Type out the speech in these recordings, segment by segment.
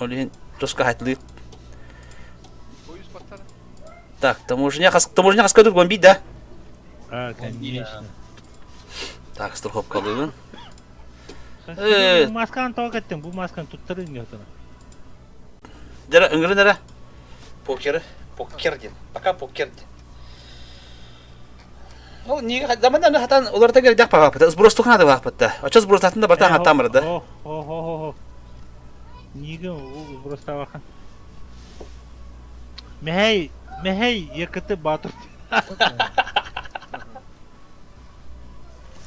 Олин тоска хайтлы. Поезд подтара. Так, таможня хаскадыр гомби, да? Конечно. Так, страховка алыбын. Bu maskanı tavuk ettim. Bu maskanı tutturun ya sana. Дара, ыңгырын ара. Покер ден. Пока покер ден. Ол не замандан хатан оларда гер дак пага пата. Сброс тухнады вакытта. Ача сброс татында бартан хатамырды. О. Неге ол просто бахан. Мехей якыты батыр.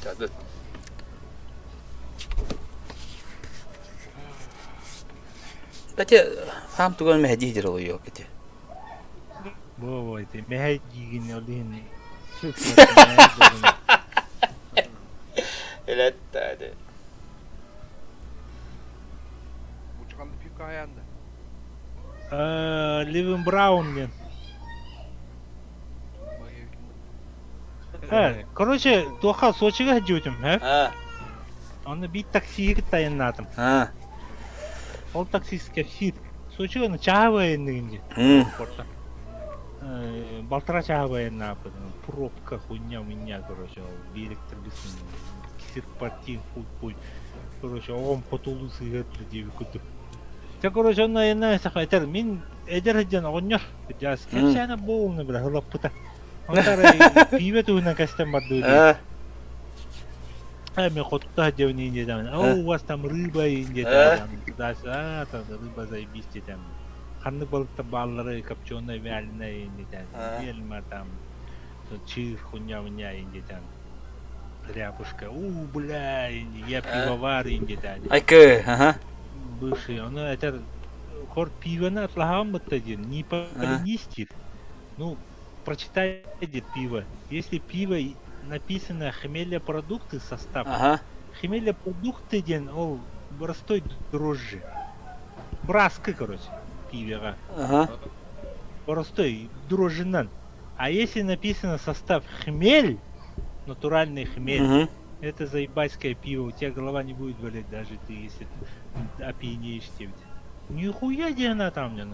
Тады. Бәте хам туган мәһди дер ул юк ите. Бо ите мехей гигин олин. Эләттәде. Bu çıkandı pivka ayağında. Ливен Браун мен. Короче, тоха Сочига жөтім, Оны бит таксиге таяннадым. Ол таксистке хит. Сочига чаавайындыгынде. Порта. Балтыра чаавайыннапы. Пробка хуйня меня, короче, директор бисин. Кисер партин футбол. Короче, он потулу сыгатты деп күтүп. Те, короче, он наена сахайтар. Мен эдерден огоньор. Жас кепсяна болны бля, хлоппута. Онтары пиве туына кастен барды. Мен хотта девни дедам. О, у вас там рыба инде там. Да, там рыба заебись там. Ханны балыкта баллары копченая вяленая инде там. Вельма там. Чир хуйня инде там. Рябушка. Бля, я пивовар инде там. Айкы, ага. Бывший, он это хор пивана отлагам один, не полинистит. Ну, прочитайте пиво. Если пиво написано хмелепродукты состав, хмелепродукты ден, ол простой дрожжи. Браска, короче, пивера. Простой дрожжинан. А если написано состав хмель, натуральный хмель, это заебайское пиво, у тебя голова не будет болеть, даже ты, если опьянеешь тебе. Нихуя где она там, не?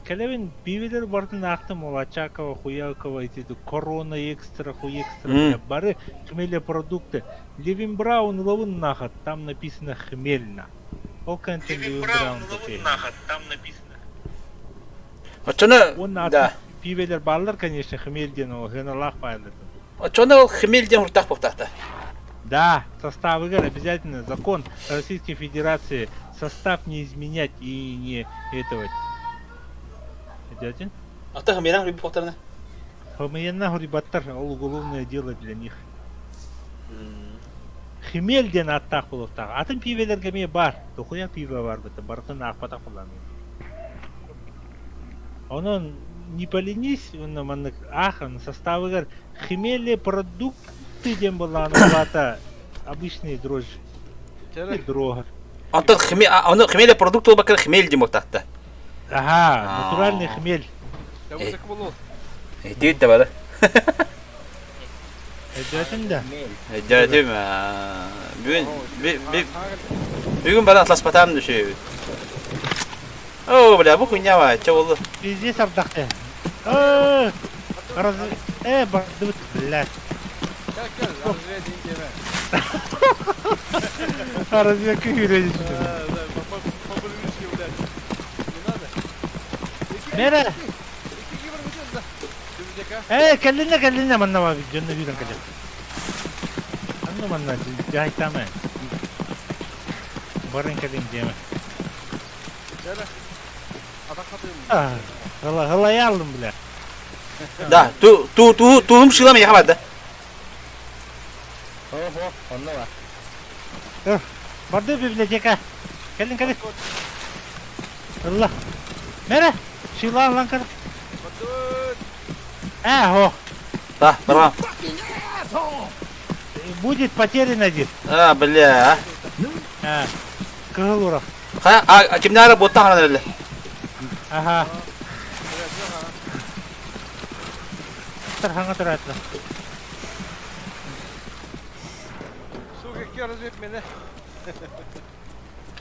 Калевин пивелер бартын ақтым, ол Очакова, Хуякова, эти корона экстра, хуэкстра, бары хмеле продукты. Ливен Браун ловын нахат, там написано хмельно. Ол контент Ливен Браун ловын нахат, там написано. Очона, да. Пивелер баллар, конечно, хмельден, ол геналах байлар. Очона ол хмельден уртах поптахта. Да, состав игр обязательно закон Российской Федерации, состав не изменять и не этого. Идете? А ты хмельна хриби повторно? Хмельна хрибаттар, уголовное дело для них. Хмельден аттақ болып тағы. Атын пивелерге ме бар, тухуя пиво бар бұты, бартын ақпата құланы. Оның не поленись, оның ахын состав игр хмельные продукты дем была она обычные дрожжи. Дрога. Он хмель продукт бакыр хмель дем повтахта. Ага, натуральный хмель. Иди да бара. Эдетинда. Эдетим. Бүгүн бара атлас патам düşüyor. О, бля, bu хуйня var, че oldu? Везде сардахты. Бардут, блядь. Gel, razı deme. Разве как юридически? Популярный ski блядь. Не надо. Мера. İki var mısın da? Dümdeka. Калина маннава жөнү бирен кале. Анна манна жайтамы. Барын калин деме. Gel. Atak atayım. Галаялым, бля. Да, туым шылам я хамады. Онна бар. Барды библиотека. Калин. Алла. Мера, шилан лан кал. Да, барам. Будет потерян один. Бля. Кыгылурак. Kimden работа хана öyle? Ага. Hangi tarafta? Su geçiyor razı etmene.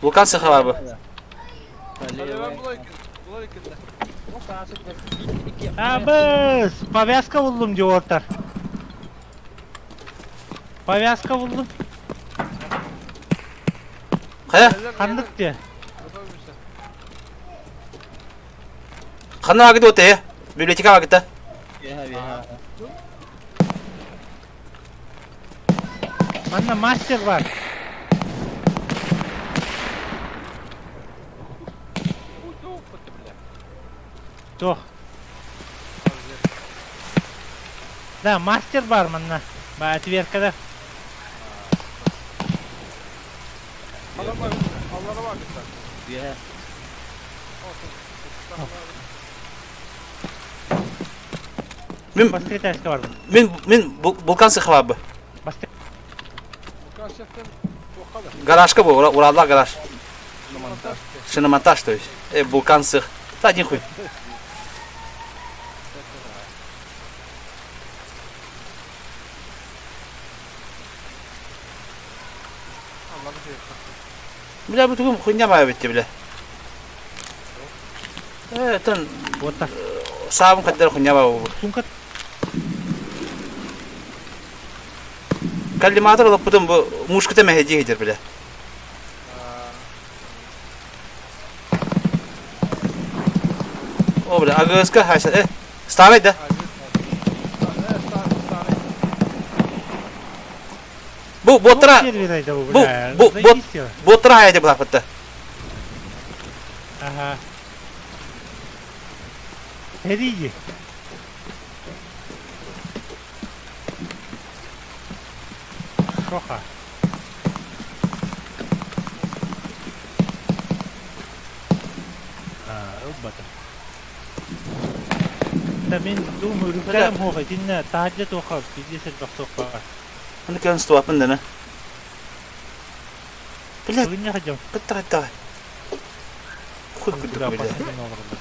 Volkan sıkı var bu. Hadi ben bulayım. Bulayım ikinde. Abız! Повязка buldum diyor ortar. Повязка buldum. Kaya, Kandık diye. Yapabilmişler. kanına vakit otu ya. Biblioteka vakitte. Bende master var. Çok kötü bile. Çok. Da master var bende. Bana atverkada. Adamlar Allah'a bak sen. Olsun. Min, Başka taşka var. min bulkan sıkı var bu. Başka. Bu kaşıktan bu kadar. Garajka bu, Urallar garaj. Montaj. Шиномонтаж, то есть. Булкан сых. Да, один хуй. Allah'ını seversen. Бля, bu tugum хуйня моя ведь, бля. Это Вот так. сам kadar хуйня моя. Сумка. Коллиматор alıp потом bu muşkete mehedi gider bile. O bile agıska haysa. Stavay da. Bu botra Serverayda bu. bu bля. bu Заебись его. botra haydi bu hatta. Ага. Иди. Шоха. Робота. Да мен думаю, рюкзаком хохай, динне тахаджет охав, пиздец бахсоққа. Onu kan stu apın dene. Bля, Бүгін не хажам? bitta. Хуй kudu bile. Abi bana değil.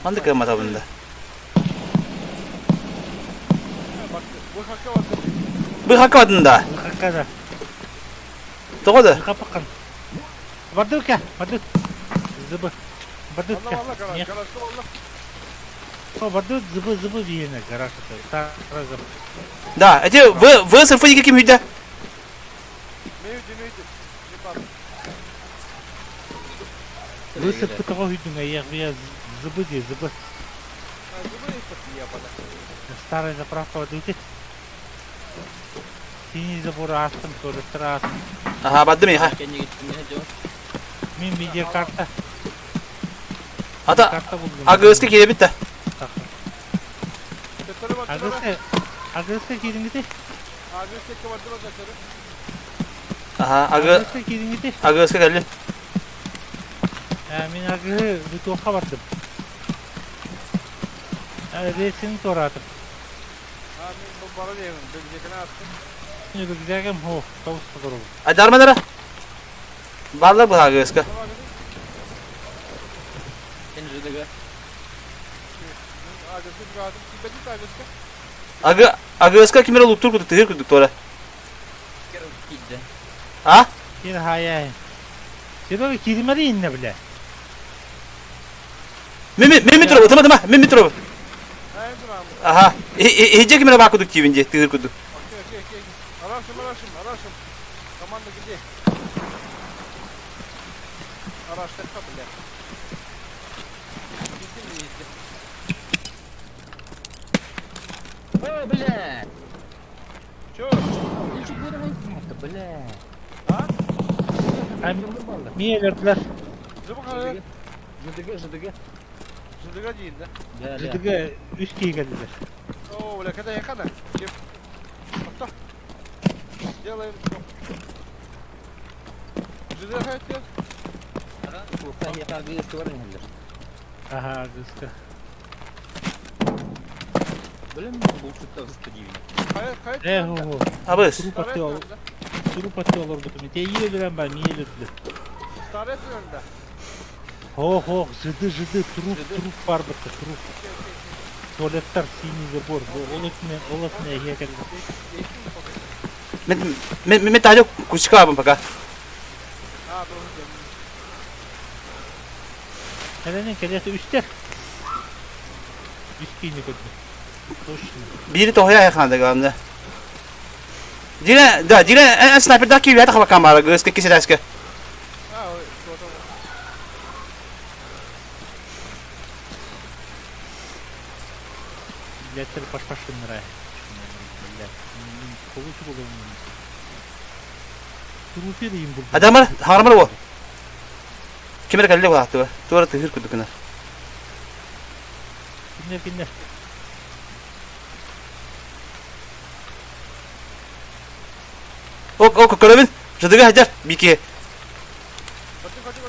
Manda kırmata bunda. Bak bu hakka var. Bir hakkı vadın da. Хакада. Doğru. Капакан. Бардук я, бардук. Зыбы. Бардук Allah Allah garaj. я. Garajda valla. О, бардук зыбы виене, гараж это. Таразым. Да, эти вы сырфы каким hüda. Mevdi. Yapalım. Высыпка того видно, я зыбы де, зыбы. Zıbı yapalım. Yapalım. Старая заправка водуйте. Синий забор астым, тоже страс. Aha, badım ya. Мен видеокарта. Ata Карта buldum. agıska kire bitti. Tetleri var. Tetleri. Агреска кирингите. Ağacı tekke var. Tetleri. Aha, Агреска кирингите. agıska geldi. Мен агры бутуха бардым. Ресин торатып. Abi bu bana diyemem. Bölecekine attım. Рюкзагым, о, тоус подорогу. Adarmalara. Varlar bu agıska. Ne var dedi? Ağacı bir adım. Kibedik ağacı. Agıska kimere luktur kuduk, tıhır kuduk tora. Ha? Кир хаяй. Себеби киримери инне биле. Min mitro, tamam. Min mitro. Ha emdir abi. Aha. Hece kimere bak kuduk kivince, tıhır kuduk. Okey. Araşım. Tamam da gidiyor. Araştır kabul ya. Gittin mi gitti? О, бля! Çöz. Ты что говоришь-то, бля? Мие вердилер. Zıbık abi. ЖДГ. Zıdıga değil de. Да, Жидыга үч кийгелдилер. Oo, öyle kadar yakana. Çip. Hatta. Делаем. Zıdıga hayat gel. Ух, я так вижу, что варенье. Ага, агреска. Блин, был что-то стадивный. Hayat. Го. Abız. Туруп атыолор бутум. Те ийе берем ба, мие бердилер. Staret önünde. Жыды, туруп бар бутты, туруп. Tuvaletler sinize bor. Bu olasın ehiye geldi. Men tajo kuskabım paka. Ah, bro. Helenin kelesi üstter. Üst giyini kötü. Toşlu. Biri tohya yakanda gamda. Jire en sniper daki ya tak kamera göz ke kisi daske. Ah, oi, tuota. Milletler baş şunlara. Millet. Kolusu buluyor. Durup edeyim burada. Adamlar haramalı bu. Kimere kalle bu hattı. Tuara tehir kudukuna. Dinle. Ok kolabin. Şadıga hajar biki. Kocu.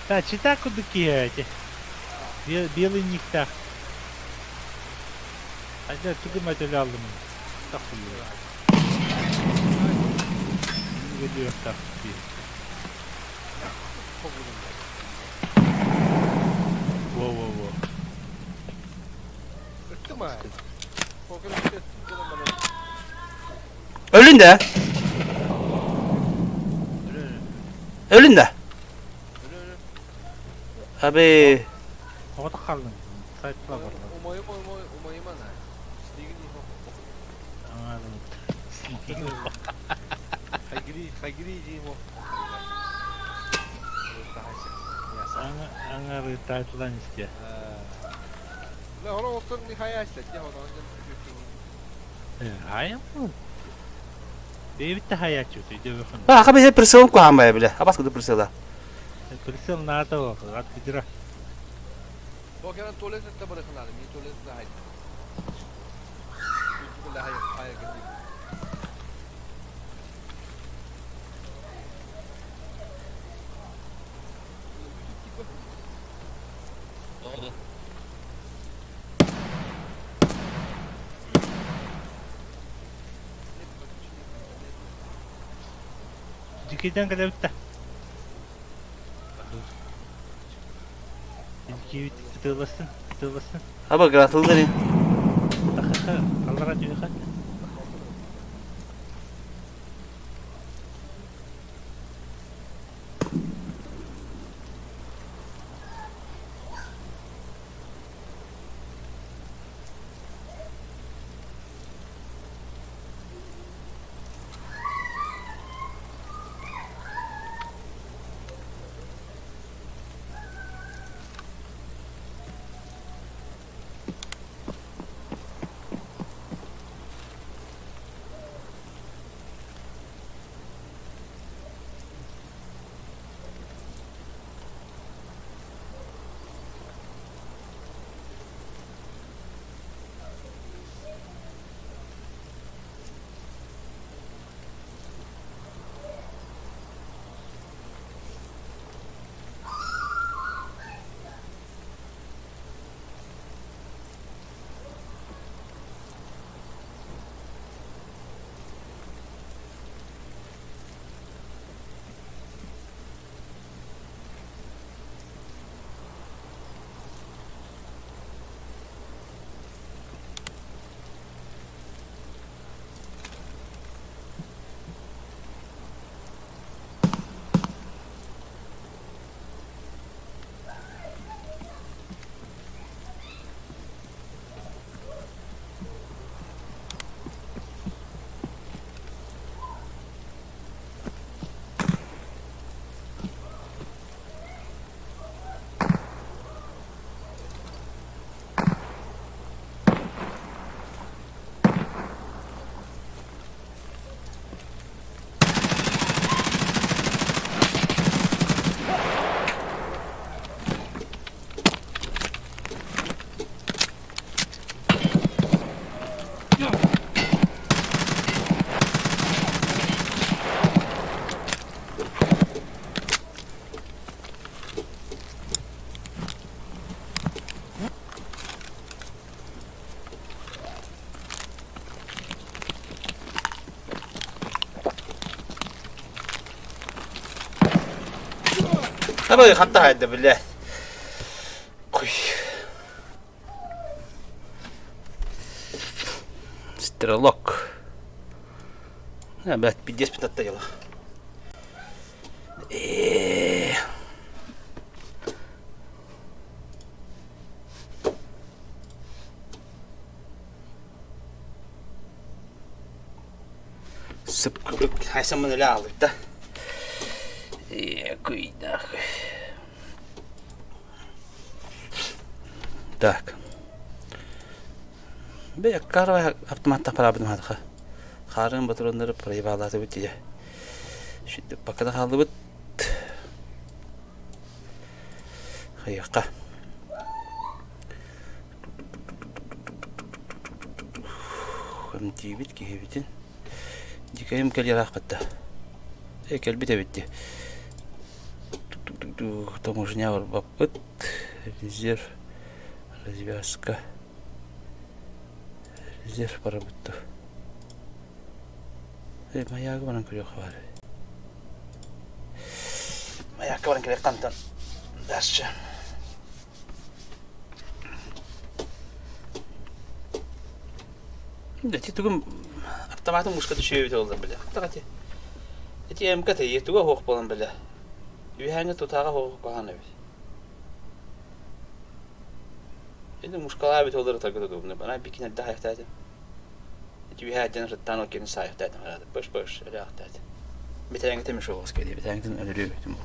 Да, чита кудыки эти. Белый никтах. А да, тугым ödül aldım. Tak oluyor. Geliyor tak diye. Wow. Öttü mü? Korkuyorum öttü. Durun bana. Ölün de. Ölün de. Ölü. Abi Orada kaldım. Saytla var. Umayım ana. Stigini ho. Anladım. Hagiri jimo. Angarı taytlan istiyor. Ne ona otur ni hayal et ya ona. Ayam mı? David'de hayat çötü. Dövükhün. ha kabe hep presiyon ku hamba bile. Abas kudu presiyon. Prisel nerede o? At bidira. Bu kere tuvalette bırakılalım. İyi tuvalette hayır. Hayır gidiyor. Dikiden kadar bitti. İlkiyi tığlasın. Aba gratıldı ni. Takaka. Kallara diyor kan. Tabii hatta haydi bile. Kuy. Strelok. Evet, bir 10 minutta yıla. Sıpkılık, haysan bunu öyle aldık da. Kuydak. Так. Бе карва автоматта парабын хадыха. Харын батыронлары проебалаты бит дие. Шүтүп бакада халды бит. Хайыкка. Хым тибит кебитин. Дикайым келярак батта. Кел бите битти. Таможня бар бапыт. Резерв. Развязка. Резерв поработал. Маяк баран курёк бар. Маяк баран керек кантан. Дасчы. Дети тугум автоматын мушка düşüyor bit oldu bile. Takati. Eti emkate yetuga hoq bolan bile. Üyhänge tutaga hoq bahan ebi. Endi muşkalar bit oldu takıda dubne. Bana bir kine daha ihtiyaçım. Eti üyhängen rıttan o kenin sahip dedim herhalde. Boş öyle ihtiyaçım. Bir tane temiş olası geliyor. Bir tane ölürüyor bitim bu.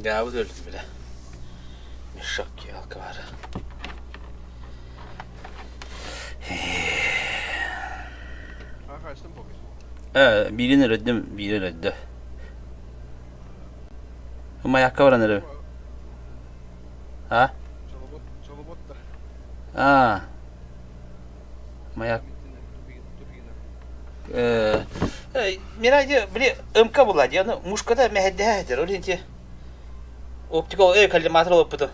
Gavuz öldü bile. Bir şok ya halka var. Kaçtın bugün? Birini öldüm, biri öldü. Ama yakka var nere? Ha? Çalıbot da. Ha. Mayak. Miraycı bile ımka buladı. Yani muşkada meheddehedir. Öyleyince optikal kalimatör olup budu.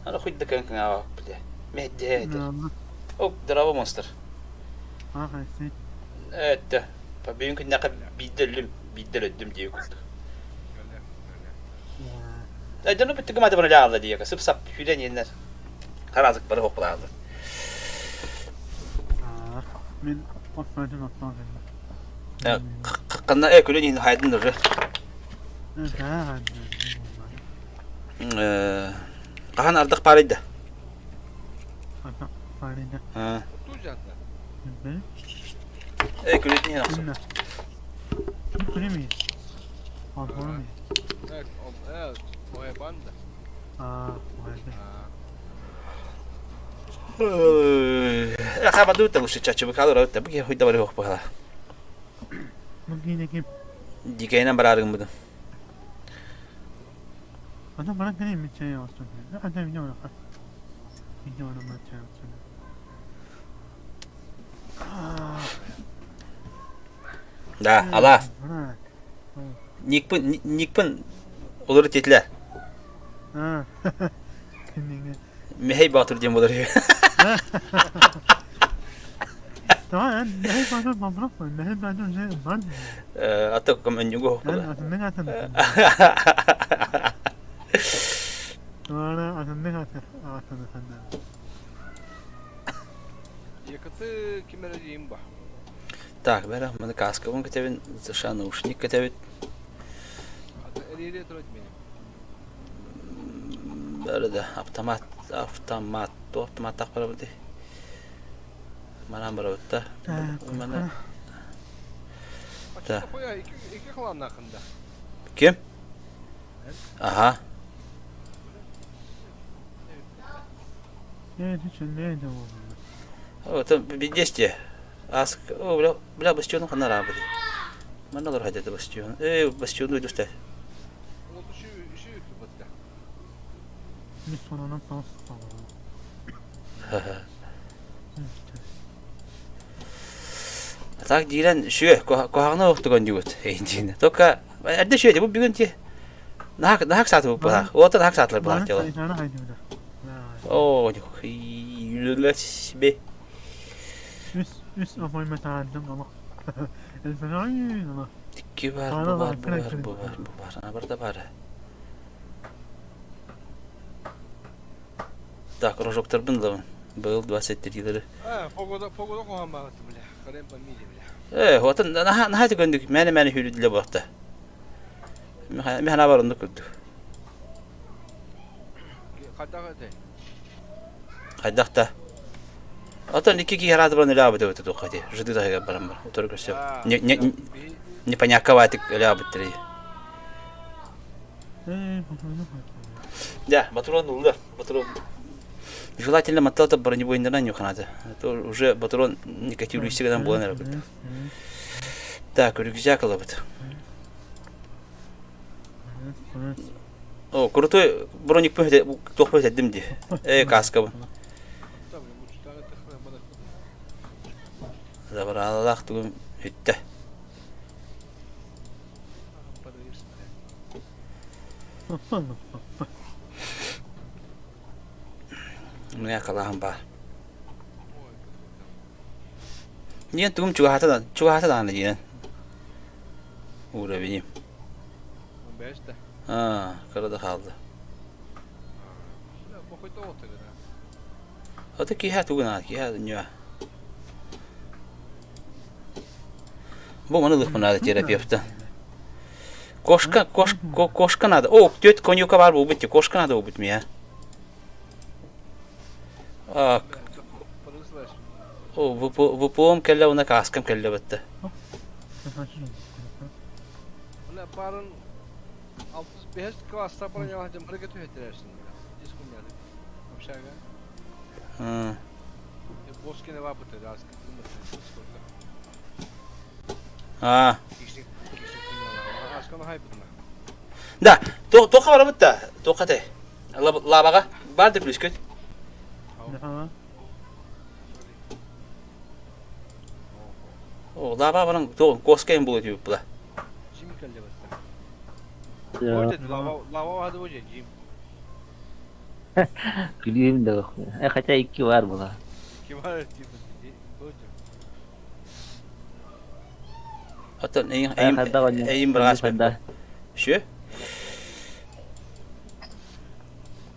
Ana kuydu kankan ağa bile. Meheddehedir. O drava monster. Ha haysi. Evet de. Bugünkü ne kadar biddelöldüm diye kurdu. Canım bitti kımada bana lağırdı diye. Sıp sap hülen yenler. Karazık bana hoplardı. Men atmadım. Kanna ekülün yine haydın durur. Kahan ardık paraydı. Ha. Tutacaksın da. Ekülün yine nasıl? Evet. O yaban da. Acaba dulu tahu si cacu berkalu raut tapi kita hidup beri hoki lah. Mungkin kim? Jika ini berarang betul. Ada bana kene mi çay olsun? Ada video var. Video var ama çay olsun. Dah, Allah. Nikpun olur titler. Ha. Kendine. Mehey batır diye olur ya. Tamam, ne kadar babra koy. Ne kadar şey var. Atau kemen juga. Ne kadar. Sonra aslında ne kadar. Aslında senden. Yakıtı kime diyeyim bak. Так, берем, мене каска, вон катевин, заша наушник катевин. Eliyle dur etmeyin. Böyle de автомат так para budi. Mana barabutta. Mana. Da. Açıkta koya iki kalan hakkında. Kim? Aha. Evet, hiç öyle de oldu. O tam bir geçti. Ask, o bla bastionun kana rabadi. Mana olur hadi bastion. Bastion duydu işte. Oldu şu YouTube'da. Bir sonuna pas Так дирен шүе кохагны октогон дигут. Эйдин. Тока эрде шүе бу бүгүн ти. Нахак сатып бара. Ота нахак сатлар бара тела. Оо, юлэс бе. Üst ama metaldim ama. Elfenayı ama. Тикки бар. Ana бар да бар. Так, рожоктор бында. Был 23 yılları. Pogoda kohan bağısı bile. Karem pamili bile. Otan nahati göndük. Mene hürüdüle baktı. Mehana varındık gördük. Kaydakta. Otan iki yarada bana labıdı ötü dokati. Жды да барам бар. Только все. Непонятно ватик лабыттыры. Да, батурон улда. Батурон. Желательно мотал-то броневой инернанию надо. А то уже батурон никативный всегда было, наверное. Так, рюкзак лабыт. О, крутой броник тохпойт димди. Каска. Забралах тугum hütte. Ne kalan ba. Niye tuğum çuhatadan da yine. Uğra benim. Beşte. Ha, karada kaldı. Bu koyta oturuyor. Ota ki ha tuğun ki ha dünya. Bu bana da bana da terapi yaptı. Koşka nada. O, dört konyuka var bu bitti. Koşka nada bu bitmiyor. O, bu poğum kelle ona kaskam kelle bitti. Ulan barın 65 klasta para yavaşça hareket ettirirsin. Diskum yani. Aşağıya. Boskene var bu tadı aslında. Ha. Askana hayır bunlar. Da, toqa var bitti. Toqa te. Labaga bardı plus köt. O, laba baran koskayım bulu diyor bu da. Şimdi kelle bastı. Lava hadi hoca jim. Gülüyorum da bakmıyor. Kaça iki var bu da. Kim var jim? Hoca. Atan eyim bırğaç ben. Şu?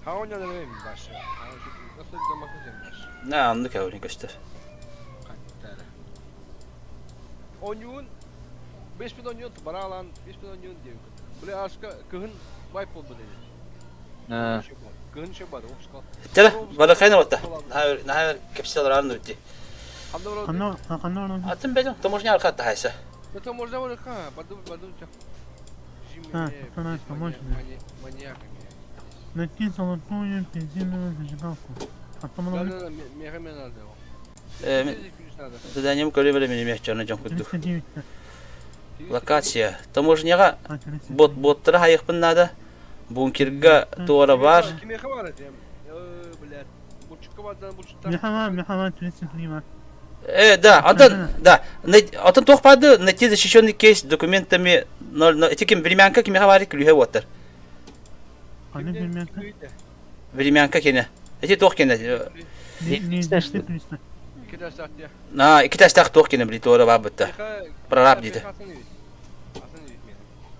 Ha oynadı benim başı. Nasıl da bakacağım. Ne anlık ya onu göster. Oyun 5000 oyun bana alan 5000 oyun diyor. Böyle aşka kıhın wipe oldu dedi. Kıhın şey var okşka. Tela, bana kaynar otta. Nahar kapsal arandı bitti. Kanno. Atın bedim, taможня arkatta haysa. Это можно вот как, баду. Она таможня. Маньяками. Накинь золотую бензиновую зажигалку. Да, мегамен надо. Заданием колебали меня мягче на жон куттук. 39. Локация. Таможняга боттары хайықпын нада. Бункерга туара бар. Кime хабар edeyim? Блядь. Buçuk kabadan buçuktan. Мехама 33 var. Да, Антон тохпады на те защищенный кейс документами, но этим времянка кими хаварик люхе вотер. Hani bilmem. Времянка кене. Эти тох кене. İki taş tahtya. На, iki taş tak tох кене бли тора бабытта. Прораб дейді.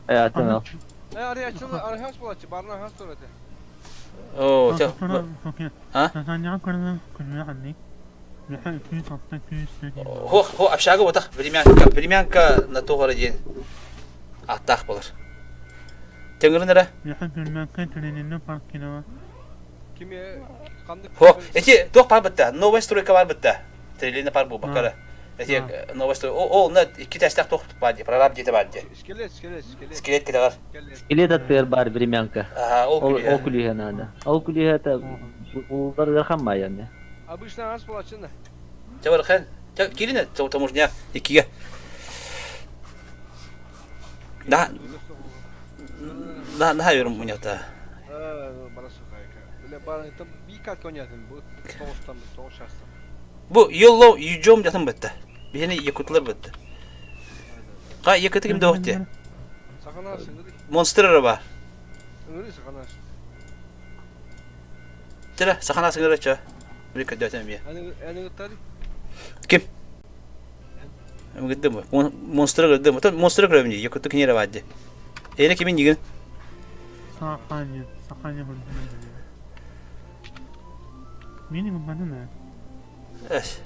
Atın Araya açıldı, araya has bulaşçı, barına has söyledi. О, те. А? Sen ne yapardın? Kulübe hani. Хо, общага вот так. Времянка на того день. Аттах болар. Теңгірін әрі? Kime kandık? Хо, эти тох бар бітті. Новая стройка бар бітті. Трилина пар бұл бақары. Эти новая стройка. Ол, на iki taştak тох барды. Прораб дейді барды. İskelet. Скелет кеді бар. İskelet atıyor bari времянка. Ол күлі. O kulüye nada. O kulüye de ular yarhamma yani. Обычно has bulaşçı ne? Çabar хэн. Келіне, таможня. Екіге. Daha yorum bu niyata. Bana sokayka. Böyle bana tam bir kat oynadım bu. Soğuştan. Bu yıllo yücüm yatın bitti. Beni yakutlar bitti. Ha yakıtı kimde oldu? Sakanarsın dedi. Monster araba. Öyle sakanarsın. Tira sakanasın araça. Bir kadar ötem ya. Hani gıttari. Kim? Ama gitti mi? Monster'a gitti mi? Monster'a gitti mi? Yakıtı kim yere vardı? Eyle kimin yigin? Sakanya. Sakanya hırdı. Minimum bana ne? Es.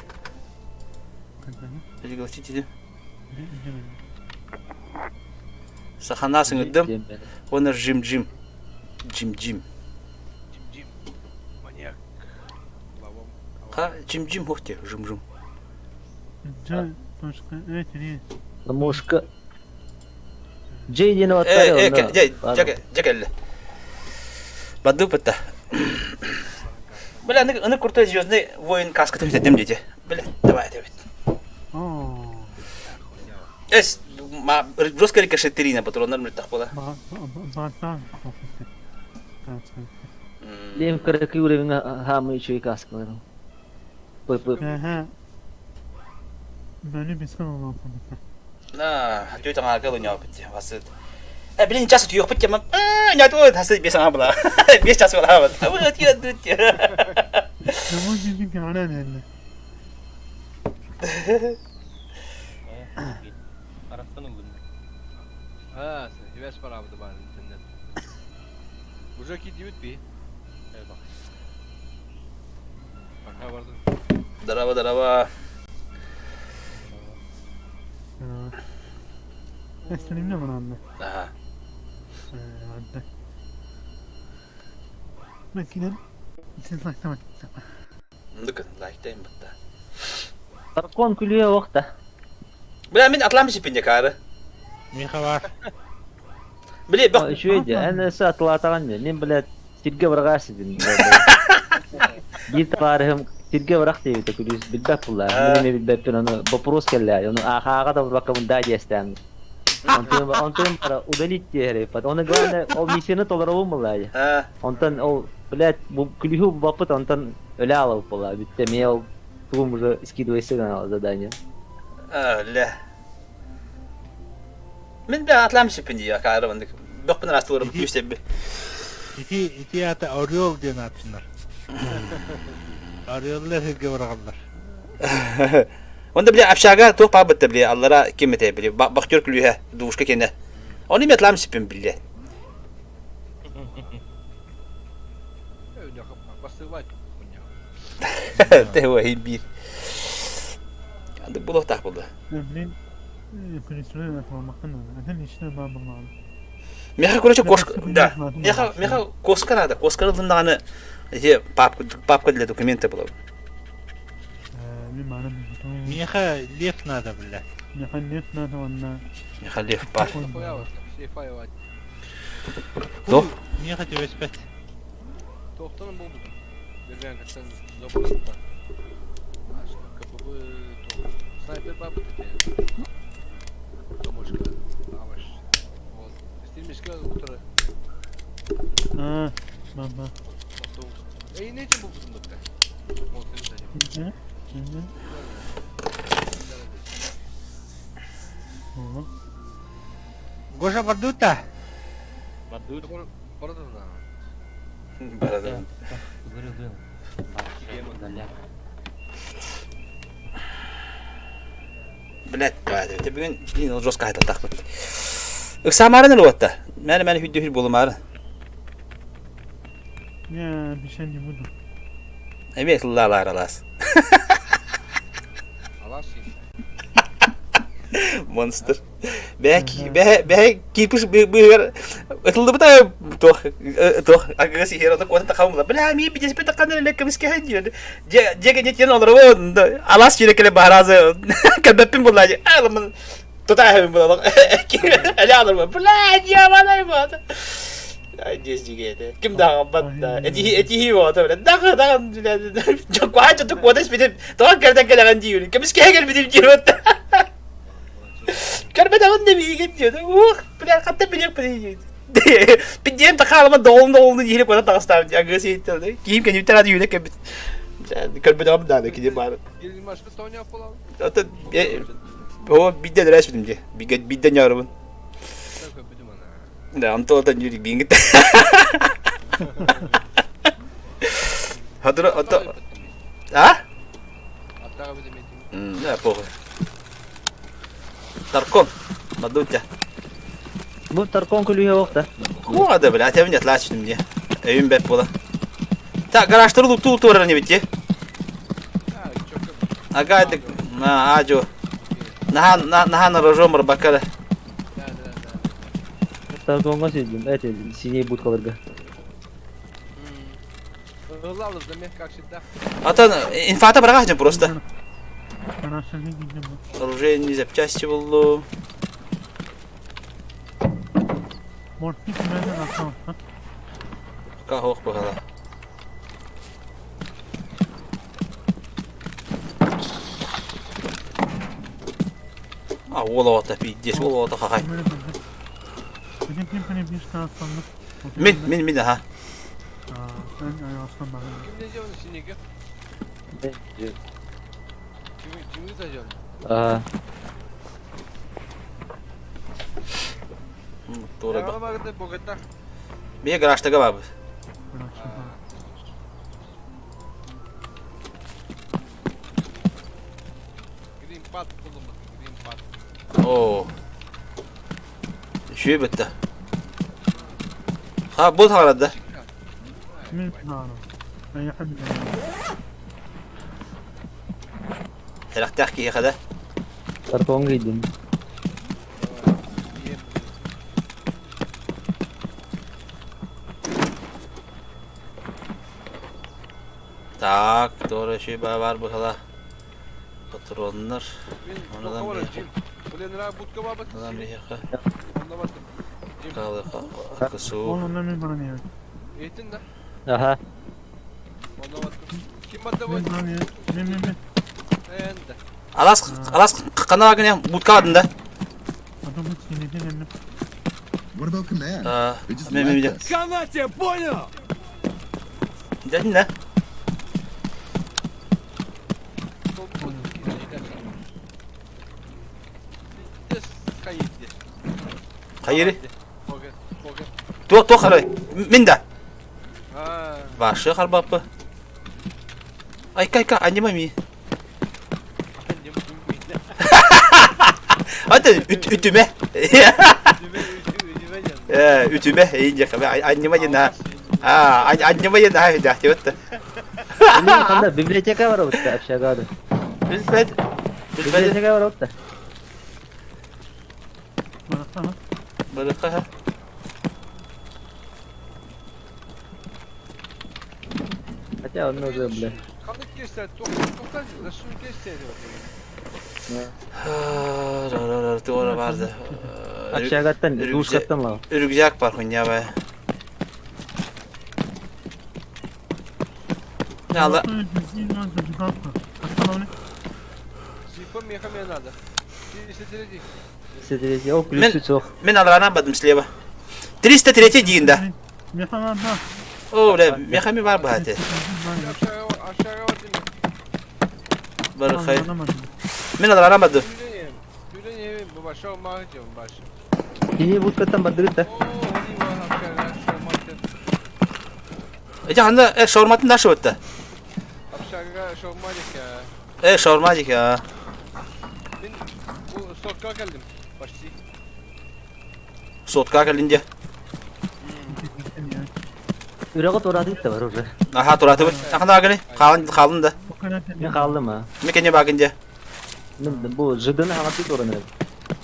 Kadını. Bir göçü dedim. Ne? Sakanasın gitti. Diyeyim ben. Onlar jim. Jim. Cim. Manyak. Babam. Ha jim hohte. Jim. Can. Başka. Evet. İyi. Muşka. J diyene battar ya. Cek elle. Badı pıtta. Böyle anı kurtarıcıyız ne voyun kaskıtı dedim dedi. Böyle devam evet. Es ma roskari kaşetlerine patronlar mırtak bola. Battan. Diyeyim kırıkı yüreğine hamı içi kaskılarım. Pıp. He. Böyle bir sıkı olan Na, hadi tengah agak lu nyawab bitti. Maksud. Bilin cas tu yok bitti ama. Nyatu hasil biasa apa? Biasa cas apa? Apa dia tu? Ama çünkü gelen elle. Arasana bunu. Ha, Hives para abi de var internet. Buradaki divit bir. Bak. Bak ha vardı. Daraba. Estenim ne var anne? Aha. Hadi. Makinem. Siz like Menduk like time bitti. Tarkon külüye vakta. Bila min atlamış pinje karı. Miha var. Bili bak. Şöyle en saat latagan ya. Nem bilet sirge bırakası din. Git varım sirge bırak diye de külüs bilbek pullar. Ne bilbek onu bopros kelle. Onu aha da bakımın daha jestem. Ondan para udalit diye pat. Onu gönde o misyonu toleravım vallahi. Ha. Ondan o bilet bu külühü bu bapat ondan öyle alıp vallahi. Bitti meyal tuğumuzu skidway'se gana zadanya. Öyle. Min bila atlamış pinje ya karı menduk. Bak pun rastı vurup yüzde bir. İti ata Oriol diye attılar. Oriol'lar hırgı bırakanlar. Onda bile afşaga toh pabat bile Allah'a kim ete bile bakıyor külühe duşka kende. Onu mi atlamış pin bile. Öyle bastı var. Tehwa bir. Adı buluh tak buldu. Ömrün kulüsüne yapmamaktan öyle. İşte ben bunu aldım. Meha kuracak da. Meha koskara da. Koskara da je papka для документа было. Bir manam. Miha lefna da bile. Nihayet ne var? Meha lef pa. Foya var. Sefaya var. Toh. Miha tevespet. Tohtanın buldu. Vergen kaçtan zamanında. Kapı bu sniper babı dedi. Tomuşka. Avaş. Вот. Стильмишка утро. Baba. Ey ne için bu fısındıkta? Ne? Goşa barduta. Barada da. Barada. Bilet vardı. Bugün yine Roska hayta takmak. Iksamarın ne oldu? Mene hüddü bulumarın. Ya bir şey değil bu. Evet Allah aralas. Alasın. Monster. Beh kipuş bir atıldı mı da toh agresif hero da kuat takamla. Bela mi bir cepet takanlar lek miski hadiyor. Jega nyetin olur o alas kire kele bahraza. Kadapim bulayı. Alam tutayım bunu. Ele alır mı? Bela ya bana bu. Ay jigede. Kim daha batta. Eti o da böyle. Daha çok kuat çok kuat bir daha kerden gelen diyor. Miski gel bir diyor. Karena tahun dia bikin je tu. Pilihan kata pilihan pilihan. Pinjam tak kalah mah dong dong ni hidup orang tak setahu jaga sih tu. Kim kan juta ada unit kan. Kalbe devam da ki bari. Gelin başka ton yapalım. Zaten o bir de resmin diye. Bir de yarımın. Sen köpüdüm ana. Ne Antalya'dan yürü bir git. Hatıra hatta. Ha? Hatta köpüdüm ettim. Ne yapalım? Tarkon. Madutya. Bu tarkon kulüye vakta. Bu ada bile atevin yatla şimdi diye. Evin bep bola. Ta garajları lutu var ne bitti? Ha çok köpüdüm. Aga na ajo. Nahan rojomar bakara. Tarkonga sezdim. Evet, sini but kalırga. Hızlı alırız demek karşıda. Atan infata bırakacağım просто. Ben aşağıya gideceğim. Оружейные запчасти было. Morfik nereden atalım? Kahok bakalım. А, волота пиздец, волота хахай. Benim pimpini bir tane sandık. Min ha. Ben aslan bakayım. Kim diyeceğim onu şimdi ki? Kimi diyeceğim? Aa, Doğru bak. Yaralama gıdı bogata. Bir garajda var abi. Ben aşağıya. Gideyim pat buldum bak. Gideyim pat. Oo. Şu bitti. Ha bu tarafta. Min tane. Ben yakın. Herhalde ki kadar. tarkonga gittim. Tak, doğru şey var bakalım. Patronlar. Benim Oradan boka var bir- Jim. Ulan nara budka var bak. Adam bir yaka. Onda bastım. Jim. Kaldı kasu. Oğlum ne min bana niye? Eğitin de. Aha. Onda bastım. Kim battı bu? Min bana niye? Min. Ende. Alas kanal gene butka adında. Adamı sinirden eline. What about command? They just Мем left видео. us. Dedin ne? Hayır. Tu kare. Min de. Ha. Başı harbapı. Ay kay anneme mi? Hadi ütüme. Ütüme iyice kabe anneme yine. Ha anneme yine ha da diyordu. Ini kanda biblioteka var orada aşağıda. Bilbed. Biblioteka var orada. Bana ha. Baraka ha. Hatta onu da bile. Kanık geçti. Toktan Resul geçti. Doğru vardı. Aşağıdan, duş kattan la. Örümcek var ya be. Ne Allah. Sifon mu yakamaya nerede? İstedirecek. İstediğiniz o gülüsü çok. Ben alana badım sleva. 303 diyinde. Mehalar da. O öyle mekami var bu hadi. Aşağıya var değil mi? Baraka. Ben alana badım. Tüleyim. Tüleyim. Bu başa olmak için başa. Ini but kattan bandırık da. Oo, hadi var aşağıya. Şormatı. Ece handa şormatın daşı öttü. Aşağıya şormatı ya. Şormacık ya. Ben bu sokağa geldim. Başlayayım. Sotka gelince. Ürakat orada da var orada. Aha turatı var. Akında gene. Kalın da. Ne kaldı mı? Mekene bakınca. Bu zıdını hangi oranı?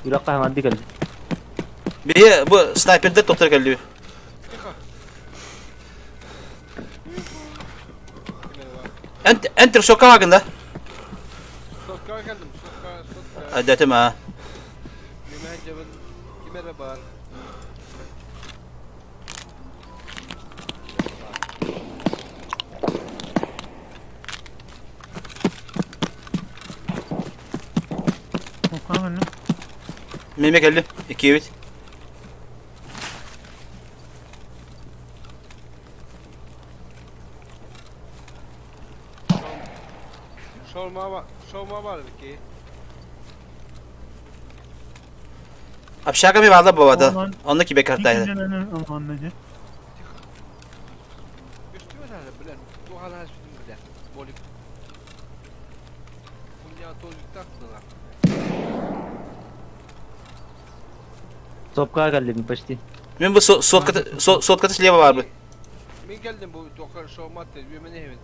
Ürakka hangi geldi? Bir bu sniper'de doktor geliyor. Enter sokağa hakkında. Sokağa geldim. Sokağa. Adetim ha. Yemeğe cebin. Kime de bağır. Meme geldi. 2 evet. Şovma var ki. Общага mi vardı babada? Olan- Ondaki bekarttaydı. İkincilenen anlayıcı. Üstüme nerede bilen? Doğalar üstüme bilen. Bolik. Dünya tozluk taktılar. Sopka geldi mi почти. Men bu sol katı sleva var bu. Ben geldim bu doktor şovma dedi. Yemeni evin.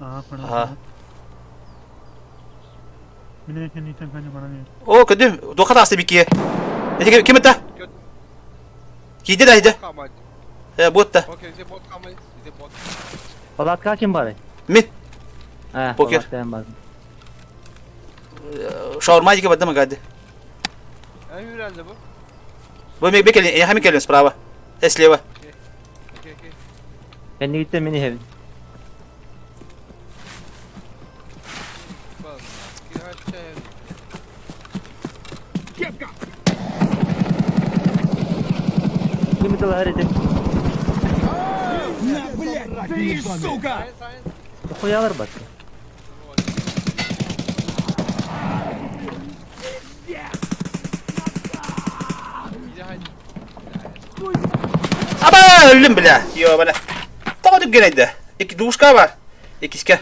Aha, pardon. Aha. Bir de kendi iten kanca bana diyor. O kötü. Dokat astı bir kiye. Ne kim etti? Kötü. Kiydi de hadi. Kamaydı. Bu da. Okey, bize bot kamaydı. Bize bot. Palatka kim bari? Min. Ha, Poker. Palatka en bari. Şaurma yıkı badı mı geldi? En yürelde bu. Bu me bekelin. Ya hemen gelin sprava. Sleva. Okey. Ben de gittim beni evin. Bak. Gir aşağı. Kim de harita? Sayın. Koyalım bak. Bize haydi. Ama öldüm bile. Yo bana. Doğduk gene de. İki duşka var. İkiske.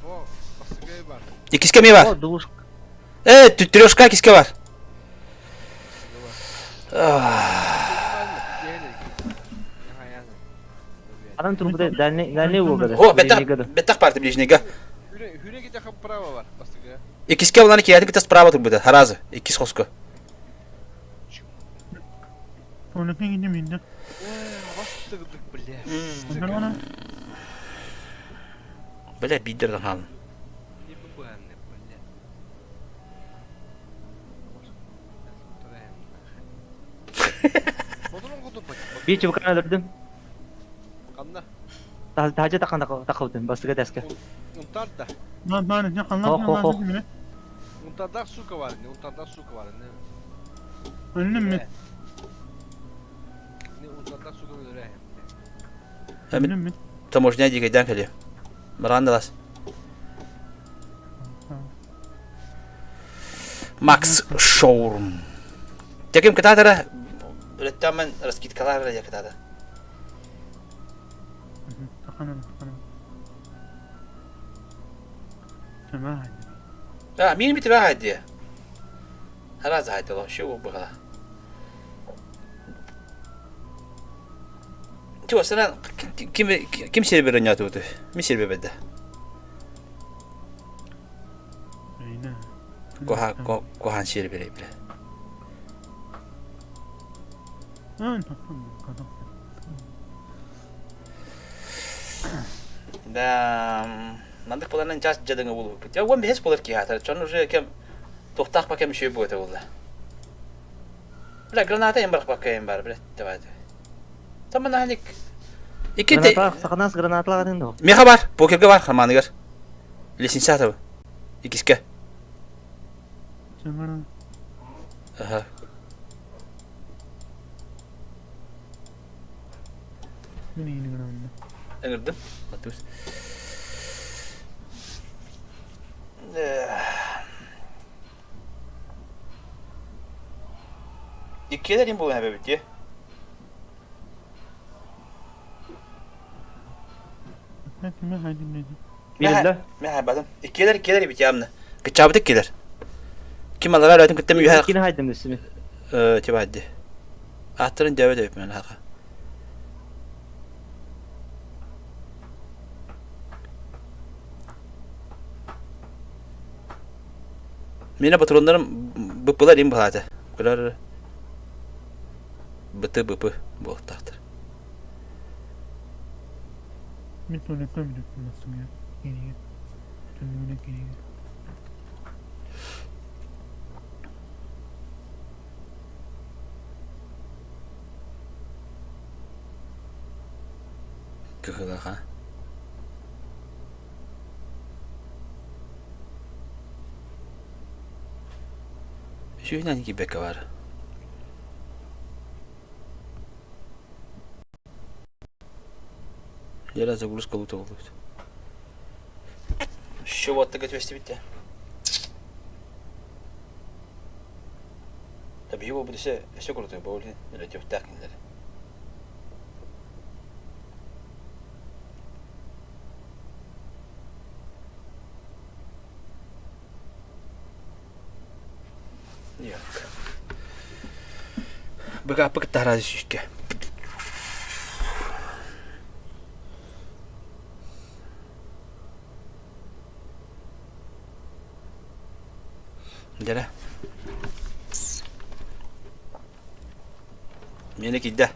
O. Baskı var. İkiske mi var? O duş. Evet, trioşka ikiske var. Adam tur burada dernek bu kadar. О, беттах парты ближнего. Hüre gide kapı prava var. Baskı. İkiske olan iki yerde bir tas prava tur burada. Harazı. İkis hosko. Sonraki gideyim indi. Bastırdık bile. Ondan bana. Böyle bildirdim halın. Ne bu anne bile. Kodunun kodu bak. Bir çubuk kan öldürdüm. Kanla. Taca takıldım. Bastıga deske. Untar da. Lan bana ne Ho, kanlar ho, ho. kanlar gibi ne? Untar da suka var ne? Untar da suka var ne? Önüm mü? Ne untar da suka var ne? Hemen Önüm mü? taможня дигайдан кали. Mirandalас. Max Showroom. Tekim kıtada üretimden raskitkalar ya kıtada. Takanım. Tamam. Ha, mini bitir hadi. Haraz hadi lo şu bu kadar. Çoğu sana kim şerbe oynatı oldu? Mi şerbe bedde? Aynen. Kohan şerbe bile. Ha, tamam. Да, мандык боланан жас жадыңа болу. Я он бес болар ки хатар. Чон уже кем тоқтақ бакем шүй бойты болды. Бля, граната ем барқ бакем бар, бля, давайте. Таман ханик. İki de Granatlar, sakınaz granatlar kadın da o. meha var, pokerge var, hamanıgar. Lisinsa tabi. İkiske. Sen bana. Aha. Beni yeni granatlar. Engirdim. Batıyoruz. İkiye de bu ne be bitiyor? Ben kime haydim dedim. Bilirler. Meha badım. İkiyeler bitiyor amına. Kıçabıdık ikiyeler. Kim alır öğretim kıttım yuha. Yine haydim üstümü. Tiba hadi. Ahtırın cevap edip ben haka. Mine patronlarım bıpılar im bahate. Kular bıpı bu tahtır. Bir tuvaletler mi döktüm nasıl ya? Geriye. Tünlüğüne geriye. Kıhıla ha. Şu inan gibi beka var. Я раз загрузка лута будет. Şu botta götürüyorsun bitti. Tabii bu birisi eşek oldu bu öyle öyle çok takınları. Yok. Bırak tarazi şişke. Gel. Meni kidde.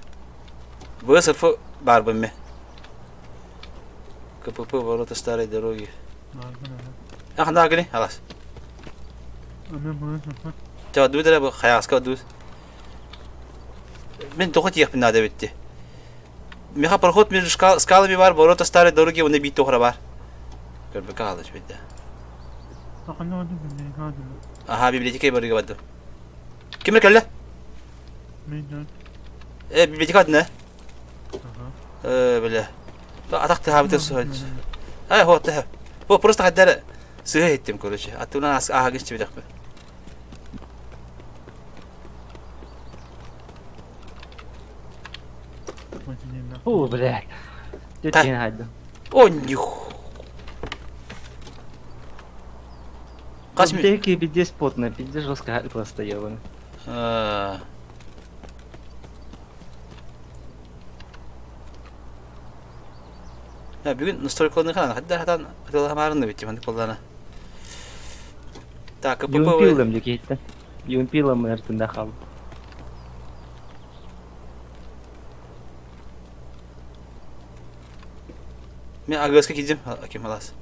Bu sırfı barbun mi? Kapı voroта старой дороги. Ах, да, гни, алас. Та дудера бу хаяска дуд. Мен тохот япын надо битти. Меха проход между скалами бар, ворота старой дороги, он бит тохра бар. Көрбө калыш битте. Ага, библиотекая барыга бадды. Кимер келди? Библиотека ne? Бля. Атақты хабитер сойд. Вот да. Бу просто хаддар сыга еттим, короче. Аттуна агыс чебедек бе. Блядь. Теткен хайда. О, нюх. Касми. Деки пиздец потно, пиздец жестко просто ебаный. Ya bugün nostaljikolunu kalan hatta hatan hatalı hamarını bitti ben kollarına. Tak kapı Юн пилом декейтті. Юн пилом артында қалды. Ben Agaz'a gideceğim. Hakim halas.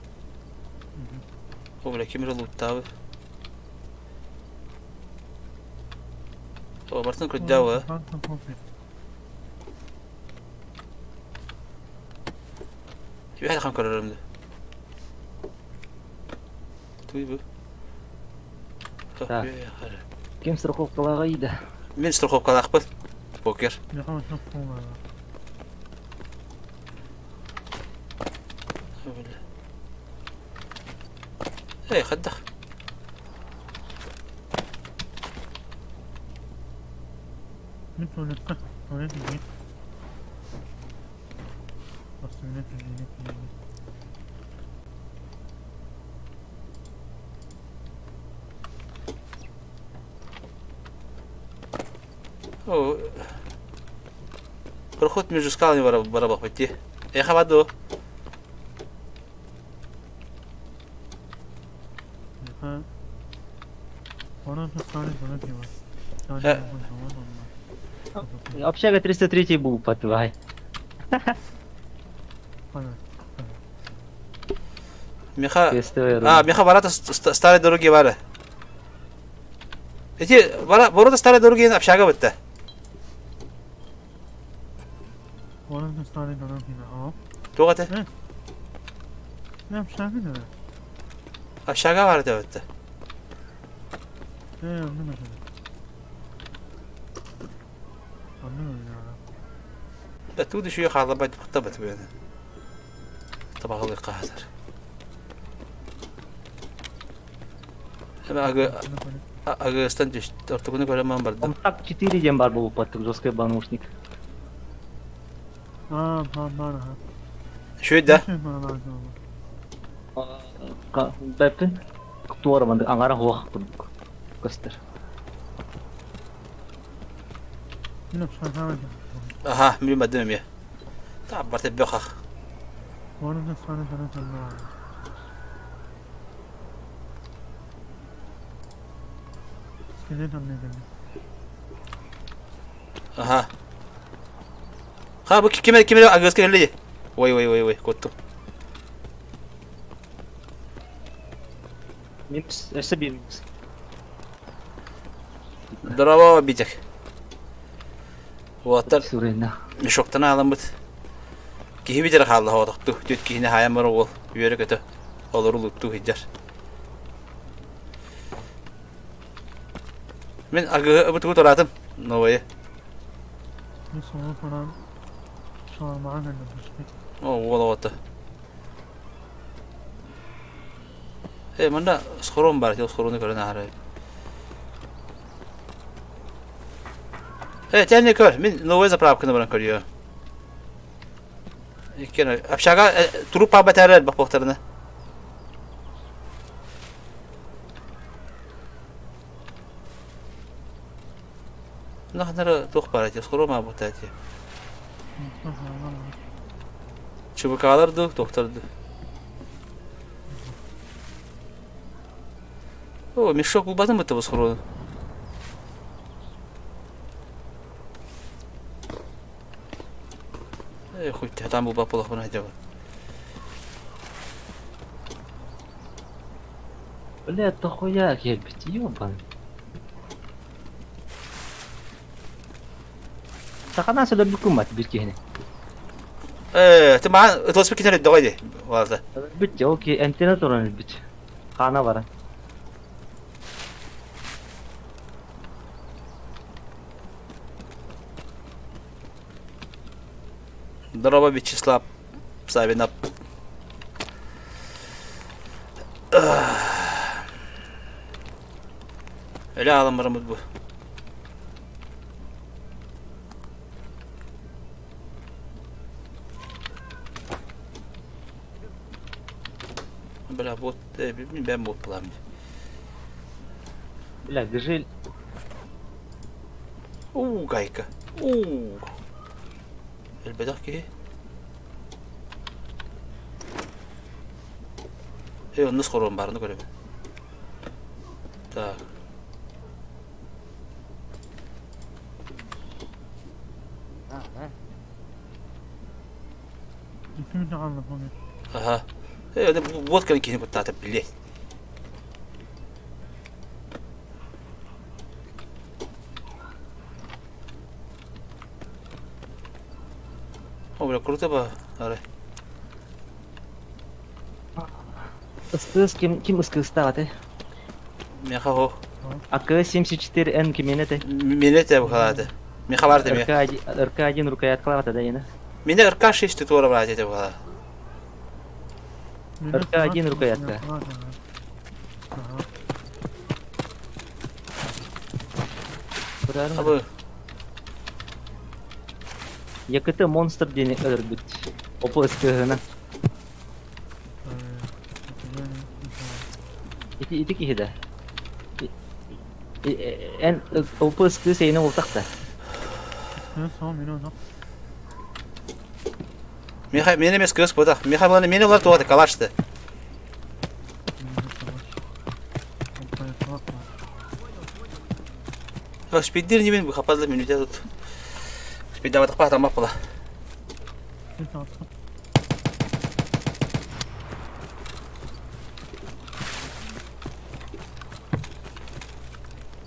O böyle kimir olup tabi. O Bartın kırdı. في واحد خان كررم ده طيب كم سرقوق قلا غيدة من استرخوب قال أقبل بوكر ايه خدخ О, проход между скалами барабах пойти. Эхо в воду. Общага 303 был подвай. Меха... Меха ворота старой дороги вара. Эти ворота старой дороги общага бітті. Тоғаты? Общага var da bітті. Да тут еще ехала бать кутабат бені. Табағылы қағазар. Агастан düştü. Ortakını göremem vardı. Он так 4 дем бар был под жесткой банушник. Şöyle de. Бәппін туарманды аңара хуақ бұдық. Көстер. Aha, bilmedim ya. Tamam, artık bir kah. Aha. Ha bu kime agaz kelli. Vay kottu. Минус, себе минус. Bravo bicek. Water Сурена. müşoktan alan bit. Kihi bicer halda hodaqtu. Tüt kihine hayamar ol. Yere kötü. Olur uluttu hiccer. Men agı bu tut oratım. Novaya. O wala wata. Manda skoron var, yok skoronu gören ağrı. Sen ne kör? Min новая заправка набран көрüyor. Ikkene apşaga turup batarya bak baktarına. Нахнара тох барать, скоро ма бутать. Чубукаларды тохтарды. О, мешок булбадым это скоро. Хуй ты там булба полох бана дева. Бля, то хуя ебать, ёбан. Сахана сюда бикумат биркени. Ты ма тоспи кинер давай де. Вазда. Бит, окей, антенна туран бит. Хана бара. Дорога Вячеслав Савинов. Öyle ağlamlarımız bu. Бля, бот, ben bot bulamıyorum. Бля, гжель. Gayka. Elbette ki. Onu skorum barını göreyim. Так. Bütün de anla bunu. Ага. Это вот какие-нибудь вот блядь. О, бля, круто ба. Аре. Iskız kim ıskız tavate? Меха хо. АК-74Н кименете. Минете bu halde. Meha var demiyor. РК-1 рукоять клавата да yine. Mine РК-6 tutuyor var dedi bu halde. РК-1 рукоятка. Abi. Yakıtı monster diye öldürdük. Opo ıskığına. İti ki de. En opo ıskığı şeyine ortak da. Ne sağ mı ne? Meha benim eskıs bu da. Meha bana mine var tuvalet kalaştı. Speed'dir ni benim bu kapalı menüde tut. Speed'e batıp tamam pula.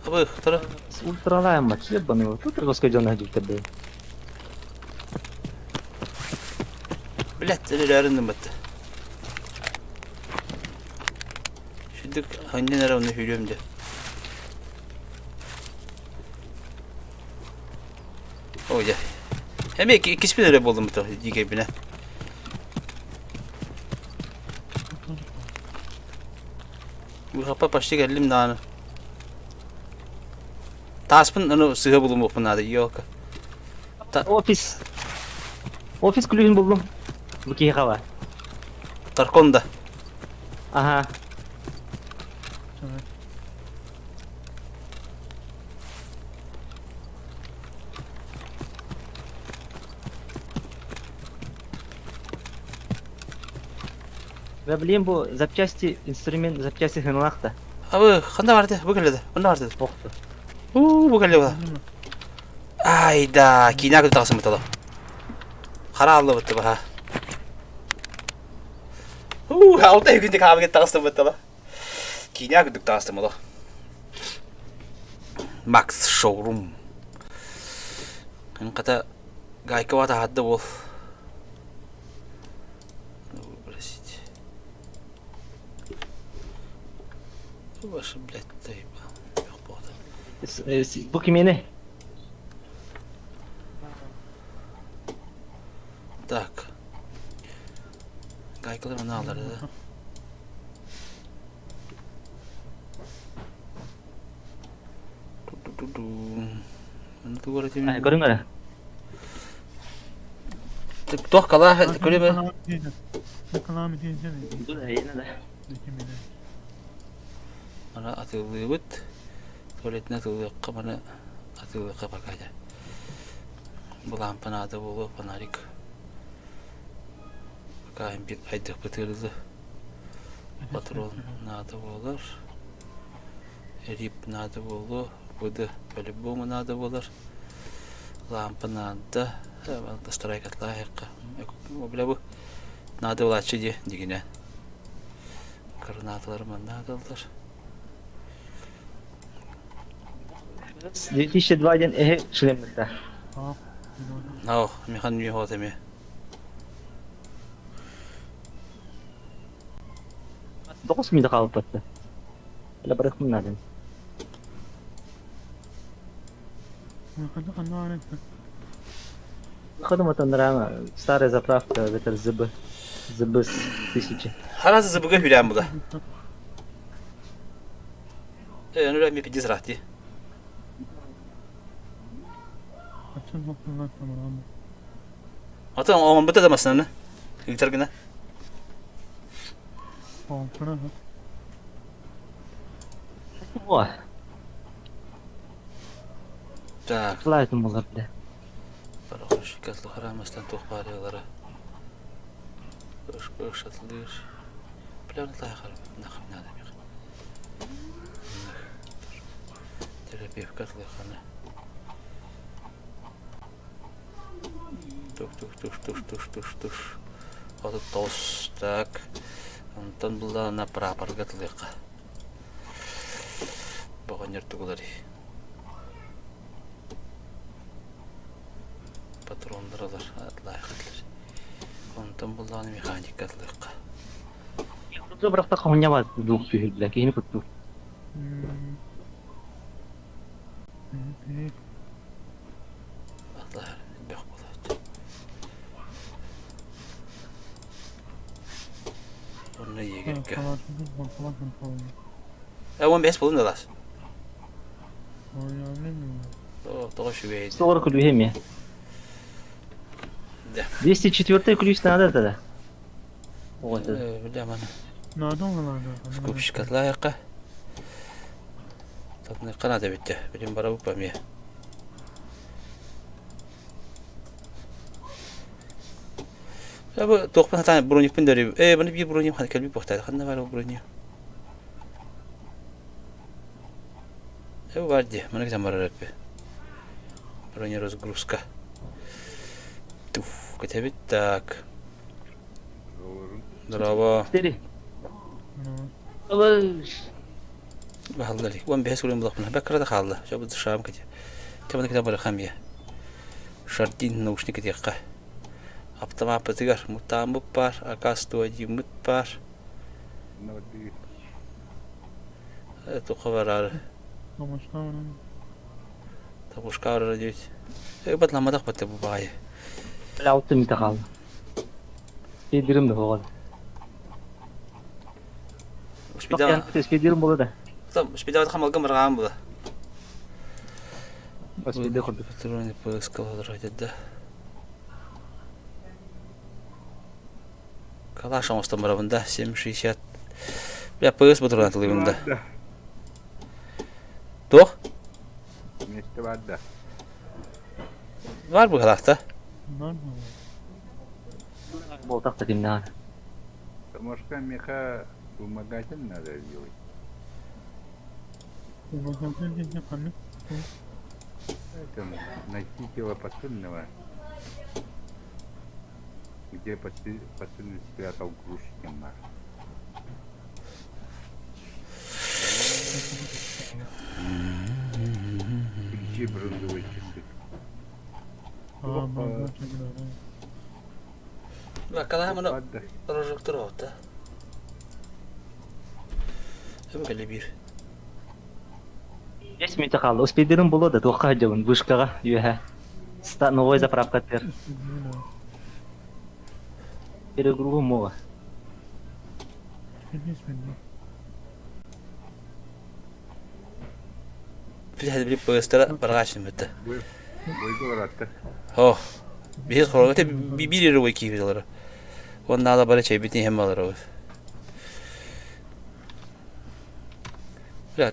Abi, tara. Ультралайм матч, ебаный его. Тут раскадённый ходил тебе. Блядь, ölülerin battı. Şimdi hangi nere onu hülüyorum de. Oh ya. Hem ikisi bir öyle buldum bu da dikebine. Bu kapı başta geldim daha. Taspın onu sıhha bulum okunadı yok. Ofis kulübünü buldum. Bu ki hava. Tarkonda. Aha. Ve bileyim bu zapчасти, instrument zapчасти hınlaqda. Abi, kanda vardı, bu geldi. Onda vardı. Toxtu. Bu geldi bu. Ayda, kina kıdı taqsım bıtalı. Qara aldı bıttı bu ha. Altı günde kahve gitti taqsım bıtalı. Kina kıdı taqsım bıtalı. Max Showroom. Qata gayka wata hadda bol. Başı bled deyip. Yok bu adam. Bu kimene? Так. Gaykalar onu alırdı. тугора теми. Көрүң ара. Тох кала көрөмө. Ne kalan bir teyze mi? Dur ayına da. Dökümüne. Ана атылыбыт. Туалетне атылыкка мана атылыкка баргайда. Бул лампанада болу фонарик. Кайын бит айдык бытырды. Патрон надо болар. Рип надо болу. Буды по-любому надо болар. Лампа надо. Страйк атлайыкка. Бля бу надо болачы дегене. Координаталар надалар. 2002'den şilemde. Tamam. Нау, механ ми хотеме. Dokuz mıydı kalıp attı? Öyle bırakmam lazım. Ne kadar anne. Ходом это нравится. Старая заправка, ветер зубы. Зубы с 1000. Харасы зыбыга билем буда. Ну ми пиди зрахти. Açın bakımlar tamam. Ата он быта да масаны. Гитар гына. Tamam. Bana ha. О, Так, лайком было, бля. барахош катлы харамастан тохпарылары. Өш атылыр. План лайхар нахым надо мих. Терапевт катлы хана. Туш. Аты тос, так. Онтан бұлда на прапор катлықа. Бағанер тугулари. Патрондыралар, лайхатлар. Онтан бұлда механик катлықа. Burada bırakta kavanya var. Duk tühül, bля. Keyini kuttu. Атлар, бек болады. Оны егерге. Он бес болын далас. Тоғы шүбейді. Sonra kulübü hem ya. Да. 204 kulübü надо тогда. Вот это. Білем аны. Nerede onlardı? Скупщик атлайыққа. Татны қанады бетті. Білем бара бұпам е. Бұл тоқпын хатан броникпен дөрі. Бұны бір броним қаны кәлбі боқтайды. Қанна бар ол броним. Бар де. Мұны кетен барар өппе. Бронеразгрузка. Туф, кетебет так. Здорово. Deri. Alış. Бахалдали. Уан бехес кулем бұлақпын. Бәккара да қалды. Жабы дышам кәте. Теманы кетен бары қам е. Шардин наушник кетеққа. Автомат пытыгар. Мутам бұп бар. АК-101 мұт бар. Тұқы бар ары. Табушқа ары дейт. Батламадақ бәтті бұл бағайы. Bля altı mıydı kaldı. Spedirim de oldu. Çok yani spedirim bolu da. Спидават хамалгам барган була. Spedi kurdu. Патроны поискалар айтады. Калаш амостан барабында 760. Бля, ПС патрон атылыбында. Тох? Месте вода. Var bu kalakta. Bol tak takim ne? Может, меха вымогатель надо делать. Это носителя посыльного, где посыльный спрятал грузчиком наш. Ключи бронзовые часы. Bakala hemen projektör oldu. Hem böyle bir. 5 minut kaldı. Spedirim bolu da toqa hajabın vышкаға юха. Ста новой заправка тер. Перегрузу мова. Bir hadi bir postara bargashim bitti. Boyga var hatta. Oh. Bir korogate bir yere koy kivileri. Onlar da böyle şey bitin hem alır o. Ya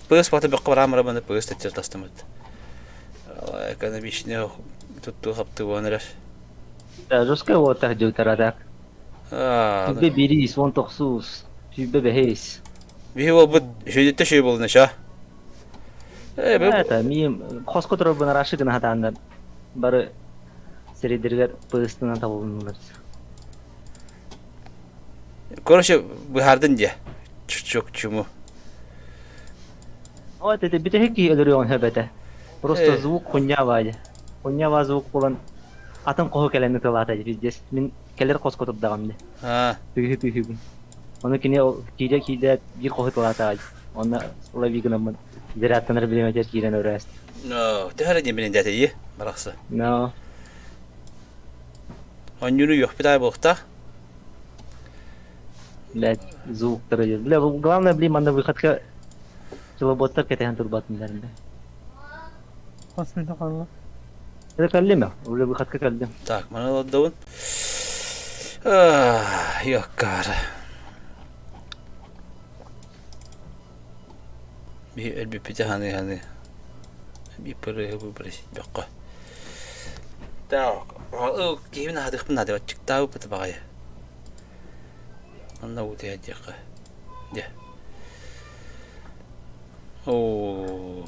pös batı bir kıvram arabanda pös tetçer tastamut. Allah kana bir şey tuttu kaptı onlara. Ruska wata jutaradak. Aa. Be biri son toxus. Be behes. Bir o bu şeyde şey buldu şa. Evet, miyim kosko tarafına raşıkına hatandan. Barı seridirger pöstünden tabulunlar. Короче, быхардын же. Çok чуму. O dedi bir de heki ölürüyor hebete. Просто Evet. звук хуйнявайды. Хуйнява звук болан атын коху келенди тылатайды биздес. Мен келер коско турдагамды. Ha. Тыгы. Оны кине киде bir коху тылатайды. Оны лавигнамын. Зираттаныр билеметер кирен өрәс. No, tehara de benim detayı. Baraksa. No. Onyunu yok bir daha bokta. Блядь, звук тырыйы. Бля, главное, блин, манда выходка килоботтар кетеген турбатындарында. Basmayla kalma. Это каллеме? Уже выходка каллем. Так, bana aladın. Ah, yok kara. Bir pide hani. Bir pırı bu pırı yok. Tak, o kimin hadik bin hadi açık tahu pıtı bakaya. Onda bu diye diye. Diye. Oo.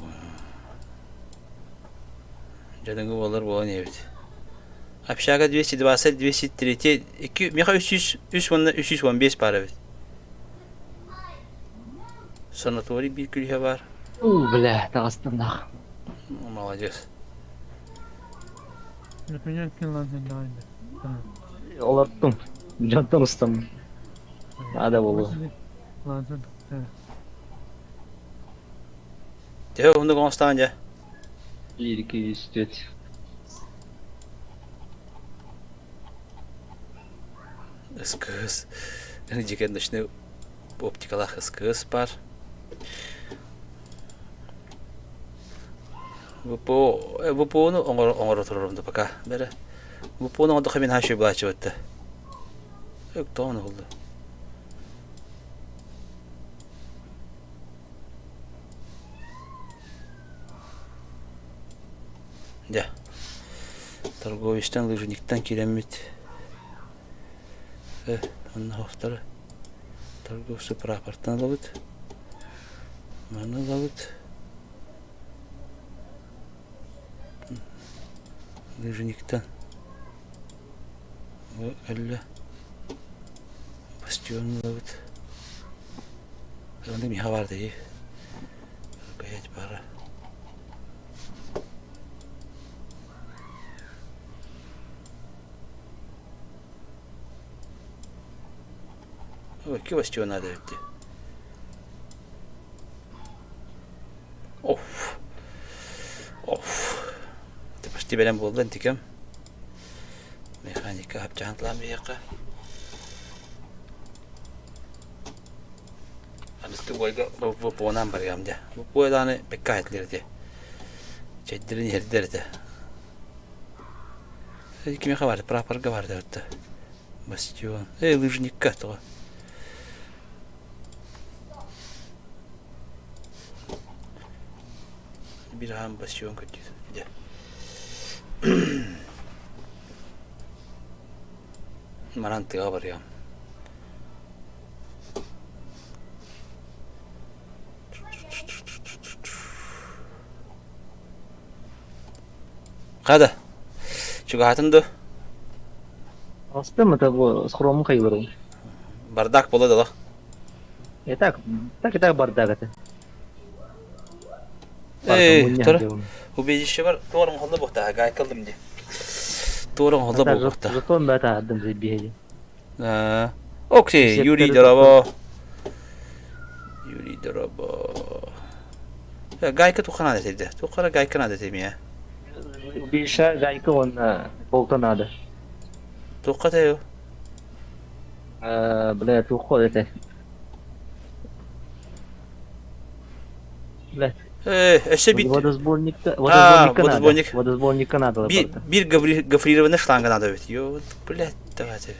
Canın olur bu ne evet. Apşaga 220 203 2 meka 300 315 para evet. Sanatori bir külühe var. Бля, тағыстанда. Молодец. Yapacak ki lan sen daha iyi. Олаттым. Жантан устам. Ада болу. Lan sen. Evet. Deho onu konstanca. 1, 2, 3, 4. Iskız. Yani ciken dışında optikalar ıskız var. Bu onu ongor otururum da baka. Böyle. Bu onu onda kimin haşı bulaşı vattı. Yok da onu oldu. Ya. Торговищтан лыжниктан керемет. Onun haftaları. Торговцы прапортан алабыт. Маны алабыт. Лыжниктан. Bu elle. Bastion alabıt. Onda bir hava var diye. Gayet para. Ой, bastion надо идти. Of. Ты почти белем болдun тикем. Mekanika yapacağıntılan bir yaka. Anıstı boyga bu boğunan var yamca. Bu boydanı pekka etlerdi. Çeddirin yerlerdi. Kime vardı? Praparga vardı orada. Bastion. Lыжник katı. Bir ham bastion kötüydü. Marantığa var ya. Kada. Juga hatındı. Астым это bu скромы кайылырым. Bardak bolu da. Так бардак это. Tora. Убедище var. Doğru holda bokta. Gay kıldım diye. Doğru holda bokta. Жетон бата адым зебиһи. Окей, Юрий Дорабо. Gayka tukana dedi. Tukara gayka dedi ya. Bir şey gayka on boltan adı. Tukata yo. Bля, tu xol ete. Bля. Эше бит. Водосборник водосборник. Водосборник надо. Bir гофрированный шланга надо ведь. Ё, блядь, давайте.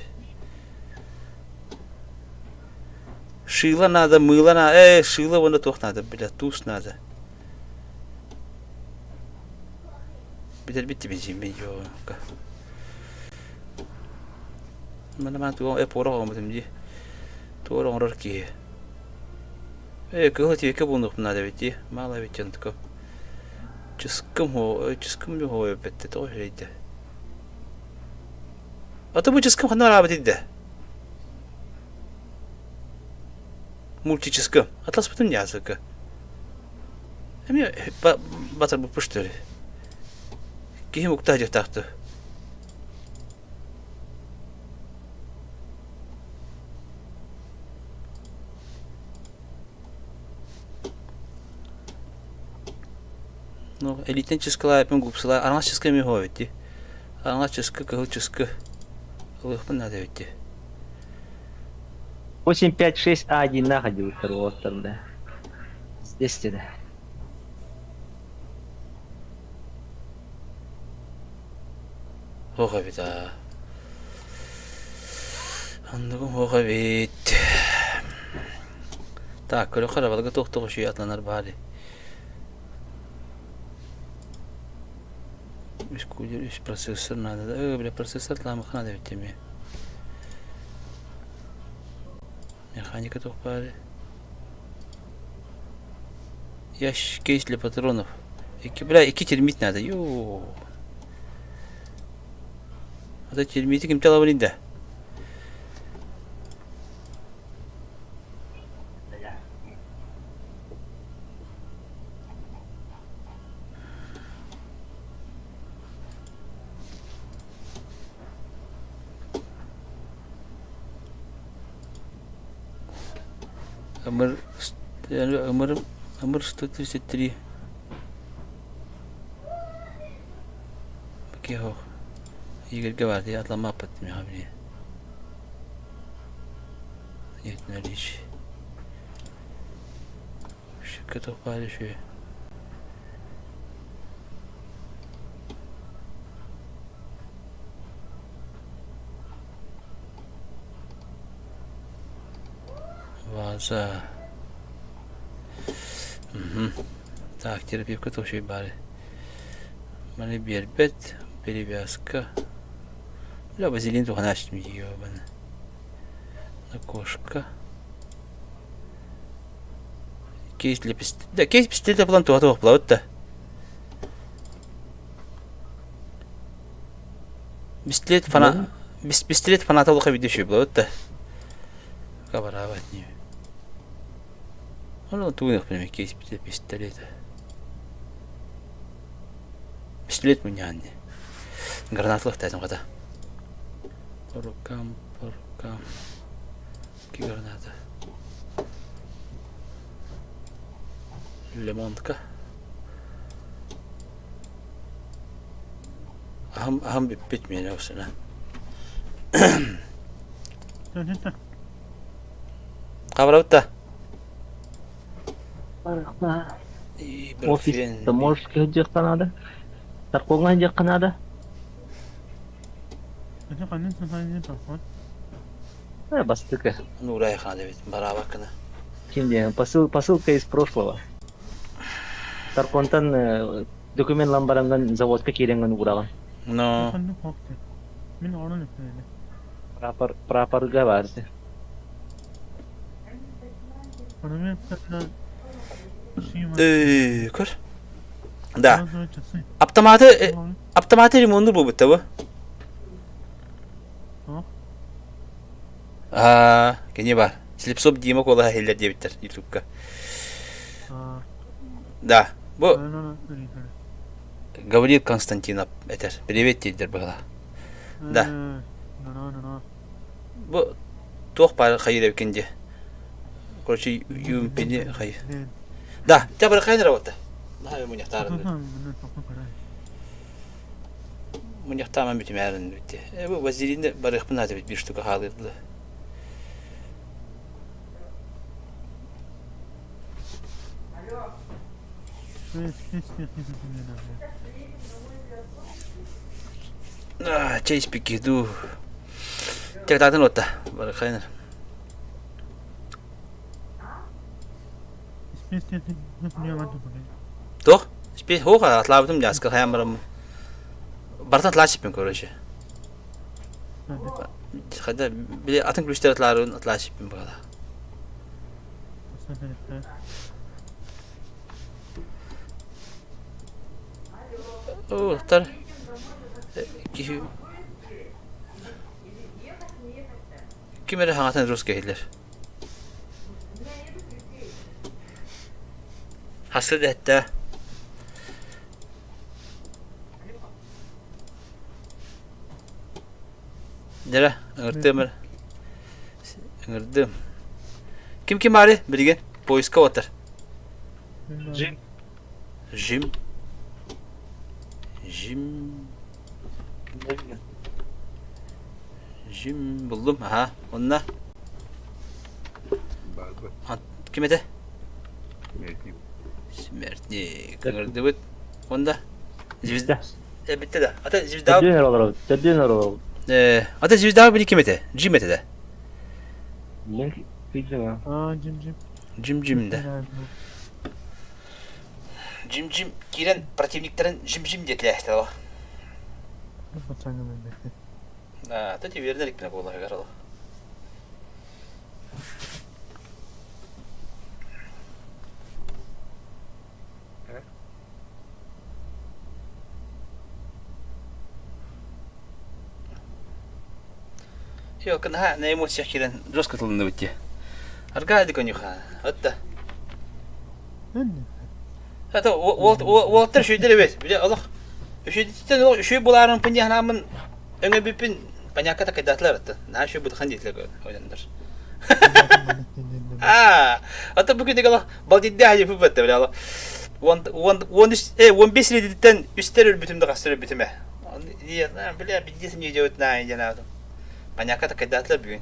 Шило надо, мыло надо. Шило вон тох надо, блядь, туз надо. Бит бензин, ё. Mana tu porong macam ni. Tu orang rarki. Kau hati kau bunuk nada beti, malah beti antuk. Чискам его бетте то хейде. А то будет чискам хана работать да. Мультичискам. Атлас потом не азыка. А мне батар бы пуштали. Кихим уктади тахту. Ну, элитный чискала, я помню, губсала, а нас чисками говити. А нас чиска, кого чиска. Лыхпан надо ведь. 856А1 находил второго да. Здесь да. Говит, а. Андагум говит. Так, короче, вот готов то, что я отланарбали. Иш процессор надо, да? Бля, процессор там надо ведь тебе. Механика только паре. Ящик кейс для патронов. Бля, термит надо, ё. А то термитик им тела валить, да? Амр 133. Окей, Игорь говорит, я отломал под меня. Нет наличия. Вообще, готов паришь. Ваза. Так, терапевка тоже бары. Мали бербет, перевязка. Бля, вазелин тух нашим ёбан. Окошко. Кейс для пистолета. Да, кейс пистолета план тух плавать-то. Пистолет фанатал видишь плавать-то. Кабаравать не. Ну, тут у них прям кейс пистолета. Пистолет меня не. Гранат лохтает там когда. По рукам. Какие гранаты? Лимонка. Ахам биппит меня все, да? Кабаравта. Офис, ты можешь где надо? Торговля где надо? Это конечно не поход. Бастыка. Ну, райх надо ведь, барабакана. Кинди, посылка из прошлого. Тарконтан документ ламбаранган заводка киренган ураган. Но. Мен орын өтмейді. Прапорга барды. Онымен Көр. Да. Автоматы ремонту будет того. Кене бар. Слепсоп Дима кола хеллер дебиттер ютубка. Да. Бу говорил Константинов, это привет тебе была. Да. Бу тох пар хайыр кенде. Короче, юмпене хай. Да, тебя барахай работа. Да, я меня таран. Меня там бит мәрен бит. Бу вазелинде барах надо бит bir штука халыды. Çay içpeki du. Tek tatın otta. Bana kaynar. Doch, ich bin hoch, atladım ya, sıkı hayamlarım. Bartan atlaşıp ben koruyucu. Hadi bir atın güçleri atlaşıp ben burada. Oh, tar. Kimere hanginden Rus gelirler? Hasıl etti. Nere? Anırdım. Anırdım. Kim var? Bilgin. Poiska otur. Jim. Jim. Jim buldum. Aha. Onunla. Bazı Kim ede? mevkim. Mertlik. Anırdım. Onda. Bitti. Bitti de. Ata Zivdav. Tedbir olur. Ata Zivdav bili kim ede? Jim ede de. Link bildim ha. Aa cim. Jim de. Jim giren противниктерин Jim детлехти о. Bıçağını ben. Ата вернерик мене болай гарал. Yok, ne emotsiya kiren roskatılında bitti. Argaydı konюха. Hatta. Ne? Hatta Walter şuydu evet. Bir de Allah. Şu buların pinjahnamın öňe bipin panyaka takaydatlar attı. Na şu budhan diýler oýlandyr. Hatta bugün de Allah baldidde hali bu battı bile Allah. 15 liditten üstler ülbütümde gastır ülbütüme. Diye bile bilgisin yiyeceğit nayin cenabım. Panyaka takaydatlar bugün.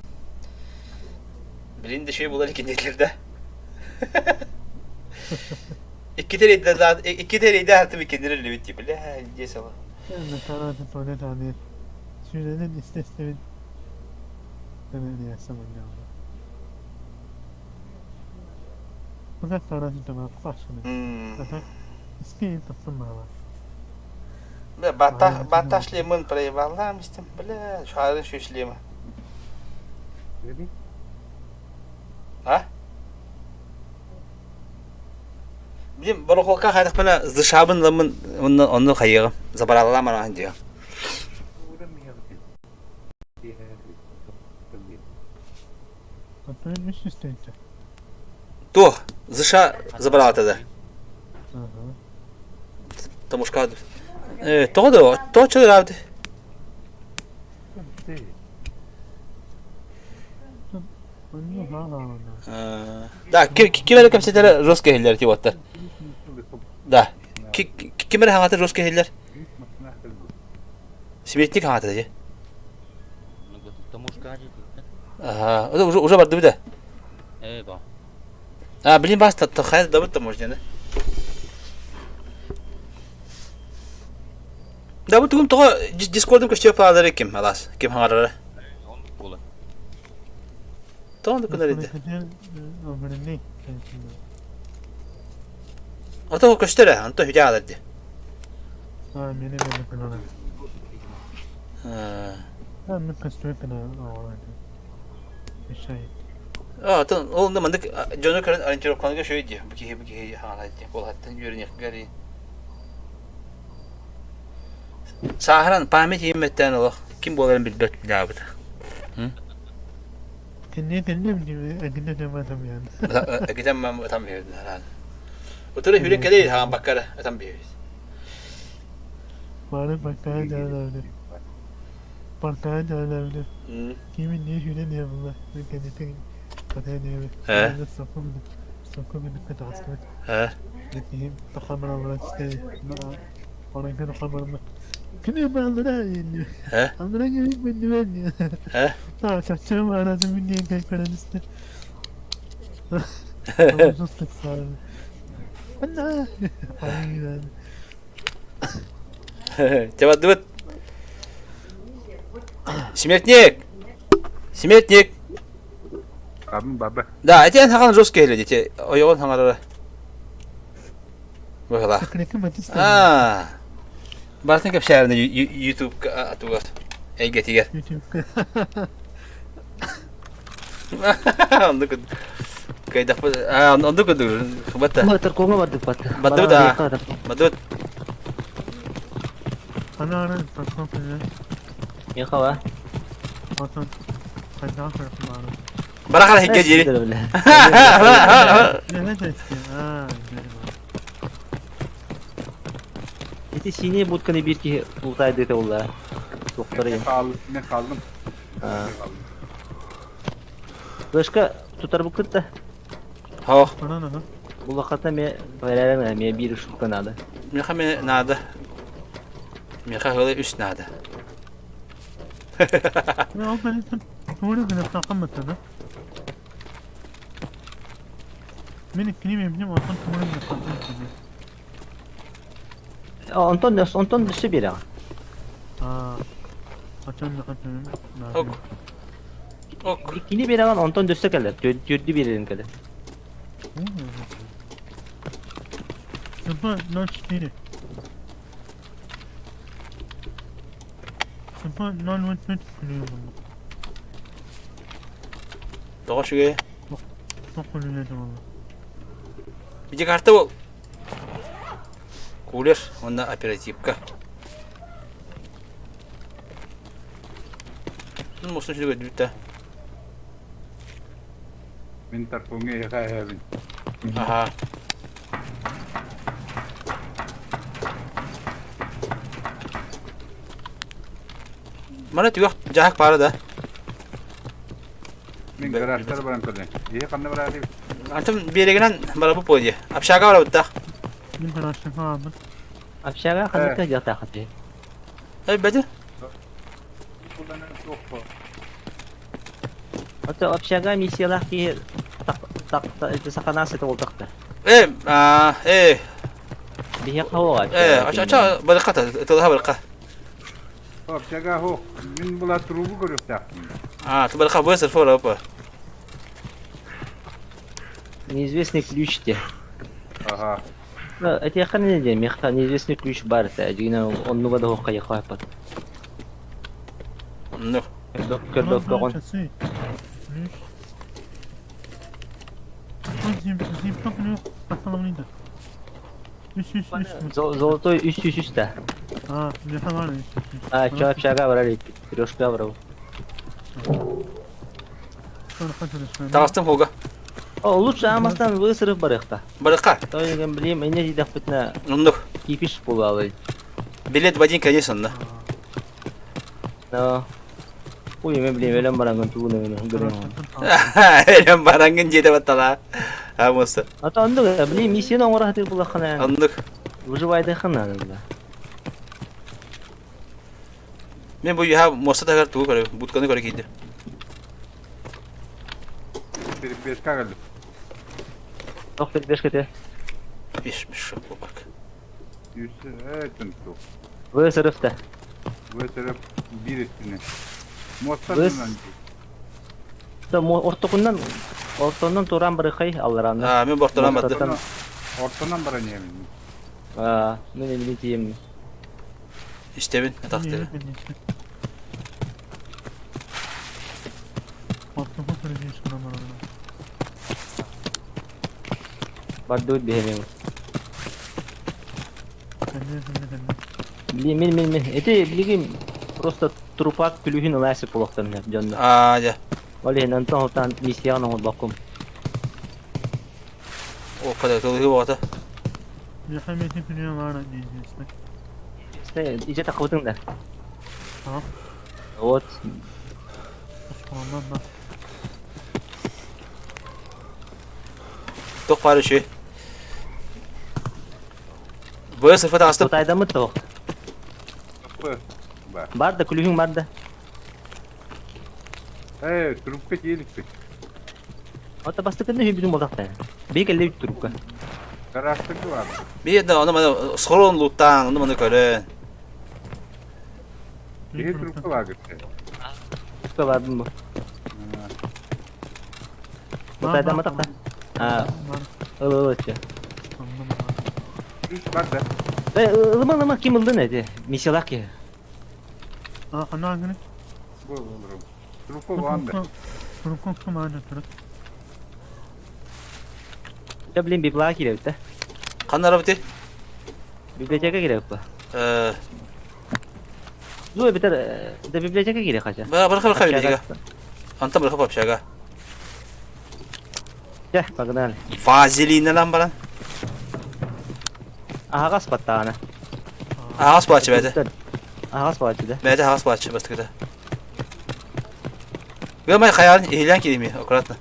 Bilin de şey bular ikincilerde. İki tereyde artık ikindirir lübüt bile. Ha, diyes Allah. Ben kanatı sonra tabi. Süreden istemin. Ben yasam ya. Bu da kanatı tamam başını. İsteyin tutsun bana. Bataşlıyımın parayı bağlamıştım. Bile şu halin şu işliyimi. Dedi. Ha? Bilim bunu kolka haydak bana zışabın lamın onu kayığı. Zabaralaman diyor. Uğra mı yazık? Diye Kontrolün üst üsteydi. Tu, zışa zabaralatada. Aha. Tamuşka. То чё равды? Onu hala. Да, кимер кемсетер русский хиллер тиотта. Да. Кимер хангатыр русский хиллер? Сметник хангатыр же. Ага, это уже барды биде. Ба. Блин, бас хай да бит таможня. Да bu tugum toğa Discord'um köşeye paylaşır kim alas kim hangarara. Bola. Tamam da kadar idi. Ömrün ne? O da köştere anta hüca alırdı. Ha beni böyle kanala. Ben mi köştere kanala ağırdı. Bir şey. Tamam oğlum da mandık John'un karın arınçör konuga şöyle diyor. Bu ki hangarada kol hattın görünüyor gari. Sahran pamit yemetten Allah. Kim boların bir dört bilabıdı. Kendine mi diyor? Agında demedim yani. Akıdan ben tam verdim herhalde. Otura hürek değil ha bakara tam bir. Bana bakaya derlerdi. Bakaya derlerdi. Kimin niye hüle diye bunlar. Ben kendisi bakaya diye. Ben de sokum bir kadar asket. Ha. Diyeyim takamın Allah'a işte. Ona kadar takamın. Kini bandına iniyor. He? Andına gelip beni vermiyor. He? Tamam çakçağım aradım bir diye kayıp veren işte. Tamam sus tek sağ olun. Bana. Hayır. Cevat dıvıt. Смертник! Смертник! Abim baba. Да, этен хаган жестко хеле дете. Ойгон хаңарара. Бахала. Sakın mati. Бартын кеп шәріне YouTube атугас. Әйге тигер. YouTube. Онды күд. Кайда фы. Онды күд. Хыбатта. Батыр коңа барды бат. Бады да. Бады. Ana patron falan. Я хава. Patron. Kaydan kırpım ağrı. Барахана хигге жери. Ne de istiyor? Эти синие будканы бирки ултайды это улла. Doktorayım. Ne kaldım? Başka tutar bu kıtta. Хо. Bana ne? Bu vakıtta me vererem me bir şu kanadı. Меха ме надо. Меха хылы үст надо. Ne oldu benim? Doğru bir takım mesela. Benim benim olsun doğru bir takım. Anton düştü bir ya. Açın da açın. Ok. Ok. İkini bir an Anton düştü kalır. Dördü bir yerin kalır. Sıfır notch değil. Sıfır non-notch kullanıyorum. Doğuşuge. Çok kullanıyorum valla. Bici kartı bu. Кулер, onda оперативка. Ну, можно что-то говорить-то. Mintar pungi kayak bin. Ага. Mana juga jahak para da. Min garajlar barang kade. Ye kanne baradi. Antum beregenan bara bu poje. Apşaga var burada. Bir karışık abi. Aşağıya kadar da yatağa kadar. Ay bedi. Kullanır çok. Hatta aşağıya misyalar ki sakana sete olacakta. Bir hava var. Aşağı baraka da daha baraka. Hop jaga ho. Min bula trubu görüyor taktım. Tu baraka bu sırf orada bu. Неизвестный ключ те. Aha. Это я хрен не знаю, я неизвестный ключ барта, один он ну вода хокка я хапат. Ну. Кырдок кагон. Золотой üst. Ne var ne? Çöp şaka var ali. Пирожка var. Tağıstım hoga. Лучше амастан высырып барыкта. Барaka. То я блин, меня здесь фитна Ну. кипиш пулалы. Билет в один конец он, да. No. Uy, me blin, velan barangın tuğunu. Elem barangın jede batala. Ha musta. Ata andık ya, blin misyon onlara hatır bulakana yani. Andık. Выживайды хананында. Men bu ya musta da kartu करे, butkаны करे kiydi. Bir beş kaldı. Тоқтар бешкете. Пишmiş şu bu bak. Yüzü etin tu. Высырыпта. Bu taraf bir etini. Mostar Biz- bundan. Ортондан туран бырыкай аллараны. Ha men bortalamadı. Ortadan bara ne emin. Мен эмне тием. İşte ben taktı. Ortama kırıcı şuna var. Бардут бехемем. Kendine. Мен. Эти билигим просто трупак плюхин ласи полоктан жонда. Aa ya. Оле нантан миссияны ол бакым. O kadar dolu gibi oldu. Yahametin dünya var ne diyeceksin? İşte iyice takıldın da. Tamam. Вот. Ondan da. Tok var şu. Bu sırfı da astım. Тайда мы то. Bak. Барда клюхин барда. Trupka gelik. Ата бастыкында хебидин болдакта. Бегеле трубка. Garajtaki var. Bir de onu bana sorun loot'tan onu bana göre. Bir trupta var gitti. Usta vardım bu. Bu taydan mı takta? Ha, ılıçı. Üst var da. Ve ılımı kim ıldı neydi? Mişalak ya. Ana gini. Bu olurum. Trupu var da. Kurukun kumanda turut. Ya bileyim bir plak ile bitti. Kanlar bitti. Biblioteka girek bu. Zuya biter, de biblioteka girek aja. Bırak bir diga. Anta bırak papşaga. Ya, bakın Faziliğine lan bana. Ağas battağına. Ağız bahçe bende. Ağas bahçede. Bende ağız bahçe bastık da. Görmey hayalin ihlan kelimi akuratla.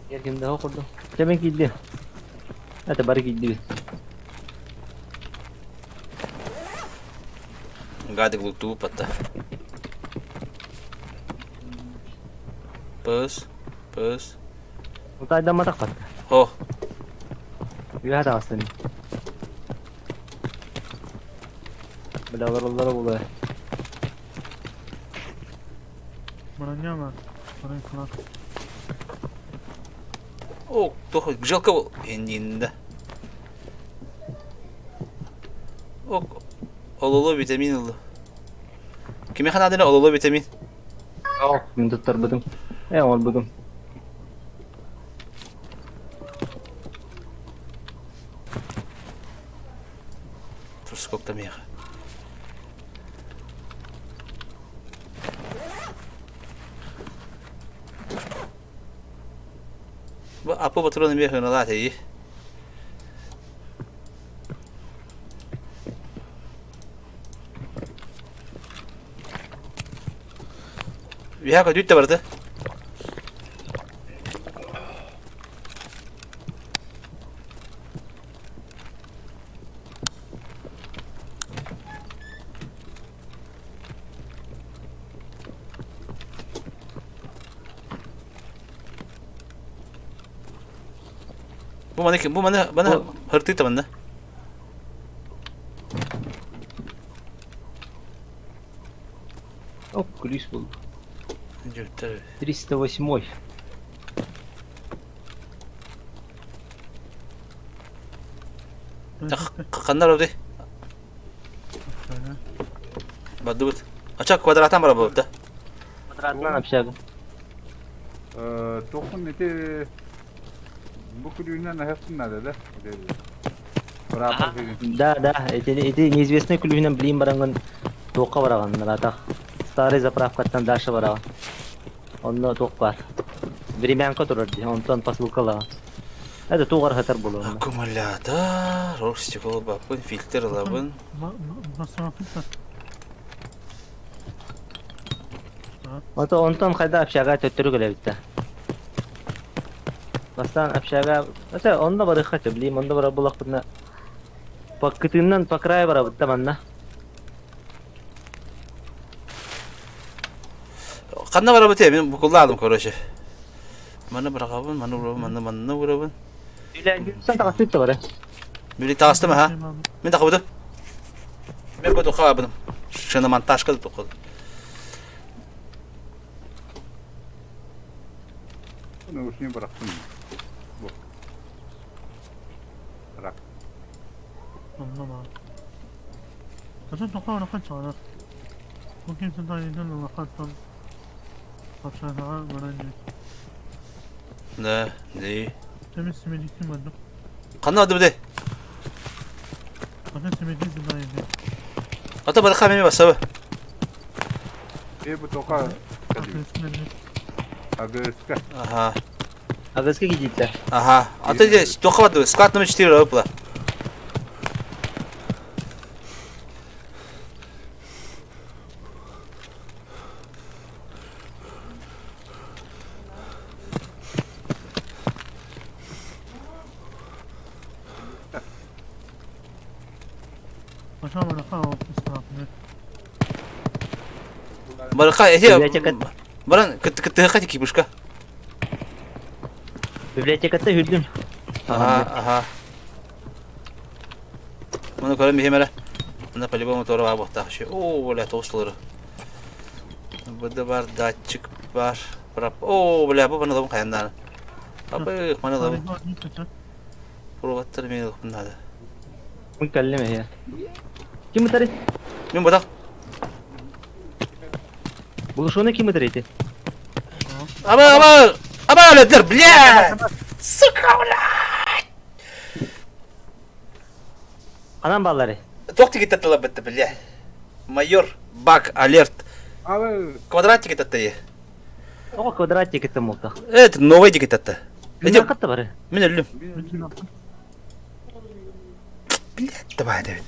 Yergimde okurdum. Demek gitti. Hadi bari gitti. Gadik luktu patta. Pus. Bu taydan mı takta? Oh. Bir hata aslında. Belalar oluyor. Bana ne var? Bana kulak. Oh, toch жалко endinde. Oh. Olulu vitamin oldu. Kime kanadına olulu vitamin? Oh, ben tutar budum. Ol budum. Turskokta mı ya? Bu apa patronun bir hına da iyi. Bir haka düt de vardı. Bu bana hırtıydı bana. Oh, kulis bul. 308. 308. Kanlar oldu. Badut. Açak kuadratan var bu da. Kwadratdan yapacağım. Tokun eti bu kulübünden hepsinden de. Beraber verin. Да, это неизвестный клювинен билим баранган тоққа бараган нарата. Старый заправкаттан дальше бараган. Онно тоқ бар. Времянка турарди, онтон посылкала. Это тугар хатар болу. Аккумулятор, ростикол бапын, фильтр лабын. Nasıl yapıyorsun? Ото онтон кайда апшага төттөрү келе битте. Бастан апшага, ата онда бары хатя билим, онда бары булак бутна. Пакытынан по краю бара бутта манна. Kanna var bu ben bu kullandım koruşu. Mana bırakabın, mana vurabın. Sen taksit de var. Biri tastı mı ha? Ben takıbıdım. Ben bu dokabıdım. Şunu montaj kılıp dokudum. Bunu uçunu bıraktım. Bu. Bırak. Anlama. Nasıl tokağına kaç var? Bu kimse daha iyi değil mi? Bakarsan. Aşağıda bana ne? Ne? Temiz simidi kim vardı? Kanna adı bu de. Bakın simidi daha iyi. Ata bırakamam mı basa? Bu toka. Bakın simidi. Agırska. Aha. Агыска гидите. Aha. Ata de dokavadı. Squat numara 4 yapla. Aşağı bana kal. İsrafını. Барка, баран кытыга кибушка. Библиотеката хүрдүм. Ага. Мына көрөм бихемеле. Мына по-любому тора бар бактакчы. О, бля, толстолору. Буда бар датчик бар. О, бля, бу бана да каяндан. Абы, мана да. Проваттар мен надо. مكلمة هي كم تريت Мен бодак. بقولوا كم تريت Аба, ледер, бля! Сука, бля! أنا بالله Токти гитат лабет, бля. Майор, баг, алерт. Квадратик гитат тае. أو كوادراتي كده موتا Это новый дигитат. إذا قطع بره Мен өлүм. Блядь, давай, Давид.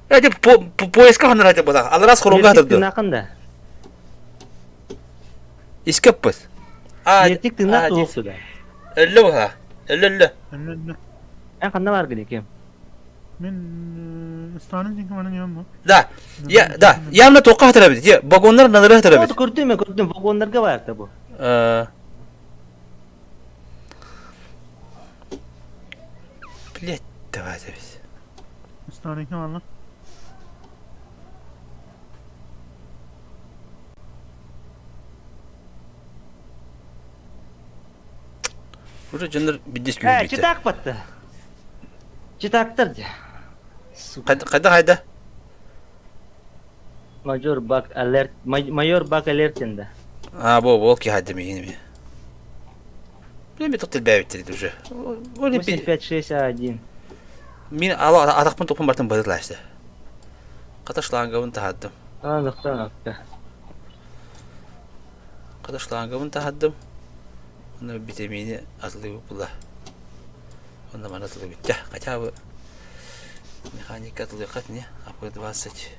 Эти поиска ханар айтып бада. Ал раз хоронга атырды. ناقنده Искеппес. يتيك تناق توصل Өллө бада. Өллө. أنا قننا مارجني كم من استعانت يمكن أنا يوم Да. Да. Ямна тока хатыра бит. Я вагондар надыры хатыра бит. كردم فوقون نرجع وقت أبو Блядь, давай, Давид. استعانت والله Уже жанр биддес күн бит. читак батты читактар дя Кайда? майор бак алерт инде Бо ки хадды мени. Мен бит тотел бәбит уже. Оли 8561 Мин атакпын топун бартын бадылашты. Каташлангабын тахаддым. нахта Каташлангабын тахаддым. Оны битемини атлы була. Оны мана атлы бит. Хотя бы механика атлы катне, апы 20.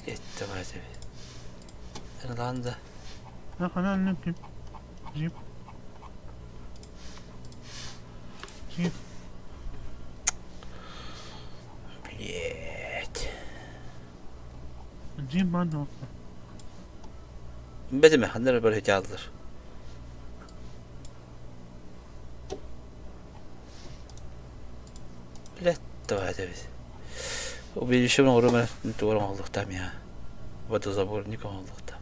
Это давай. Ирланда. لا خلينا نمكن جيب Блять. جيب ما عندنا Bedeme hanlar böyle hikayeler. Блять, давай. Убедишь, что он роман не то роман лох там я. Вот это забор никому лох там.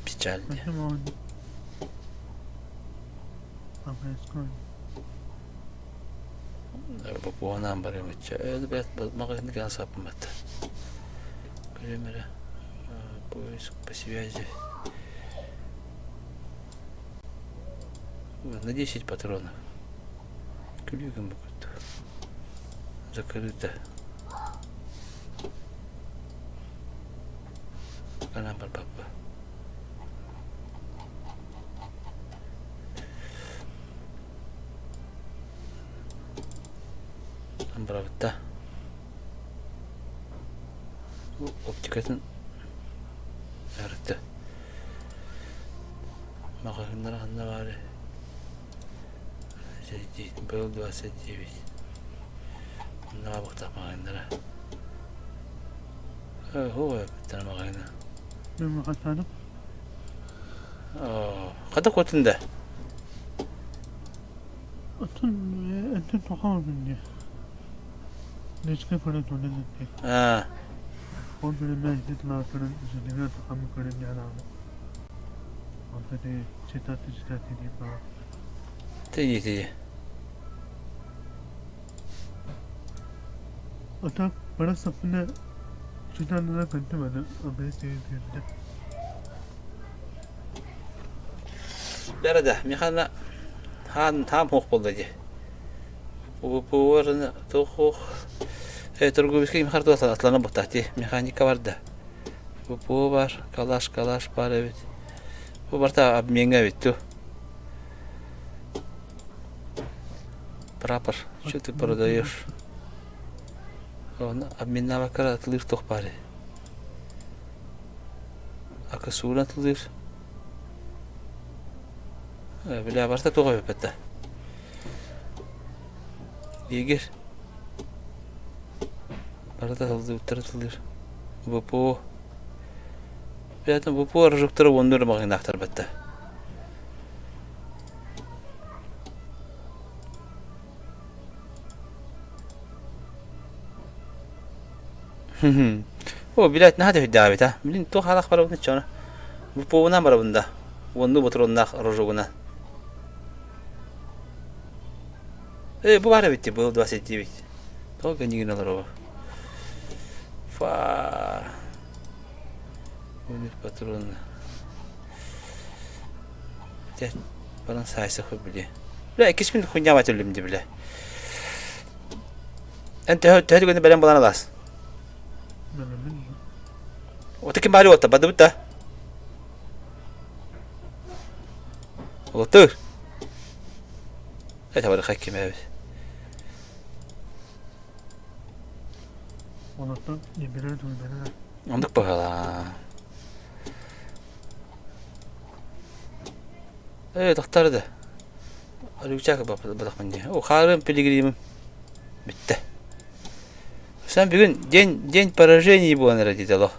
Печально. ما عندنا الله يسكن По нам берем че. Ребят, магазин газ апмат. Камера. Поиск по связи. На 10 патронов. Клюком будет. Закрыто. Канал папа. Правда. Оптикатын әрді. Мағағындар ғанда бары. Бұл 29. Мұнда бұқтақ мағағындара. Ой, біттір мағағына. من قتاله Қада көтінде? أنت تحاول مني ليش كيف أنا تقول لك قول بالله تطلع كرن جديد تقام كرن يعني أنت شتات دي بقى تيجي. أنت بڑا سفنا شتات أنا كنت أنا أبغى سيد كده Бәрді, механа там хоқ болды де. Бұларыны тоқ Торговецкий мехарду атлана бұқтақти. Механика бар да. Бұ бар, калаш бар әбет. Бұ барта обменға бет ту. Прапор. Что ты продаешь? Обменная вакара атылыр тохпары. Акасура атылыр. Бля, барта тоға өпетті. Егер. Барта атылды өттір атылыр. Бұпу. Бәтін бұпу аржықтыры онлары мағын ақтар бәтті. О, билет не хати хидда бита. Билин то халах бара бунда чона. Бу повна бара бунда. Вонду ботроннах рожогуна. Бу бара битти, бу 29. То генигин аларо. Фа. Унир патрон. Те, баран сайса хо биле. Бля, кисмин хуйня батылым ди биле. Энте төдөгөндө белен балан алас. Отаки бari otta bada butta. Otur. Evet var hakim evet. Ondan yemeler duymalar. Andık bakalım. Evet aktardı. Arayacak badak bence. O karın piligrimim bitti. Sen bir gün день поражений bu anlara dedi Allah.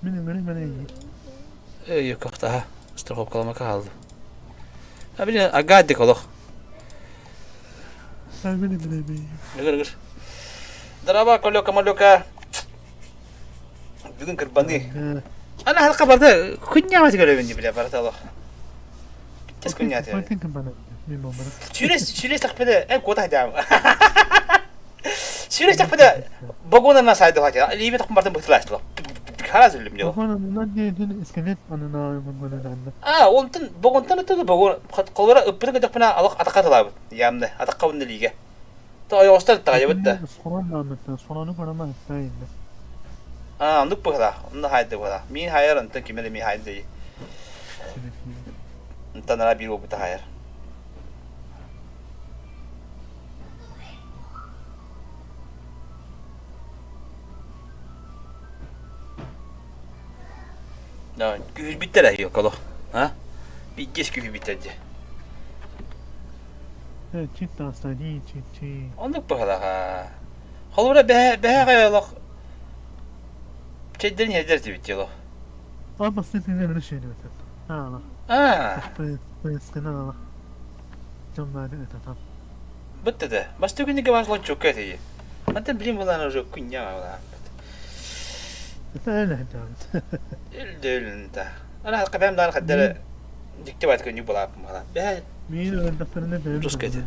Benim. Yok daha страховкалама kaldı. Ha bir agadik Allah. Benim. Gır. Daraba koloka. Bugün kırbandı. Ana halka barda kunya mı tigre bence bile barda Allah. Kes kunya tigre. Farkın bana. Bir bomba. Şüres takpede en kota hadi ama. Şüres takpede bagona nasıl hadi hadi. Liye takım barda bıktılaştı. Karaz ölüm diyor. Ondan ne iskelet anına bana. Ondan bagontan ötüdü bagon kollara öpüdü kadar bana alak atakat alabı. Yamda atakka bunda lige. To ay ostar tağa bitti. Sonunu bana mı hayır. Andık bakala. Onda haydi bakala. Min hayır anta kimede mi haydi. Anta nara bir obuta hayır. No, kühül bitter yok Allah. Ha? Bir geç kühül bitterdi. Evet, çift hasta değil, çift. Andık bakala ha. Halvura behe kayalak. Çedlerin yerler bitti Allah. Ama sizin öyle şey diyor. Allah. Bu eskiden Allah. Canları tamam. Bitti de. Başta günü gavazlar çok kötü. Hatta bilim bulan o kunya var. Öyle Öldü. Ana halka benim daha kadar dikte var ki bu lapım falan. Be. Miydi öldüklerinde böyle. Rus kötü.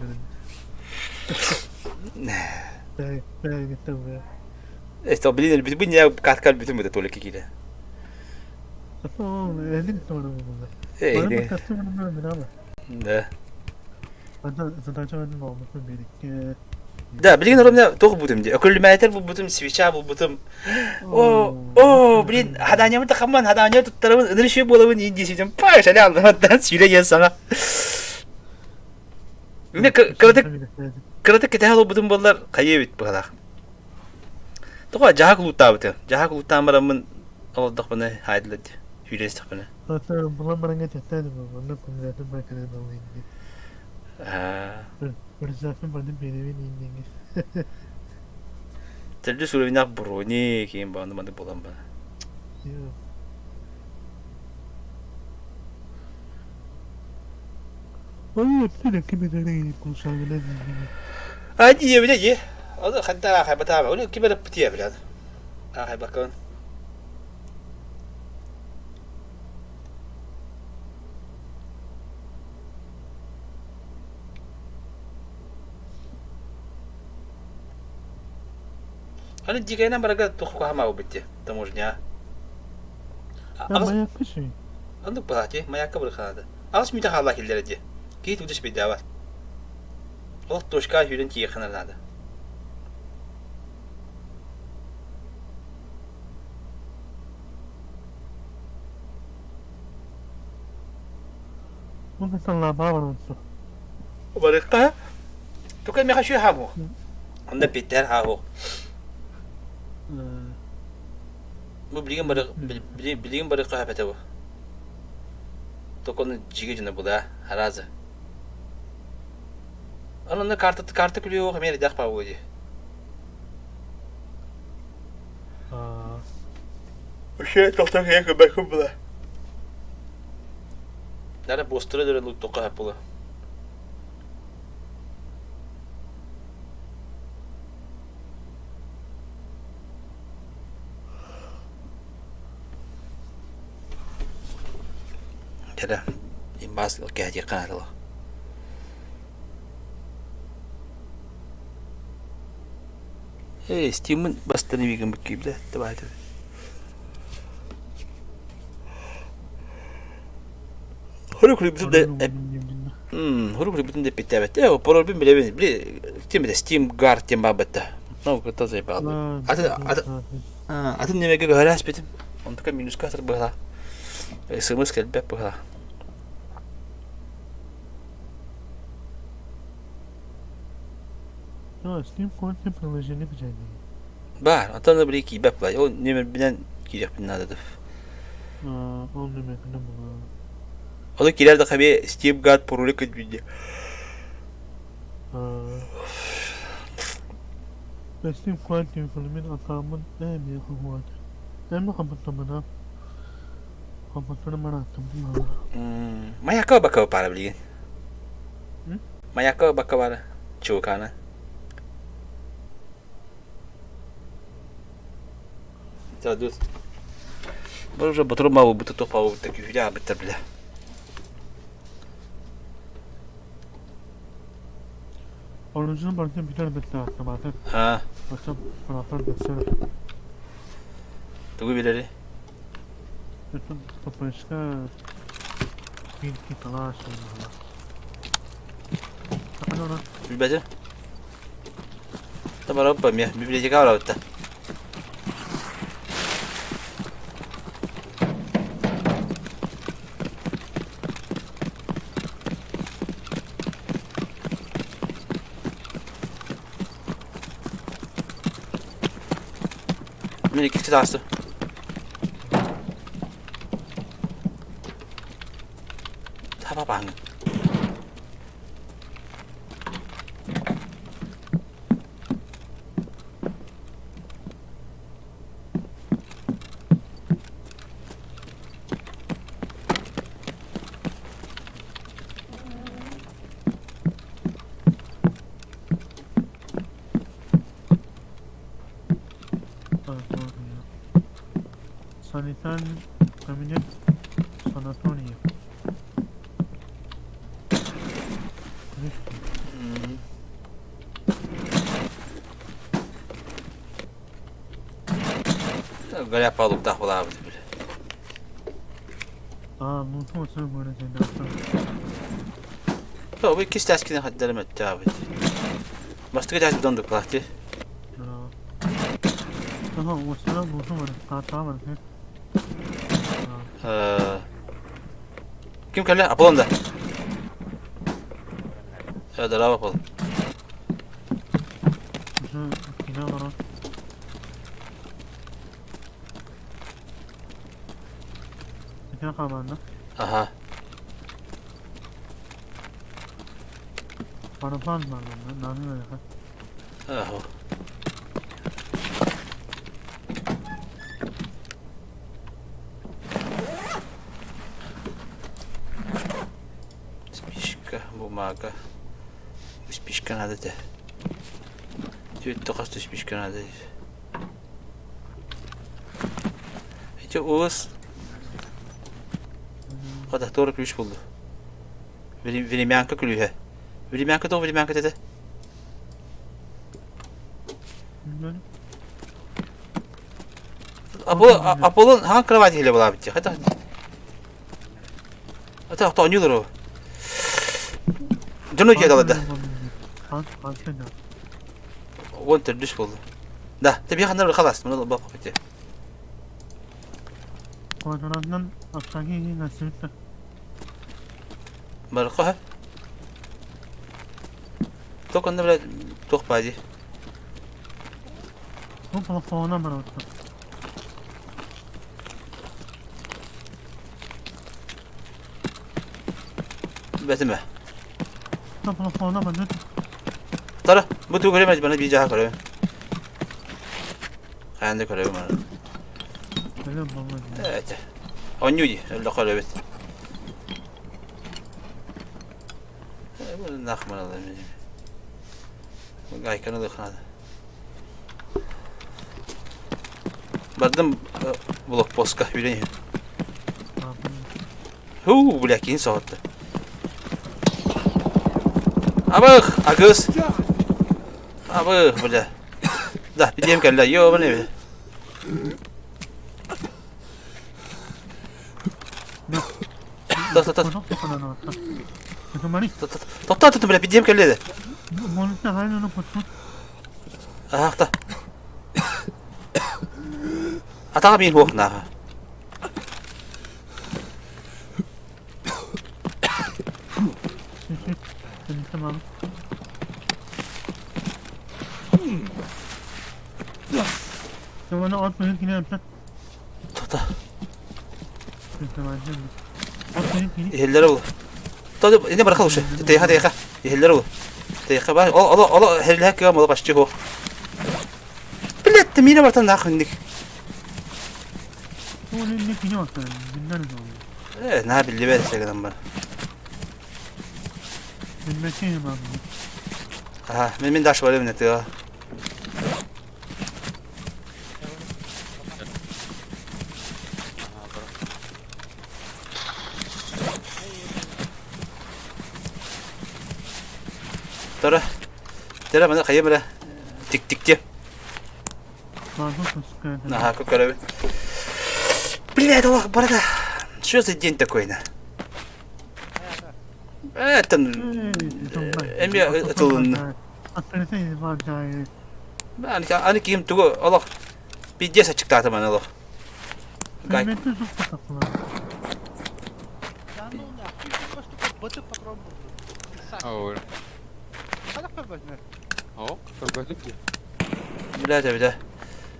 Ben gittim ya. İşte bilin biz bu niye katkal bütün bu da tolek ikili. Tamam, öldük sonra bunlar. Bana bak kastım bunlar bina mı? Ne? Zaten çoğunun olması benim. Da bilin oğlum ne toh butum diye. Akıllı meter bu butum switch'a bu butum. Bilin hadanya mı takımman hadanya tuttarımın ıdır şey bolavın indiyeceğim. Paşa anlamadan söyleyeceğim sana. Ne kırıtık kita halu butum bollar kaybet bu kadar. Toğa jahak lutta butum. Jahak lutta maramın oldak bana haydiladı. Hürestik bana. Hatta bunlar bana geçerdi bu. Bunlar kumlardan bakana dolayı. Berzafın bana benim indiğini. Terus suruh nak broni kim bantu bolam bana. Yok. Ay, sürekli bir tane konuşalım. Hadi ya bile ye. Adı hatta hay batama. Onu kime de pitiye bile. Hay bakın. Hani jika na mereka tuh kau mau betul, temurnya. Mayak bir şey. Anlık bahçe, mayakka bırakıldı. Az müte hala killeri diye. Git ucuz bir davat. O toşka hürün ki yakınlardı. Bu da sana bağlı olsun. Barıkta. Tuh kan mereka sih hamu. Anda Peter hamu. Bu bilgin barı kahve tabu. Tokonu jigecine bu da harazı. Anında kartı külüyor kamera dak pa bu diye. Şey toktak ya bakın bu da. Nere bostura dönen look toka hep bu. Kira, imbas kayak aja kan lo. Steam'in bastığını bir gün bakayım da tabii. Huru kuri bütün de huru kuri bütün de bitti evet. O problem bile tim de Steam Guard tim babette. Ne kadar zayıf aldı. Atın ne mega garas bitim. Onu kan minus katır bahla. Sığmız kelbe bahla. Steam konten projesini yapacağım. Var, atan da bir iki bak var. O ne bilen girecek bir nada da. Onu demek ne bu? O da kiler de kabi Steam Guard projesi kıdbidi. Steam konten filmin atamın en iyi kuvat. Ben mi kapatamadım? Kapatamadım attım. Mayaka baka para beli. Mayaka baka var. Çoğu kana. Dur. Baru betul mau betul tu pau tak kira betul bela. Orijinal barkın bir tane bitti aslında. Ha. Başka taraflar göster. Tunggu bileri. Bütün başka bir iki tane şey var. Ano. Bir baca. Tamam apa ya? Bir bilecek var orada. Minik ikisi de astı. Apa bang? Sanitan Cabinet Sanatorio. Gaya palu dah pula betul. Mutlu sen böyle şeyler. Tabii ki taskin hadderim etti abi. Başka bir döndük bahçe. Aha o sana mutlu var. Hata var. Kim kaldı? Apollon da. Ya da lava Apollon. Yine var. Ne kabardı? Aha. Parapan var bende. Nani öyle? Aho. Spişka, bumaga. Spişka nada de. Tüyt tokastu spişka nada. Hiç Oğuz. O da doğru ключ buldu. Времянка ключе. Времянка doğru времянка dedi. Apollon hangi kravatıyla bula bitti? Hadi. Hadi oynuyorlar o. Canı yedaladı. Winter düş buldu. Da, tabii yakınlar خلاص من الله بابا bitti. Koordinatından aşağıya nasıl? مرقها Tokanda bile tok badi. Bu falan bana olsun. Betime. Bu falan bana. Tara, bu tu göremez bana bir jaha kare. Kendi kare bana. Öyle mi baba? Evet. Onyuji, öyle kare evet. Bu nakman Allah'ım. Bu gaykana da kana. Bardım blok poska yüreği. Huu, bu lakin saatte. Abık, akız. Abık böyle. Dah, bir diyem kelle, yo bu ne be? Tat. Tat böyle bir diyem kelle de. Monita hala ne potun? Aha, ta. Ata bin hoch nach. Tamam. Ya bana atmayın yine yapacak. Ta. Tamam. Atmayın yine. Ehellere ol. Ta, yine bırakalım şu. Teyha. Ehellere ol. Teyha bak. Allah hellek ya mola başçı ho. Bilettim yine vartan nakındik. O ne yine var sen. Bunlar ne oluyor? Ne billi be segeden bana. Bilmekeyim abi. Aha, min daş var evnet ya. Tara bana kayı böyle. Tik diye. Pardon sıkıntı. Aha, кукареви. Блядь, Allah barada. Что за день такой, на? Это... Эмби атылын. Atlarsa var cahil. Hani kim tuğu, Allah. Bir desa çıktı ataman Allah. Gay. Kıymetli çok takılar. Ой. О, погоди. Блядь, bir de.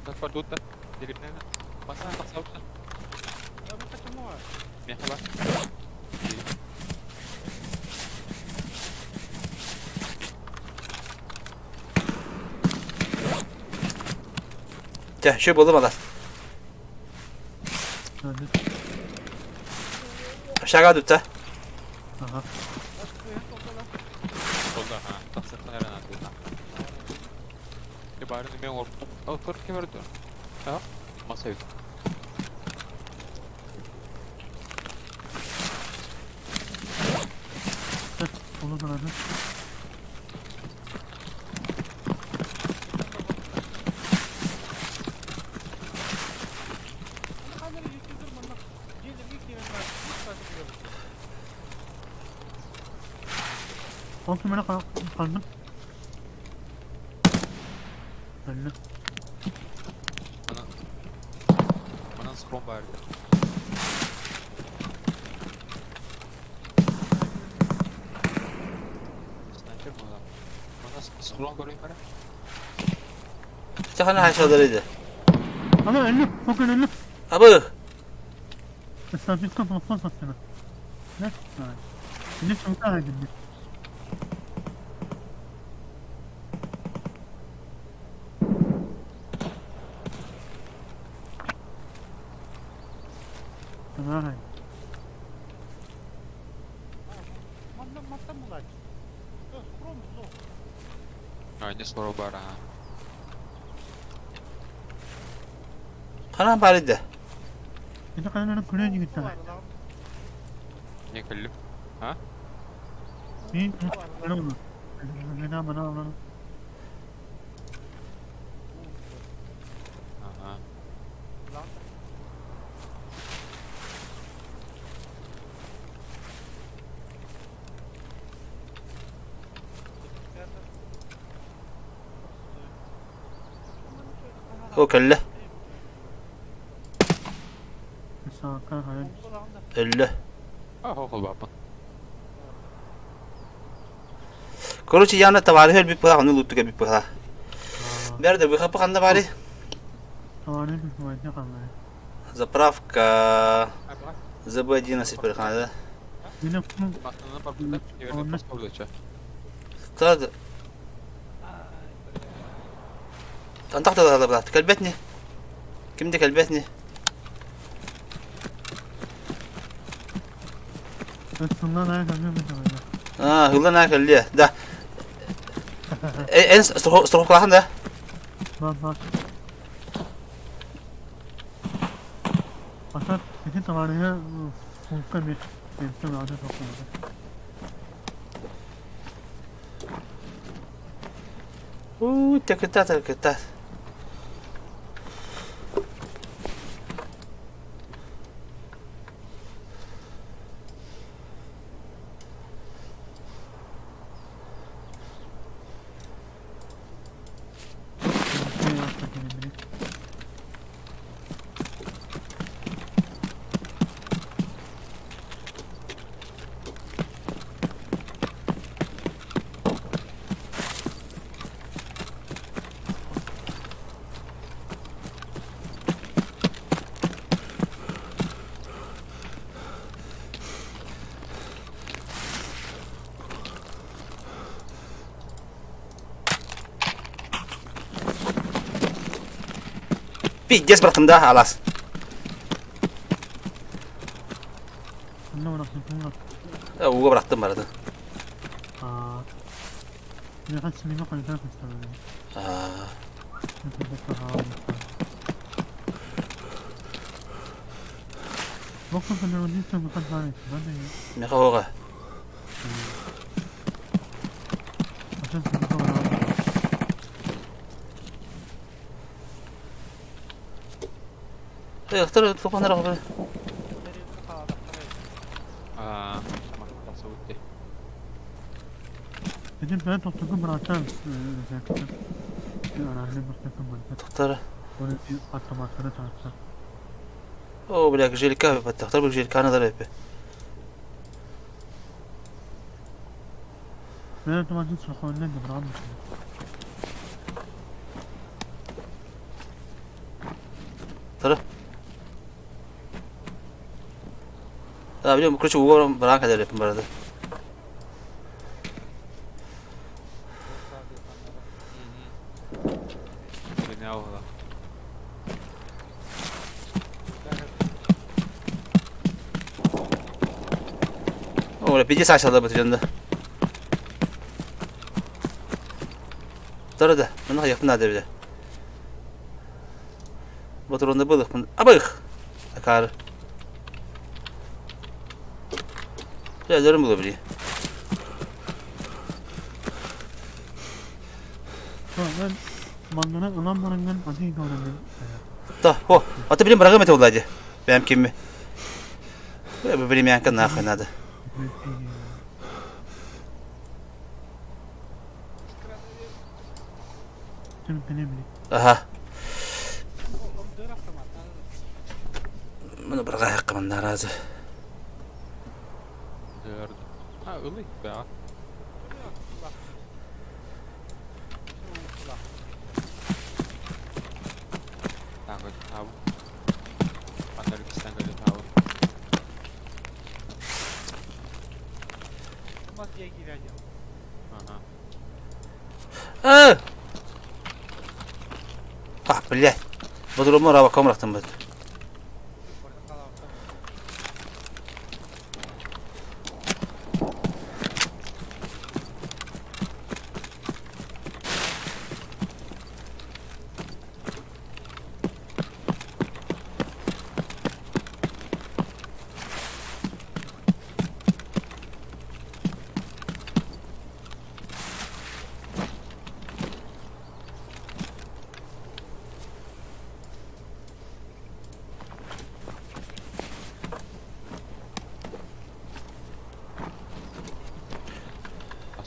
Так подута. Деревня. Маса, пасаута. Merhaba. Gel, şu buldum adam. Aşağı tut da. Aha. Solda ha. Taksatın her an atıyor. Bari ben orta. Al fark kim orada? Ha? Masa yok. Onu da verdim. Onu kimene kaldım? Öyle. Bana skron verdi. Sniper mi lan? Bana skron göreyim bana. Çakana aşağılarıydı. Ama önlü. Bakın önlü. Abi. Estağfurullah kapı fazla sana. Ne? Hayır. Şimdi çok daha edildi. Tamam. А, не скоро бара. Kana bari de. Bir de kadar kuleye gitti. Не колю. А? Bir ne oldu? Ne bana. Ага. O kelle. Sağ hayal. Ölle. А, хохол бапа. Короче, явно товары хөл бик пыха, оны луттуга бик пыха. Берде быха пыханда бары. Tavane bir kuvvetli kalmaya. Заправка ЗБ-11 пырхана, Yine bunu Aslında parkta yerine pas olacak. да? Тады. Антақта да брат, кәлбетни. Кимде кәлбетни? ısından her kanka bir tane. Hıllana kəlli. Da. En stroke klahan da. Bak. Fakat bütün tavaneye hulka bir temsil adet okuyordu. Tekettat. Şey yaptı kendini. Piddes bıraktım da alas. Ne bıraktın bunu? Uğur bıraktım barada. Ne kaç mini kalite kıstırdı. Ne kadar daha bakın sen onu hiç mi kadar ne? Ben de Ne kavga? açın sıkıntı var abi. Ehtır topanlar abi. Tamam. Nasıl bitti? Dedim ben topladım bırakacağım. Özellikle. Önemli bir takım var. Tohtar. Böyle bir atlamakları tartışsak. O bırak jelika be. Tohtar bırak jelika ne darbe. Ben otomatik sokağı önünden de bırakmışım. Tara. Abi biliyorum bu kılıcı uğur bırak eder yapın barada. Ne oldu? Öyle piddes aşağıda batacağında. Tara da. Bana yakın hadi bir de. Batıronda balık mı? Abık. Akarı. Şeylerim bulabiliyor. Ben mandona ulan barıngan adıyı öğrendim. Da, ho. Atı bilim bırakım ete olaydı. Benim kimi. Böyle bilim yankın nakın hadi. Şimdi benim Aha. Bunu bırak hakkımın razı. Gördüm. Ha ılık be. Takut tahu. Pandar kisah gak tahu. Masaya gireceğim. Aha. Блядь. Bu durumu araba kamerattım ben.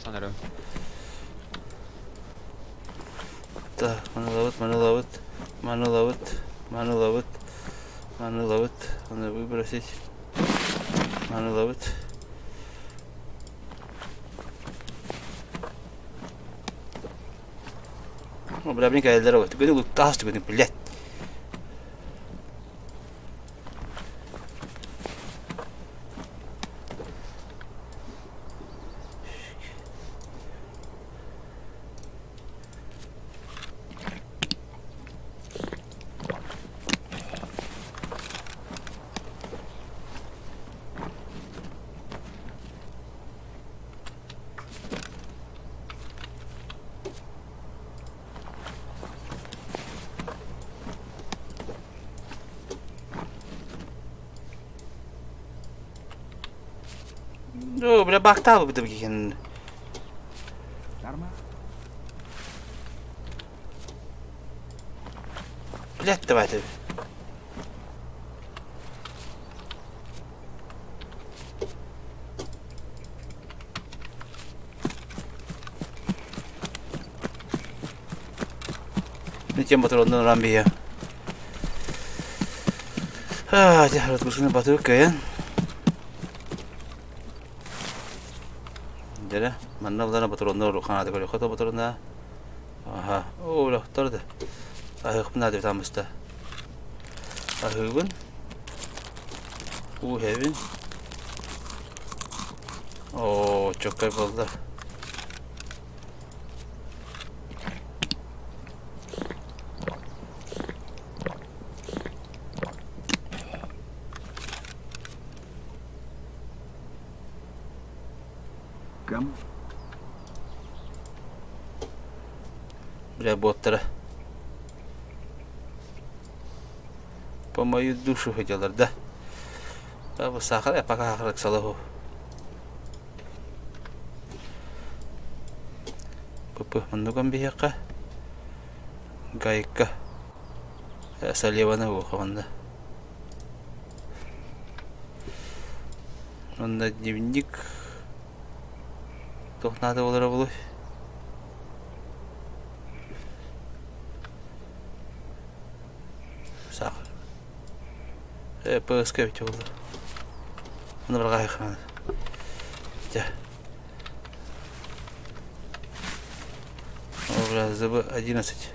Sanırım. Da, Маноловит. Надо выбросить. Маноловит. Bra brinka eller och det går tas det går lätt. Duh, bra bakta bu bikin. Lätt det vet du. Ini motor on rambi ya. Ya harus kusuna batu kan. Jadi, mana udah na motor on kan ada kalau kota motor na. Aha, oh lah, terus. Akhirnya pernah ada tamusta. Akhirnya, heavy. Oh, çok oldu. Бля, боттары. По мою душу хотелар, да? А вот сахар, я пока храк салаху. Пупы, манугам бияка. Гайка. Я салевана ухаванда. Он на дневник. Toch надо было работать. Сахар. Поискать его. Набрала их. Да. Уже ЗБ 11.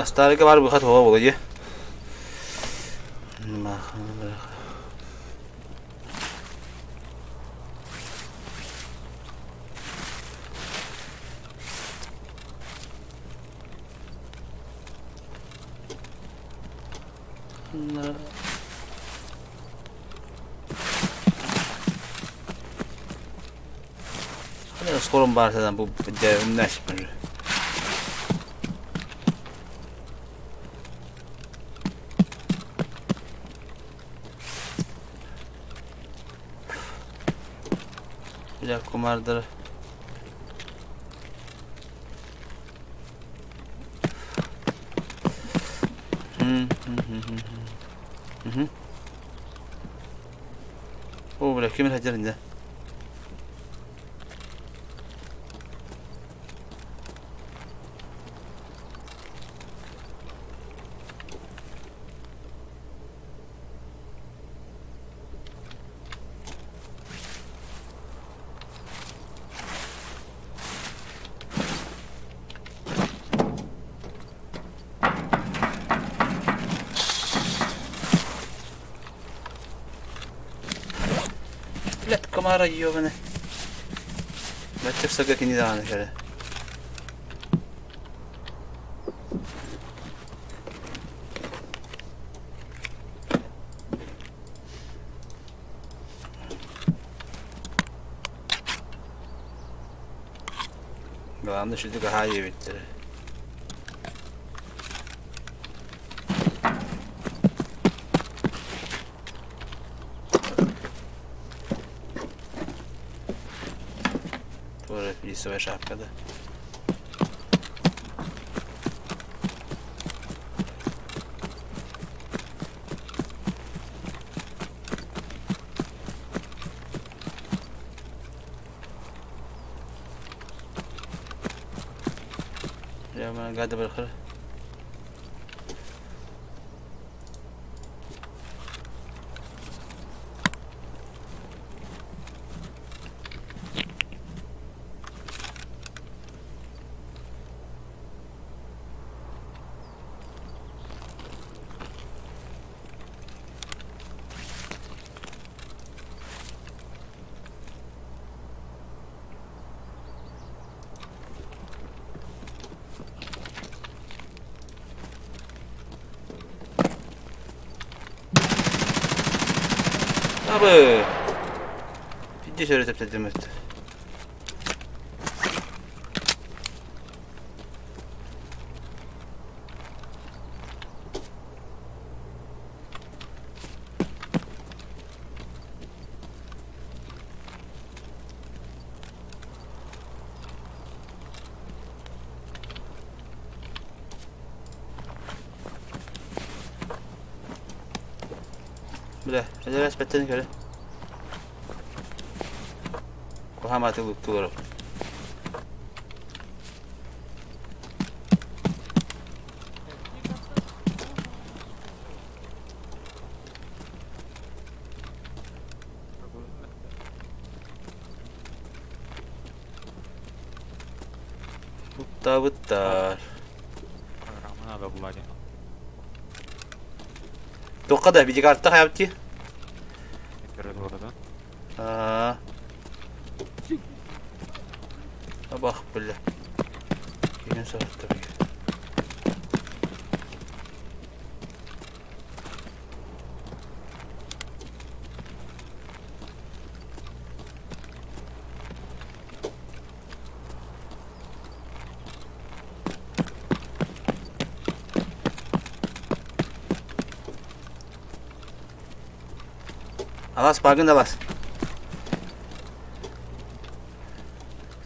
Старый ковар выход в Володе. Скоро барсадан bu näs. Ya kumardır. O bırak kimin hacerinde? Комара ёбаный. Бачишься, как и недавно вчера. Главное, что ты гахай ведь. флисовая шапка, да. Я гада бирхар. Абы. Иди сюда, тепте демет. Бля, я спеттен келе. Кохаматы луктур. Бутта. Надо блади. Тоққа да видео карта хаябти. Перед городом. Абах, бля. Кейін сағатта бігер. Алас, багын алас.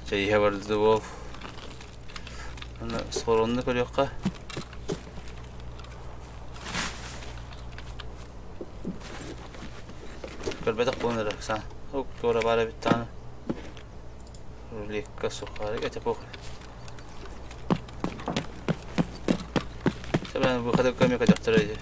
Жайға барды ол. Соронны көріққа. Көрбедік бұныры. Сан. Көра бары біттаны. Руликка соқары. Әтіп оқыр. Сәбәні бұл қадыр көмек әдіқтірі еді.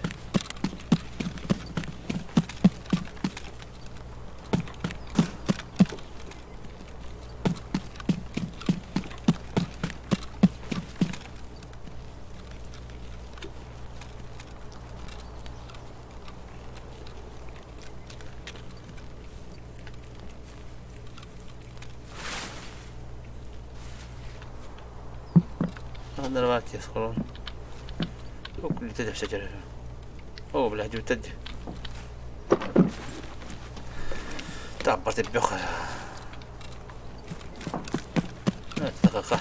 Нормально, скоро. О, летать все теряю. О, блядь, летать. Там, порты пёха. Это кака.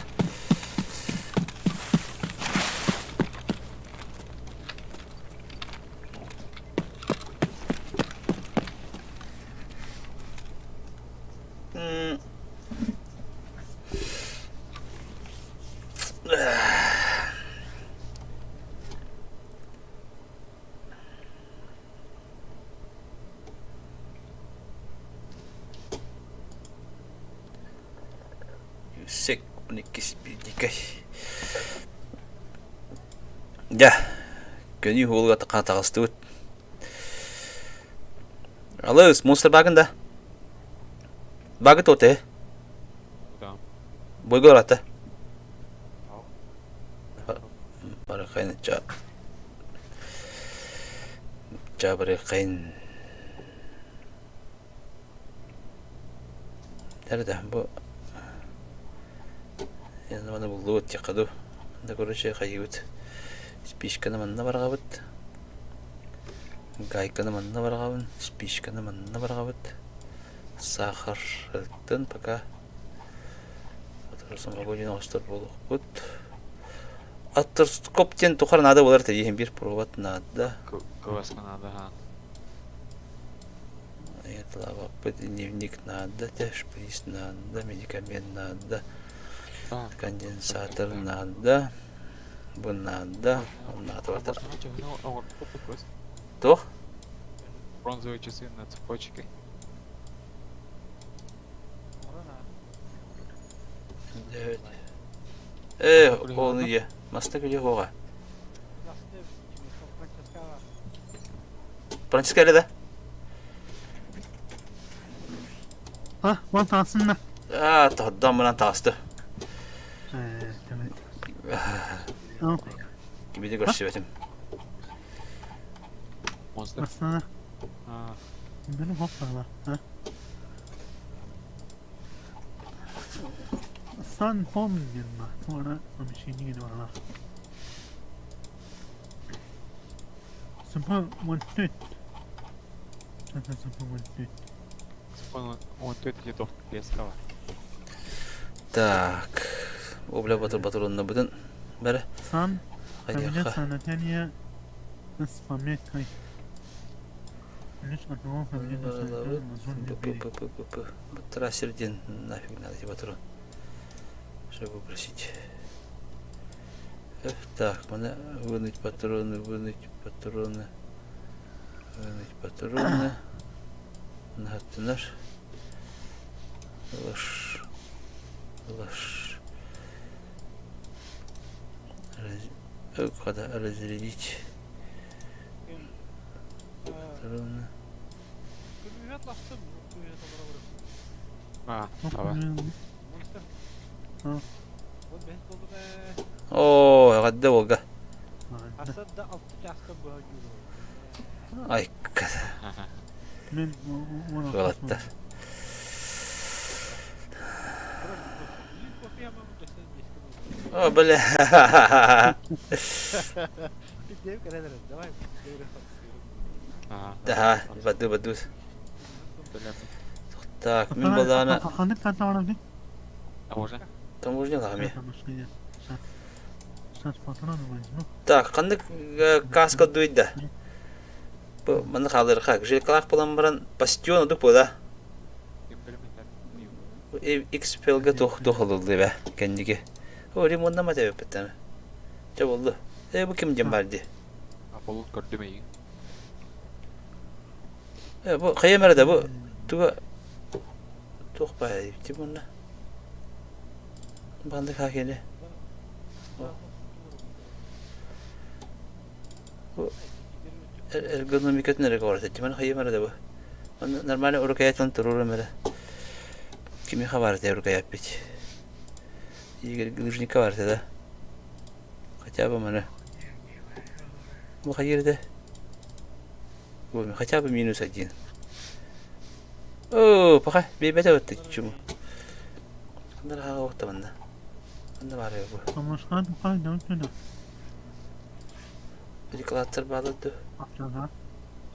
Сек, никис бидикай. Да. Көне холга тагысты өт. Алыс, монстр багында. Багы тоте. Да. Бойга барата. Бара кайын жа. Жабыры кайын. Дәрдә бу. Я намана булды өт якаду. Да короче хайыт. Спичканы манна баргабыт. Гайканы манна баргабын. Спичканы манна баргабыт. Сахардан пока. Атырсам огонь остар болуп. Аттыр коптен тухар надо болар деген бир пробат надо. Кваска надо, ага. Это дневник надо, шприц надо, медикамент надо. Конденсатор надо. Bu надо. Он надо. То? Бронзовые часы на цепочке. Evet. Onu ye. Masta geliyor hoğa. Francesca öyle de. Ha, bana tansınlar. Tahdan bana tastı. Demek. Tamam. Gibi de görsüvetim. Monster. Aslında А, benim hoplarla. Ha. Sen home diyorum ben. Sonra bir şey değil valla. Sıfır montu. Sıfır montu. он тут едов лескава. Так. Obla batır onunla budun. Böyle. Sen Hadi kabile yaka. sanataniye nasıl famiyet kay. Lütfen tamam kabile sanataniye mazun bir Трасердин нафиг надо эти патроны, чтобы просить. Так, надо вынуть патроны, вынуть патроны. Наш. Лаш. Когда разрядить патроны. А, давай. Oo, hadi olga. Ay kız. Ben onu Galatlar. O böyle. Ага. Daha badu. Так, min balana Kandık kan tamam değil. А можно? taможня lami. Sen patron mı? Так, kandık kaska duyda. Bu mana kalır kak. Jelkalak bulan baran bastion duk boda. X pelge tohululdu be kendiki. O limonda mı tebe petten. Çaboldu. Bu kim cembaldi? А полут көрдүмейин. Bu kayamerde bu. Tuga tohbay timonla. Bandı kakeli. Bu ergonomik nereye var? Timan kayamerde bu. Normalde orkayatlan turur mere. Kimi haber de orkayat bit. İyi gülüşnik var da. Kaçaba mana. Bu hayırda. Bu kaçaba minus ajin. Oh, pakai bebek ada betul cuma. Anda lah waktu mana? Anda mana bu? Namaskar tukar jauh sudah. Jadi kelas terbaru tu. Aşağıda.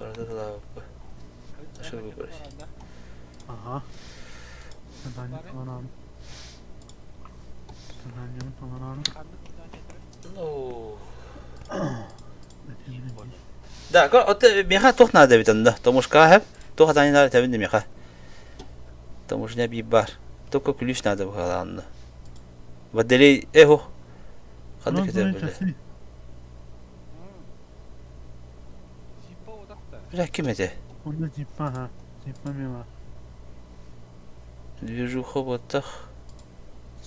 Orada da apa? Şöyle bir şey. Aha. Tadanya tamam. Tadanya tamam. Oh. Da, kau otak mereka tuh nada betul dah. Tomus kahab, tuh katanya nada tapi mereka. Tomusnya bibar. Tuh kau kulis nada bakalan. Badeli, ho. Kandı keser böyle. Rakim ede. Onda cippa ha. Cippa mı var? Движу хоботах.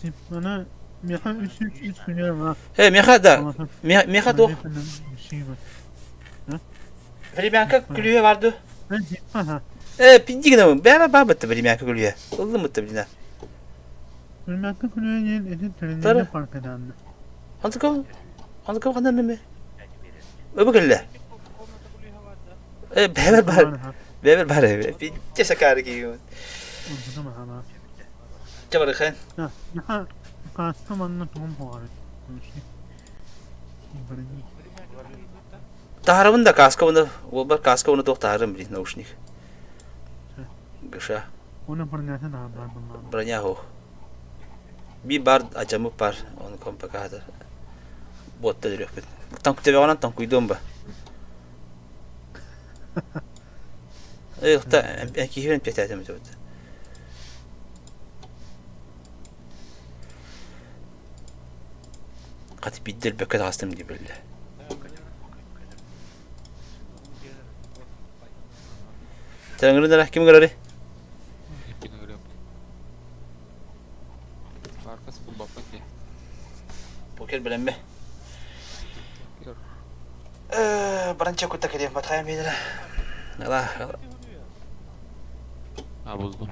Cippa'na meha 3 gün var. Mereka da. Mereka tuh. Bir şey var. Времянка клюя vardı. Ben cippa ha. Pinci gidemem. Ben battı времянка клюя. Oldu mu tabii? Hürmetli kulüye yer edin Tabii. treninde park edendi. Antıkam kandan mı? Öbür kelle. Beber bari. Pinci sakar ki. Orada mı hala? Coba kan. Ya, ya Kastamonu'nun tam puanı. Taharımın da kaska bunu. Olbar kaska onu doch taharım bir naушник. Gışa. Onu pernyataan daha bunlar. Beranya ho. Bir bar acamı par. Onu kompakada. Botta duruyor. Tank tebe ona tank uydum ba. Ta kihven petatem dedi. Katı biddel bekat hastım gibi belli. Sen gırın kim gırarı? Ipini görüyorum. Arkası full bakmak diye. Poker bilen mi? Gör. Baranca kutta kediyem batayım beyler. Allah. Ha buldum.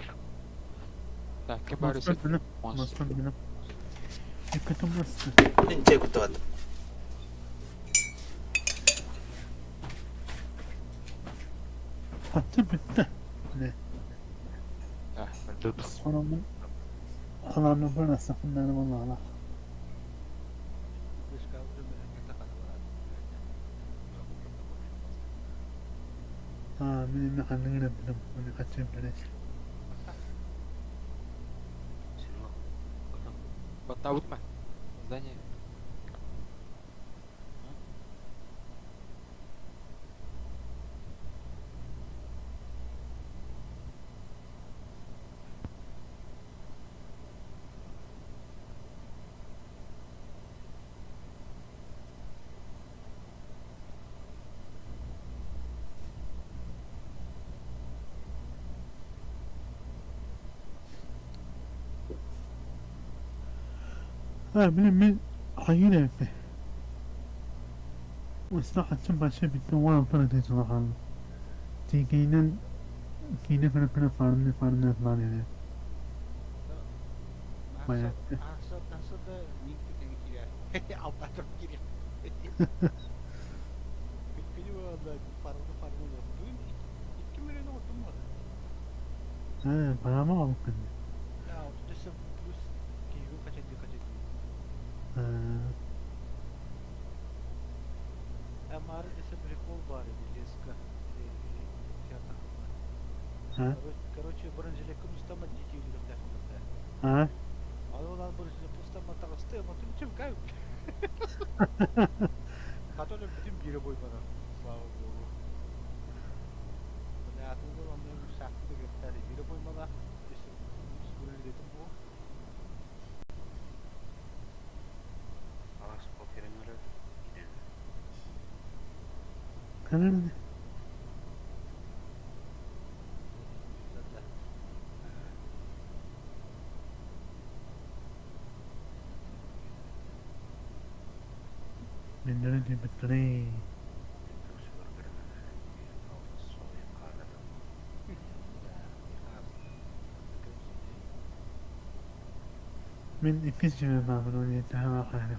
Dakika bari Mastan set. benim. Monster. Mastan benim. Dikkatim bastı. Nince kutta var. Hattı bitti. Ne? Ha ben de Sonumun alanı bana sakınlarım Allah'ına. Benim ne kanını görebilirim. Onu kaçayım böyle. Бата утма. Здание. Benim hayır evde. Islahatçı başı bitti. O an para değil bakalım. Tiginin kine fırfırı farmını yapılan yani. Bayağı. Bayağı mı aldık beni? Hमारे जैसे прикол баре леска театр. Короче, бронзелек мустама детей үлдердер. Алар бронзелек мустама тагысты, но ты чем кайф? Который bütün biri boy bana. Слава Богу. Hayatımda onların bir şartı gösterdi. Biri boy bana. Bunu dedim bu. Kanal Minları dimitri. Min ikiz gibi mamnun yetahama kaynak.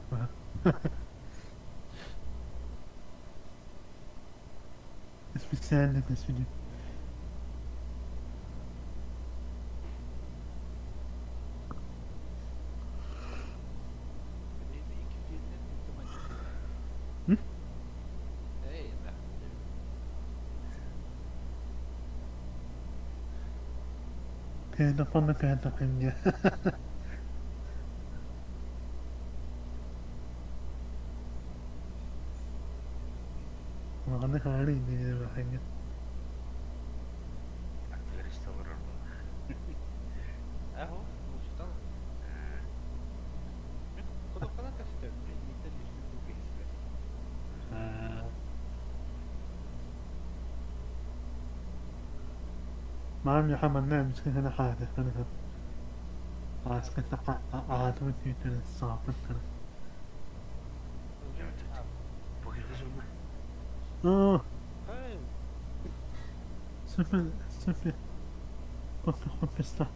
اسم السائل تسجيل كان فضلك كانت قنية ما عندك عاري دي بحاجة اهو مش طبعا خد القناة كفتر يتدلش من ما عم يحمل نعم مش كده حاجة أنا عايز كده عادة في الصعب كده صفر صفر خفسته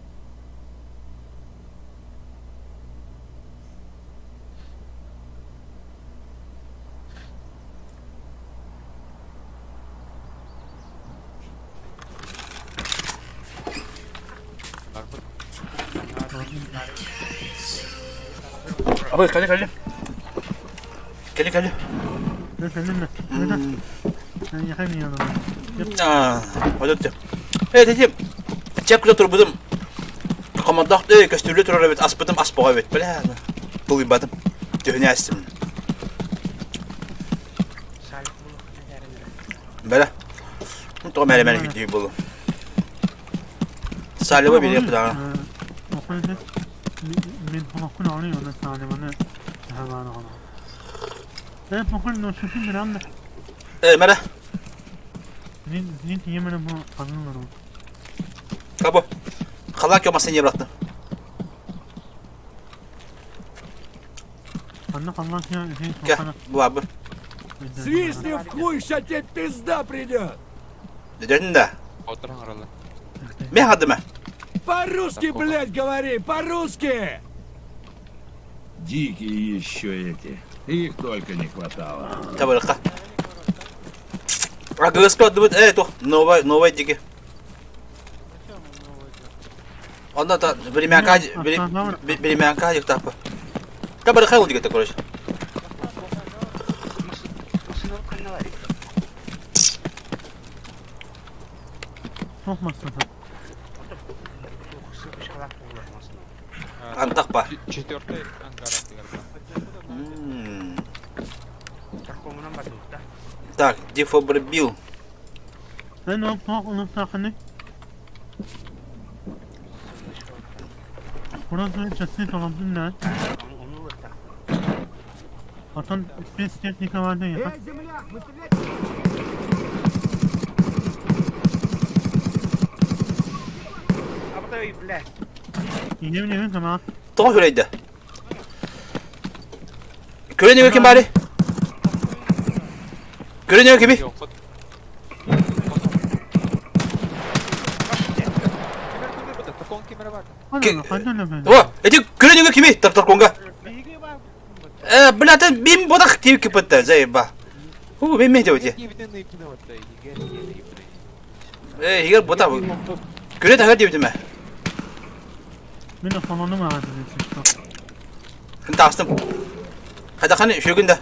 Abi kalli. Kalli. Yani hani yanına. Hadi. Evet dedim. Çekle turbudım. Komandak da köstürlü turur evet aspadım aspağa evet böyle. Bu badım. Dünya istim. Böyle. Mutlaka melemene gidiyor bu. Salih'e bir yapı daha. Okuydu. Min halkın anı yana salimane hemen ona. Bakın o şükür bir anda. Mere. Zin yemeğine bu anılır o. Kabo. Kalak yomasını yıprattım. Anne Allah ya. Gel bu abi. Свистни в хуй, ща тебе пизда придет! Ne dedin de? Oturan aralı. Me hadi me. По-русски, блядь, говори! По-русски! Дикие еще эти. Их только не хватало. Tabii ka. Agak squad dubut tuh Nova digi. Onda da bilmeyen kaç tabi. Tabii kay oldu gitti koruş. Sokmasın ha. Antak pa. Четвертый ангар galiba. Так, дефобрил. Ben onu sakını. Burası çatı tamamdın lan. Atan spes teknika vardı ya. Yemin tamam. Doğru öyleydi. Görünüyor kim bari? Görünüyor gibi. Yok. Takon kamera var. Hadi Oh, itu görünüyor kimi? Konga. Belatan bim bodak diye kipatta zayba. Benim ne diyor? Gibiden de ipine var da. Higar bodak. Göre daha diyor mi? Benim salonum ağrıdı. Hadi astım. Hadi hani şu günde.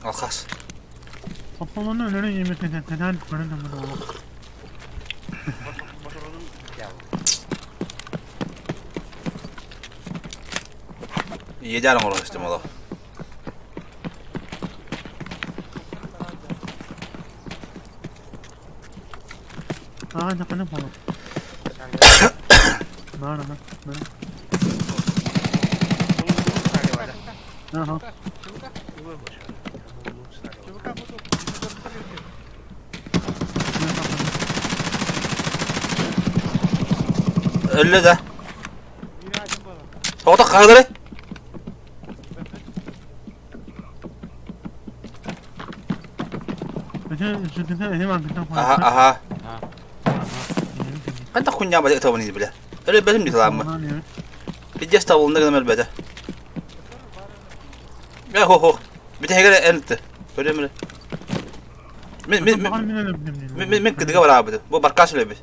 Alkas. Salonun önüne yemek eden neden yukarı da mı olur? Yederim orası işte mala. Aa ne kadar pahalı. Mana. Aha. Öyle de. O da kaldır. Bütün üstünde elim arkasından Aha. Kan tak kunya balik tahu ni bila. Öyle benim di lama. Bir just tahu onda kadar beda. Ya ho. Bir de hegar ente. Öyle mi? Min kediga var abi. Bu barkas öyle bir.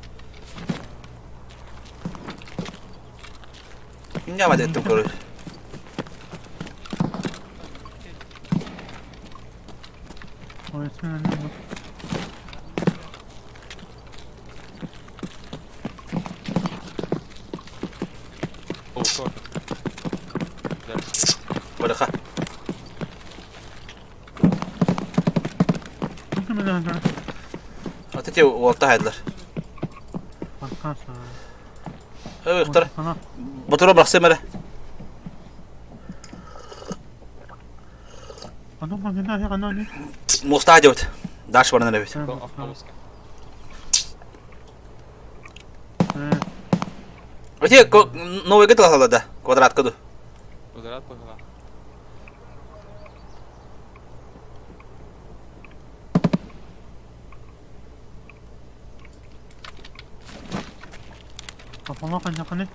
Kunya balik ettim koruş. O ismi ne bu? Otur. Baraka. Kim ne lan? Ateti volta haydılar. Barkas. Evet, tar. Motoru bıraksın mere. Adam bak ne ya kanal ne? Mustafa evet. Daş var ne evet. Avuzka. Öte новый год лала да. Квадрат коду. Квадрат погнала. Kapalı kancak ne?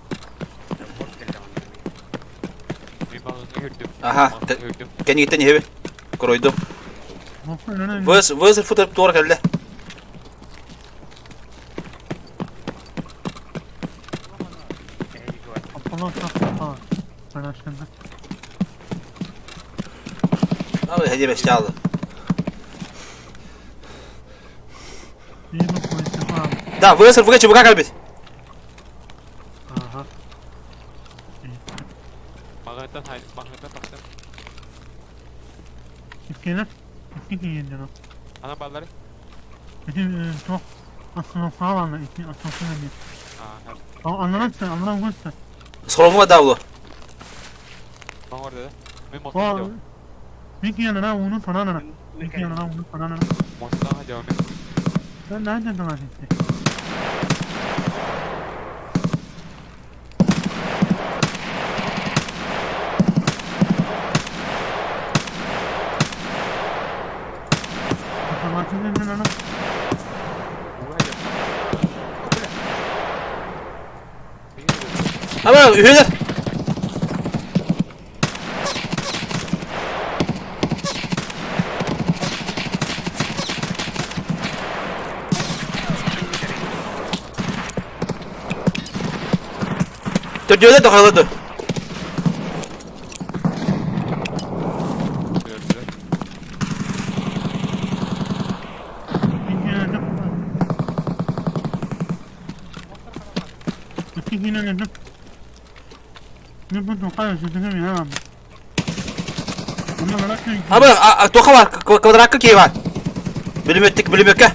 Bir balonu gördüm. Aha. Gördüm. Kendi gittin hevi. Koruydum. Bakın ne? Vız fotoğraf doğru geldi. Kapalı kapalı. Paylaşımda. Abi hediye beş çaldı. İyi bu polisi var. Da vız fotoğrafı çubuğa kalbit. Aha. Magnetten hayır. Magnetten baksana. İskele. İskele yedin o. Ana balları. Bizim çok aslında sağlamda iki aslında ne? Aa, her. Ama anlamak sen anlamak sen. Sorumlu davlu. Bana var dedi. Ben O motorla gidiyorum. bir yanına onun falan ana. Bir yanına onun falan ana. Motorla devam et. Sen nereden devam etti? Kamatın ne ana? Ama üyeler. Dördüğüne de kaladı. Gördüler. Bir yanına. İki yanına. Ne bu kadar sözünü mi ya? Bunu merak ediyorum. Ama toka var. Kvadrakka ki var. Bölüm ettik, bölüm yok ya.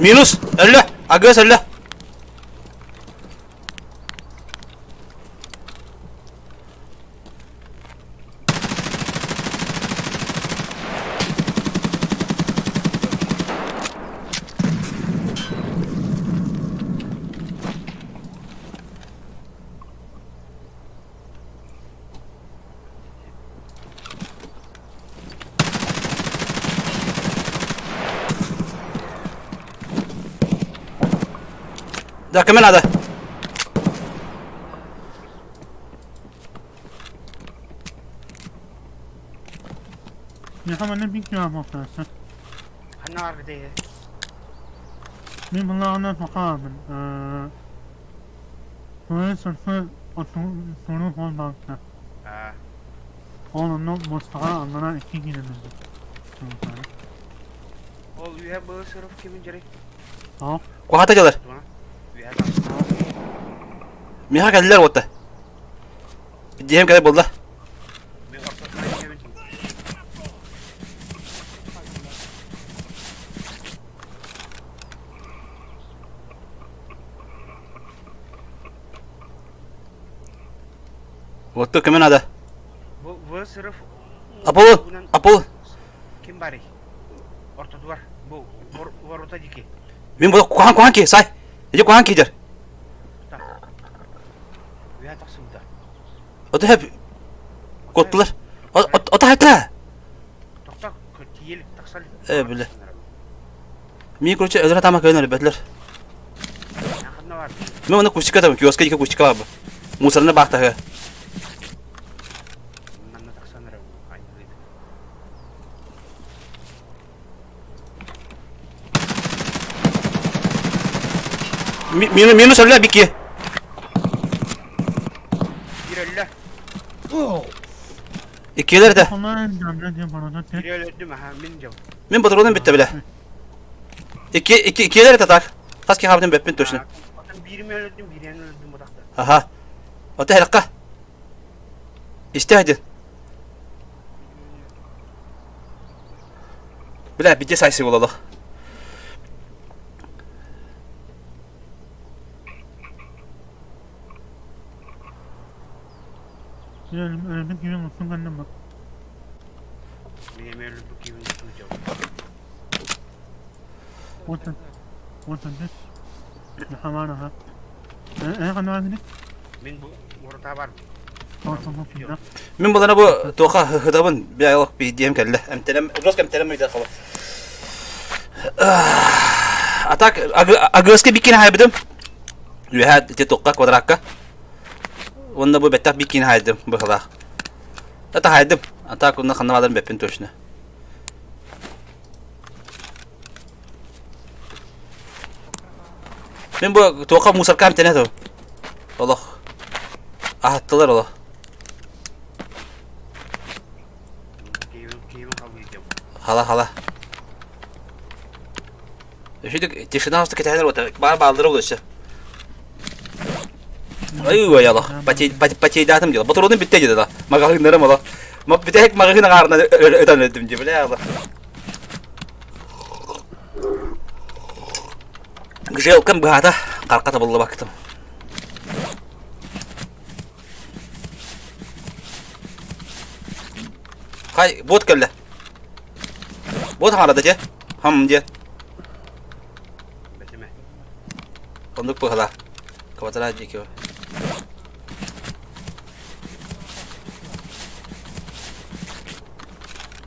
Minus 50. Agak 50. Dah kemana ada? Ya hemen ne bilmiyorum muhtemelen. Hani var diye. Ben bunlarla bakarım. Böyle sırfı sorun olmakta. Onunla Mustafa anlanan iki günümüzdü. Ol üye bu sırf kimin gerek? Tamam. Ku hata jalar. Miha geldiler orada. Diyelim kadar buldular. Waktu kemana ada? Bu sırf Apol. kim bari? Orta duvar. Bu orta diki. Min bu kuhan ki say. Jadi kuhan ki jar. Üye taksımda. O da hep kodlar. O da hatta. Toktak tiyelik taksal. Bile. Mi kurça ödere tamam köyler betler. Yakında var. Mi onu kuşçika da kioska iki kuşçika var. Musarına bakta he. Nanna taksanlara aynı. Minus öyle biki. Bir öyle. İkiler de. Onlar ne diyor bana da Bir öyle öldüm ha min cevap. Min patronum bitti bile. İkiler de tak. Kaski habdin beppin toşuna. Birimi öldüm, birini öldüm bu dakika. Aha. O da helakka. İşte hadi. Bile bir de sayısı olalım. ölmek gibi mutlum annem bak. Birimi öldüm, birimi öldüm cevap. Orta düz. Yahamana ha. Kanı var mı? Min bu orta var mı? Tamam tamam. Min bulana bu toka hıdabın bir aylık bir diyem kelle. Emtelem, roska emtelem mi de kala. Atak agıske bikini haybedim. Yuha te toka kvadrakka. Onda bu betak bikini haybedim bu kala. Ata haybedim. Atak onda kanamaların beppin toşuna. Min bu toka musarka emtene to. Allah. Ahattılar Allah. Keyifim kabul ediyorum. Hala. Şimdi tişine hasta ketenler orada. Bana bağlıdır olur işte. Ay vay Allah. Patey dağıtım diyor. Batıronun bitti dedi la. Magalın nerem ola. Bir tek mağazın ağrına öden ödüm gibi bile abi. Güzel kan bu hata karkata buldu baktım. Hay bot geldi. Bot harada je. Ham je. Betime. Onduk bu hala. Kavatara je ki.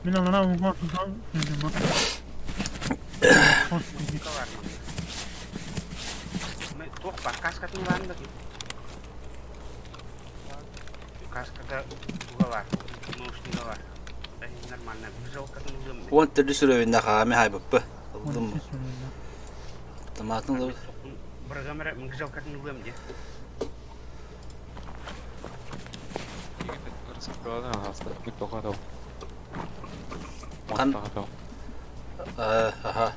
Ben alana vurmak için dedim. Buka var mı? Tok bak kaskatın var mı? Kaskada buka var. Mouse'da var. Normalde güzel kadın uzun. On türlü sürevinde kami hay bu. Aldım mı? Tomatın da Bergamera güzel kadın uzun diye. Kan aha.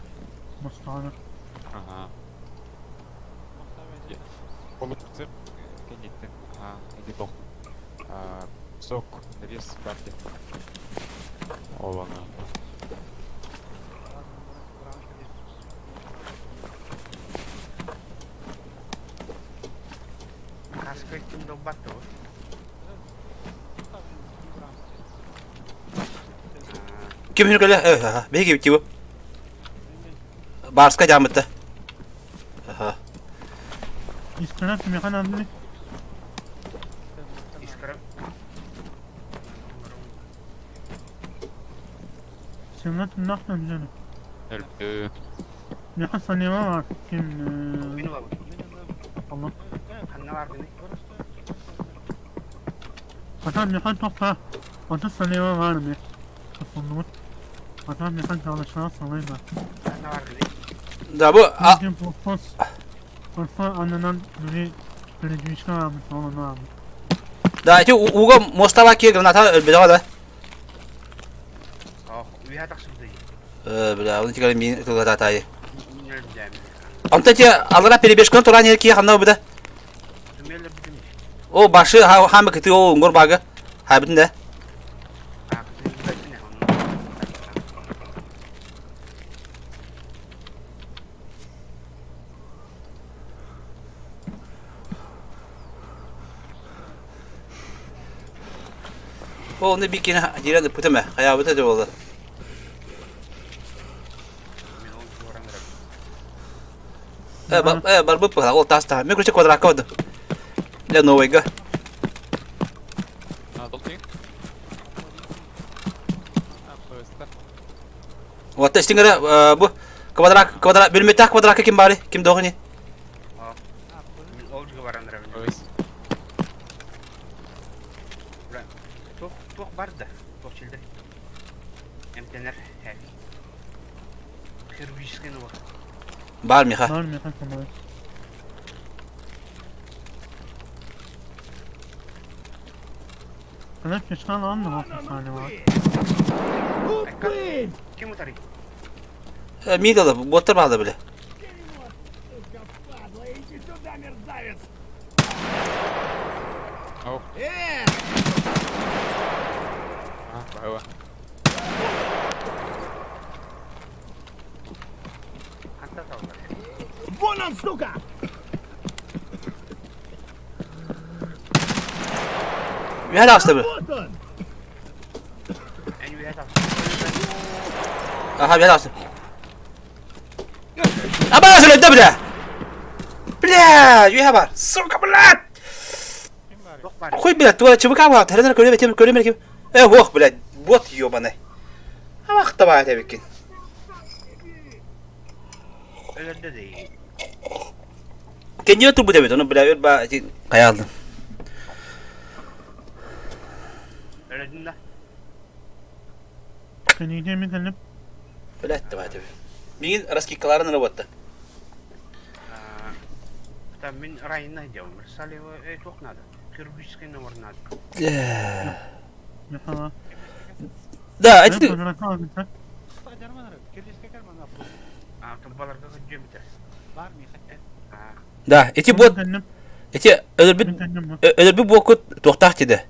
Mustana. Ага. Полуцеп, конечно. Ага, иди бог. Сок, вес карты. Олана. Kaskı için de battı. Kim hür gele? Evet aha. Begi bitti bu. Barska camıttı. Aha. İskanat mekan adını. İskarım. Semnat naktan canım. Эльф. Mekan saniyema var. Kim? Beni var. Allah. Kanne var beni. Hatta mekan topla. Hatta saniyema var mı? Sonumuz. Hatta mekan çalışan sanayım var. Kanne var beni. Da bu Bizim bu Orta anlanan böyle güçlü abi. Tamam abi. da ki Ugo Mustafa ki granata bedava da. Oh, üye taksın değil. Bela onu çıkarım bir granatayı. Minel diyeceğim. Anta ki alana peri 5 gün toran ki hanna bu da. Tümeller bizim iş. O başı ha mı kiti o ngor bagı. Ha bütün de. Akıtın güzelsin ya. O onu bir kere jiran putama. Kaya bu da oldu. Ben onu oranlarım. Bar bu pa o tas ta. Me kurche quadra kod. Le no wega. Долги? Просто. Wata istingara bu kvadra bir meta kvadra kim bari kim doğni. Ben olcuga varanlarım. Ось. Tok var da. Tok çildi. Emtener. Хирургический набор. Bar mi ha. Var mekan sanayım. Kalep geçen lan da bakın saniye var. Kim utarı? Mi da botar bağda bile. Ох. Было. Hatta tavlar. Вон он, сука! Bir hala hasta bu. Вот он! En üye taksın. Aha bir hala hasta. Ama nasıl öldü bile? Bile, yuha var. Soka bile. Tok var. Koy bile, tuvala çabuk ama tereden köle kim? Oh bile, bot yiyor bana. Ama akta var tabii ki. Öyle de değil. Kendine turbu demet onu bile öyle ba kaya aldım. Öyle değil de. Ben yiyeceğimi kalep. Bile etti var tabii. Bugün raskikalarını ne battı? Там мен районна идем. Салево tok надо. Хирургический набор надо. Mekan var. Da, Ben eti sonra kaldım sen. Тобаларга gidiyorum bir de. da, eti bot, Kendim. eti ölür bir Kendim var. ölür bir boku tohtak dedi.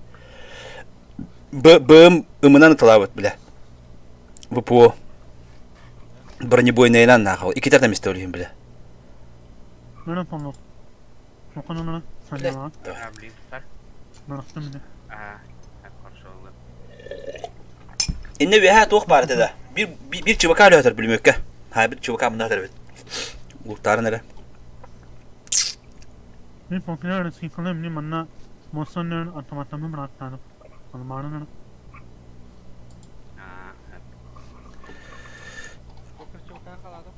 Bığım ımınan ıtılavut bile. ВПО. Бронебойный нахал. İki tane istörüyüm bile. Nana pamuk. Mokana nana. Sen Bile. ya. Ha, bileyim tutar. Bıraktım bile. Ha, hep karşı olur. İnne bir ha toğ barıda da. Bir çubuk hala öter bilmökke. Ha bir çubuk amına öter bit. Muhtarı nere? Bir popüler arası yıkılım ni manna. Mosonların otomatamı bıraktım. Almanın nana. Ha, hep. Kokır çoktan kaladım.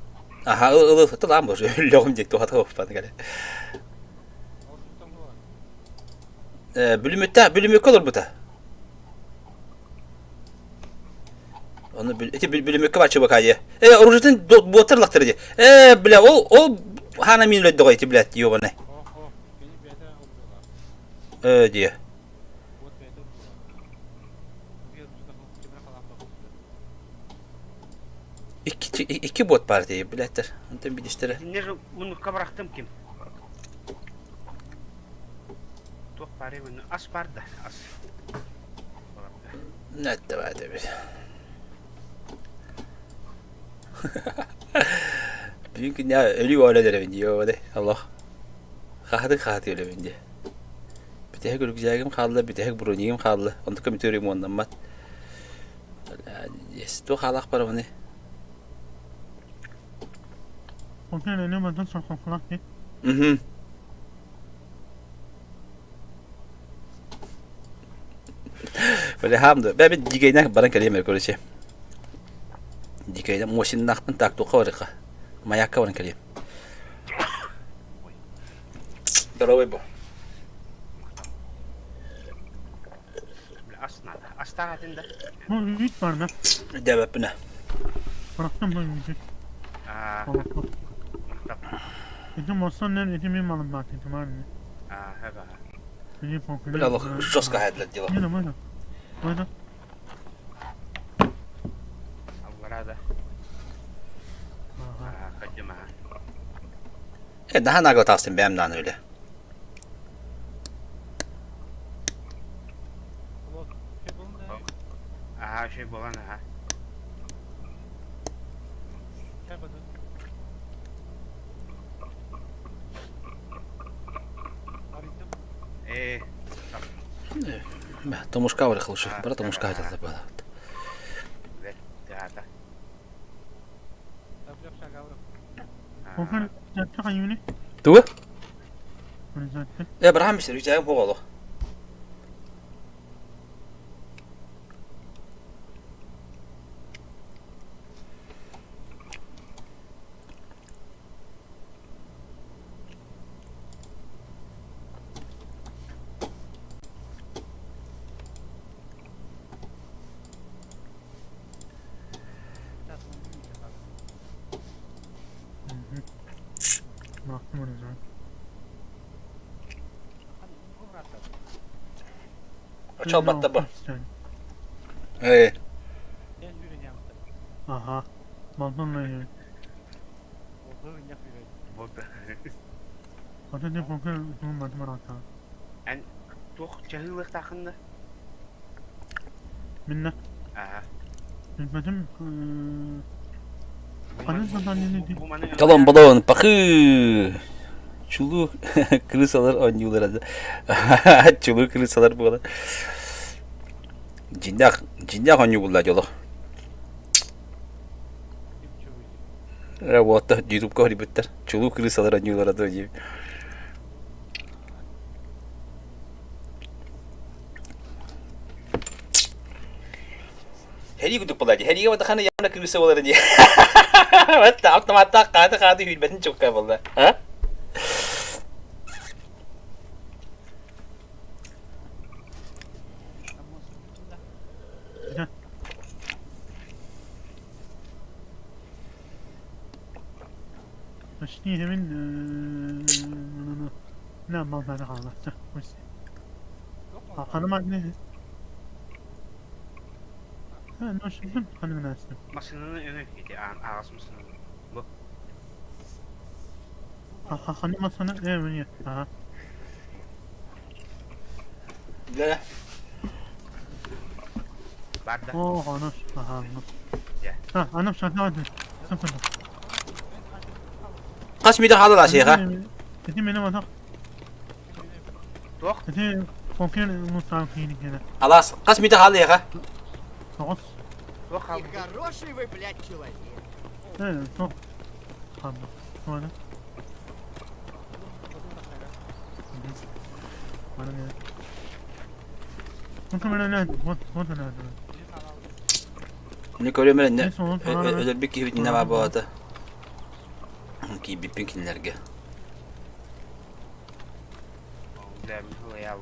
Aha ılı fıtı lan bu. Logum dek toğa toğ bana gele. Ortadan bu var. Bölümökke olur bu da. Onu bölümökke var çubuk ayı. Orucun bu oturlaktır diye. Bile o hana minle doğa iti bile diyor bana. Oh. Beni bir yere alıyorlar. Diye. Bot bir yere alıyorlar. Bir yere tutamam. Kimine falan bakıyor. İki bot var diye bilettir. Ondan bir işleri. Dinler bunu bıraktım kim? Tuh pare bunu as parda as. Ne de var da bir. Büyük ne ölü öyle der bence o da Allah. Kahtı öyle bence. Bir tek güzelgim kaldı, bir tek bronyim kaldı. Onu komitörüm ondan bat. Yes, tu halak para bunu. Popüler ne madem çok kulak ki. Böyle hamdı. Ben bir dikeyden bana kalıyım arkadaşlar. Dikeyden moşin nakın tak tu kavarıka. Mayak kavarın kalıyım. Bravo bu. As nada. As taratında. Bu ümit var da. Devlet buna. Bıraktım bu ümiti. Ha, Allah'ım. tap. Etim Mosonların etimi malım bak etim var mı? Ha, hep ha. Bir popüler. Böyle Allah joska hadlet diyor. Yine böyle. Böyle. Alvarada. Aha. Ha, kaçım ha. Daha nago tasdım benimden öyle. Bot. Şey bulun da. Ha, şey bulan ha. Gel bakalım. Arayacağım. Tomuşka var kılışı. Bara tomuşka hadlet bana. Ve teata. Yap şakavrum. Popüler zaten kayını. Tu? Böyle zaten. Brahim bir ricayım bu oğlu. Bıraktım onu zaten. Açal batta bu. İstedim. Evet. Gel yürüyeceğim. Aha. Balkonla yürü. Orada yap yürüyeceğim. Bot. Hatta ne popüler bunun madım bıraktım. En tuh cahillik takında. Minne. Ha. Bilmedim. Hani zaten ne dedi? Bu mana. Kalon balon pakı. Çulu kırısalar oynuyorlar adı. Çulu kırısalar bu kadar. Cindak oynuyor bunlar yolu. Bu hatta YouTube'da ribetler. Çulu kırısalar oynuyorlar adı gibi. Heri guduk buladı. Heri guduk hani yanına kırısa olur diye. Hatta otomatik kadı hülbetin çok kayboldu. Ha? Şimdi hemen ne yapmam ben kaldı. Hanım anne. Ha ne şimdi hanım nasıl? Masanın önü gitti. Ağız mısın? Bu. Ha hanım sana evet ya. Ha. Ne? Barda. Oh, anam. Aha. Ya. Ha, anam şaka hadi. Sıfır. Kaç mide halı la şeyha? Dedi benim adam. Tok. Dedi konfiyon mutlaka klinik yine. Alas, kaç mide halı ya? Tok. Tok kaldı. Хороший вы, блядь, человек. Evet, tok. Tamam. Sonra. Bana ne? Muhtemelen ne? Ne görüyorum ben ne? Neyse oğlum, tamam. Öyle bir ki ne var bu arada? Ki bir pinkinlerge. Güzel bir ya.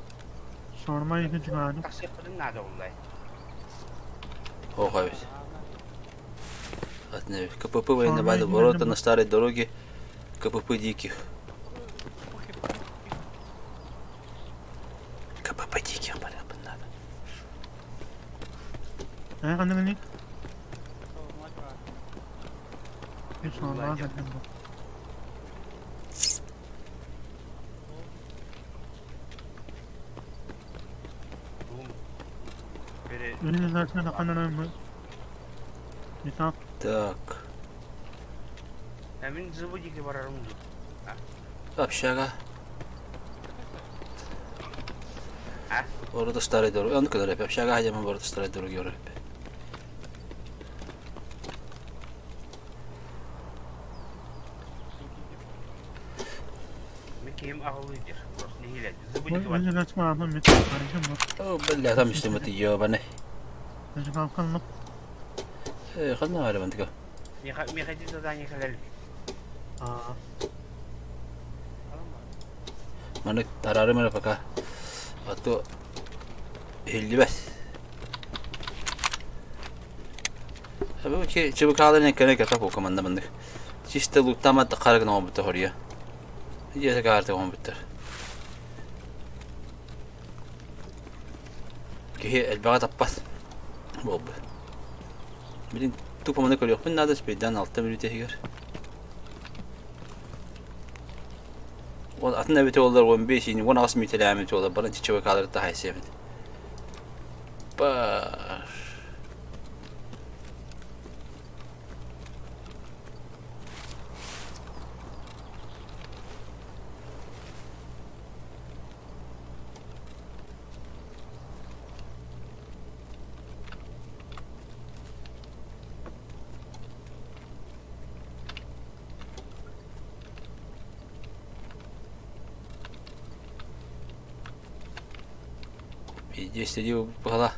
Sorma yedi çıkardım. Taksi kılın nerede olay? Oh evet. От не КПП военновали ворота на старой дороге КПП Диких. КПП Диких, понятно, надо. Kanka ne? Hiç olmaz zaten bu. Biri Önünü zaten de kanan mı? Misal. Так. hemen zıvıcıklı var aramızda. Общага. А? Orada старой дороги. Он когда рэп. Общага, где мы ворота старой дороги рэп. Kim akıllıdır. Burası ne hiledi? Zıvıcıklı var. Önünü açma ablam bir karışım bu. О, бля, там что мы ёбаный. Önce kalkalım. خدنا على منطقة. Mekacı zadanya kalır. Aa. Mana tararı mı paka? Atto 55. Abi ki çabuk alın ekranı kapı komanda bandık. Çiste lutama da kargın o bitti oraya. Yese kartı o bitti. Ki elbaga tappas. Bob. Bilin tupamını koyuyor. Ben nada speden altta bir tehiyor. O atın evet olur 15 yini 16 mitelamet olur. Bana çiçeğe kalır daha istemedim. Baş. Здесь сидел была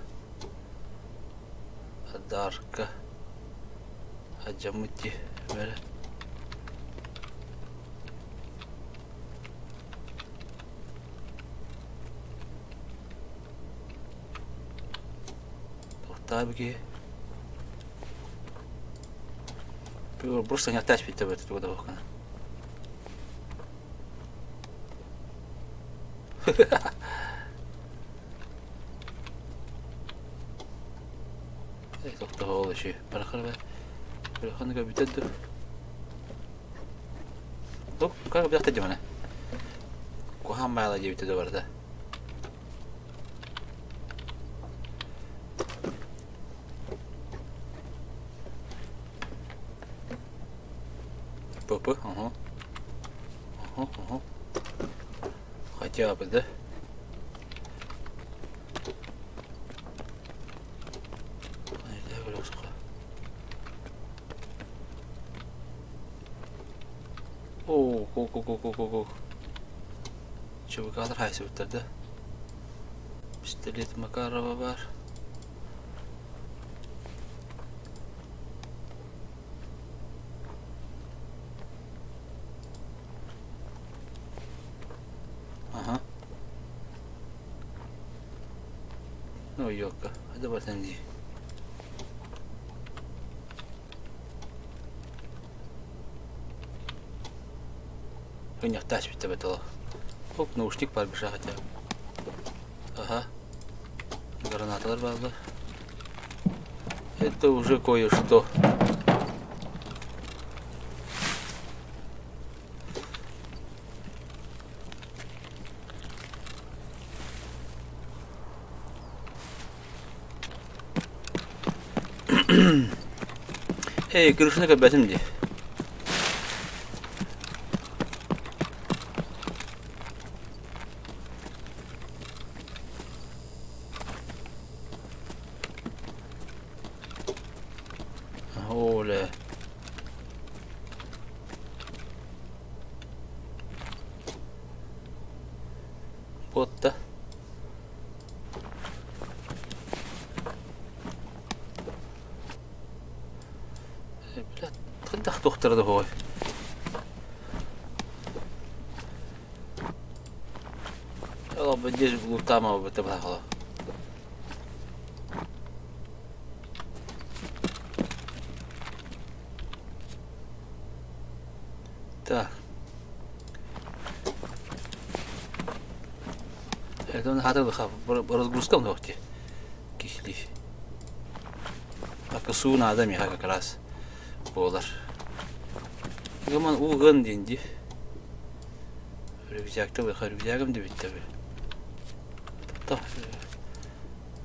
Адарка Аджамути böyle. Tabii ki просто не оттачивать в эту водовку. Tohta oğlu şey. Bırakır be. Bırakın da biter dur. Hop, kanka bir dakika bana. Kohan bayala diye bitirdi orada. Popu, aha. Aha. Хотя бы, да? Go. Çabuk alır haysi bitirdi. Pistolet Makarova var. Aha. No yok. Hadi bakalım diye. Не оттачивать об этого. Оп, наушник подбежал хотя бы. Ага. Гранаталар было. Это уже кое-что. Kırışını kapattım diye. Oley. Botta. Bля, тындах доктор да хой. Ала бдеш лутама бтабахала. Так. Это он хатал хав разгрузка в ногти. Кихли. Акасуна адам я как раз. Болар. Гаман уган динди. Рюкзакта вы рюкзаком дебит таби. Та.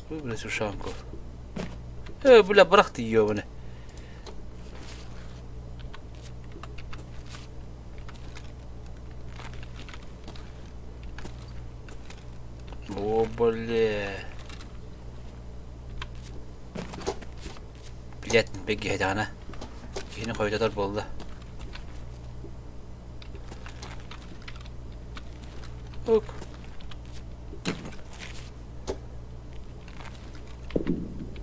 Выбрали сушанку. Бля, брахты ёбаный. О, бля. Блядь, беги ана. Yine koydalar bolda. Ok.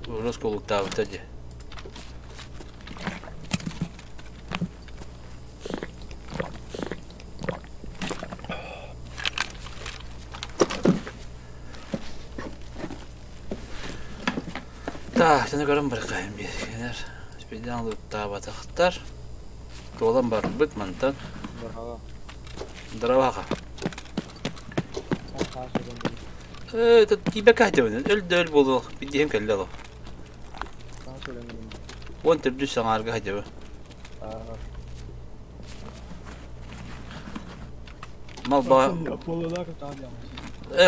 Burası kolukta abi hadi. Так, seni görün bırakayım bir kenar. Bir alıp daha bataklar. Dolan var bitmantan. Dravaka. Tiba kahdemin. Öl bolu. Bir diyem kelli alo. On tebdü sanarga hadi. Mal ba.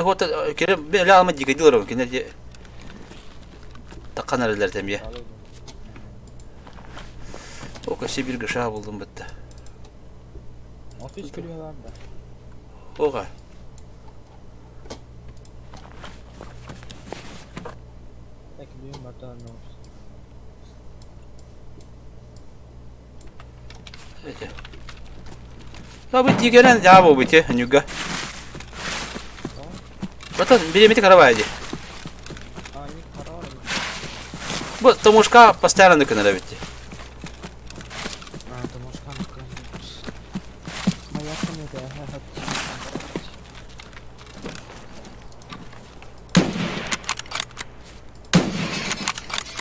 Hota kerem ben alma diye diyorum ki ne diye. Takan aralar temiye. O kaşı bir gışa buldum bitti. Ofis kırıyorlar da. Oha. Bekliyorum bakalım ne olur. Evet. Ya bu diğeren ya bu bitti. Nyuga. Batın biri miti karavaydı. Bu Tomushka постоянно канала bitti.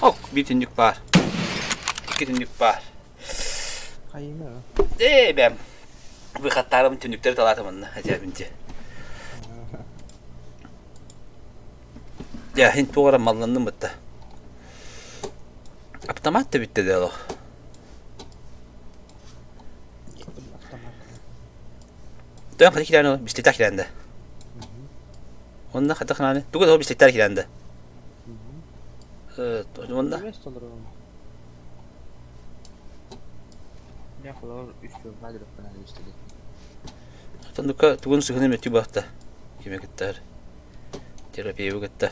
Ok, bir tünlük var. İki tünlük var. Hayır mı? Ben bu katlarımın tünlükleri talatımın acabince. Ya Hint bu ara mallandım bitti. Автомат da bitti de o. Dön hadi kilendi o bisiklet kilendi. Onda hadi kanali. Dugul o bisikletler kilendi. Evet, onda. Ne kadar üstü vardır falan işte. Tanduka tugun sıkıntı mı tübahta. Kime gittiler. Terapiye bu gitti.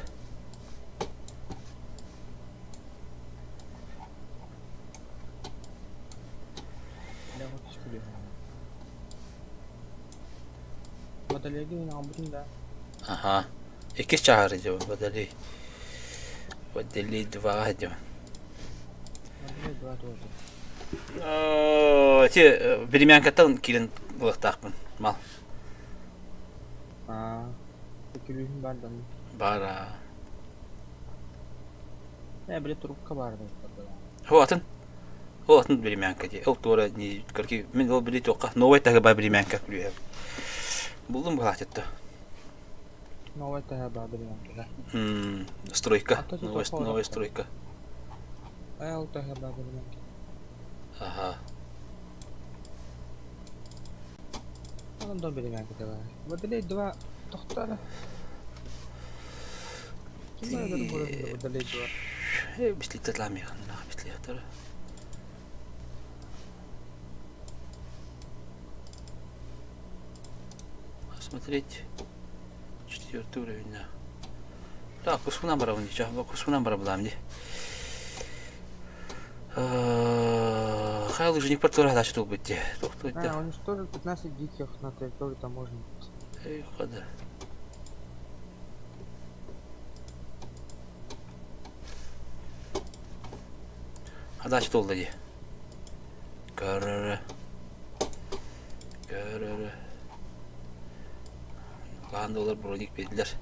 Badalya gibi namurun da. Aha. İki çağırıcı bu badali. Badali dua hadi. Badalya dua doğru. Bilmeyen katan kilin vaktakın mal. Fikirliyim bardan. Bara. Ne böyle turukka bardan. هو أتن بالإيمان كذي أو تورا ني كركي من هو بدي توقع نوعي تهبا بالإيمان كليه بقولهم بهات التا نوعي تهبا بالإيمان كذا سترويكا نوعي سترويكا أو تهبا بالإيمان أها أنا دون بالإيمان كذا بدلي الدواء تختار كم هذا البرد بدلي الدواء Бислит тла механ на бислит тара. Смотреть 4-й уровень, да. Так, куску набрал, ничего, куску набрал, бламди. Хай лыжник портура, да, что быть. Уничтожить 15 диких на территории таможни. Эй, хода. А дальше что лоди? Карара. Ландолар броник бедлер.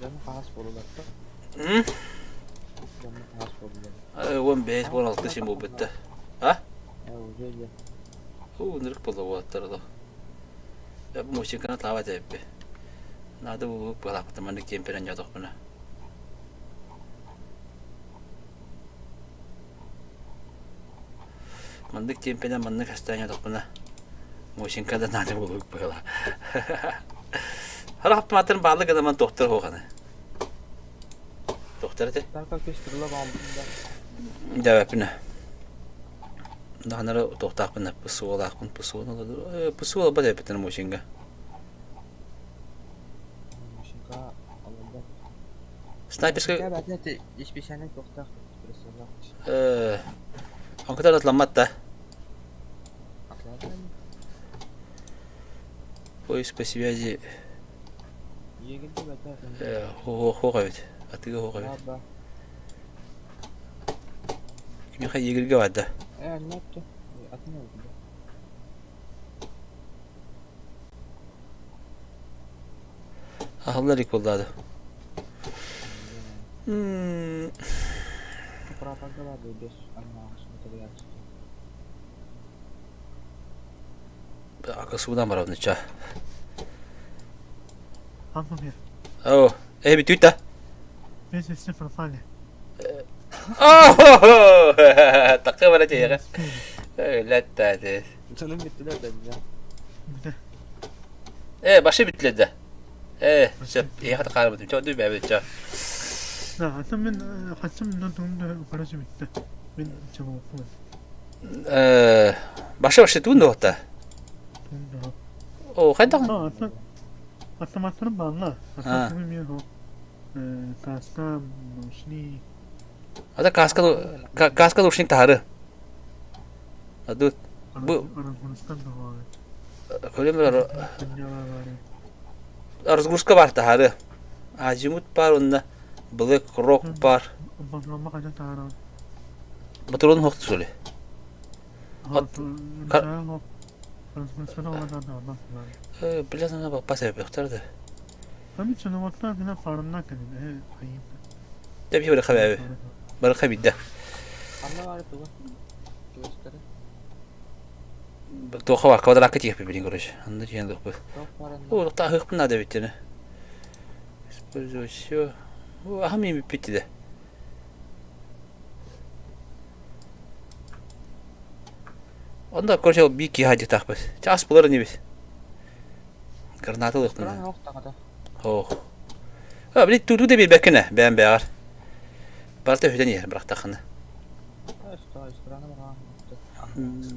Canım pahalı olurlar. Canım pahalı olurlar. 15-16 şimdi bu bitti. Ha? Öyle. Nırık bulu bu atları da. Ya bu moşin kanat lava tepki. Nada bu balak temanlık kemperan jatuh bana. Mandık kemperan mandık hastane jatuh bana. Moşin kanat nada bu balak. Hala hafta matırın bağlı kadar doktor hoğanı. Doktor ete? Tarka köstürüle bağımında. Cevap ne? Daha nere doktor bana pusuğu ne olur? Pusuğu bana yaptın moşinga. Moşinga alındı. Sniperska. Ya ben de hiçbir şeyine doktor. On kadar atlanmat da. Atladın mı? Pois по связи. Егинде бәтә. Хоға бит. Атыга хоға бит. Аба. Ким хай егерге вады. Не yaptı? Atın oldu. Ahlar ilk oldu. Propaganda var böyle anlaşma tabii. Akasudan var onun içe. Anlamıyor. Oh, bitti de. Biz sıfır falan. Oh! Takı var aja ya. Öyle tadı. Canım bittiler de Bir de. Başı bitledi. İyi hadi kalmadım. Çok düz bir şey. Hasan ben donduğumda parası bitti. Ben çabuk okumadım. Başı dondu hatta. Oh, hadi. Atlamasını bağla. Hasan bilmiyor o. Kaska, noşni. Ada kaska noşni taharı. Adı bu. Arapçasından da var. Köle mi? Razgurska var taharı. Azimut var onda. Black Rock var. Bakma kadar tarar. Motorun hoktu söyle. Biraz ona bak pas yapıyor da. Tabii şunu baklar bile farmına kadar. Ayıp. Tabii böyle kabe. Böyle kabe de. Anla var bu. Göster. Toha var kvadrat kiti yapıyor bilin görüş. Anladın yani bu. Çok O ta hık buna da bittiğini. Использую. O ahmi bitti de. Onda koşa bir ki hadi takbız. Ças bular ne biz. Granata lıktın. Granata yok da. Oh. Ha bir tutu da bir bekine ben beğer. Balta hüden yer bırak takını.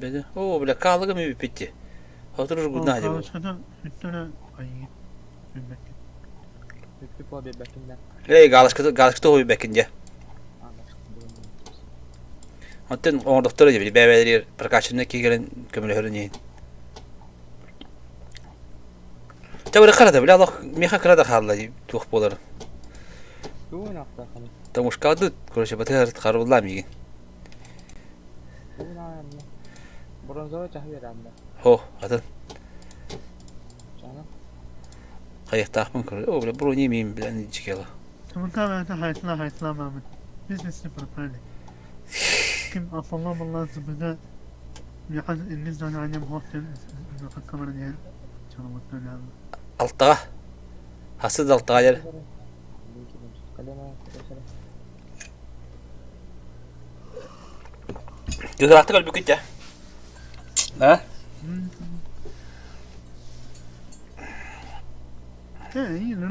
Bede. O bile kalığı mı bitti. Oturur gudna hadi bu. Kalışkada üstüne ayıp. Büyük bir bekinden. Galışkada o bir bekince. Hatta o doktora gibi bebeleri prakaşında ki gelen kömürlerin yiyin. Tabii karada bile Allah miha karada karla tuğ bolar. Bu ne yaptı hani? Tamuş kadı kuruşa batır karvullah mi? Bu ne yani? Bronzova çahve randa. Ho, atın. Canım. Kayık takmın kırıyor. O bile bro yemeyeyim bilen çıkıyor. Tamam ben de hayatla Mehmet. Biz de sıfır falan. Kim afallah vallahi zıbıda. Biraz eliniz tane annem hoşten. Bakın kamera diye. Çalmaktan geldi. Altta. Hasız altta yer. Juga rata kalau bukit ya. Ha? İyi, ne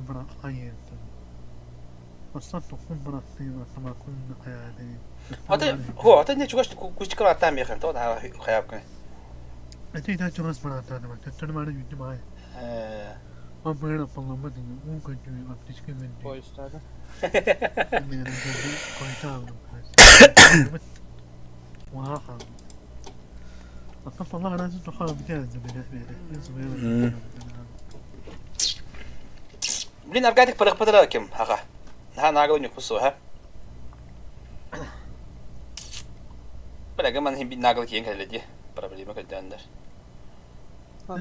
bırak hayır. أصلا تكون براسي وما كنا حياتي. أنت ne çıkış kuş çıkartan mı yakın? Tamam hayal kını. أنتي تاج راس براسي أنا ما تتر ما نجيب معي. أبغى أفهم ما تيجي مو كنت أفتش كذا. Boy üstadı. أنا جدي كنت أعمل وها. أصلا والله أنا جد خالد جاهز بالنسبة Blin argadik parak padara kim haka. Ha nagal nyuk pusu ha. Bala gaman him bin nagal kiyen kala dia. Para beli makan dandar.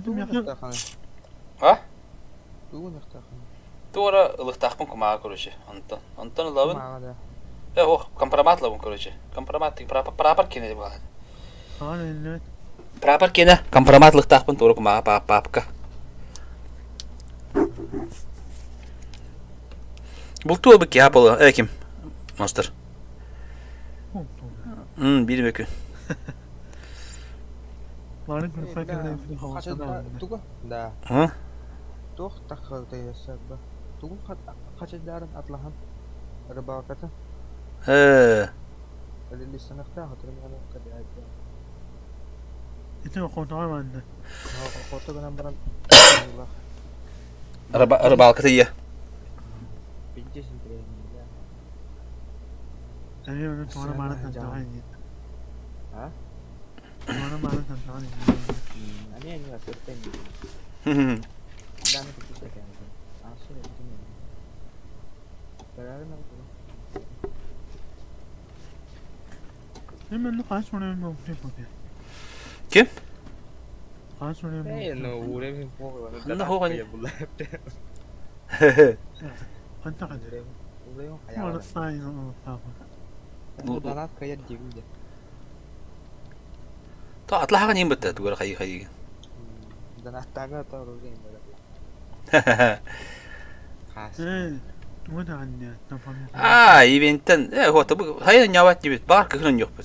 Tuğun yaktakını. Ha? Tuğun yaktakını. Tuğra ılık takpın kuma koruşu. Antan. Antan lavın. Mağada. Oh, kompromat lavın koruşu. Kompromat prapar kine de bahat. Aynen. Prapar kine kompromat ılık takpın tuğra kuma papka. Bultu bak ya polo kim? Monster. Bir mükü. Varın kurfa kadar bir havası da. Tuğun da. Ha? Tuğun takıl teyze ba. Tuğun kaçıdarın atlahan. Rıbakatı. اللي سنفتح hatırlamıyorum kadar ayıp. İşte o kontrol bende. Ha, orta dönem bana Araba alkatı Bilgesin direğinde. Yani onu sonra bana tanıtmayın. Ha? Sonra bana tanıtmayın. Ani ani acerten. Dame que se quede. Así es. Pero ahora no. Hemen kaç tane mi oldu peki? Kim? Kaç tane mi? No, uğraşın poğu. Ne hoğan? Anta kadar. Uğraşın Ama hayal. sayın o papa. Bu danat kaya diyordu. Ta atlaha kan yimbat tu gara khay. Danat taga ta uğraşın böyle. Khas. Bu da anne. Ивентен. Вот, hayır nyawat gibi. Bar kıhın yok bu.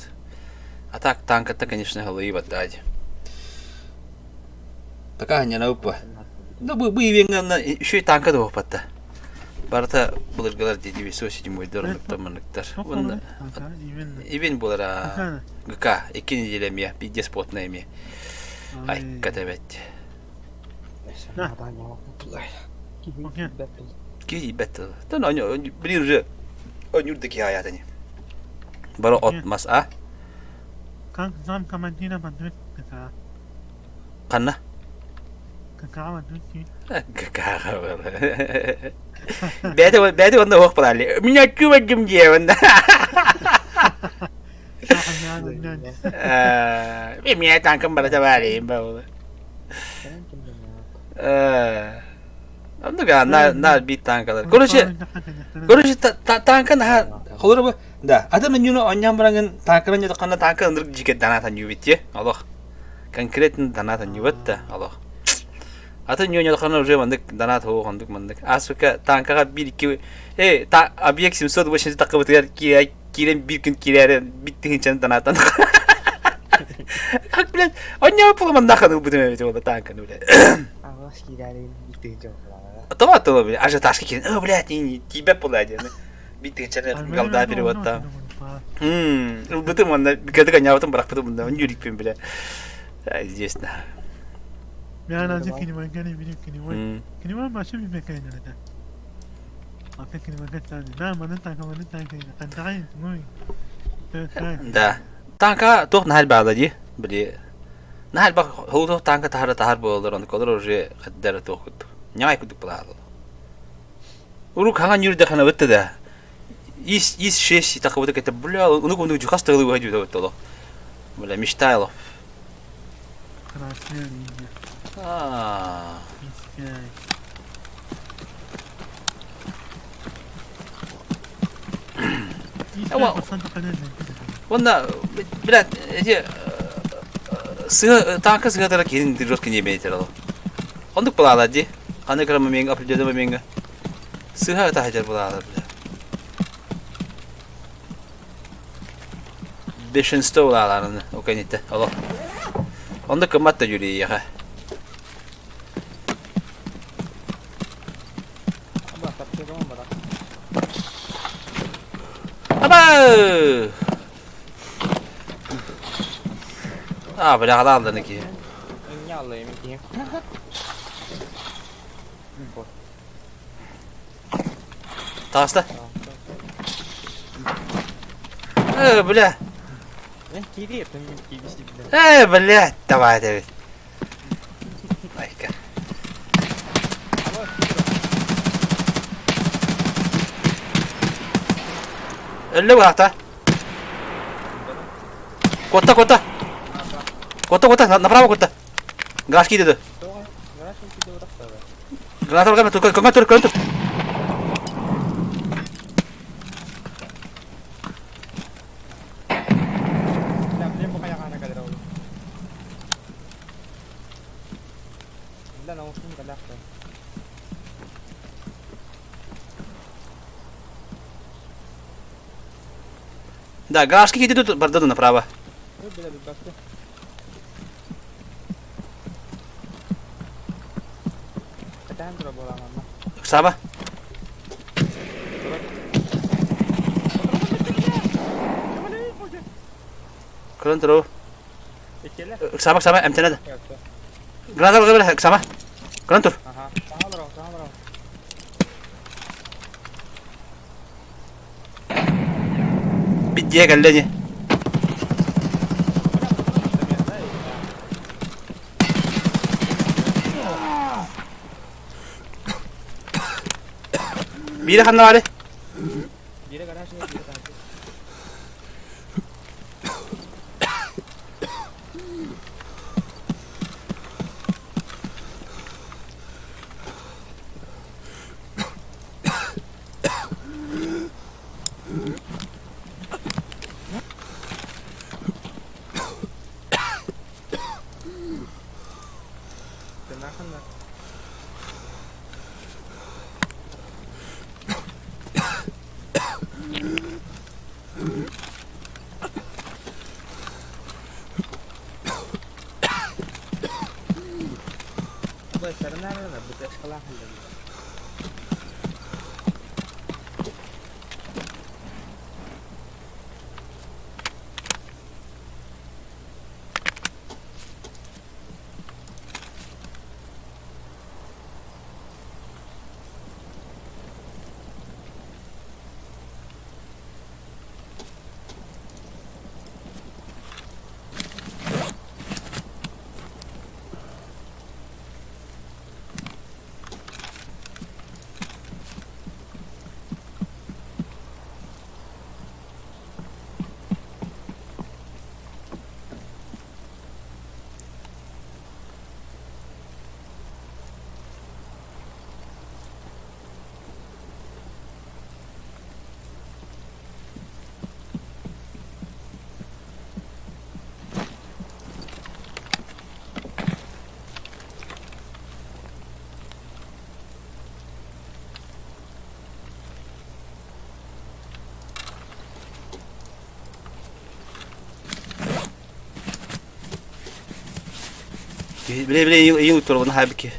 Atak tanka конечно, головы батади. Такая не наупа. Ну, bu ивенген şu tanka da hopatta. Barta bulurgalar dedi bir sosi cimboy dörnüp tamanıktar. Onda ивен bulara. Gıka ikinci dilemiye bir despot neymi. Ay katabet. Ki battle. Tan onyo bilir onyurdaki hayatını. Baro otmas ah. Kan zam kamantina bandut kaka. Kanna. Kaka bandut ki. Kaka. Bede onda hoq parali. Minatçu vadim diye onda. Bir minat tankım bana da vereyim böyle. Anladın mı? Na bir tankalar. Koruşu tanka na olur mu? Da adamın yunu onyam barangın tankaran ya kana tanka ındır jiket danatan yubit ya. Allah. Konkretin danatan yubit da Allah. Atın yunu kana oraya mandık danat ho mandık mandık. Asuka tanka bir iki ta abiyek simsod başını takıp yer ki kiren bir gün kiren bittiğin için danatan. Hak bilen onyam pulman nakanu bu demeye oldu tanka öyle. Allah kirerin bittiğin çok. Автомат бля, аж ташки кин. Блядь, не тебя пулади. Битти чана галда переводта. Бутым он когда гонял там брак потом он юрик пим бля. Здесь на. Я на зик не могу не видеть кино. Кино машин не меканит это. А как кино гата. Да, man tanka. Tanka мой. Да. Tanka toch nahal bağladı. Bile. Nahal bak hol tanka tahar boldur onu kadar oraya kadar tohut. Nyai kuduk pelalo. Uru kangen yuri dekana bete dah. Is şeş tak bete kete bula. Unu kundu juga stelu wajib tu betul. Bula mistyle. Ah. Wanda bila je tanka segala kirin terus kini betul. Untuk pelala je. Anda kalau memengah apa jadi memengah. Suha tak hajar pelala. Bishan stol ala nana. Okey ni teh. Allah. Anda kemat tu jadi ya. Abah tapi kamu berak. Aba! Ah, bela kadar aldın ki. Ini Allah ya mikir. Tasta. Bela. Kiri ya ben kiri sih. Bela. Tamam evet. Baik. Öyle mi hatta? Kota. Kota, направо kota. Gas kiri tuh. Granat tuh, kantor. Да, gas kiri tuh, berarti направо. Sama. Kalian terus. Sama, MTN ada. Granat sama. Kalian tur. Bidye kalian. Biri kan var. Biri garaj ne biri garaj. Bile iyi unutur bunu halbuki.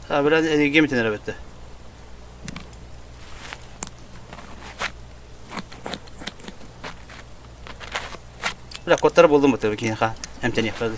Ha biraz gemi tenere bitti. Biraz kotları buldum bu tabii ki ha. Hem tane yapardı.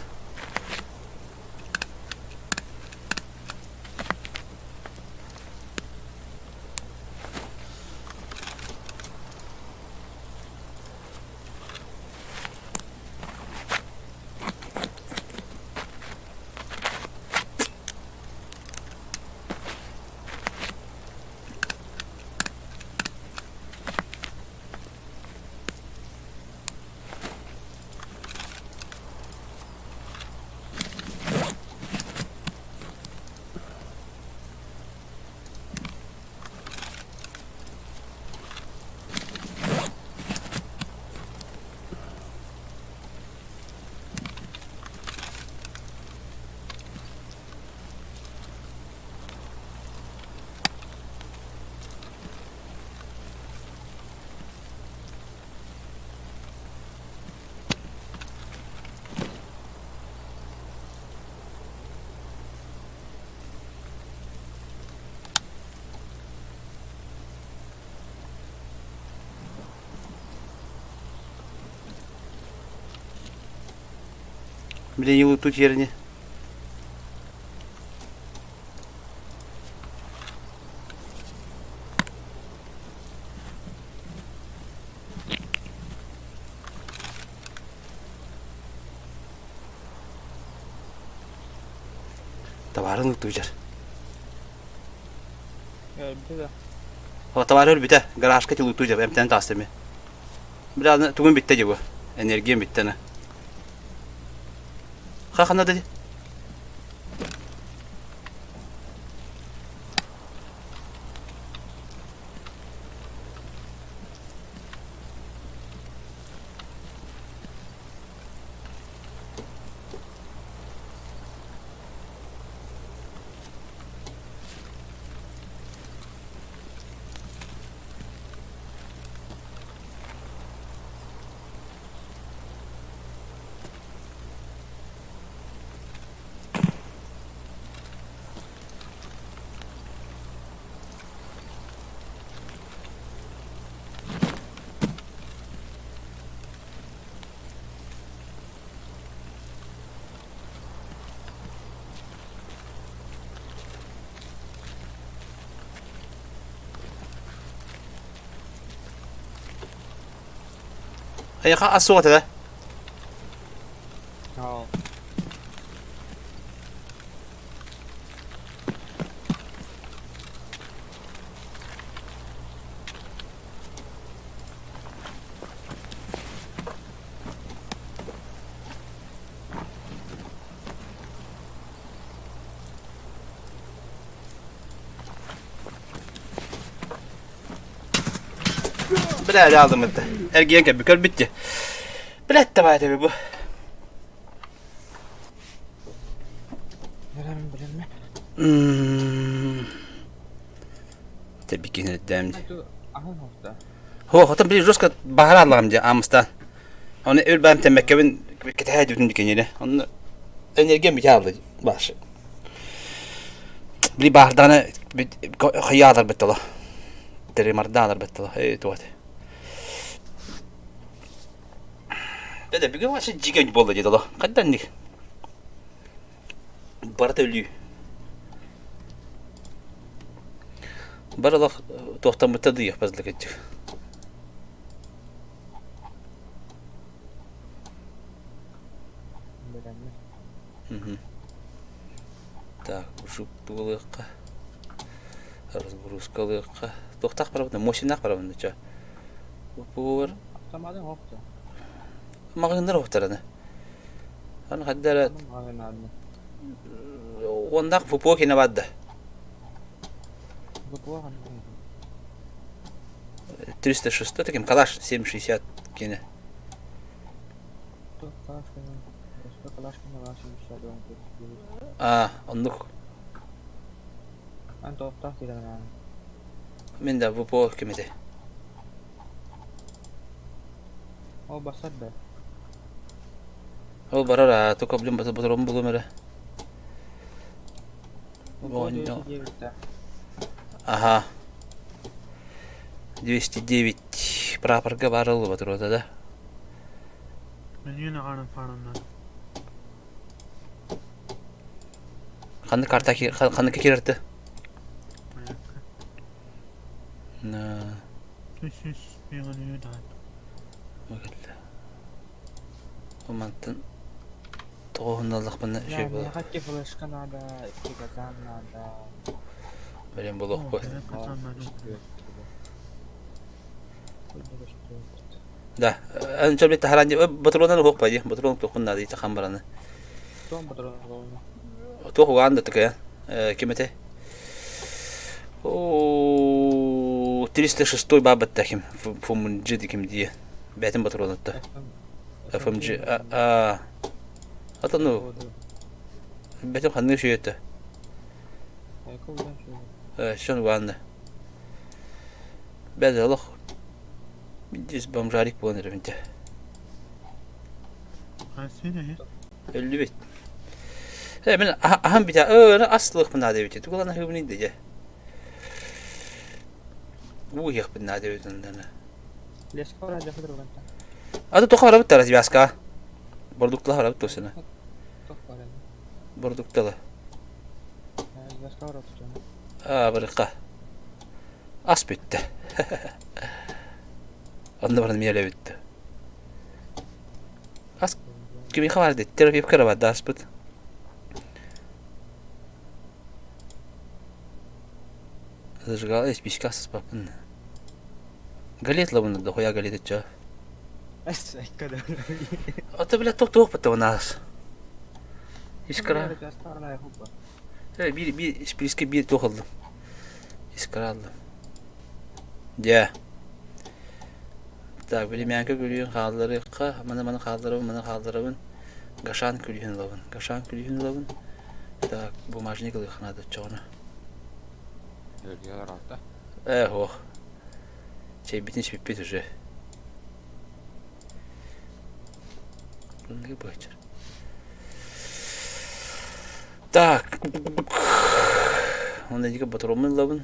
Блин, его тут ерни. Товарын туйжар. Товары бите, гаражка тилу туйжар, эмтен тастыми. Biraz tugün bitti gibi. Enerjim bitti ne. Kalk dedi. هي الصوت ده بلا aldım انت ergiyen gibi kör bitti. Bilet de var tabi bu. Tabii ki ne demdi. هو خاطر بيجي جوسكا بحر الله مجا امستان انا اول بام تمكن كتهاجم من كنيله انا انرجي بيجالد باش بلي بحر دانا خياطر بتلا تري مردان بتلا اي توت ده بيجي واش جيجا بولا جي دلا قدني بارتلي برضه توختم التضييع بس لك Так, жуплыка. Разгрузкалыка. Тохтак правда, мощнак правда, ча. Повар. Тамадын окта. Магындар октараны. Аны хаддара. Ондак фупо кине бадда. Фупо 306 таким калаш 760 кине. Ондук. Анто октак деген. Мен да фупо кимете. О басадда. Ол барара, только блин батрон булу мере. Ага. 209 прапорга барылы батрода да. Мен yine ağrım faranlar. Kanı kartaki kanı kekirerdi. Na. Düşüş bir anı da. Bakıldı. Omantın toğundalıq bana şey bu. Ya hakki flashkan ada, ikigazan ada. Benim buluq bu. Да, أنا جبت تهران بطلون أنا فوق باجي بطلون تكون هذه تخمرنا. توم بطلون. توه عندك يا كمته. أو 306 باب التحكم فم جدي كم دي بعدين بطلون الته. فم جي أتنو بعدين خلنا شو يته. شلون وعندنا. بعد الله بجلس بمجاريك بونر انت Hasine. اللي بيت من اهم بتاع انا اصلخ من هذا بيت تقول انا هو منين دجا مو يخ من هذا بيت انا ليش كورا جا خضر انت هذا تخرب ترى باسكا برضو طلع ربط سنه Burduktalı. Başka var tutacağım. Bırıqa. As bitti. Onda bana miyele bitti. As kimi xabar dedi. Terapiye fikir var da as bitti. Зажигал, есть пичка с папой. Галет ловно, да хуя галет чё? А ты, блядь, тук-тук потом у нас. Искра. Bir списки bir toxaldım. İskra aldım. Ya. Так, bilmeyen külüyün xalları qa, mana xallarımın Gaşan külüyün lavın. Так, бумажник лыхнады чоны. Ölüyorlar hatta. Ох. Чей битнич пипит уже. Не бачер. Так. Onda diye batırımın lavın.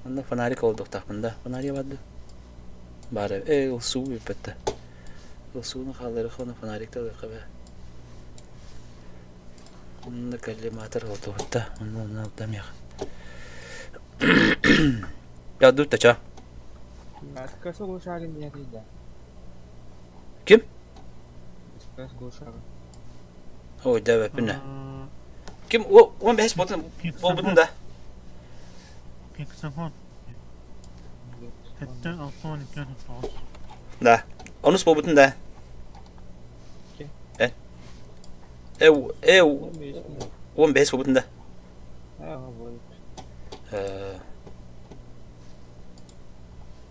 Onda fanarik olduk takımda. Fanariye vardı. Bari o su yapıttı. O suyun xalları xona fanarikte de qabe. Onda kalimatlar oldu hatta. Onda adam ya. Ya dur taça. Başkası Gulşagin diye değil de. Kim? Başkası Gulşagin. O deve pinne. Kim o on behs botun da. Keksagon. Hatta altın iken sağ. Da. Onus botun da. Kim? On behs botun da.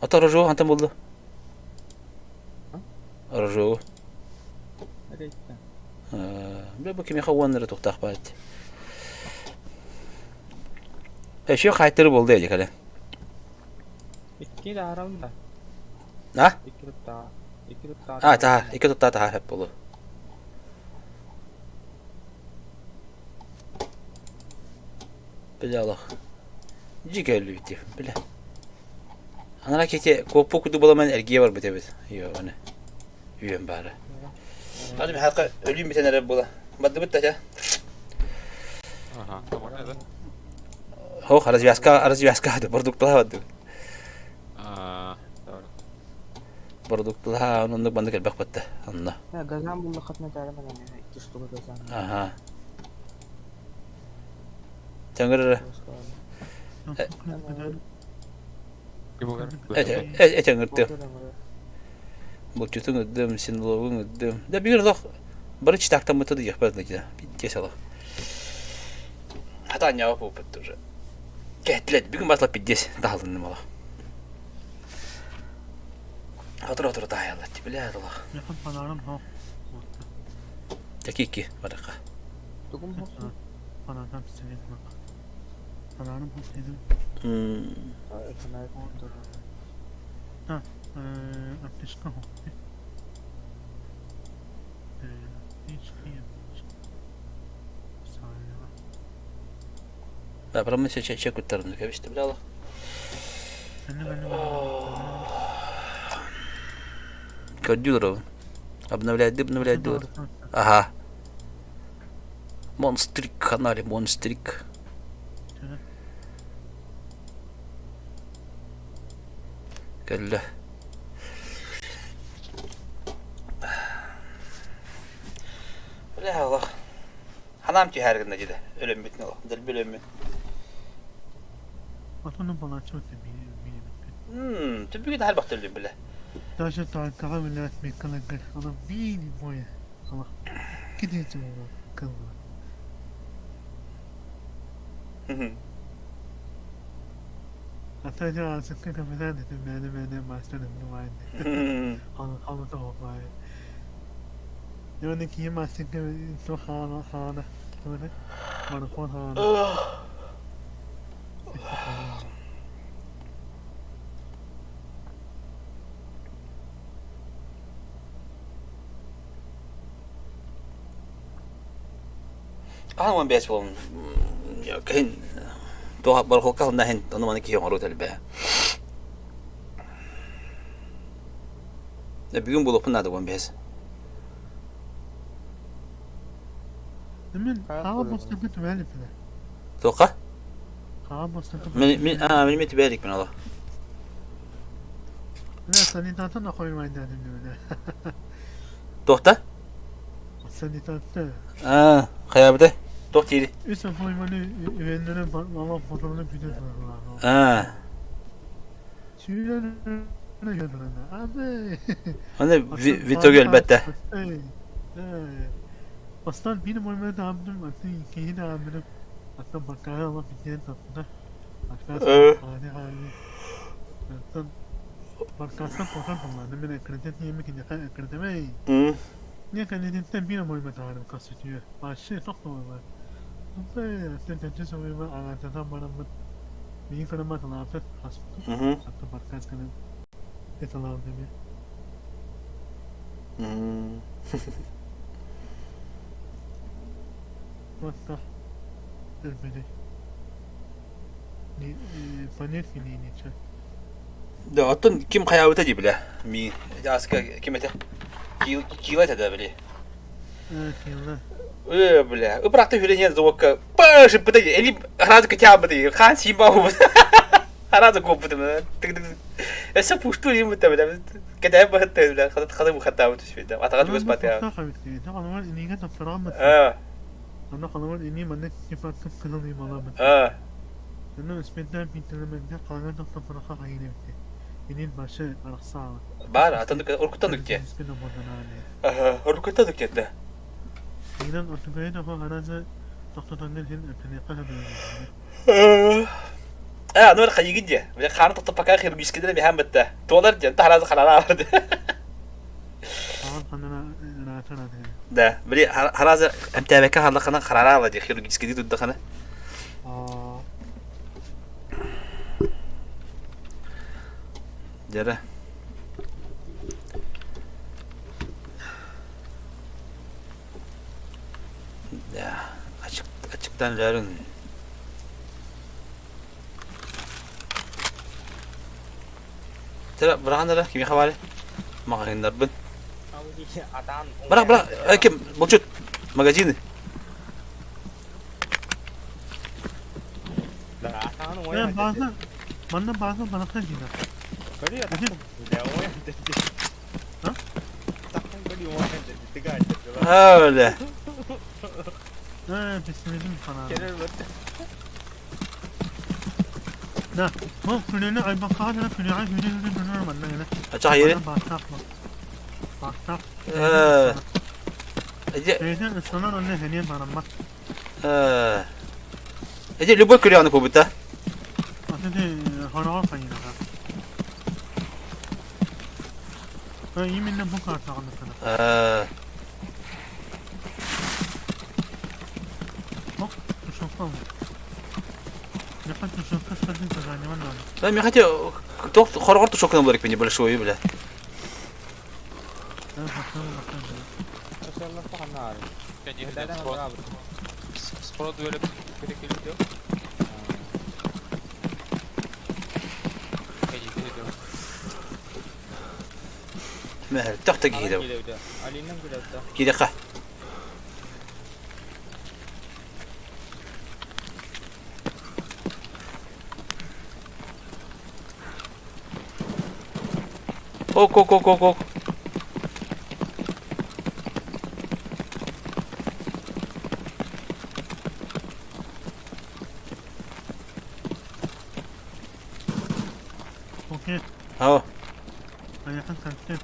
Ata rojo antam oldu. Rojo. Bir bakayım ya havanları toktak bari. Şu kayıtları oldu ya kale. İki de aramda. Ha? İki tutta. Ha ta, iki tutta ta hep oldu. Bile Allah. Ciğerli bitti. Bile. Anara kete kopu kudu bulaman ergiye var bite bit. Yo ana. Üyem bari. Hadi bir halka ölüyüm bir tane bula. Badı bitti ya. Aha, tamam ne de? Ho, развязка hadi produklar hadi. Doğru. Produklar onun da bandı kelbek bitti. Anla. Ya gazan bulla katma tarafına yani. İki stulu gazan. Aha. Tengger. Tengger. Bu çütün ödüm, sinloğun ödüm. Da bir gün da barı çıtaktan mı tadı yapar ki. Bir salak. Hatta ne yapıp bitti. Ketlet bir gün başlap bitti. Dağıldım valla. Otur daha yallah. Bile Allah. Yakın pazarım ha. Dakiki baraka. Tukum olsun. Pazardan seviyorum bak. Pazarım ha dedim. Ha. Ateşka ha. Hiç kıyım. Da paramı şey kurtardım diye işte bile Allah. Kötüdür o. Обновляет. Ага. Монстрик канале, монстрик. Geldi. Öyle Allah. Hanam ki her gün de ölüm bitmiyor Allah. Dil bölüm mü? Atanın falan çok da bir. Tabii ki de her vakit ölüm bile. Даже так, когда меня отмекали, она видит моя. Она кидайте его, как бы. А то я как капитан, это меня мастер бывает. Она то бывает. Я не кем мастер, то хана, то марафон хана. Ang best film. Ya kan doa berhokah na hen ano man ki yung aro talbe. Da bir gün bulup nada one best. Demin hava bastı tüveli bile. Toka? Hava bastı Benim etiberik ben Allah. Ne sanitaten de koymayın dedim öyle. Dokta? Sanitaten. Kıyabıda. Dokta yeri. Üstün koymanı üyenlerin mama fotoğrafını biliyorlar. Tüylerini görürler. Abi. Hani Vitor elbette. Aslan benim oyunu da abdim. Aslan ikiyi de abdim. Aslan bakaya ama fikirden tatlıda. Aslan hadi. Aslan bakasın fotoğraf kullandım. Ben ekrandan yemek yiyeceğim. Ekrandan niye kandidatten benim oyunu da abdim kasıtıyor. Başı çok doğru var. Aslan tecrübe oyunu ağaçtan bana mı? Bir kadar mı tanıtır? Aslan bakasın. Etalardı bir. Hatta elbette. Panel filini çek. Da atın kim kıyabıda gibi bile. Mi aska kimete. Kiylet de bile. Filde. Bile. Bıraktı hüreyen zovka. Başı bıda elim harazı kıyabıda. Kan simba bu. Harazı kopudu mu? Esa puştu yim bu tabii. Kadar bahatta bile. Kadar bu hatta bu tüşbide. Atakat göz patya. Tamam ini kan tafram. Ana kanalın ini mana sifatın kanalı malamın. Ana ismeden bintelemende kanalın tafraha hayine bitti. İnin başı arsa. Bar atandık orkutandık ki. İsmeden modana. Orkutandık ya da. İnan oturuyor da o arada tahtadan hin ötene نور خيجي جه خانة الطبقة خير بيش كده بيهم بته تولر جن تهرز خلاص عارض ده بري هرز امتى هلا خنا خرارة وجه خير بيش كده ضد خنا جرا ya açıktan yarın ترى برهان كيف يخوالي ما غادي نربن برا كيف موجود ماجازين لا بعضنا منا بعضنا بناخذ هنا بدي ها تقن بدي واحد تقعد هلا بسم الله لا مو فلنا أي بقى هذا فلنا عايز يجي فلنا منا هنا أشهيره باكتاب إذا السنة اللي هني مرمى إذا اللي بقول يعني كوبتا أتدي هراء فينا يمين بقى تعال شوفهم لا я хотел кто хоргорт шок на барик небольшой бля مهر تحتاج كده كده خا اوك اوكي ها انا حسن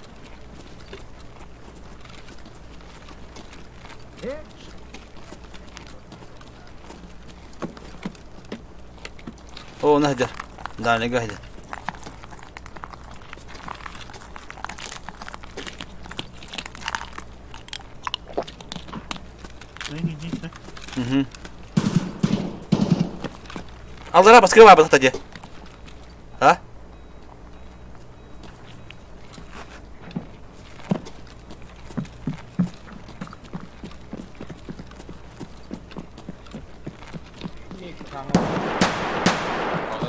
اوه نهدر دعني قاهدر الله بس كده بس تجي ها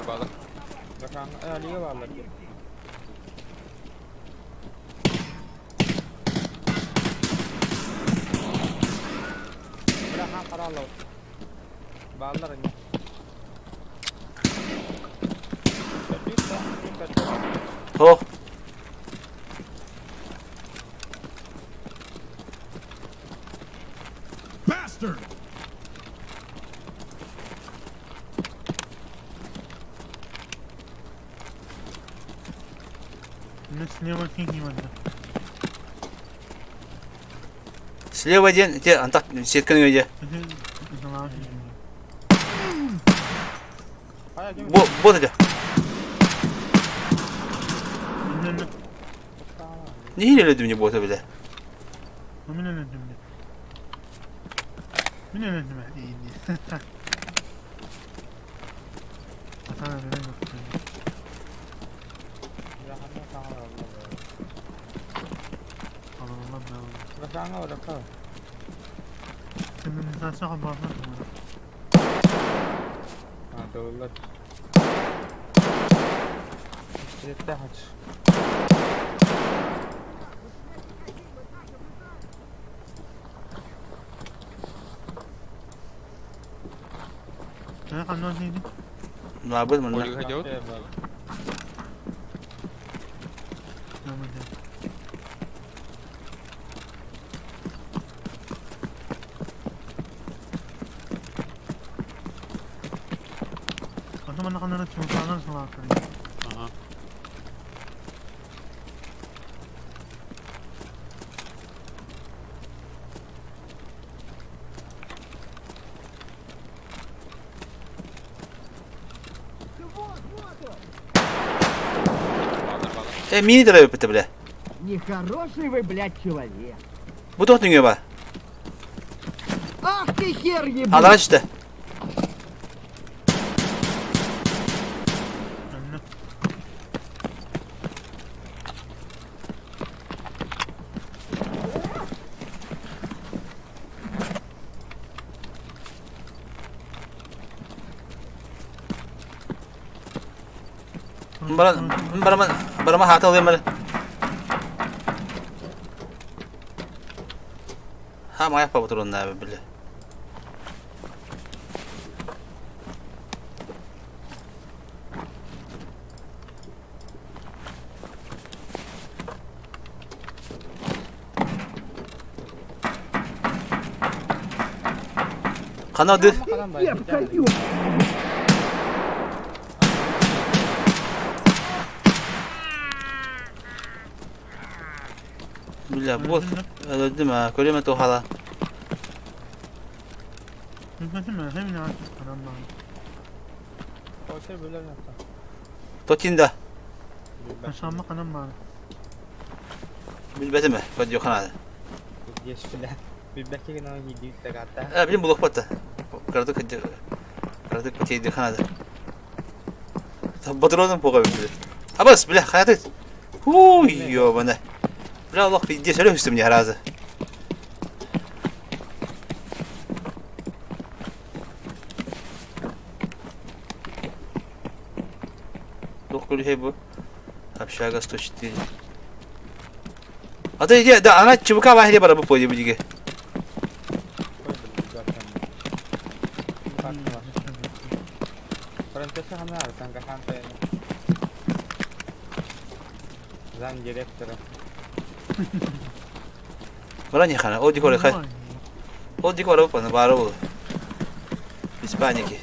Bağlar. Bakan aliye bağlar. Bırak bağla. Bağlar hani. Oh. Bastard! Слева фиги вода. Слева один, те, антак, сетканы öyle. Bu da. Ne ilerledim ne bota bile. Min öldüm de. Min öldüm iyi diye. Sana öyle yok. Allah Allah. Rasanya udah kau. Sivilisasi haberler. Devlet. İşte haç. Ne kadar neydi? Nabız mı? Ольга идет? Tamam. Adam ne kadar çocuklar salak. Ага. Mini de yapıp bile. Нехороший вы, блядь, человек. Bu da dünya var. Ах ты хер ебаный! Alan işte. Bana hata alayım ben. Ha mı yapma bu turunda abi bile. Kanadı. Bile bu öldüm ha. Köreme to hala. Hükmetim ben hemen artık param var. Kau böyle yaptı. Totinda. Aşağıma kanım var. Bilbete mi? Kod yok kanadı. Yes sudah. Bebek kita nak hidup tak kata. Bilim buluk patı. Kardık kıydı kanadı. Batıralım poğa bile. Abas bile hayatı. Huy yo bana. Bile Allah bir diye söyle üstüm ya razı. Doktor şey bu. Apşaga 104. А ты иди, да, она чувака в агре пора попади, будиги. Perintahnya kami harus angkat sampai zam direktör. Bana ne kana? O dikore kay. O dikore bana baro bu. İspanya'ki.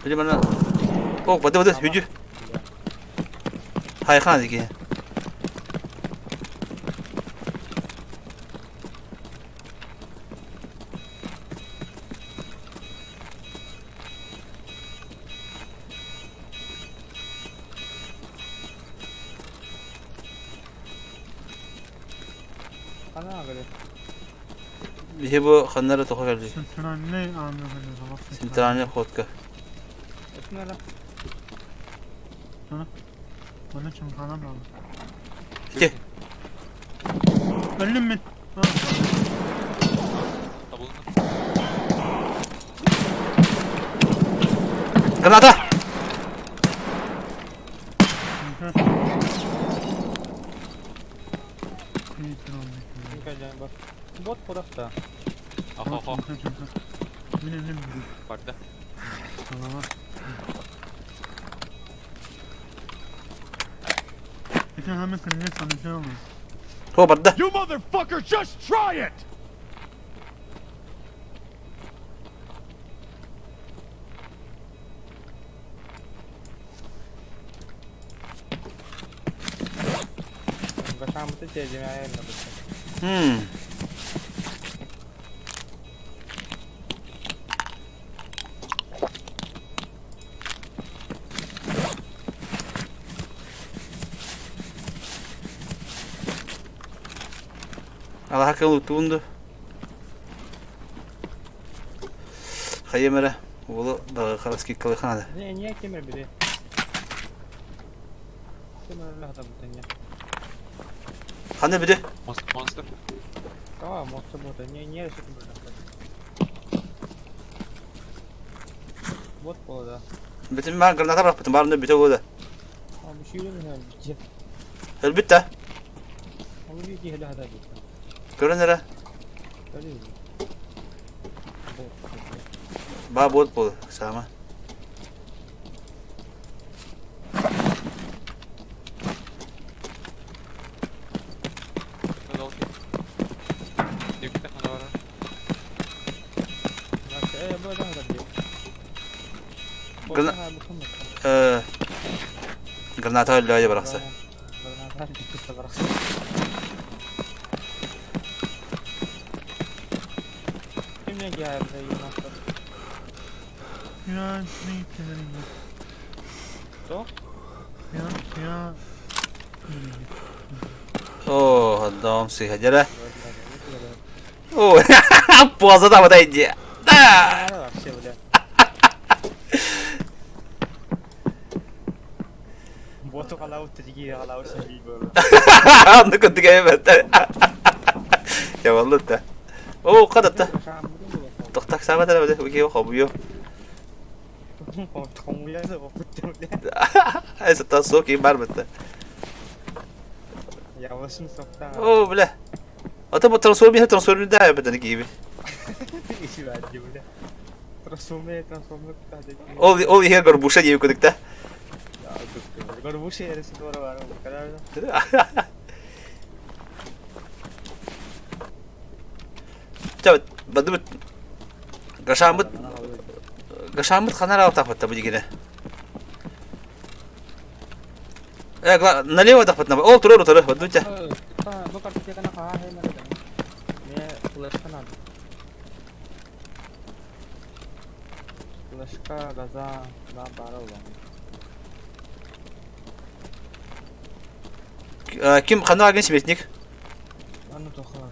Jadi mana? Oh, betul hujur. Hai khan dikhi. Ana agak. Bihe bu khanlara toqa geldi. Sintiranne anlıyorsunuz. Sintiranne xotka. Bismillah. Bana için kanım var. Ki. Öldüm ben. Granata! Bot tarafta. Aha. Benim. Farklı. Tamam. Geçen hemen kırılıyor sanacağım ama. هو برده. You motherfucker, just try it! Kaşamıtı çekeceğim ya yerine bak. Allah hakkı unutundu. Kayemere. Oğlu da karaski kılı kanadı. Niye kemer biri? Kemer Allah da bu tanya. Kandı biri. Monster. Tamam, monster bu. Niye resim böyle? Bot bu da. Bütün ben granata bırakmadım. Barımda bir tek o da. Ama bir şey yok mu? Elbette. Ama bir iki hele hada bir. Görün nere? Öyle mi? Ba bot bol. Sama. Hadi okey. Yükle hadi var. Ya böyle hada bir. Granata öyle öyle bıraksa. Kimle geldi yumurta? Ya ne yüklerim ya. To? Ya. Oh, adam sih aja dah. Oh, puasa tak apa aja. Botu kalau terjadi kalau sendiri baru. Anda ketika betul. Ya wallah dah. Oh, kata dah. Tak tak sama dah betul. Begini kau buyo. Không biết rồi betul deh. Ay setas so kibar betul. Ya wasun sokta. Oh, boleh. Atau mau transform dah ya betul gibi. Isi aja udah. Transforme kita ada. Oh here gorbusha jadi kudik dah. Agora vou chegar esse dora agora, caralho. Coba, bantu Gasambut kana rawa tak patah begini. Налево так patah. Oh, turun, bantu cah. Bukan kita kena kalah ya mana kan. Ini flash kanan. Flash ka gaza na baro bang. Kim kana agin sibetnik? Anu tuh kah?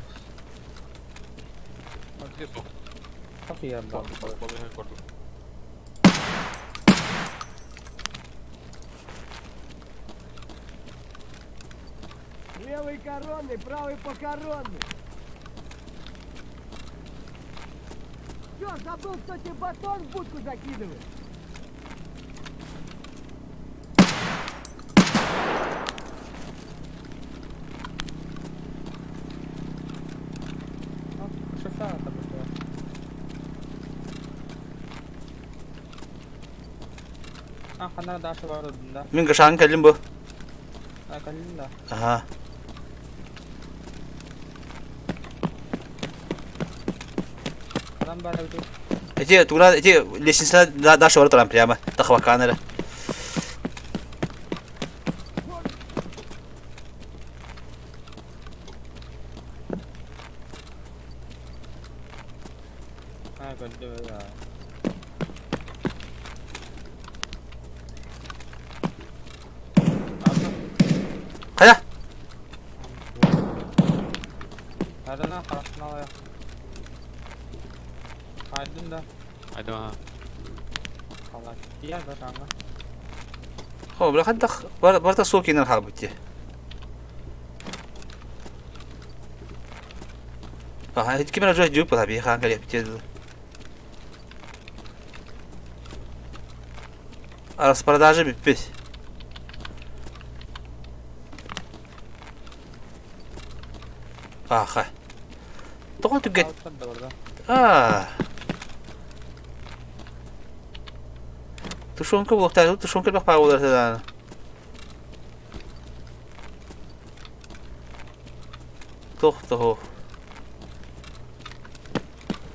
Hadi top. Tapi ya bang. Левый коронный, правый покоронный. Чё, забыл, кто тебе батон в будку закидывает? Шофер там это. Kana dash var orada. Min gasang kalim bu. Kalın da. Aha. Adam bana bir. Ece tugla ece lisensa da şor toran priyama. Takwa kanara. Ha gördüm ya. Kaya. Ada na karşına ya. Aydın da. Hadi ha. Allah. Diğer de sana. Oh, belakang dah. Baru sokin al habut je. Aha, hiç kimin acı acı tabii kanka yapacağız. Распродажа bitmiş. Aha. Doğru tüket. Outside da orada. Tушонка блоктай, тушонка бак пагулар седана. Тохто.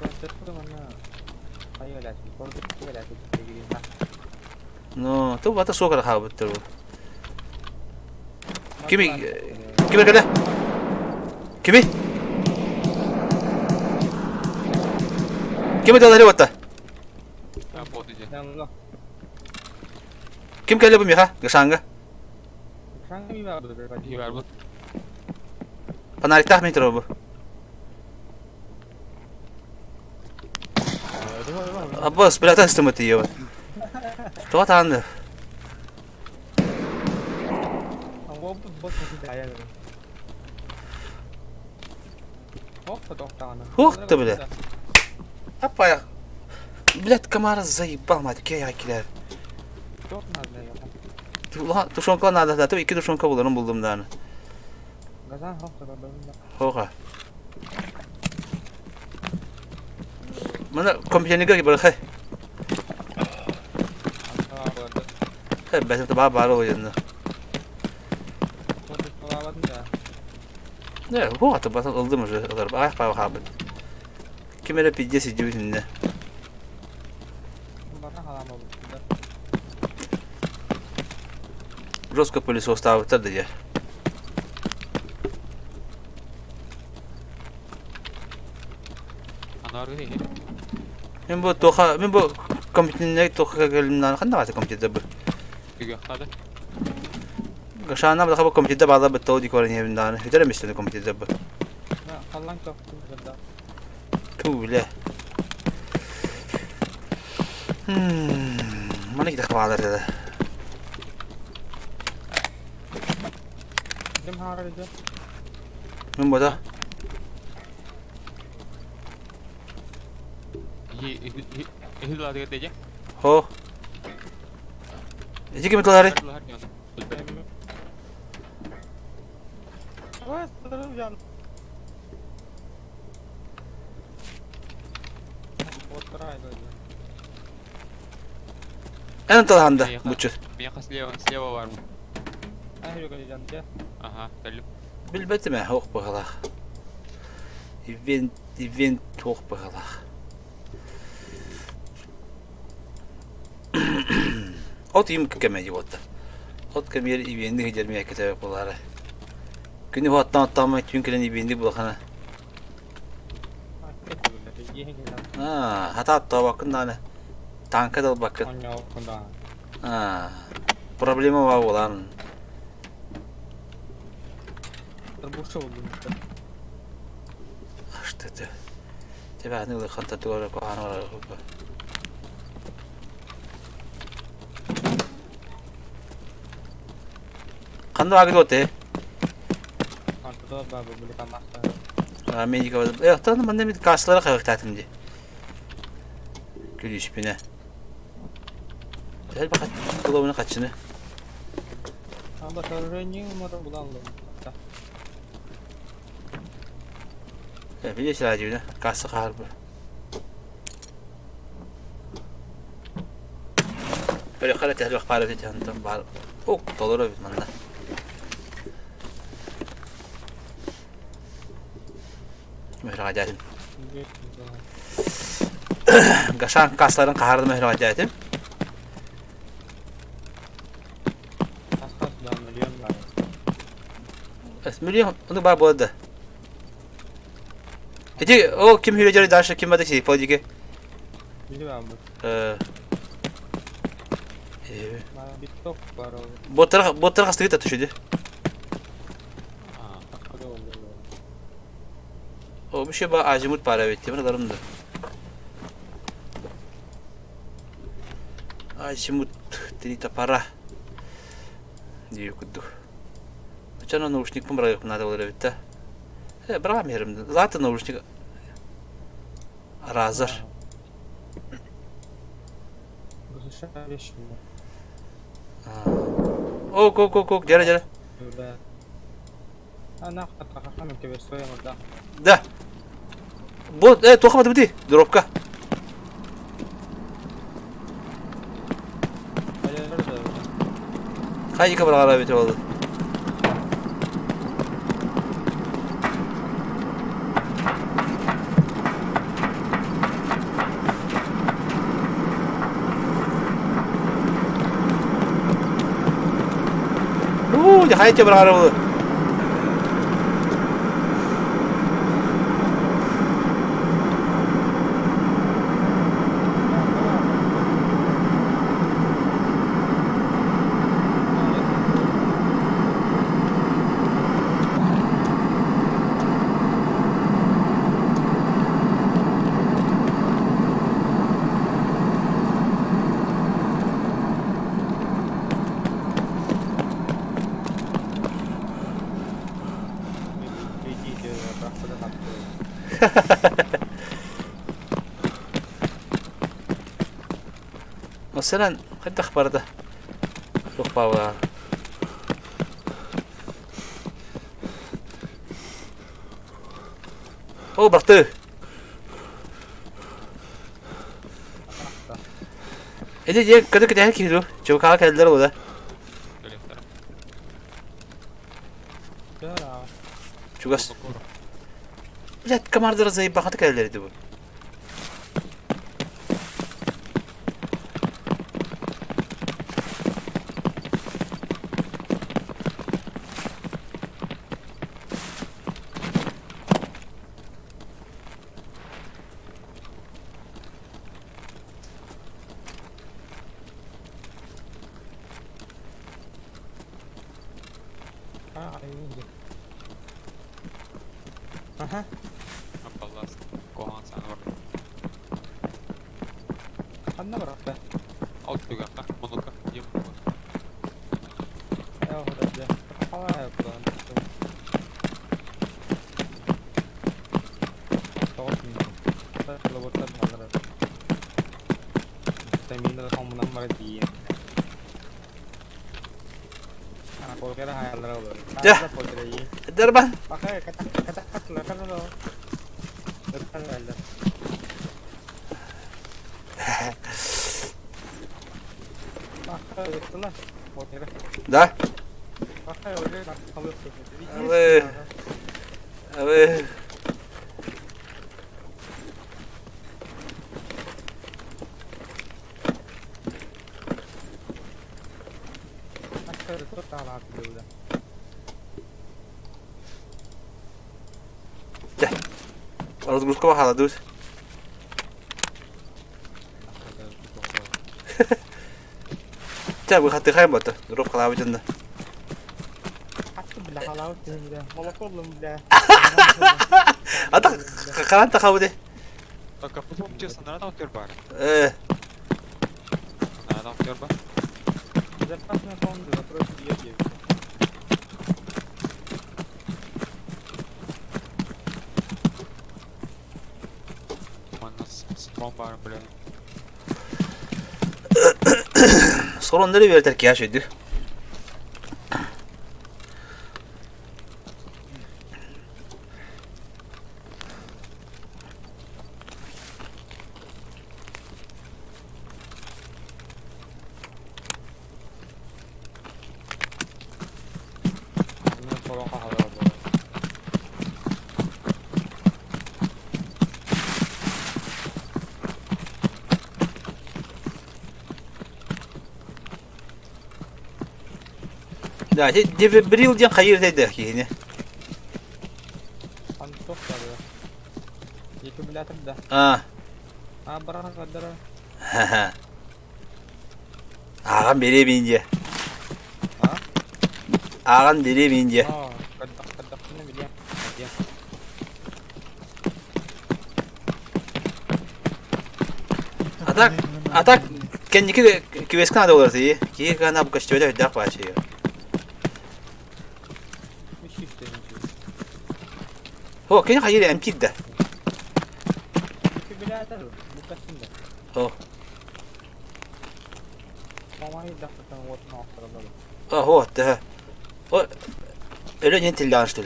Proses mana? Ayo lah, kalau kita lah kita pergi rumah. No, tu bata sokar khabut tu. Kimi kada? Kimi? Kimi dalari wata? Allah. Kim kaya bu miha? Gasanga. Sang mi baru İyi ver bu. Panarik tahmin terus bu. Abbas, belakang sistem mati ya. Tuh tanda. Aku bos masih daya kan. Oh, потом tangan. Huk da bile. Apa ya? Блядь, комара заебал, мать, keyakiler. Çok nazlı ya. Ulan tuşonka nada da, tabii iki tuşonka buldum da. Gazan hok da bunda. Hoka. Mana kompiyaniga gibi hay. Hey, ben de baba oyunda. Çok pahalı ya. Ne, bu hatta basan oldu mu kadar? Ay, baba abi. Kimere pidesi cüzünde. Bana halam oldu. Жестко пылесос ставить да я. Anargı değil. Мен bu компьютерне тоха gelимнан кандай аты компьютер бу. Gügü hadi. Гашана бу компьютер бала бу тоди көрүнө евиндан. Хетер эмес компьютер бу. Ya kallan çok burada. Туле. Mana gidip bağlar dedi. Kim hararıcı? Men bu da. İyi ladı gidecek. Ho. İki kimi doları? Evet, sanırım yan. Oturaydı. En talhanda buçuk. Miyaka sleva var mı? Ay yok öyle canım. Aha, belli. Bilbette mi? Hoş bakalım. Event hoş bakalım. Ot yim kemeyi botta. Ot kemer eventi hicermeye ketebe buları. Günü hattan mı çünkü eventi bulakana. Hatta bakın da ne. Tanka da bakın. Problema var olan. Terbuka oldu. İşte de. Tabii ne de kanta doğru kohan var. Kanda agil ote. Kanta da babu bile kamasta. Amerika var. Tamam ben de bir karşılara kayık tatimdi. Gülüş bine. Gel bakalım. Kulağına kaçını. Anda terörünün umarım bulalım. Ya bir de acıydı. Karşı harbi. Böyle kara tehlikeli para edeceğim tam var. Ok dolar bir manda. Mühracatım. Gaşan kasların kahardı mühracatım. Milyon onu bana buldu. Ece o kim hücreleri darşı kim vardı şey politik. Biliyorum bu. Bana bir top var o. Botlar hastayı da taşıdı. O bir şey bana acımut para verdi. Bana darımdı. Acımut dirita para. Diyor kudu. Çana naушник помрак надо было ведь, да? Брамером. Зато наушник Razır. Burası şöyle şimdi. Ok, jere. Böyle. Ana kata mı ki besoya mı da? Da. Bu toxamadı bu di. Dropka. Hayır da. Haydi kabul arabeti oldu. Haydi kabul arabeti. Mesela hadi akhbarda. Yok baba. Oh bıraktı. Ede kadar kadar kilo. Çok kala geldiler o da. Çugas. Bilet kamardır zayıf bakatı geldilerdi bu. Aha. Vallahi kohan sana bak. Anna bırak be. Alt bir dakika. Monoka. Yem. Ya hadi ya. Hava yapalım. Tamam mı? Saya kalau buat malah. Saya minta kamu nomor dia. Aku kira hal lalu. Ya. Derban. Pakai kata kan lo. Depan ada. Pakai itulah. Mau kira. Da. Pakai udah kalau Evet. Pakai itu talat dulu. Gel. Orada gruska bak hala dur. Gel bu hattı kayın batı. Drop kala abicinde. Hattı bile halau bile. Molotov bile. Ata karan takavı de. Bak kapı yapacağız. Nereden atıyor bari? Nereden atıyor bak? Безопасная комната, запрос бьете. Bombar böyle. Sorunları bir terk ya şeydi. Ini tolong halal. Ya bir yıl diye hayır dedi ki. Antuk ada. Itu belakang dah. Berapa kadar? Ağam beri bince. Ağam beri bince. Oh, kedak ini dia. Dia. Atak kendiki küveskan adı olursa iyi. Ki kana bu kaçtı öyle dak başlıyor. Ho, kendi hayır empty de. Ventilator, bukan sunda. Oh. Mamai dah petang buat nak terlalu. Oh, ده oh öyle yeni tilde açtı.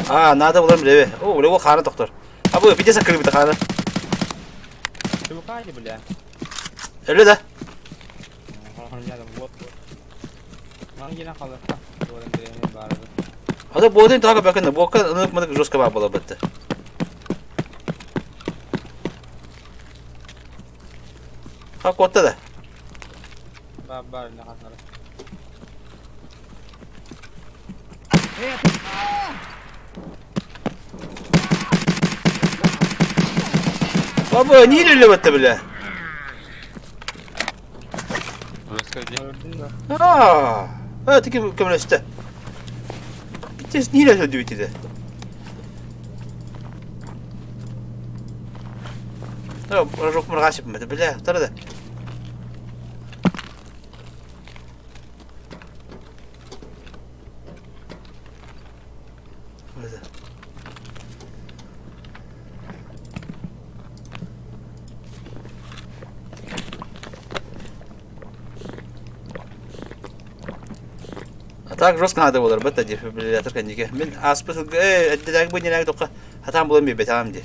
Nada bularım bile. Oh, öyle o karnı doktor. Ha bu bir de sakın bir de karnı. Coba aja beli ya. Öyle de. Hanya ada buat. Mana gina kalau orang dia baru. Hadi bu odayı daha bakın. Bu kadar ınıkmadık Joska var bula bitti. Ha kotta da. Baru nak kasar. Baba niye öyle bitti bile? Evet ki kömürleşti. Bitti niye öyle bitti de? Yok, çok merak etmedim bile. Tara da. Так жестко надо было работать, дефибриллятор коньяки. Мен аспыс әддәдәге бұл неләге тоққа хатам болам бе бетам де.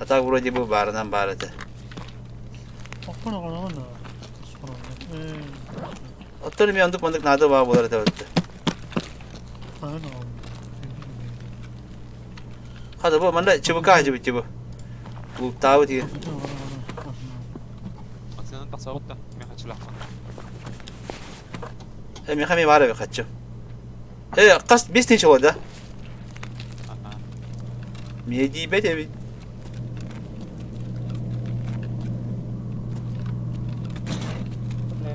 А так вроде бы барынан бар это. Оттор мен ондық мандық надо бар болар это өтті. Хады бұл манда чыбыка ажы бітті бұл. Бұл тауы деген. Sen tasavvuf da men kaçılaqman. Men ham var ebe kaçım. Qas 5 tinchi bo'ldi. Medi bede. Ne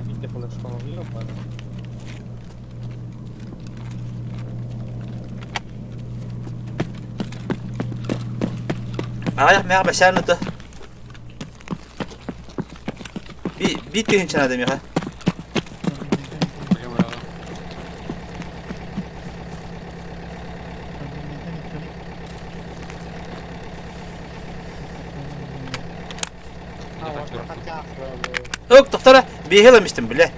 bitti flash falan yok mu? Ayak meğer başarını da. Bir tinchi adam ya. Yok doktora bir helamıştım bile.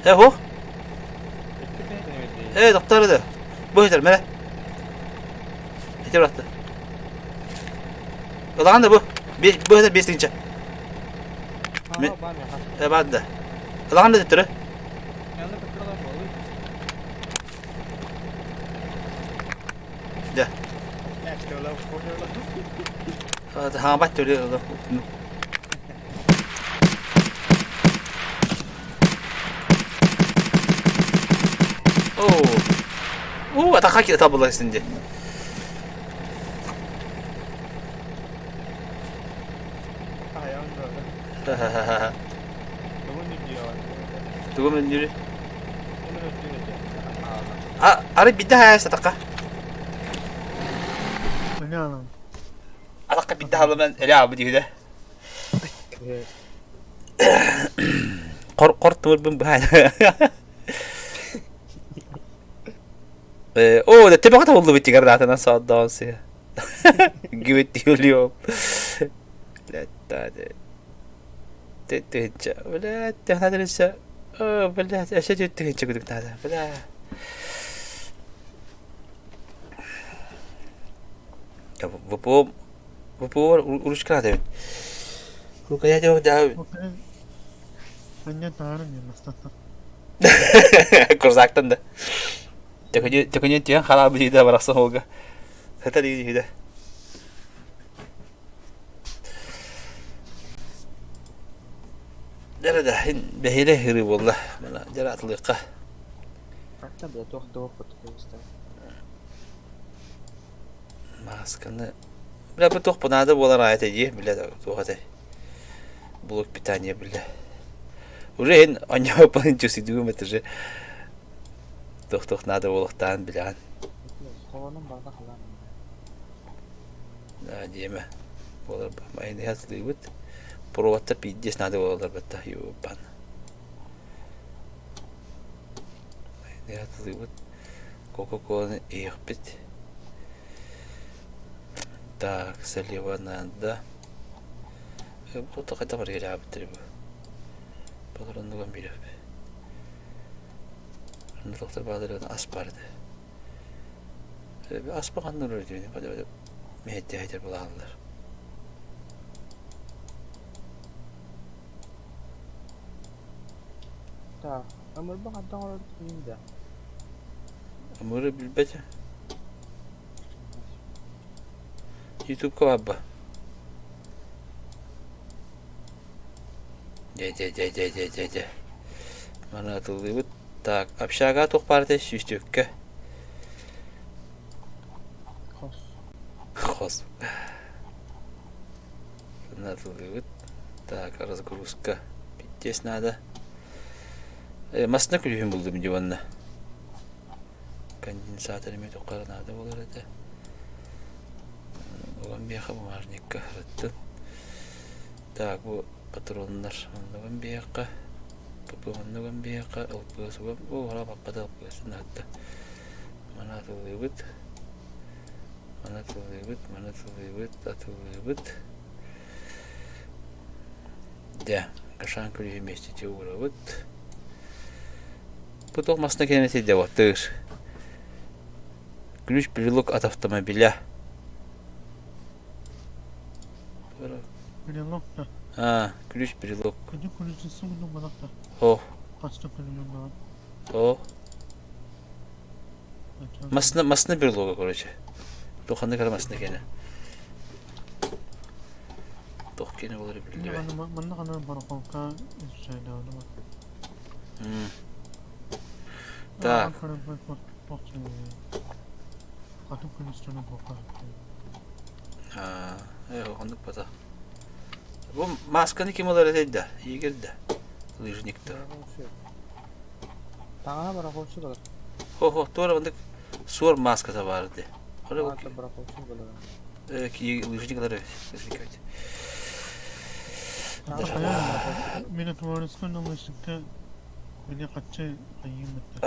Ho? Doktora da. Bu yeter mele. Yeter bıraktı. Ulan da bu. Bu yeter 5 tinchi. Ben de. Ulan da doktora. De. Ha bak öyle. Atak kita tabla şimdi. Tunggu menjadi. Ari bir daha ya sataka. Ataka bir daha ben ele abi diyor da. Korktum ben bahane. ده تبغى والله بنتي قررت انا صوت دانسي قلت اليوم لا تتهجى ولا هذا لسه بالله اشد تتهجى قلت هذا بلا بابو وش كان هذا هو كان يدعو داوي أنا تعرف يا مصطفى كرزاكتن ده تكوني تيان خلاص بجيدا براسه هوجا هتري جيدا جرى دحين بهيله هري والله ملا جرى اطلقه حتى بتوخ فتوستا ماسكنا بلا بتوخ بنادى ولا رايته جيه بلا توخته بلوك питание بلا ورين انيو بنجوسي دو متر Tuh nada oluktan bilen. Kolanın bardak lan. Da diyeme. Olur bakmayın hatırlayıp. Provatta piddes nada olur batta yuban. Ne hatırlayıp. Кока-кола иехпит. Так, слева надо. Кто-то хотя бы реально требует. Патронного мира. Доктор Бадырын аспарды. Аспағаннан өрдейді. Мәйетте әйтер бұл алылар. Так, ömür bak hatta orada kimde? Ömürü bilbece. YouTube kavabba. Де. Mana atılıyor. Так, общага тоқпарды сүйстөкке. Хос. Натылıyor. Так, разгрузка. Здесь надо. Масына күлген болды менде онда. Конденсаторыме тоқары надо болар еді. Оған бияқа бумажникка рытты. Так, бұл патрондар. Оған бияқа. Папуаннуган бияқа ылпығысуға. Оғыра баққада ылпығысын атты. Мана атылығыт. Атылығыт. Да, кашан күлі вместе те уғырығыт. Бұл тоқмасына кенеті де оттығыр. Ключ брелок от автомобиля. Брелок, да. Ключ брелок. Ключ сумну балакта. О. Качта ключ бар. О. Масына брелога, короче. Тоқанды қарамасына кені. Тоқ кені олары білді бәй. Мында ғана барақолқа жайды алды бар. Так. Қатым күністіні боқа. Оғандық бата. Бұл масканы кем олар әтейді? Егерді. Лыжникті. Таңына барақолшы болар. Хо, туара бандық суар маскасы барды. Ата барақолшы болар. Лыжниклары. Мені туарысқан олышықта Мне қатшы қайын бітті.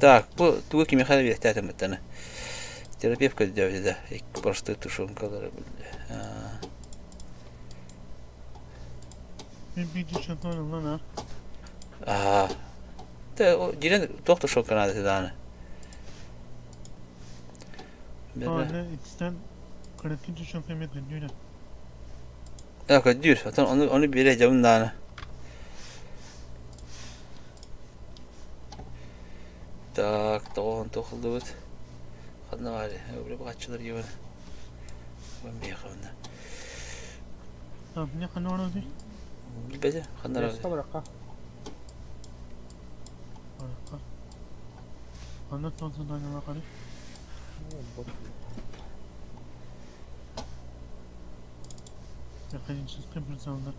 Так, бұл туғы кеме қады бейді әтім біттіні. Терапевка дәуді да. Просты тушонкалары білді. Мен бейді шаққан ұлан Дирен тоқ тушонканы ады даны. Аны ikisinden kırıkın tuşonka met gıdıyla. Gıdıyır. Onu bir yere camın dağını. Так, тоғын тоқылды өт. Қадына бәрі, өбілі бұғатшылар еуін. Өң бей қауында. Не қаны орау дей? Білбәді, қаны орау дей. Лесқа бараққа. Бараққа. Қаны тоғызы дайнала қары? Механический бір залдар.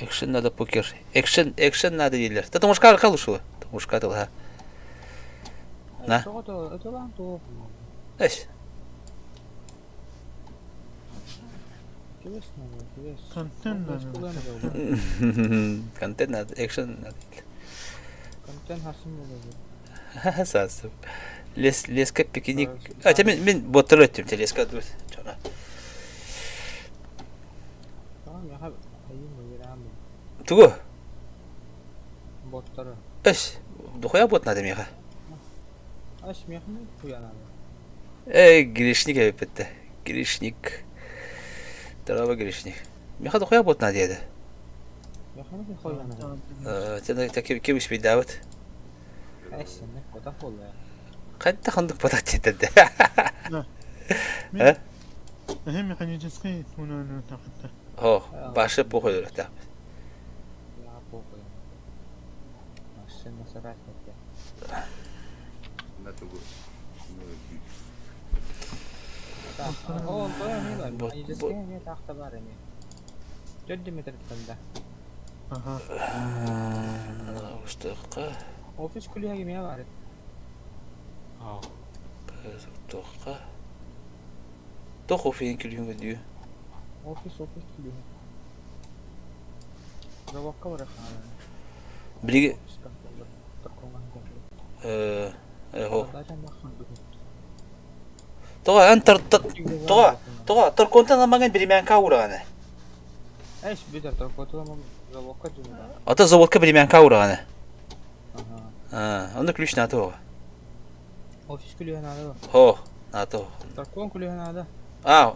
Экшен надо покер. Экшен надо елер. Та томушка арқал ұшылы. Томушка атыл, ха. На? Әш. Контент надо. Контент надо. Экшен надо. Контент хасым болады. Сасып. Леска пикник. Мен боттыр өттім. Леска дұрт. Чона. Тугу? Боттары. Әш. Дұқоя бот надо меға? Әш меғын құянады. Грешник әбіп бітті. Грешник. Дұрабы грешник. Меға дұқоя бот надо еді? Меғын құянады. Тәна кем іспейді әбіт? Әшсінді, бодақ болды. Қайда қандық бодақ тетеді? Hem mekanicisi bunu takıttı. Başı bu koyuyor da. Ya bu koyuyor. Başın nasıl rahat etti? O ne var? Mekanicisi ne tahta var yani? 4 metre tanda. Aha. Ustuqa. Ofis kulüye gibi var. Ustuqa. Toqu fiin külüyün gidiyor. Ofis geliyor. Zavakka var efendim. Bilgi Takılman gerekiyor. هو Zaten bakın. طبعا انت طبعا كنت انا ما كان بريمان كاورا انا Eş bir de takıldı ama zavakka cümle. اتا زودك بريمان كاورا انا Aha. عندك ليش ناتو Ofis geliyor nada. هو ناتو Takılın geliyor nada.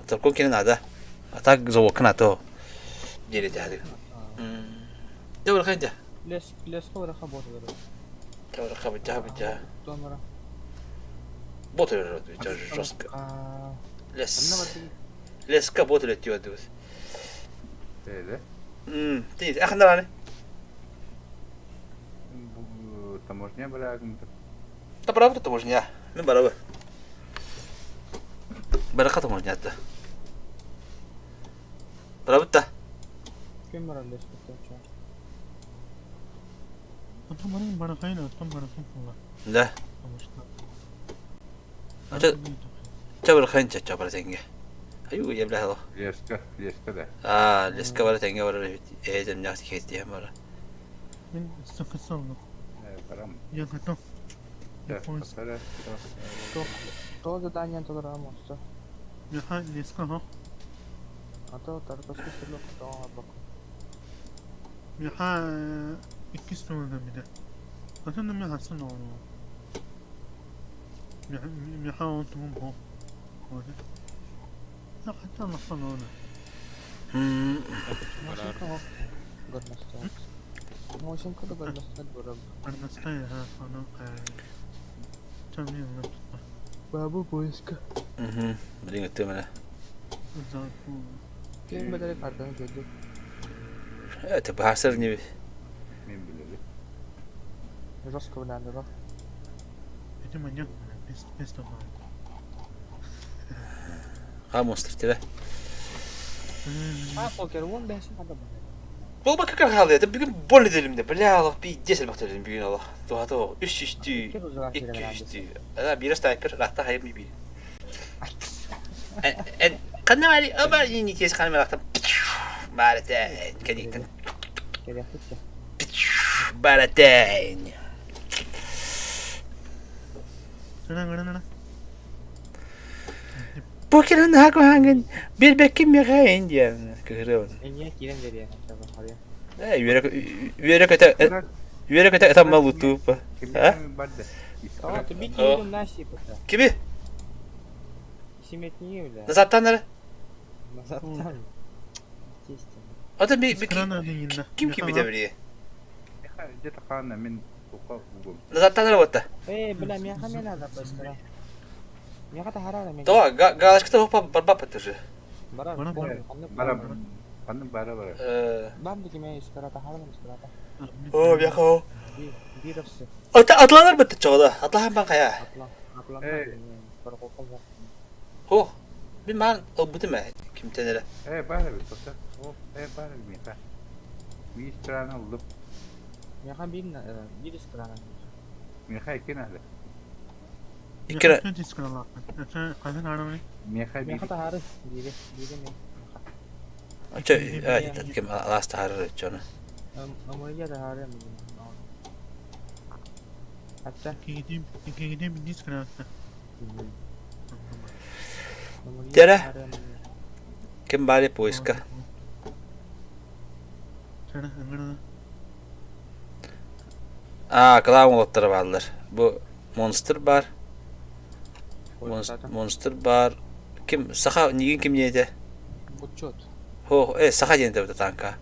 تركون كده نادا اتاك زودك ناتو جيري تهدي دور خنجة Les kavra kabot verir. دور خب جاب Sonra. بوتل جوسك لس كبوتل تيودوس Öyle. تيجي اخنا راني Bu tamoşnya bırakın. طب رابط تموجنيا من برا برا تموجنيا تا رابط Kim var les kavra? Atamanın bana kayın attan bana kullan. لا جبر خنجة جبر تنجة ايوه يجيب لها هذا Leska da. لسكا ولا تنجة ولا ايه جم ناس كيتي مرة Ben sıkısalım. Param. Yakıtım. Para. To zadanie to gramo, co? Yaha leska ha. A to tarkoski sırlı to bak. Yaha ikisi de bir de. Zaten de yaha sana onu. Yaha onu bu. Orada. Ya hatta nasıl onu. Görmezse. Motion kada görmezse görüm. Arnasta ya onu. Tanıyorum ben. Babu boyska. بدين التمنة Zaten. Kim bedeli kartını gördü. تبقى حسرني Min bileli. Ros kavlandı bak. Peki manyak. Pes de var. خاموس ترتبه Ha poker won ben şimdi hadi bak. Bu bak kakar halde de bugün bol edelim de böyle Allah bir cesel bakterim bugün Allah. Doğada üst üstü iki üstü. Ada biraz daha kır rahta hayır mı bir. Kanne var ama yeni kez kanne rahtım. Baraten kadikten. Gel yaptık. Baraten. Nana. Bugün hakkı hangin bir bekim ya kayn diye. Kırıyorum. En iyi kiren geliyor acaba oraya. Yürek öte tam malutu. Ha? Tamam tabii ki yerim lan şey pata. Kimi? İsimet niye öyle? Nazattanları. Nazattan. Ada bir kim kimi devriye? Jeta kana min tuqa bugum. Nazattanları vatta. Bilam ya kamen ada başkara. Ya kata harara men. Doğa galaşkta hoppa barba patırı. Bara. Bara. Pandım bara. Ben de kime iskarata harara iskarata. Oh ya ko. Bir hafsa. Atlanır mı çoğda? Atlan ben kaya. Atlan. Para kokal var. Oh. Bir man o bu değil mi? Kim tenere? Bara bir tosa. Bara bir mika. Bir strana ulup. Ya kan bir iskarana. Mika ikin ahda. İkra. Ne diskala? Kadın aramayı. Mika Ya kata harara. Biri mi? Açı evet kim last harır çonu. Ama ya da harara mı? Hatta gideyim bir diskala. Tere. Kim bari poiska? Sana engana. Clown otları varlar. Bu monster bar. Monster bar. Kim saha nigin kim niyede? Butchot. Ho saha yende bu tanka.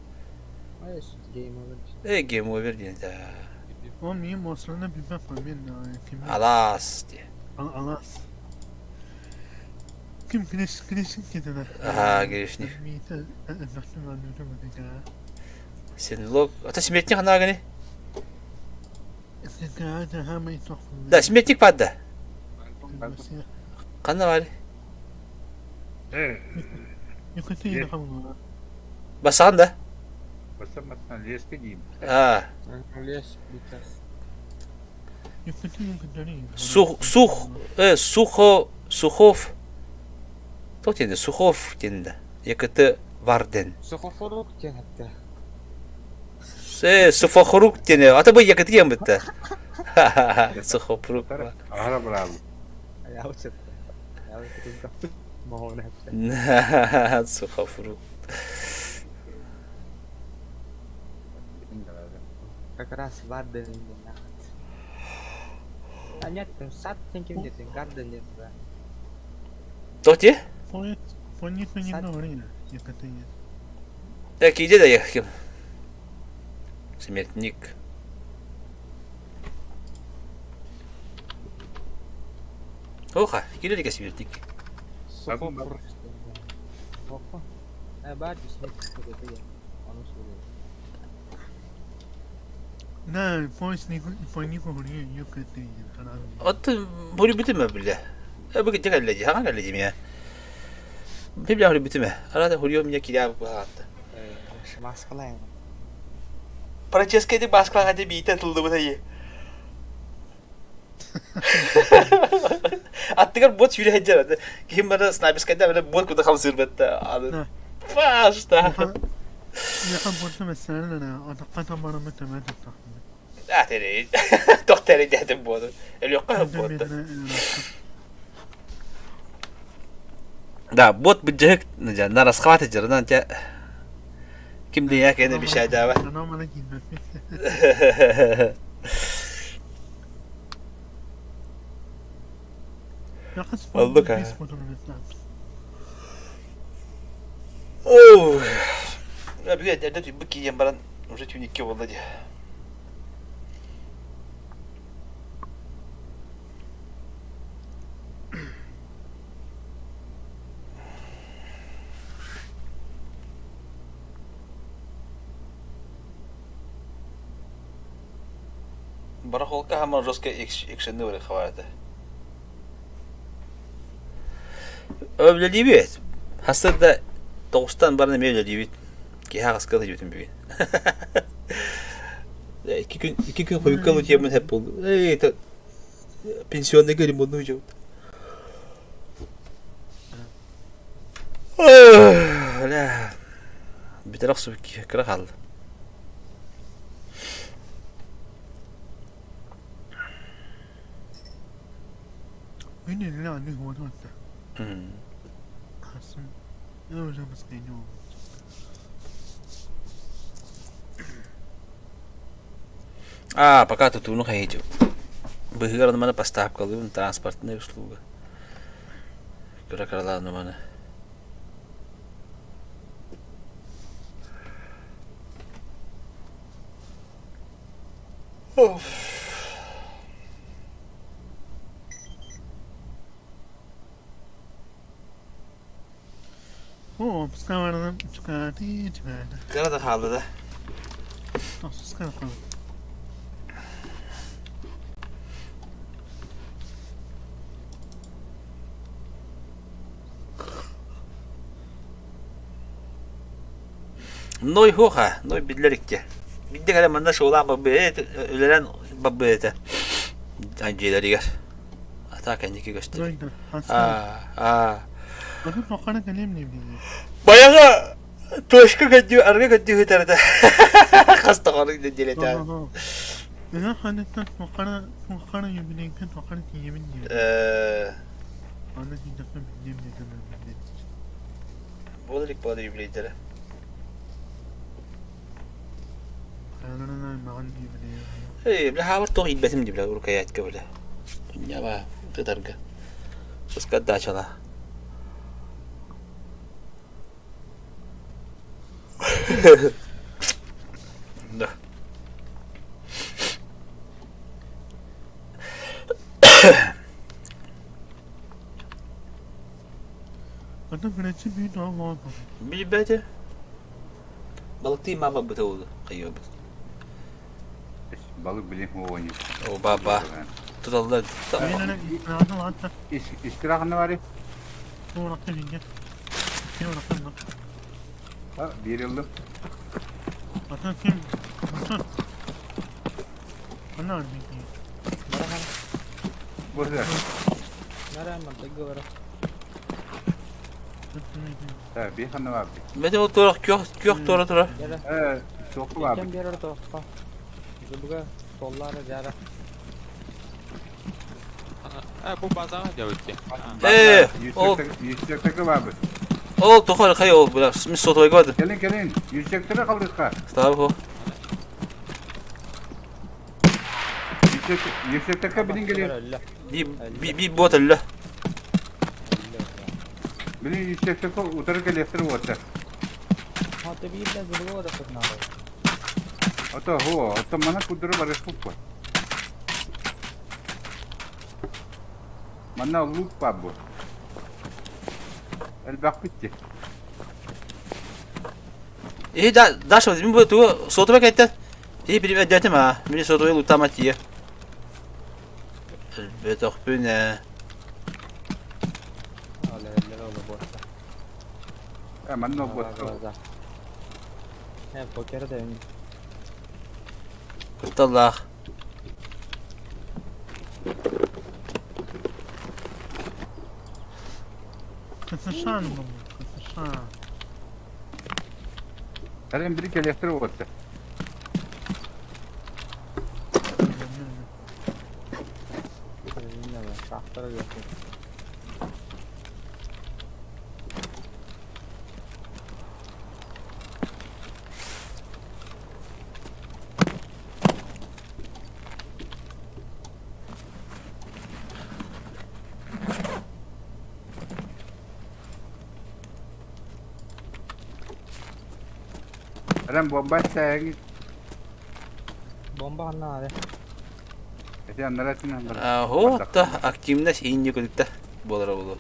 Evet, game over. Game over yende. O miyim monsterına bir bak ben. Alas diye. Alas. Kim klasik gidiyor. Aha girişni. Sen log. Ata simetnik ana gani? Da simetnik padda. Kanna var. Yukarı yine kalma. Basan da. Basan leska diyeyim. Les bitas. Сухов. Кто тебе? Сухов тебе. Якыты Varden. Sokoforuk diyen hatta. Sıfahuruk dene. Ata bu yakıtı yem bitti. Sıfahuruk. Ahra bravo. Ya uçet. Ya uçet. Mahone hepsi. Sıfahuruk. Kekeras Varden ini nak. Tanya tuh saat thinking dia garden dia tuh. Tohti? Фонит на него время, як это есть. Так, иди да я. Смертник. Оха, кидай смертник. Sokoforuk. Opo. Bagus nih gitu ya. Anu suruh. Да, фонит время, як это есть. Atı bunu bitirme bile. Bu gece geleceği, hangi geleceğim ya? Bir bile bunu bitirme. Arada huriyorum ya kira bu hatta. Masalah yang. Francesca'da başka hadi bir ite atıldı bu da iyi. Attıklar bot yürü heccer. Kim bana snipers kaydı böyle bot kuda kalsın bette. Adı. Fasta. يا حبوت مثلا انا اعتقد مرة متى ما تفتح. لا تري. دكتور ده تبوت. اللي يقهر بوت. Da bot bijek naras khawat jardan ta kim diye kene bir şey daha var. انا ما نجي. يا حسب. Aldık ha. Ya bir de bu ki yembaran уже тюники владе. Барахолка хамар жестко экшенный var хавата. Öyle değil mi? Hastada doğustan bana ne öyle değil mi? Ki her askıda yürütüm bir. İki gün koyukalı yemin hep oldu. Pensiyonda görüm onu hocam. Öyle. Bir taraf su kira kaldı. Beni ne anne hoş oldu. Kasım. Ne hocam sıkıntı yok. Пока тут ну хейджу. Быгыр на мене поставка калывын транспортная услуга. Кыра на мене. О, пускай vardı çıkardı. Kıra da kaldı da. Nasıl çıkardı? Noy hoha, noy billerikti. Bildik hele manda şoğlan babı, ölen babı ete. Anceleri gel. Ata kendiki göster. Böyle. Nasıl sokana kalayım ne bileyim. Bayağı toşka gidiyor, arka gidiyor hüterde. Hasta kanı dilete. Ya hanetten sokana yemin sokana yemin diyor. Anne hiç defa bildiğim ne. Boğulurik bağlı yübleydiler. بلا حاول توغي بسم جبلا وركيات كولا يا با تدرجة بس قد داشلا ده أنا بنتي بيت عمار بيبته بلقتي ما بتقول خيو بس Balık bilim huvanı. O baba. Tutallar. İstirak ne var ya? Bu rakı linge. Kim rakı mı? Ha, bir yıllık. Bakın kim? Bakın. Ana linge. Burada. Nara mantık var. Bir hanım abi. Ben de o torak yok tora tora. Soku abi. Kim bir yerde tohfa. Zıbıga sollara jara. Bu bazağa cevaptı. Yüksekte abi. Ol tokar kay ol biraz. Mis sotoy godu. Gelin. Yüksekte kaldık ha. Tabii o. Yüksekte bilin geliyor. Bir botella. Bilin yüksekte utarık elektrik var. Hatta bir de zıbıga da fırına var. Ata mana kudura barış kuppa. Mana loop babu. El bak bitti. İyi da şöyle mi bu tu sotoya gitti. İyi bir dedim ha. Beni sotoya lutamak diye. Elbette ne? Mana o botu. Ne pokere de önce. Allah. Kısışan mı? Kısışan. Elin bir elektrik var. Bilmiyorum. Şahtara götür. Elin bomba sayın. Bomba anna hadi. Eti anlara sinan. Aho da akimde şeyin yok da. Bolara bolu.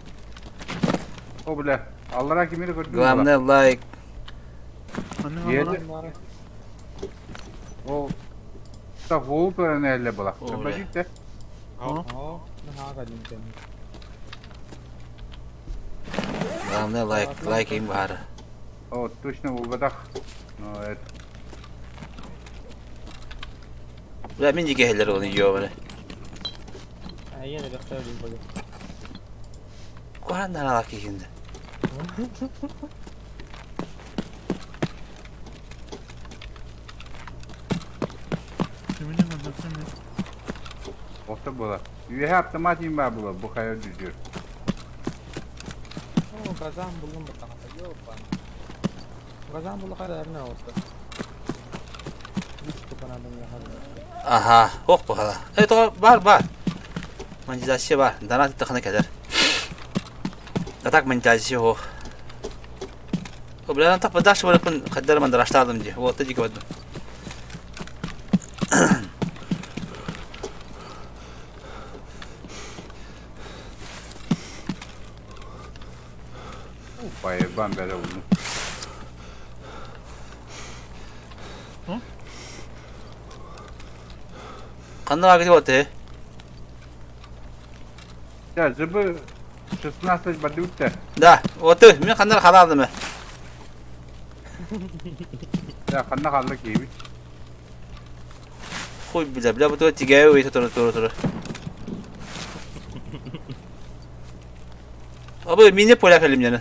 O bile. Allah'a kimleri gördün mü? Glamne like. Yedi. O da volt öğren elle bula. Bacık da. Ne hakalım seni. Glamne like in bahar. O точно bu badak. No evet. Ulan minci geheller onu yiyor böyle. Yine de söyleyeyim bugün. Kurandan alak şimdi. Kiminle anlatsın ya? Orta bula. Üye автоматин var bula. Bu kaya düzüyor. Kazan buldum bakalım. Yok bana. Kazan bulduk kadar ne oldu? Hiç tutanamadım ya. Aha, hop bu hala. Evet o var. Mancizası var. Dana tıkına kadar. Atak mancizası o. O bilen tak badaş var pun kadar man darashtadım diye. O tadı gibi. Bayağı ben böyle oldum. Kandan agidi bote. Ya zıbı 16 badukta. Da, otu. Men kandan halaldım mı? Ya kanna kaldık gibi. Koy bile bu tu tigayo itu turu. Abi mini pola film yani.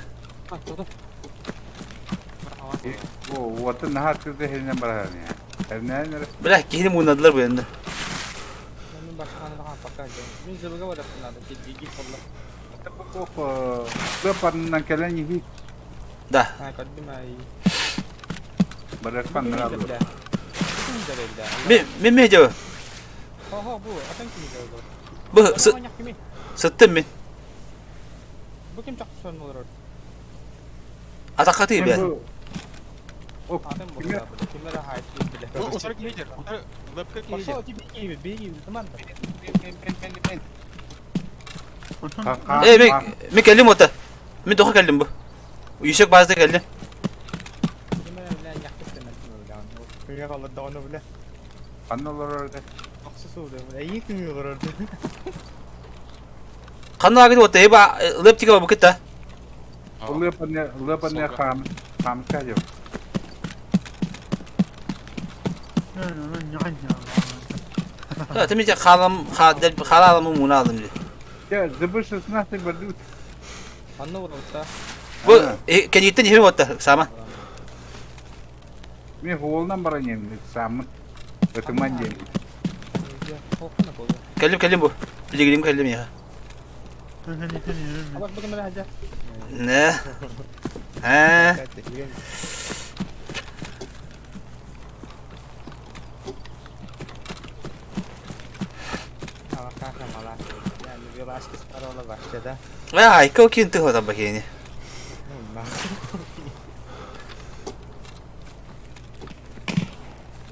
O vatan nahat kızı herine bırakır ya. Herine Bela kini munadılar bu yanda. Benim başkanı daha bakacağım. Biz zıbıga var aslında. Gigi kolla. o lepan kelen yihi. Da. Ha kaddim ay. Bırakpan ne aldı? Me jauh. Oho bu atın kimi jauh. Bu sıttım ben. Bu kim çok son olur? Atak katı be. O Atın bu kimlere hayat bile. O sarı giyiyor. Lepke giyiyor. Pasal gibi bir teman. Me geldim ota. Me doğa geldim bu. Yüksek bazda geldim. Kaya kaldı da onu bile. Kanna olur orada. Aksus oldu bile. İyi kimi olur orada. Kandan agidi ota. Eba leptika bu kita. O lepan ne kam kaya. Ha temi ce halam mı muna aldım diye. Ya zıbı 16 baduk. Anne vurulsa. Bu kenitten yemi otta saman. Men hoğuldan bara yemli samın. Ötüman yemli. Korkma koydu. Kellim bu. Bilgilim kellim ya. Ben hani yürüyorum. Bak bakayım böyle haca. Ne? He. Ama kanka malah. Yani bir başka parola başladı. Ay, ikaw kinto ho tabak ini.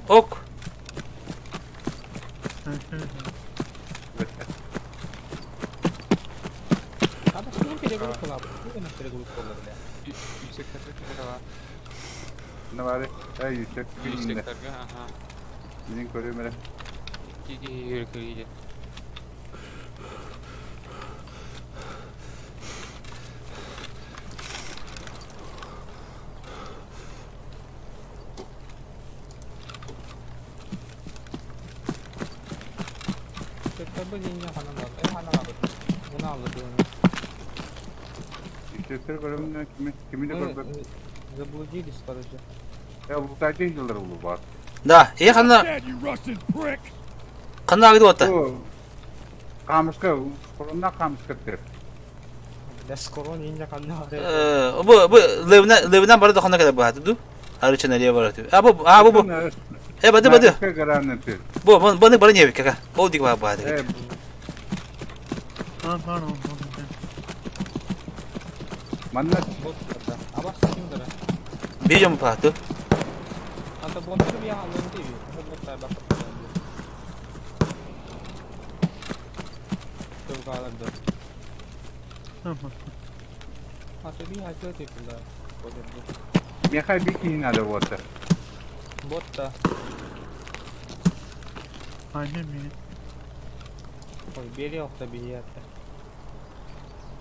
Ok. Ama şunun kere grup kolabı. Bu da kere grup kolabı ya. Yüksek tepede var. Ne var? Ay yüksek bir Yüksek inde. tepede. Aha. Bizim koruyor mere. Yürü. Tekrar böyle yine hanım aldı. Hanım aldı. Bunu aldı bunu. Yüksekleri koruyor kimi de koruyor. Zabuci disparıcı. Ya bu kaç yıldır bu var? Da, iya kanna. Kanna gitu otta. Bu kamuska korona kamuska ter. Deskoron yine kanlı var. Bu levna bara da kanna kadar bu hatu du. Harıçın aliye var hatu. Bu. Badu. Garanti ter. Bu bana bara nyevi kaka. O dik ba hatu. Pardon. Manna Bot burada. Ama sıkıntı da. Bir jam pa hatu. Anta botları bir alın değil. Botlar bak. Çok ağırdı. Tamam. Hatta bir hacer tepkiler. me kay bir kihin ada wata. Bot da. Aynen mi? Koy biri yok da bir yerde.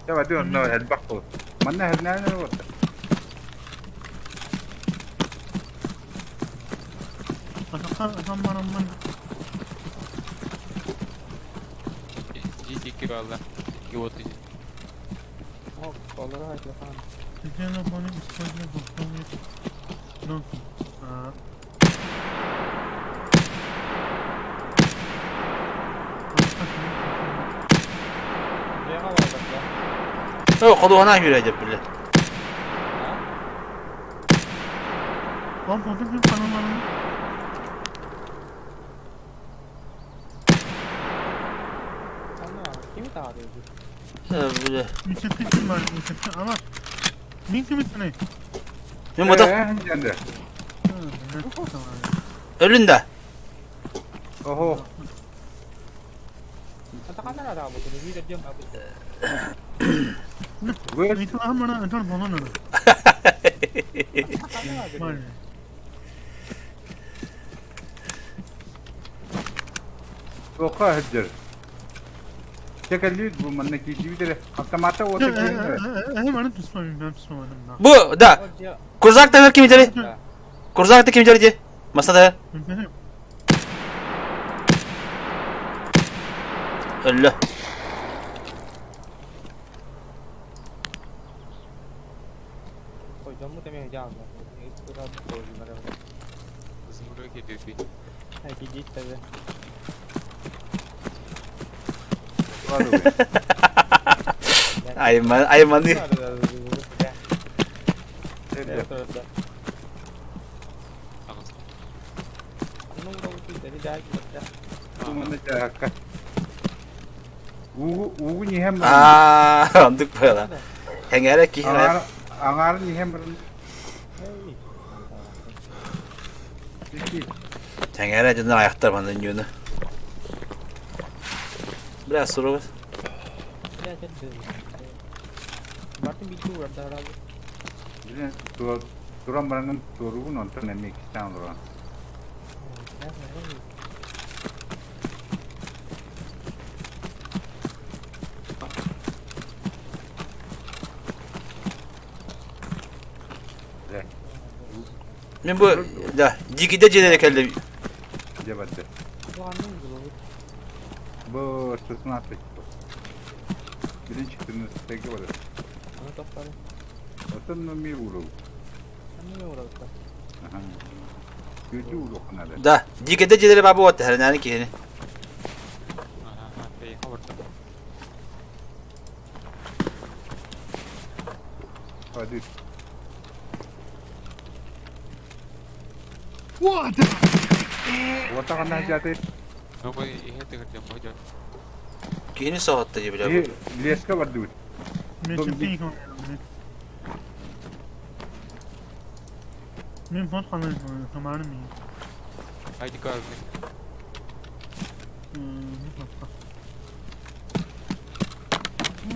Ya var diyor no head bak o. Manna head ne wata. Aman. İki valla. İki votu. Oh, kolları haydi falan. Güzel abone istedim bakmamı. No. Buraya hava aldık ya. O kodu ona yürüyecek bile. Lan buldum bir kanallarını. Ama kimi çağırıyordu? Böyle. Müsakketim var müsakke ama. Min kimisine? Men boda. Yanda. Ölünde. Oho. Katakanlar ada bu tuh video dia nggak bisa. Gue Itu lah mana entar bolan ada. Mana? oka hajar. Çekelli bu manna ki gibi de hatta o da kihin. Mana pişman ben pişman. Bu da. Kurzak da kim içeri? Kurzak da kim içeri? Masada. Allah. Koy jamu temel jam. Itu kan koy mereka. Bizim buraya geliyor bir. Hai gigit tabi. Ayman nih. Ugu nyihem. Untuk pala. Yang ada ki. Angar nyihem ber. Yang ada jadi ayakta bana yunu. Biraz soru var. Ya jadi. Berarti bicu ada lagi. Jadi turam barangam turu nonton emi kisah orang. Men bu da jigide jelere keldim. Jabatte. Bu annem dulu. Bu sesini attık. Birinci çıktığınız peki var. Ana topları. Otan mi uru? Anne uğradı. Aha. Gücü uru kanada. Da, dikede cilere babu otta her nani ki. Bey havarda. Hadi. Wata kana jate. Nobo ihe te kerja mojo. Kini soğuttı gibi Ye leska vardı. Mission key ko. Min fon khalan kamaran mi. ID card ne?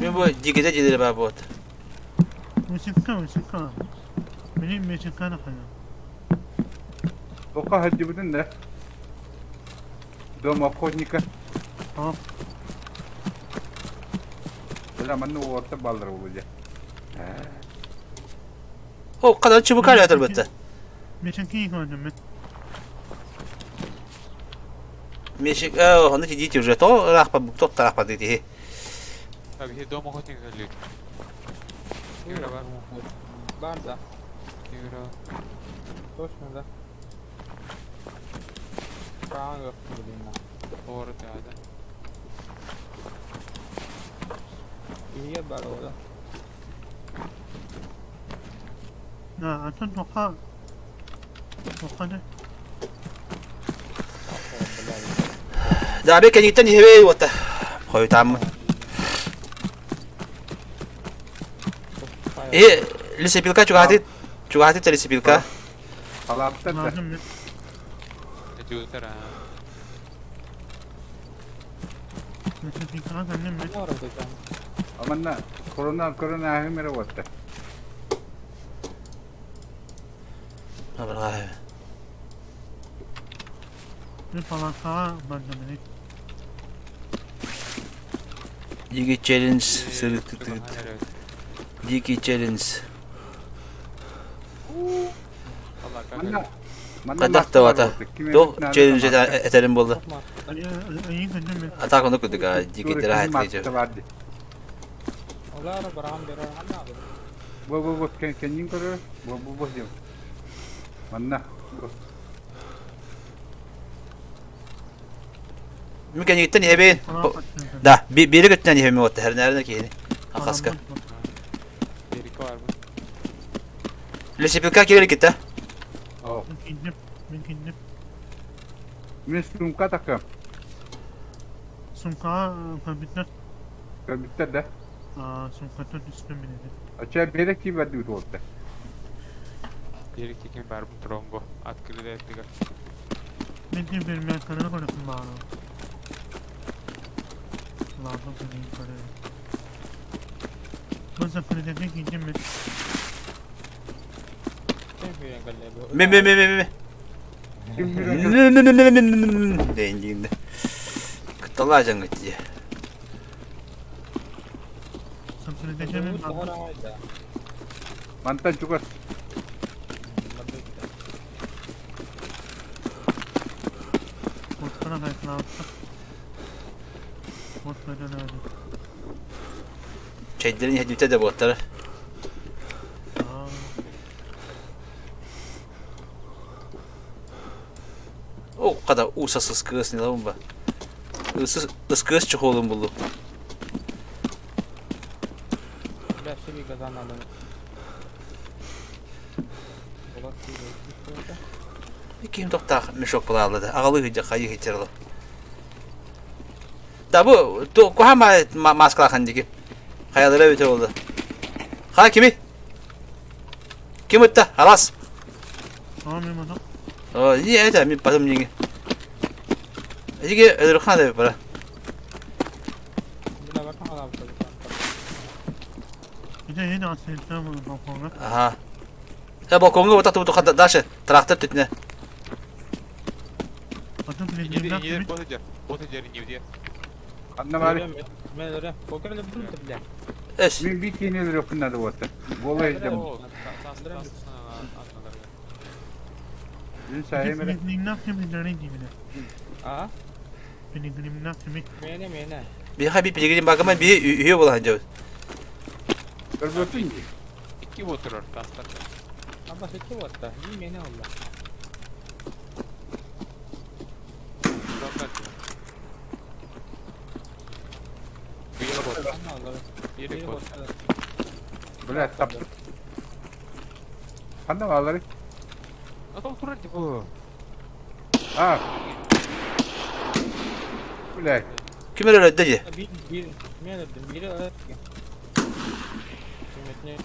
Ben bu dikede cilere babu otta. Mission ka. Benim mission kana khalan. Oka hadi budun da. Dom akhojnika. Ha. Bela mannu orta baldır olacak. O kadar çubuk arıyor elbette. Mission key ko ben. Meşik, onu ki diyeceğiz ya, to rahpa bu tot tarafta dedi. Abi he domo hotin geliyor. Yura var. Barda. Yura. Koşmadı. Kaan yok burada. Doğru da. İyi gel bari orada. Ha, atın toka. Toka ne? Da be kan yitten hebe otta. Koy tamam. Lise pilka juga hati lise pilka. Alapta da. Lazım mı? Itu tera. Mission key kana kanne mi? Ne orada kan? Amanna corona ahi mera wata. Haber gayb. Bir falan ka bende. Digi challenge sırıtıt. Digi challenge. Allah Manna. kanka. Kadak da vata. Do challenge eterim boldu. İyi kanne mi? Atak onu kuduk ha. Digi rahat geçiyor. Ola ara baram bera anna abi. Bu kenyin koro. Bu diyor. Manna. Mümkün yitten hebe. Da biri götten hebe otta her nerede ki. Akaska. Erika var mı? Lise pilka kiri kita. Oh. Mümkün. Mis sumka takam. Sumka komputer. Bitti de. Sumka tut üstüne binedi. Acha bere ki vardı orta. Erika kim var bu trongo? Atkırı da ettiler. Benim bir ben kanal koydum bana. Lazım benim kanal. Bu sefer de gideceğim ben. Kim bilen galle bu. Me. Dendiğinde. Kıtalacaksın gıcı. Sefer de gideceğim ben. Mantan juga. Botlara kayıtlı altta. Botlara nerede? Şeylerin hediyete de botları. O kadar usasız kız ne lan bu? Iskız çok oğlum buldu. Ya şey kazanmadım. Ola Kim doktor meşok buladı. Ağlı hıca kayı geçirdi. Da bu kuhama maskala kandiki. Kayalara öte oldu. Ha kimi? Kim ötte? Halas. Tamam benim adam. O iyi evet mi patım yenge. Ege ölürken de para. Buna bakma abi. Bir de yeni asılmışlar bunu balkonda. Aha. Ya balkonga otak tutu kadar daşı. Traktör tütüne. Atın İngilizce bilecekler İngilizce kimi? botajer. Botajer İngilizce. Anna var. Ben öyle. Pokerle bunu tabii. Es. Min bir kini de rokuna da orta. Bola edem. Din sahi mera. Benim naklim dinlerin dibine. Aa? Benim naklim. Mene. Bir habi pilgrim bakıma bir üye bulan cevap. Berbotun ki. Kim oturur? Taslar. Ama seçim var da. İyi mene Allah. Taslar. Bir yere bak. Allah. Bir yere bak. Блядь, тап. Қандай балалар? Adam kurardı bu. А. Блядь. Kim öyle dedi? Bir men öldüm. Biri öldü. Kıymetini.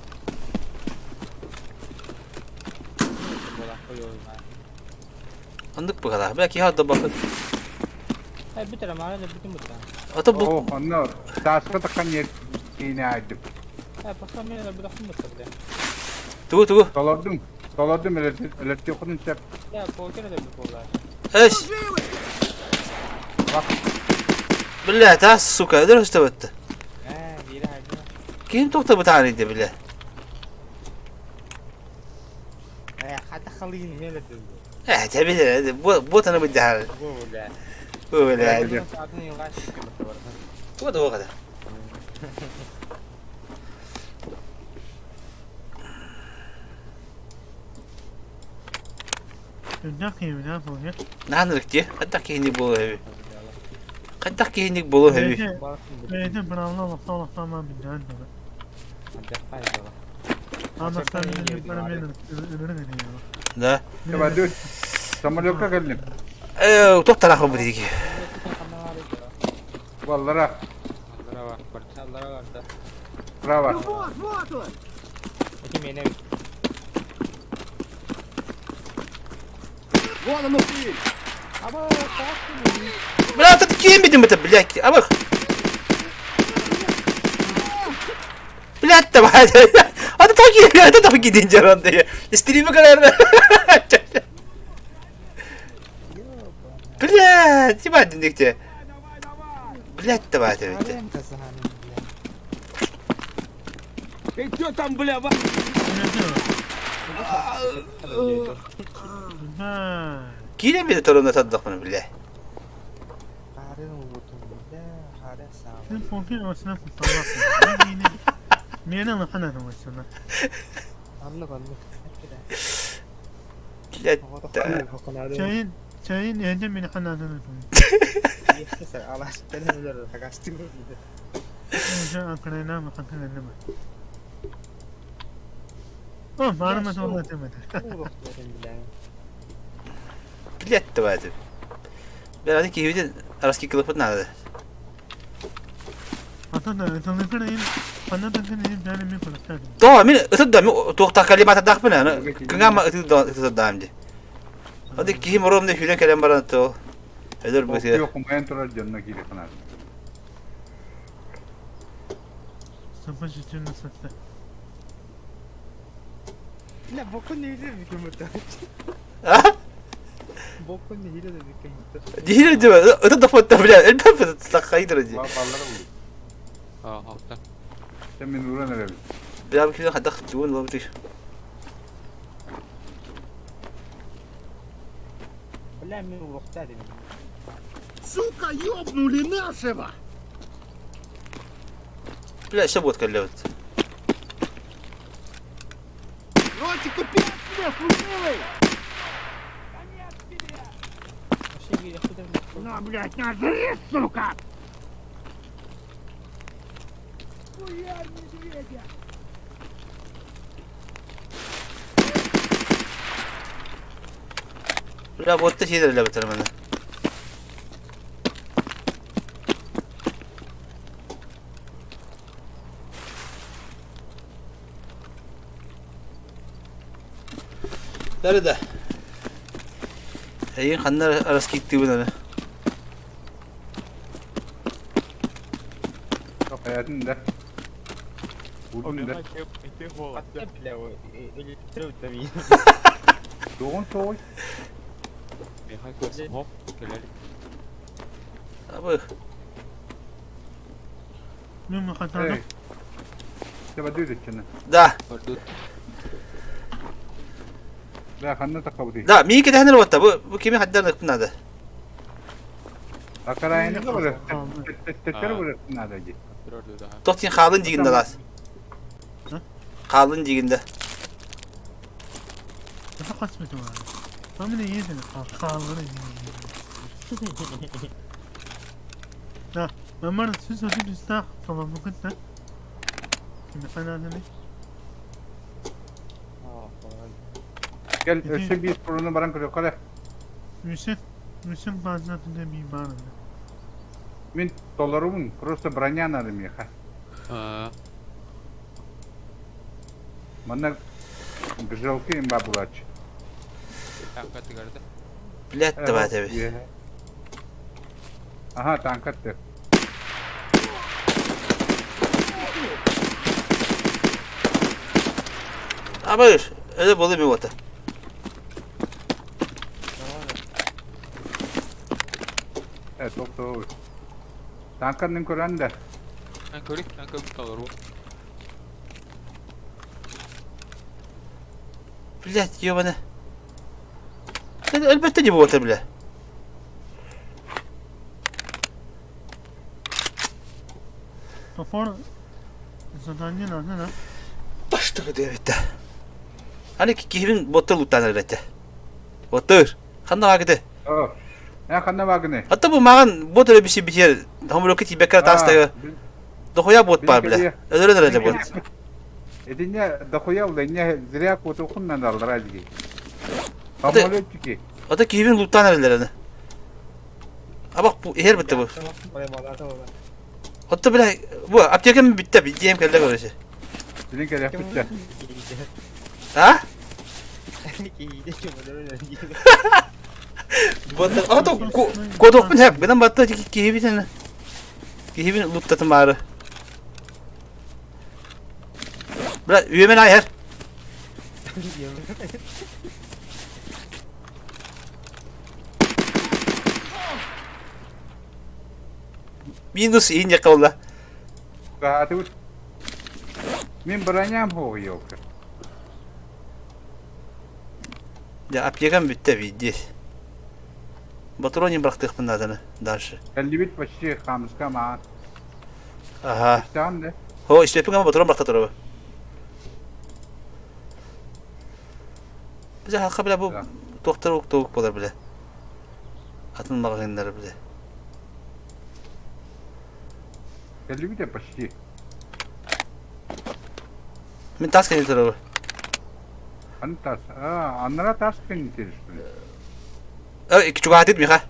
Bola koyuyorum ben. Andık bu kadar. Belki hadi bakın. Hayır bir tane mağara da bütün bu tane. Ata bu О, аны тасқа таққан ер кейіне айтып. Hayır bakalım men de bıraktım mı tabii. tugu. Солодым ілетте құдын сәп. Ya poker de bir bola. Eş. Billahi tas suka öder üstebetti. Biri haydi. Kim tokta bu taneydi bile. Hatta kalayım men öldüm. Tabii bu tanı bir daha. Böyle. Böyle. Saatini yıllar çıkıyor bu arada. Bu da o kadar. Dünya kıyımı ne yapıyor? Nanırık diye. Kaddak kehindik bolu hevi. Kaddak kehindik bolu hevi. Beyde bravla baksa ama bir can da. Acayip fayda var. Ama sen benim bana benim ömrü ne diyor? Da. Coba dulu. Самолетқа келдім. Tok tarafı bu dedik. Vallahi Allah'a bak. Allah'a var da. Bravo. Вот он! Peki mene Вон он упырь! ama kalktı mı? Bırak tadı kim bildim bu tabi bilek. Ama. Bilek de var. Hadi tabi gidince ronda ya. İstediğimi kadar. Bilek. Cima dindikçe. Bilek de var tabi. Alem kazanım. Ты чё там, бля, в... Ha. Giyine mi de torunla tadık bunu bilek. Karın vurdum bir de. Hare sağ ol. Sen korkuyor musun? Nasıl sallasın? Yine. Mene lan hana mı sana? Anlık. Bilek de. Çayın önce beni hanadını Sen Allah aşkına ölür. Kaçtı mı? Önce Ankara'ya mı kanka ne mi? Oh, bana mı sonra demedi. Bilek de var tabi. Ben hadi ki hüvden araski kılıfı nerede? Hatta da tanıklayın. Bana da seni benim mi konuşalım? Doğru mi? Ötü de mi? Tuhta kalimat adak mı ne? Kınga mı ötü de amdi? Hadi ki morom ne hüvden kalem baran to. Öder bu şey. Okumayan turar canına giri kınar. Savaş için nasılsa. Ne bokun neydi bir yumurta. Ha? Bokun neydi de bir yumurta. Değil mi? Ötü de fotoğraf bile. Elbette de takaydır acı. Ballara vurdu. Hafta. Sen beni uğran hele. Bir abi kimse hadak tuğun var bir. Bля, мен урокта dedim. Сука, ёбнули нашего! Bile işte bu tkellevt. Ротику пять тебе, служивый! Şey bir yapıda На, блядь, нажри, сука! Хуярь медведя! Bile botta şeyler öyle biter bana. Nerede? Eyyin kanlar arası gitti bu ne? Yok hayatında. Vurdun da. Hatta bile o elektrik tabii. Doğun soğuş. Bir hayko hop. Gelelim. Abi. Ben mi hatalı? Hey. Coba dulu sana. Da. Dah kanna takabı değil. Da. Mii kede hanır botta. Bu kimin haddarını kıpnadı? Akarayını kabul et. Tetleri vurursun adacı. Bir orada daha. Tohtin khalın ciginde las. Kalın diginde. Daha kaç metre var? Tahmin iyi seni. Kalkağları Ya, ben bana siz ödül üstah falan bu kadar. Şimdi fena değil. Gel öse bir sorunu baran kırıyor kale. Müsün bazılarında bir var. Min dolarımın просто броня надо мне. Mana гжелки им бабулач. Tanka tıkardı. Bilet de var tabi. Aha tank attı. Ha buyur. Öyle bolu bir vata. Evet doktor. Tankın kuranda. Ben körük, tanka bir kalır bu. Bilet diyor bana. Elbette diyor bu vata bile. Topor zadanie na ne? Başlığı diyor bitti. Hani kimin botlar luttan elbette. Botlar. Kanda vakti. Oh. Ya kanda vakti. Hatta bu mağan bot öyle bir şey bitiyor. Hamurokiti bekar taslıyor. Dokoya bot var bile. Öyle bot. Edince dokoya ulayınca zirya kotu kundan aldılar hadi. Hamurlu çünkü. O da kimin luttan ellerine. Ha bak bu her bitti bu. Hatta bile bu aptekem bitti. Bittiğim kelle görüşü. Senin kere bitti. Ha? Battı. Aa da kodokun hep. Benim battı kihibin. Kihibin luttatım bari. Bırak üyemen ayher. Minus ince kavla. Gati ut. Min bronям ho yok. Ya aptekem bitti video. Батрони бıraktık bunlardan dальше. Kalibit почти хамска ма. Aha. Tamam de. Ho işte yapın ama batron bıraktı tarafı. Bize halka bile bu doktor okuduk bolar bile. Atın bağınları bile. Kalibit de почти. Min tas kendi tarafı. Antas. Anlara tas kendidir. Küçük adet etmiyor ha.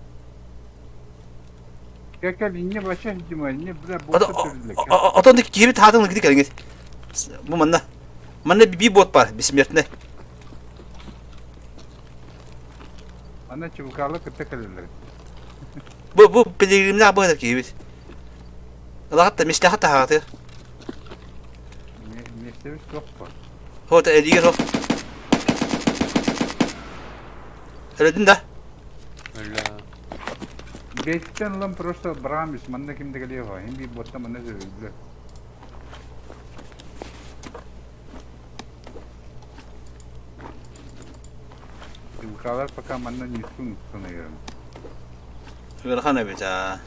Gel inne başa hicima inne bura bota türlük. Otondaki gibi tahtını gidik elin git. Bu manna. Manna bir bot var bismillah. Ana çubukarlı kıta kalırlar. Bu pilgrimler bu kadar gibi. Allah hatta mislah hatta hatır. Ne istemiş çok var. Ho da eliyor ho. Öldün de. Öyle. Geçten ulan просто брамис manna kimde geliyor ha. Hem bir botta manna zövüldü. Çubukarlar fakat manna nisun sanıyorum. Şöyle kana bir ta.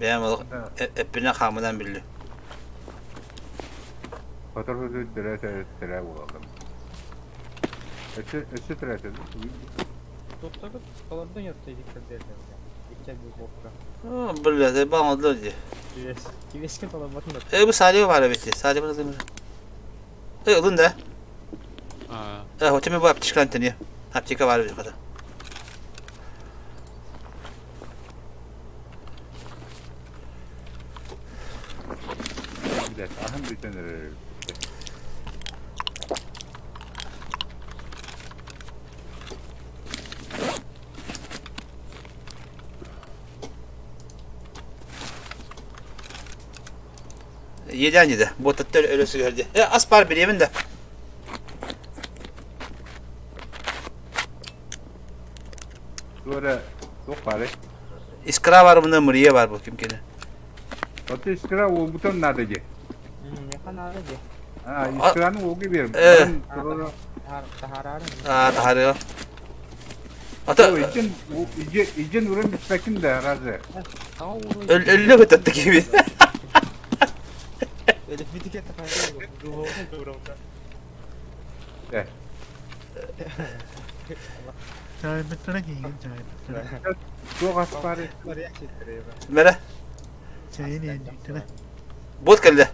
Ben o epine kamadan bildi. Fotoğrafı tere olalım. Ötü tere. Doktor kalandan yapsaydık derler. İlkel bir bokka. Böyle de bağladılar diye. Kiveske falan bakın da. Bu Salih var evet. Salih bana demir. Olun da. Hotemi bu aptik kantini. Aptika var bir kadar. Bir de ahım bir tane. Yedi. Botatta öyle geldi. Aspar bir yemin de. Sonra çok var. İskra var bunda muriye var bu kimkini. Otu iskra o buton nerede ki? Yakan ağrıcı. İskranın o gibi. Taharı. Ata icin urun bispekin de razı. Öyle götürdü gibi. Eh, Çay bitirek iyi çay bitirek. çok aspari. Mere. Çayı niye bitirek? Bot geldi.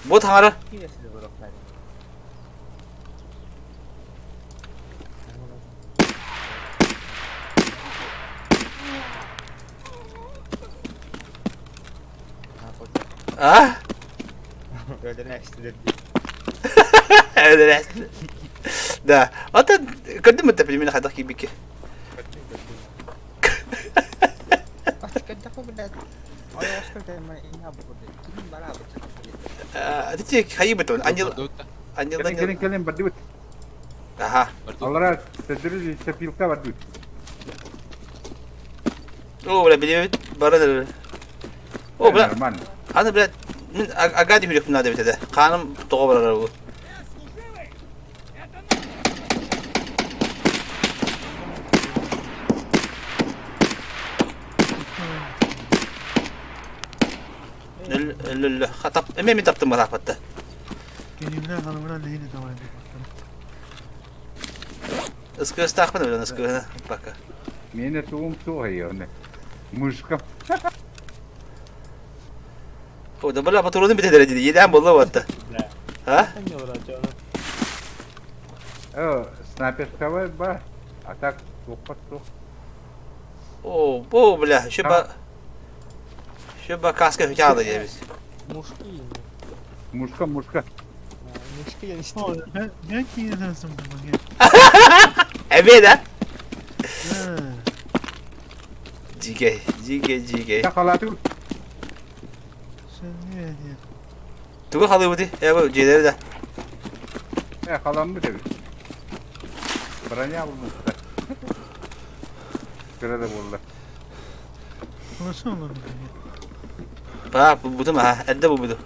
Bot hangarı. Ah? Öyle. Da. Hatta قدم انت في اليمين حدك يبيك. Titik hayu betul. Anjil Gelin berdut. Aha. Allah tedrij sepilka berdut. Oh ولا بدي برا. Oh بلا. Normal. Ana بلا من قاعد يقول لك نادي بتده. قانم تقبل له. خطب امي تبت مرافته Gelimler hanımlar lehine devam ediyor. اسكو استخدم ولا اسكو هنا بكا Mine tuğum su hayone. Muşka. هو ده بلا بطولين بتدرج دي يدعم والله وقت ها Oh, sniper cover ba. Atak tuqat tuq. اوه بو بلا شبا كاسكه في هذا جايبس Muşka. Ben ki yenersin bu bagi. ابي ده جيجي Yakalatı. Sen niye diye. تقول خلي ودي يا ابو جيدر ده Yakalan mı demiş. Branya bulmuş. Kırada buldu. Nasıl olur bu bagi? با بودم ها ادب بودو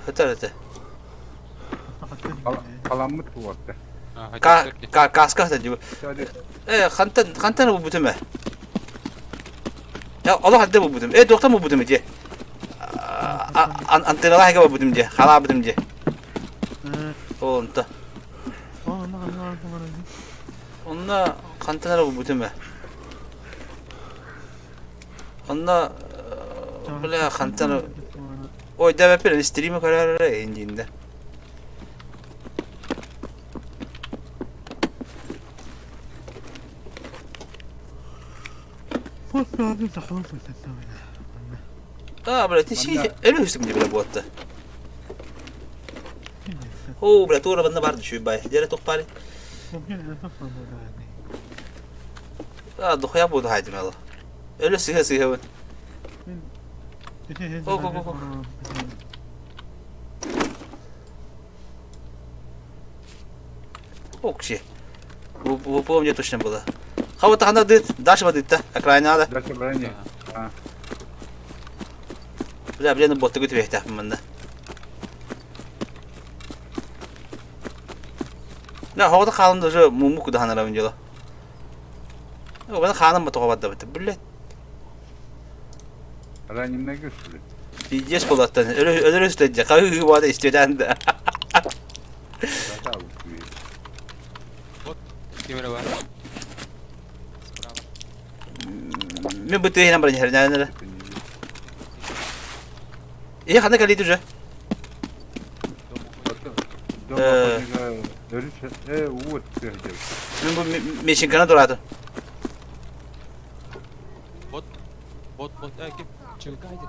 هتا Kalan mı tuvatta? كاسكه تجيب ايه خنتن بودم يا الله ادب بودم ايه دكتور مو بودم دي انت راح جاب بودم دي خلا بودم دي او انت onlar kantinler bu bütün mü? Onlar böyle kantinler o da böyle stream'e karar indiğinde. Abi taxawul fi tatawila. böyle şey öyle üstümde bile bu hatta. O böyle doğru bana vardı şu bay. Diğer topari. Mungkin apa pembunuhan Dokuya bu da haydi Allah. Öyle sıhha bu. ini. Oh. Okşi. Bu помню точно было. Кого-то она дает, Даша водит, да? Окраина надо. Daşı branya. Ha. Блин, ботты говорит, вехтя, манда. لا هو ده خالم ده جو مو كده هنا لو نجلا هو ده خالم بتوقع ده بتبلت Branya'na güçlü. بيجيش بلاتن öyle üstünce kahve bu da istiyordan da Zaten alıp Gimana bang? من بده هنا برا هنا ايه خلينا كلي تجا Uğur söyleyeceğim. من bu ميشن كنا دوراتو Bot git. Çılgaydı.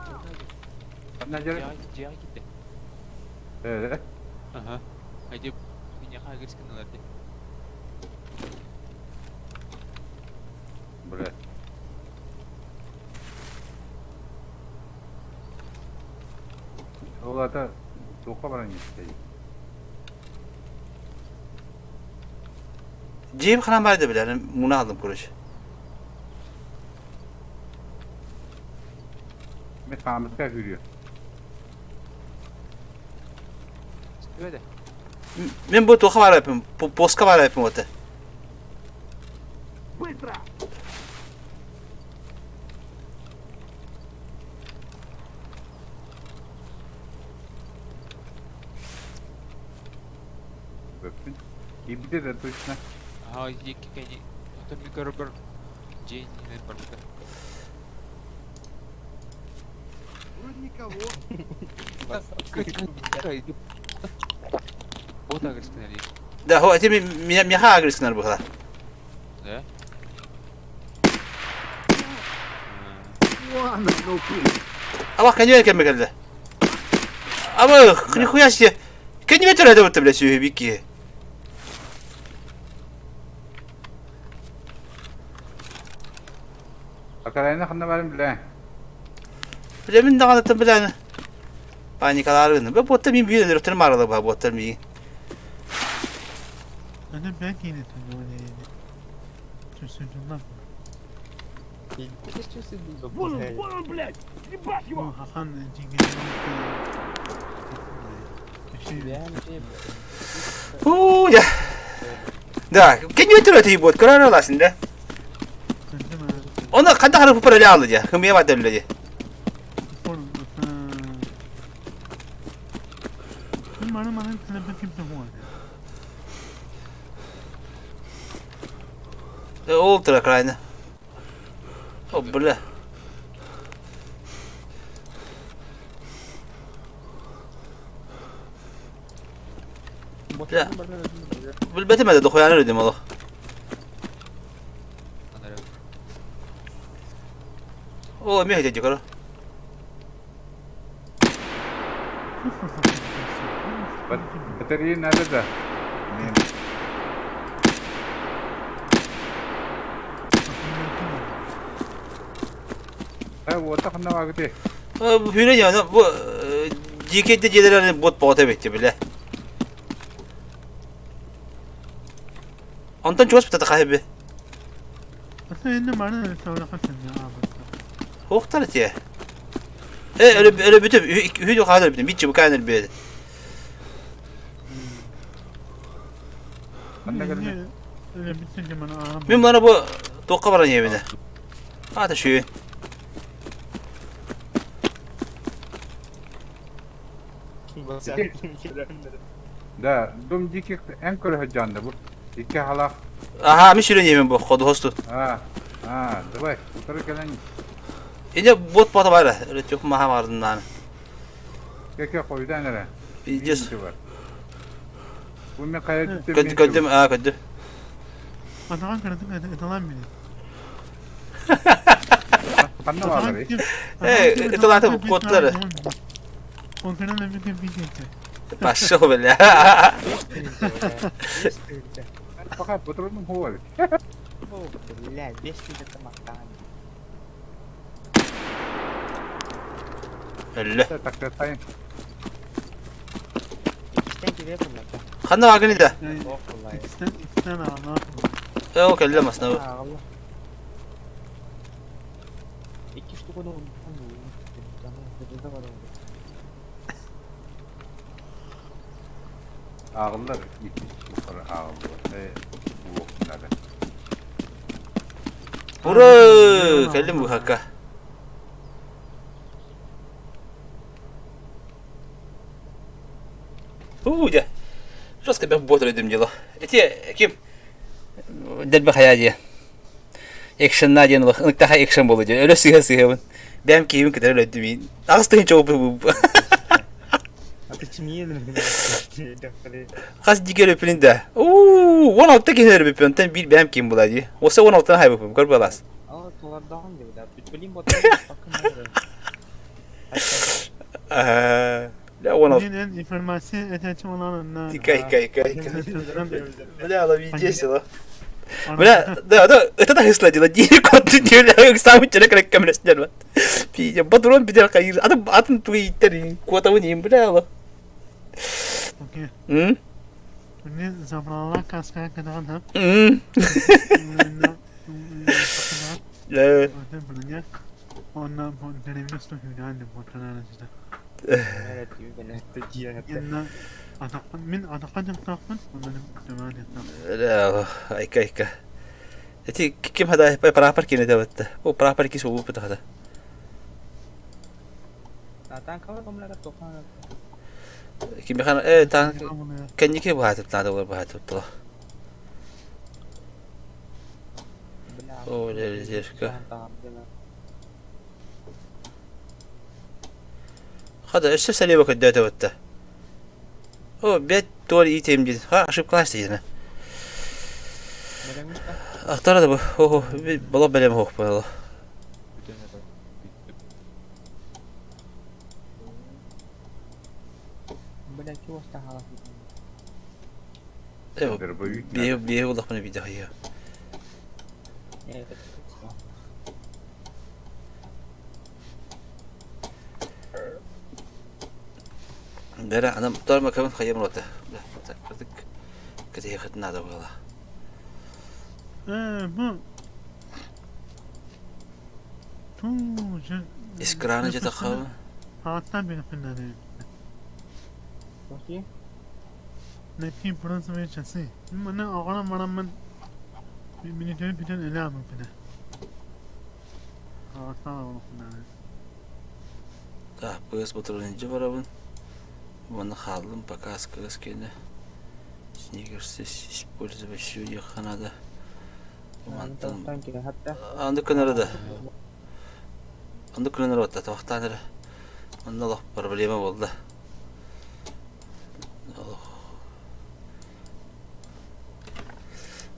Anlayacak. Ciğer gitti. Evet. Aha. Hadi minyak agak sekenal hadi. Bre. Ola da toka baran işte. جيب خلنا بعد بلا مناظم كل شيء Mekamıska yürüyor. Öyle. من بو تو خبر yapayım poska var yapayım ote öpün. İyi bir de duşuna. 아 이게 괜히 어떤 미끄러걸 제인이는 벌써. Вроде никого. 뭐다 그랬으니. ده هو اتي مي حاجه سكنر بخلا 네. ابا كان يوين كم قال ابا خني خوياش كان يمتر هذا وتبلا شو بيكي Akalayına kanına varım bile. بلا من دغه تبلا انا باني كلارن بوتر مين بيو درتر مارلا با بوتر مين أنا باقي نتمنى تسجلنا. Вон, блядь! Ебать его! حقا جيجي اوه يا ده كان يوتر تيبوت كرانا لاسنده ona kadar harap para aldı ya. Kımıya var derler. mana kenapa kita buat? Ultra kleine. Oh bela. لا بالبيت ما دخل يعني ردي والله اوه مين هيجي كره Bateriyi nerede? Orta kanına var gitti. Hüne ya bu GK'de celerlerin bot bota bitti bile. Ondan çok spata kahibi. Aslında ne mana sonra hatta ya. Hoxtar ya. Öyle bütün hüdü kadar bütün bitti bu kadar bir. Öyle bitince bana ağam. Ben bana bu toka varan yemine. Hadi şu. Da dum dikik en kuru canlı bu. İki halak. Aha mişirin yemin bu kodu hostu. Ha. Ha, davay. Utarı gelen. İnce bot bota var ya. Öyle çok maha vardından. Keke koydu nere? Bileceğiz. Bu me kaya gitti. Kötü aa kötü. Atakan kırdık etalan beni. Kanına var abi. Etalan bu kodları. Kontrolün bir gün bir geçti. Başka o böyle. Fakat patronum huval. Oh, belah, best kita makan. Öyle. Takdir sayın. İkisten kire pula. Kanna vakini de. Oh, vallahi. İkisten Allah. Yok elle masna. Allah. İki ştuk onu unuttum. Tamam, burada var orada. Ağıllar iki yukarı ağıllar. Bu nerede? Bura kellim bu hakka. Ya. Жестко ben bot ödedim dilo. Eti kim? Delbe hayali. Action'lar diye bak. Inık daha action bolacak. Öyle sıhı. Benim keyfim kadar öyle ödedim. Ağustos'ta hiç bu. Atı kim yiyelim? Kas diğer öpünde. 16'da gelir öpün. Ten bir benim kim bulacak. Olsa 16'dan hay öpüm. Gör balas. Aa, dolardan gibi da. Bütbelim botlar bakın nerede? La 16. Yine informasiya ihtiyacım olanlar. Hikaye. Bla ala videosu la. Bla da öte de hızlı acıla. Diğer kontrol diyorlar. Sabit çene kadar kamerasından var. Bir patron bir de kayır. Atın Twitter'in kuota bunun bla la. Okey. Ne? Ne zamanlar kaskaya kadar ha. La. Ondan bu deneyimli üstü hülyani bu kanalda işte. Evet, ben hatta Yanına atakan yaptın. Onların devam ettim. La. Hikaye. Eti kim hada berapa kini dapat? Oh berapa kini subuh betul hada. Datang kau kamu lagi tokan. Kim kan tan keniki bu hatıp nada olur bu hatıp da. O rezerka. Hadi işte seni bakın dede vatta. O bet doğru iyi temizli. Ha aşıp kaçtı yine. Ahtara da bu. Oh bala belem hoş bala. Belki o stahala. Evet. Bir ulak bana bir daha ya. Evet. Dere anam dar makamın kayım oldu. Artık kedi yakıtına da bala. Bu. İskranı jeta kavu. Hatta bir fena değil. Bakayım. Ne ki burası bir çası. Bana ağına varan ben militeri biten ele almam fena. Hatta onu fena değil. Da böz motoruncu var abun. Bana halım bakas kız kene. Sneakersiz использовать всю yakana. Andı kınarı Andı kınarı vatta tavaktanırı. Onda Allah problemi oldu.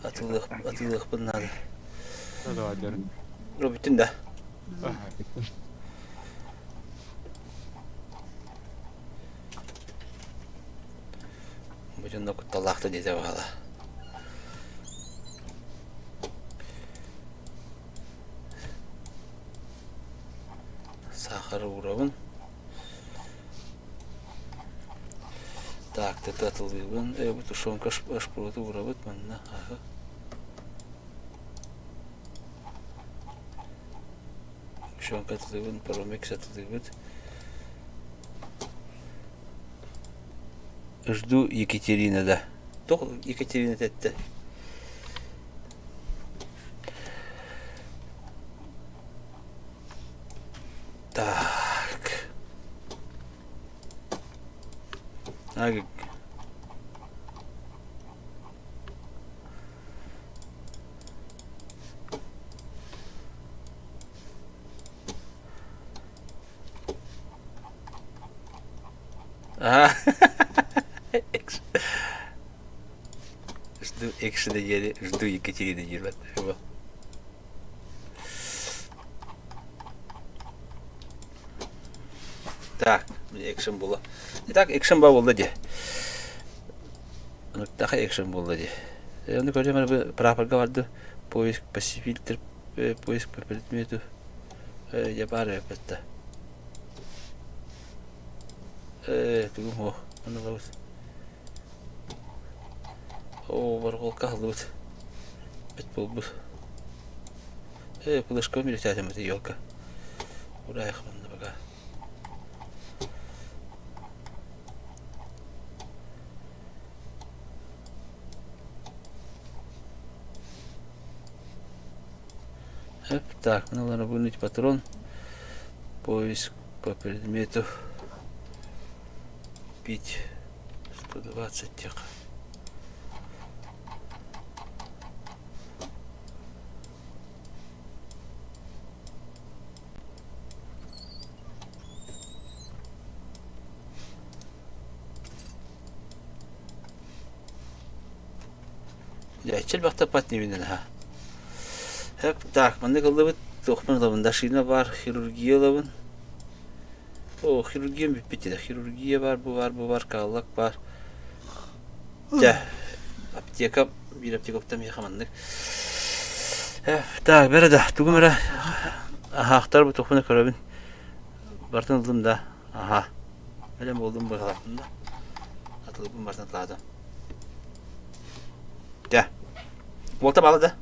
Atıldık bunlar. Hadi hadi. O bütün de. Bütün de kuttalaktı diye valla. Сахар уровень. Так, татал выбран. Bu tuşonka шпроту уровень manna. Aha. Tuşonka atılıyın, Promex atılıyın. Жду Екатерина, да. Только Екатерина это. Так. Ага. Жду экшена, жду Екатерины Ерматова. Так, экшен было. Итак, экшен было де. Ну, так экшен было де. Он говорит, прапорга варды, поиск по фильтр, поиск по предмету. Я парю это. Тугу, он вот. О, воргол кахлут. Бетбулбус. Кулашком летят эта елка. Ура, их на бога. Так, мне надо вынуть патрон. Поиск по предмету. Пить 120 тех. Я чел бахта пат не виден, ха. Так, мында кылды тохман лавында шина бар, хирургия лавын. О, хирургия биппети да, хирургия бар, бу бар, каллак бар. Да, аптека, bir аптекопта мехамандык. Так, бері да, тугу мәрі. Аха, ақтар бұл тоқпаны көрабін. Бартын ылдым да, аха. Әлем болдым бұл қалақтым да. Атылып бұл бартын атладым. Да, болта балы да.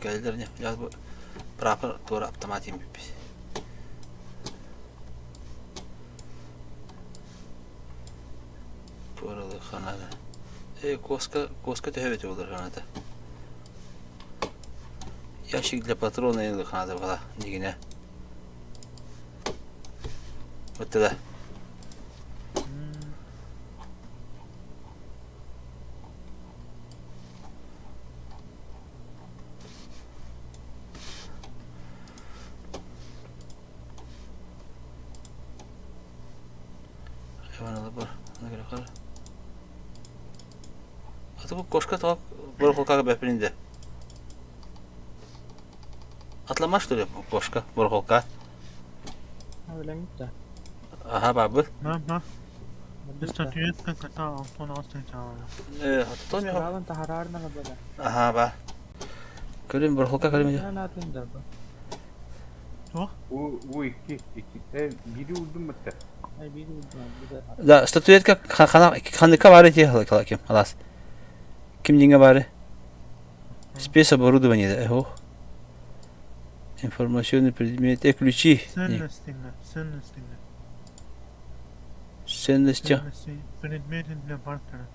Geldiler ya bu proper doğru автоматим биппис. Doğru kanada. Koska töhöbeti olur kanada. Yaşıklı patrona yanında kanada bana digine. Öte da. Hayvan alıp var. Ona göre kal. Atı bu koşka tavuk bor kolkaga bepininde. Atlamış duruyor koşka bor kolka. Öyle mi de? Aha babı. نعم استاتيويتك قطع أنطون أصلا تعالى Hatırlamıyor ya. Sıravan tahararına mı böyle? Aha ba. Körüm bor kolka körüm ya. Ne atayım da bu? Bu iki. Biri vurdum mu da? Ay bir de Da statuetka kanıka var diye halakim. Halas. Kim dinge bari? Спеса оборудования, эго. Информационный предмет, ключи. سنستينا Ценности. предмет для партнера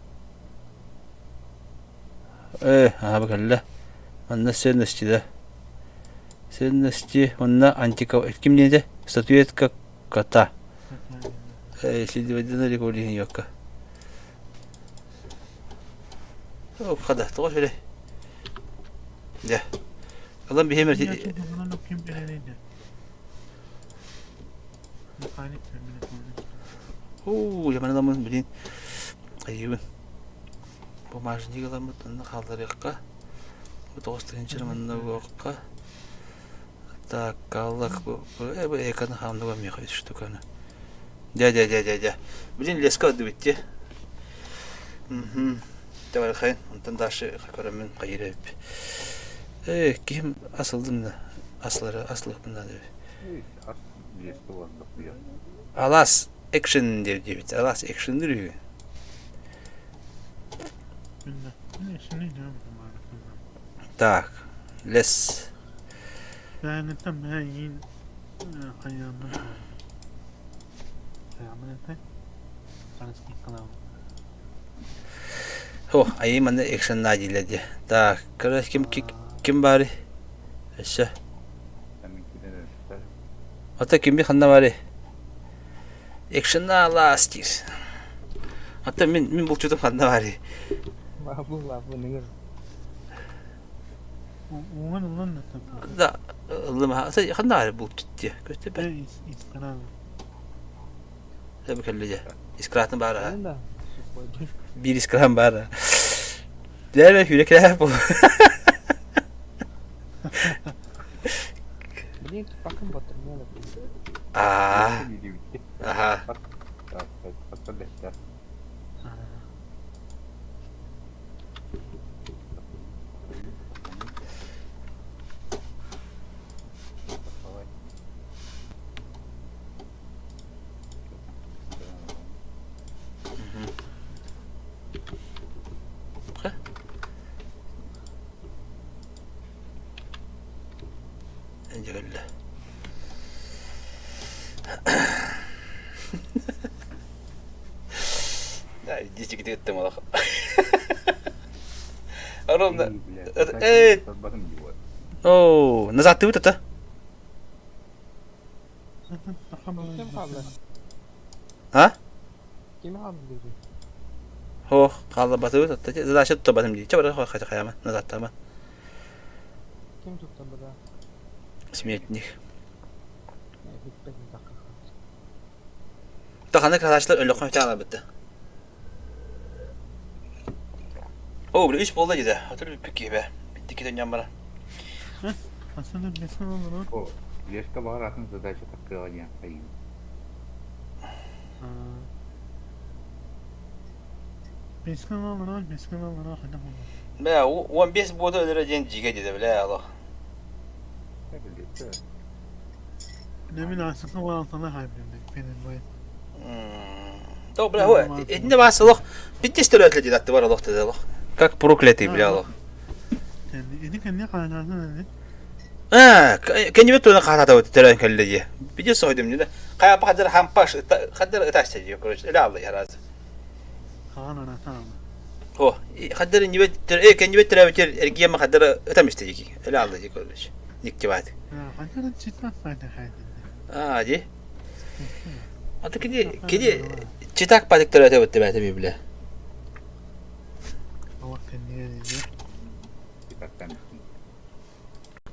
Ага bakalım. Anna ценности да. Ценности, онна антика. Kim neydi? Statuetka kata. Следовательно, регулирование yok. O kadar. Doğru söyle. Ya. Adam bir hemer. kim bileniydi mekanik terminatörü Yaman adamın bilin. Ayıbın. Bu marjini kalan mutlu kaldır yakka. Bu dostun çırmanına bu yakka. Hatta kallak bu ekanı hamda var mı yakayız şu tukanı. De. Bilin leska adı bitti. Tabii ki ondan da şey karamın kayırıp. Kim asıldım da aslı bundan diyor. Alas action diyor. Alas action diyor. Так, лес. يعني تم هايين خيامنا خيامنا خلاص كلام О, ayı manda action nadiledi. Так, короче, kim bari? Eşe. Hatta kim bir xanna bari? Action'da lastir. Hatta min bulçudum xanna bari. Babu ne gör? وين Da, lama xanna bari bulçutti. Göster ben. إسكرام Tabii kellece. İskratın bari. Ben de. Bir iskram bari. Değerli yürekler bu. Bilin bakın batırmayalım. Aha. Encegalle. Ya diyecek gittim ola. Oğlum da. Evet. Oo, nazattı bu tata. Kim kaldı? Ha? Kim kaldı dedi? Ho, kaldı batı bu tata. Zaten şey tuttu batım diye. Çabuk kaçak ayağıma. Nazattı ama. Kim tuttu burada? Смертник. Bitmedi dakika. Takanı arkadaşlar öyle koyup tane bitti. Oo, böyle 3 bolda gider. Hatırlıyor pek iyi be. Bitti ki döneceğim bana. أصلا البسمة والله О, лешка багаратın задача такая один стоит. بسمة والله خدمه Be, o 15 bolda öldüreceğin ciga dedi bile Allah. نمين عسكر ولا طلع هاي بين البيت То, бля, это не вас лох. 500 лет летит от того лох тогда лох. Как проклятый, бля, лох. إذا كان يقع هذا كان يبتو انا قاعد اتوت ترى كان لي بيجي صويدم ني قاعد بقدر حنباش قدر تاستجي كروش لا الله يا راز خلاص أنا تمام هو خدر يبتر ايه كان يبتر يبتر الجيم ما خدر تمشتيكي لا الله يقولش يكتبات عندنا تشتاق فايدة حاجة دي انت كده تشتاق بعدك ثلاثة وتبعت بيبله هو كان يعني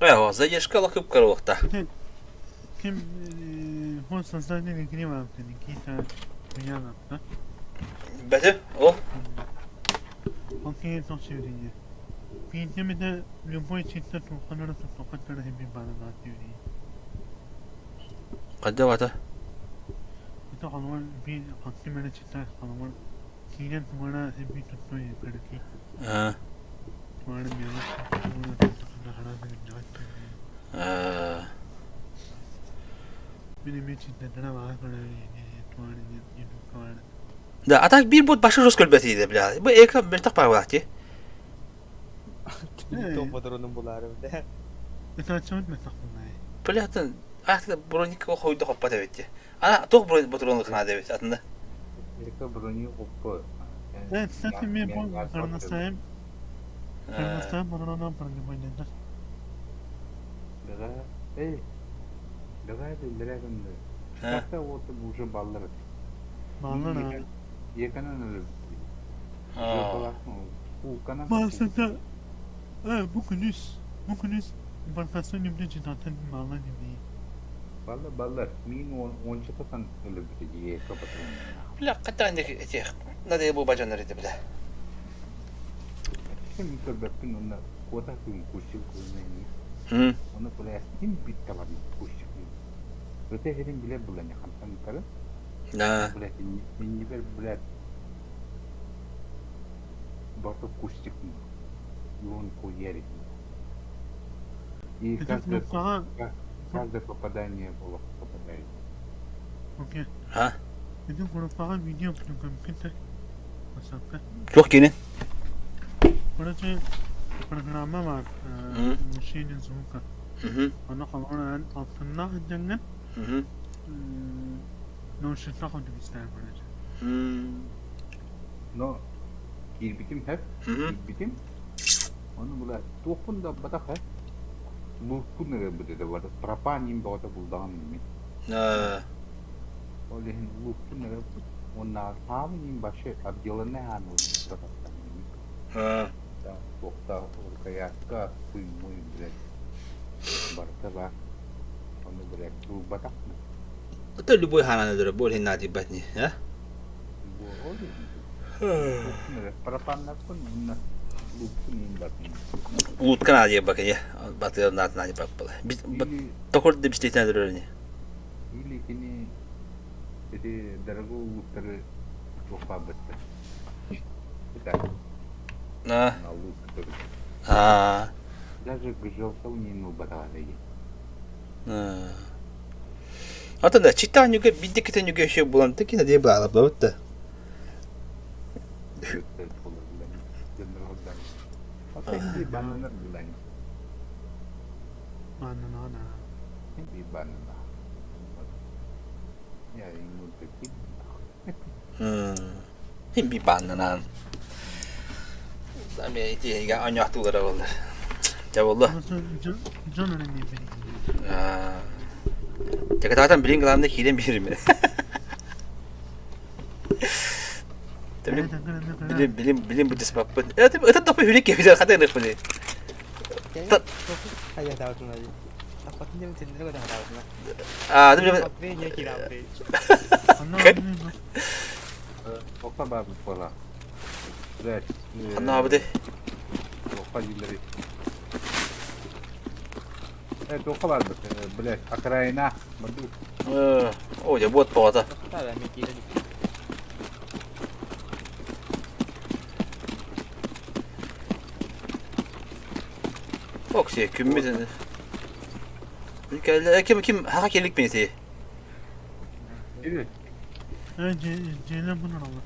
ايوه زي اشكال كبكر وقتها كم هو صدقني نجري ما بتني كيتا ويانا ها بته او اوكي توشيري في تمدا لبوي تشتا وقنرة فقط ترى بي بانا ناتيوري قد وقتها itu kalau bi pasti mana cerita kalau kira mana bi tu tu ya pergi mana biar mana tu dah ada dengan Benim için de ne var böyle ده أعتقد بير بود باشر روس كل بتي ده بلا bu ekran مرتاح وقتي Topa durunun buları de. Mesela çok mesafeli. بلا هتن أعتقد برونيك وخوي ده خبطة بيتي أنا توق برونيك بترون خنا ده بيتي أتنده Erika broni hoppa. Evet, zaten mi bu karnasayım. Karnasayım bana pergi banyak. Daga daga dillere gönde. Hatta o da bu ballar. Ballar ha. Yekanan öyle. Bu kana. Masada bugünüz bakasın nimde cidden ballar gibi. Ballar. Min on çıkatan öyle bir şey kapatın. لا قد عندك شيخ نادي أبو باجان نريد بلا Kim sebepin ona kota tu kucing kucing. Ona boleh kim bit kawan kucing. Berarti hari bila bulannya kan kan? Nah. Boleh ini boleh baru kucing. Yon kuyeri. И каждое попадание было попадает. Окей. Ha? Itu kalau pakai video program kita, masalah. Çok yeni. Pada tu program var, machine zoomka. Ana kalau orang altına dengan, no şifre kodu ister pada tu. No, kirbitim hep, kirbitim. Onu bulan, topun da batak hep. Bu pun ne böyle de var. Trapanim bağda buldan mı? Oleh bu pun ne? Onlar tamamen başı abdiyalarına hanım. Bokta ortaya ka kuy muy direk. Barta ba. Onu direk bu batak mı? Betul lu boy hana nedere boleh nadi batni, ya? Bu oleh. Trapanlar pun bunlar. Uut kan aja bakın ya. Batıyor nat nadi bak bala. Tokor de bir tane öyle. İli kini jadi darago utar coba betul. Kita. Nah. Даже гжел тау не ну батали. Hatta da çitan juga bidik kita juga şey bulan tek yine diye bağlı baba da. Hindi banana bulan. Banana. Hindi banana. Ya imut kecil. Hindi banana. Dami itu ya anyak tu lara oldu. Cevallah. John önemli biri. Jaga zaten bilin kalanında hile birim. Bilim bu disebab. Itu tapi unik ya bisa kata nak boleh. Ayah tahu tu lagi. Apa tu yang cerita kau dah tahu tu. Itu bilim. Apa yang kira apa? Oka babu pola. Red. Apa deh? Oka yılları. Evet oka var bak. Black. Akrayna. Madu. Oh ya buat apa tu? Tak ada mikir lagi. Bak şey kümmüden. Kim hakelik mi ise? Evet. Ceylan bunu alır.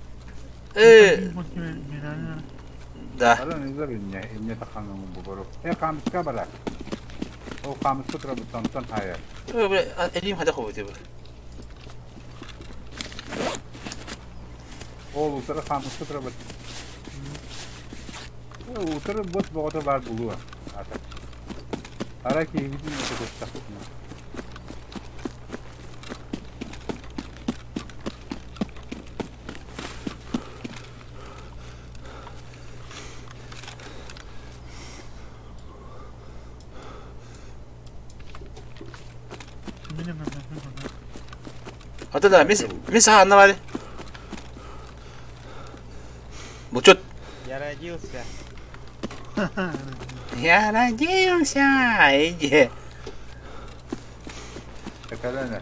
Dah. Ada nizar ini takangan bubur. Kamis kabar. O kamis putra tonton hayal. Elim hada kuvveti bu. O utara kamis putra Utur bot boğda var buluğa. Artık. Ara ki bizim yolda dostak. Hadi da mis ha anlamadı. Buçut. Yaradился. Я родился, иди. Tekrar ne?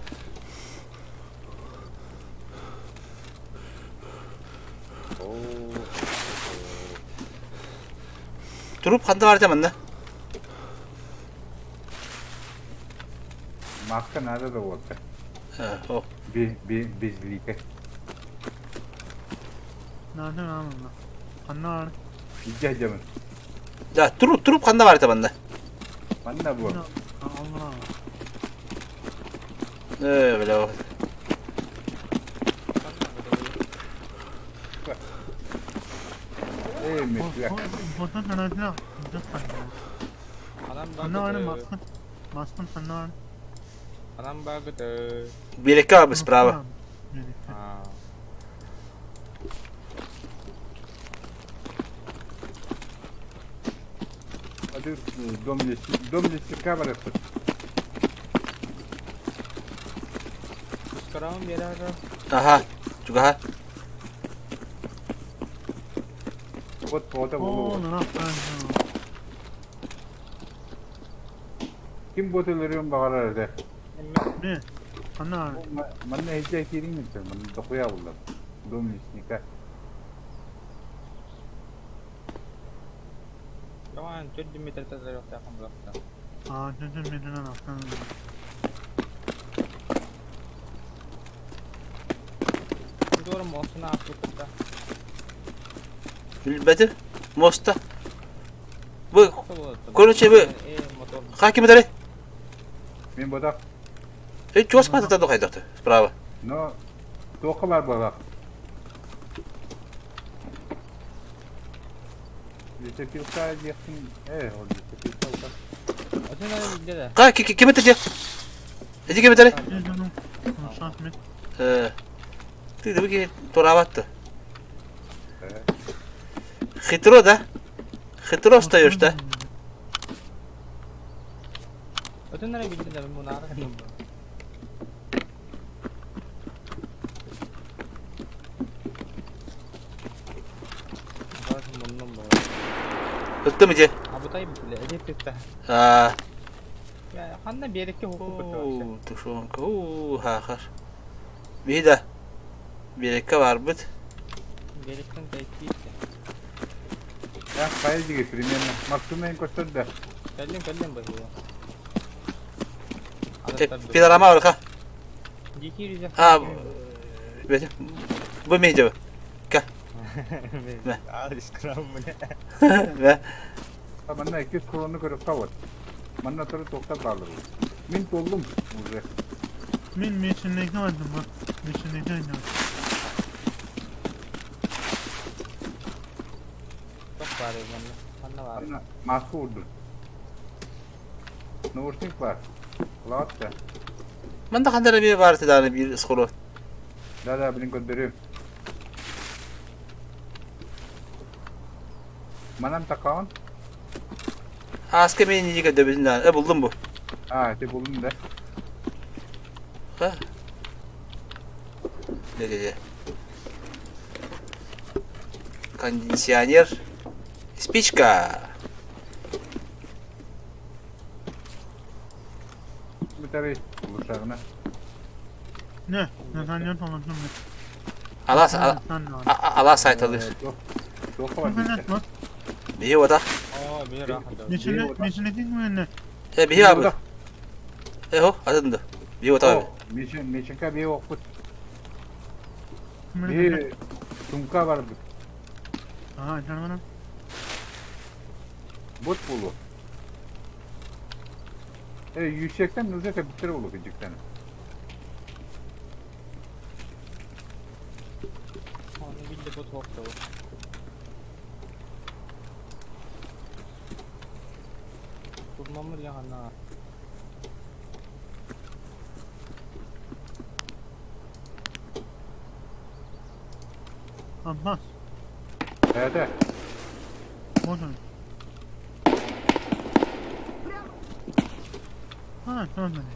Durup kanda var zaman da. Maska nerede de olsa. O. Bizlike. Nerede lan onlar? Anlar. İlke camın. Ya durup kanda var zaman da. Bana bu. Allah. Öyle o. Mesela. Botan nerede? Adam Anlar bagıdı. maskın. Maskın anlar. Adam bagıdı. Birlikte abi sprava. Ha. Hadi domlesi kamera tut. Sekarang biar ada. Aha. Juga ha. Bot boğda Oo buluğa. lan. Kim bot ölüyorum bağırır de. Ne? Anlar. Bana hece kirin mi sen? Bana dokuya buldum. Domlesi nikah. Jangan jadi meter dari waktu akan belakang. Aa, çocuğum birine baktan. Itu orang mau sana aku kita. Bedir. Mosta. Bu. Konuçe bu. Motor. Hakim edere. Min bodak. Ços patata da kaydı. Sprava. No. Toka var bodak. Lisepilka yakın. Orada lisepilka. Aslında ne dedi? Ka kim edecek? Edi kim edere? Çocuğum. Şahmet. Dedi bu ki torabattı. Hitro da. Hitro stayıyor da. Aslında ne bildi de bu nara kan. Bazı bunun bu. Öttü mü ce? Abu Tayyip bile edip de. Aa. Ya hanna bir yere ki hukuk Oo, tuşon ko hakar. Bir de bir eka var bit. Gerekten kayıt. Ya kayıcı getireyim yanına. Maksumen koştur da. Kalian bahaya. Bir arama var ka. Jiki riza. Ha. Betul. Bu meja. Ka. Ve. Sekarang Ve. Bana 200 kronu kırıp kavat. Bana tarı tokta bağlı. Min toldum. Buraya. Min meşindeki vardım bak. Meşindeki vardım. Çok var bana. Hanna var. Bana maske vurdu. Nursink var. Lat da. Manda kandara bir var tedane bir skolu. Dada bilin gönderiyorum. Manam takan. Aske beni niye döbünden. Buldum bu. Ha, işte buldum da. Ha. Ne dedi? Кондиционер. Спичка. Bir tabi buluşlarına. Ne? Ne sen yan olasın mı? Allah sayt alır. Doka var Ne işte. lan? Bir o da. Oh, bir rahat. Meşindeki mi ne? Bir abi. Ho, adında. Bir o tabi. Meşinka bir okut. Bir sumka vardı. Aha canım. Bot bulu. Yüksekten nüzete bitir olur gıcıktan. Onu bildi bu tokta. Kurmamır ya ana. Abbas. Evet. Bozun. Ha, tamam beni.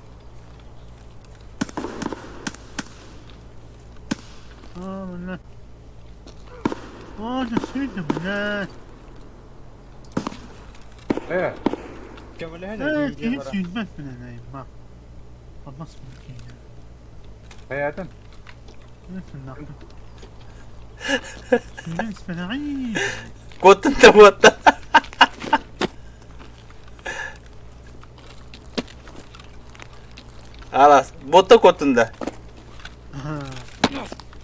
Lan. ده سيدي بالله. ايه كمل هنا في نفسي يثبت من هنا ما خلصت من الدنيا. حياة نفس النقطة. بالنسبة لعيب. كنت انت موتر. خلاص botta kotunda.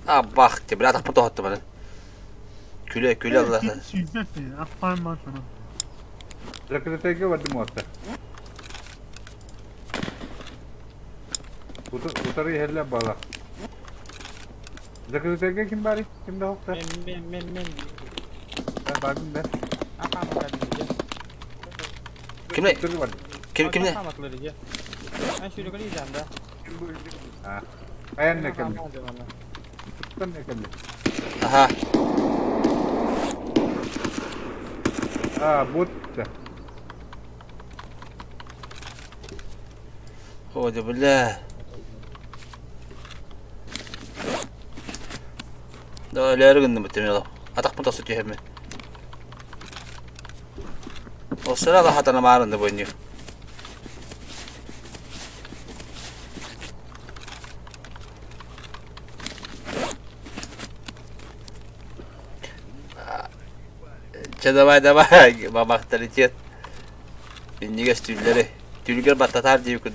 Ah bak bir atak mı attı bana. Küle Allah. أخطاء ما شاء الله. Sekreterge vardı muhatta. Utarı helle bağla. Sekreterge kim bari? Kim de hokta? Men. Ben bakın ben. Apa makan Kimle? Utarı vardı. Kimle? Apa makan dia? Ben şöyle kalacağım da. Ha. Ayan ne kelli? Tuttan ne kelli? Aha. Ha but da. Hadi billah. Daha ileri gündüm muhtemelen. Atak mı tasıtıyor hemen. O sırada hatana mağarında boynuyor. Давай, бабах авторитет. Bindiğe stüdyoları. Tülger battatar diye kudu.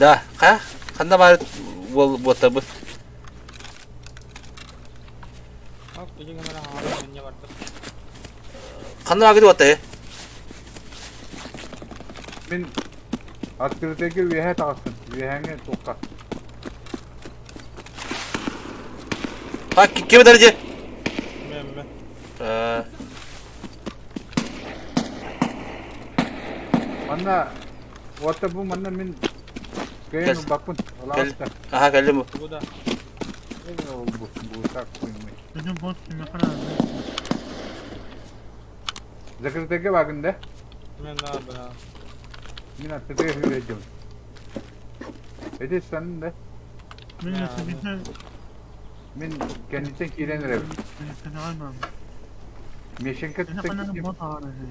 Da, kanda bari botta bu. Hop, ini gimana hawanya warteg. Kanda bari botta ya. Min Sekreterge vihe taksın. Vihenge tokka. Bak kime derece? Men. Manna Wata bu manna min kayın bakın. Aha geldim bu. Bu da. Bu tak koymuş. Benim bot gibi kadar. Sekreterge bakın de. Men abi. Min attığı hürriyeceğim. Ede sen de. Benim sizin Min kendisinden kirenir ev. seni almam. Meşenke أنا tutsak أنا kim? بوضع على هي.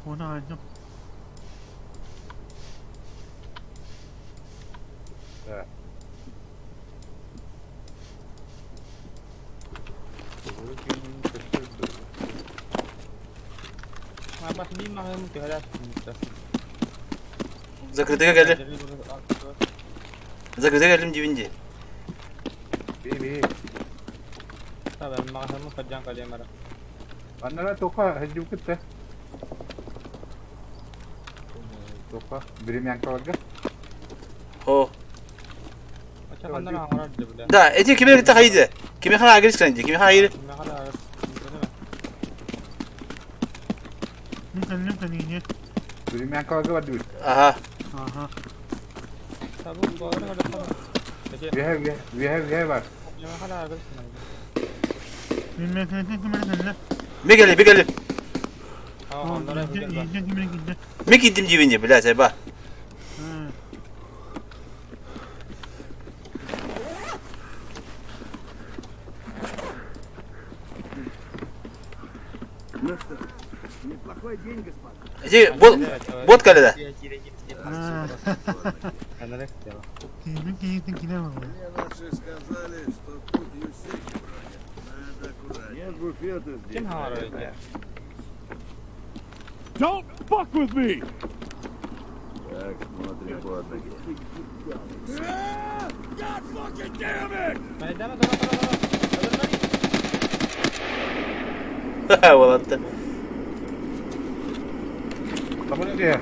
وأنا عايز Apa sih mah kamu tuh ada. Zakırdığa geldim. Zakırdığa geldim cibince. Bir. Tabii mah kamu kerjaan kalian marah. Annara toka hajju kitte. Toka birim yang kawarga. O. Macam mana orang orang dia bilang. Da, eti kime gitti haydi. Kime kana agris kanca, kime hayır. Kime kadar نكلم ثانية. Birim yang kawarga wadu. Aha. أها. Tabu kau orang ada apa? We have var. Kime kadar agak senang. من مكانك كمان هلا. Bir geldim. Onlara يجي كمان جدا. Bir gittim cibince bila seba. Неплохой день, господа. Eti bot kalede. Kenara gidiyor. كيف كده والله. Мне наши сказали, что тут юсейки бродят. Надо аккуратнее. Нет буфета здесь. Kim hava öyle? Don't fuck with me! Так, смотрим под ноги. God fucking damn it! Meydana Valatta. Zaman dia.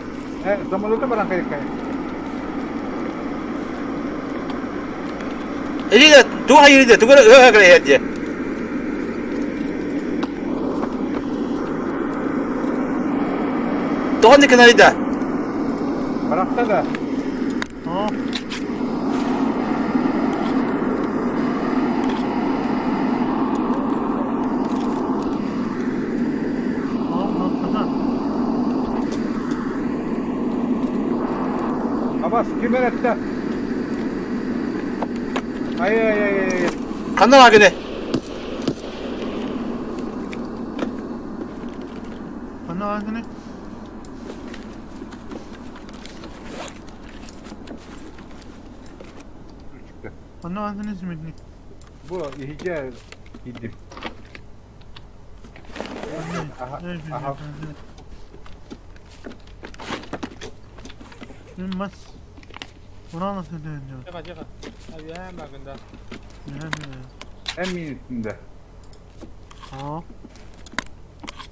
Zaman lu tu barang kayak. Elinde tu hayır de tu göre hediye. Doğan dikene elinde. Bıraksa da. اه Abbas kim öğretti? Ay. Kandan agene. انا عايزني Çıktı. انا عايزني زميلني Bu iyice gitti. Aha. من مس ورانا سدين جو جيغا جيغا هذه اهم ما قلنا Emin üstünde. اه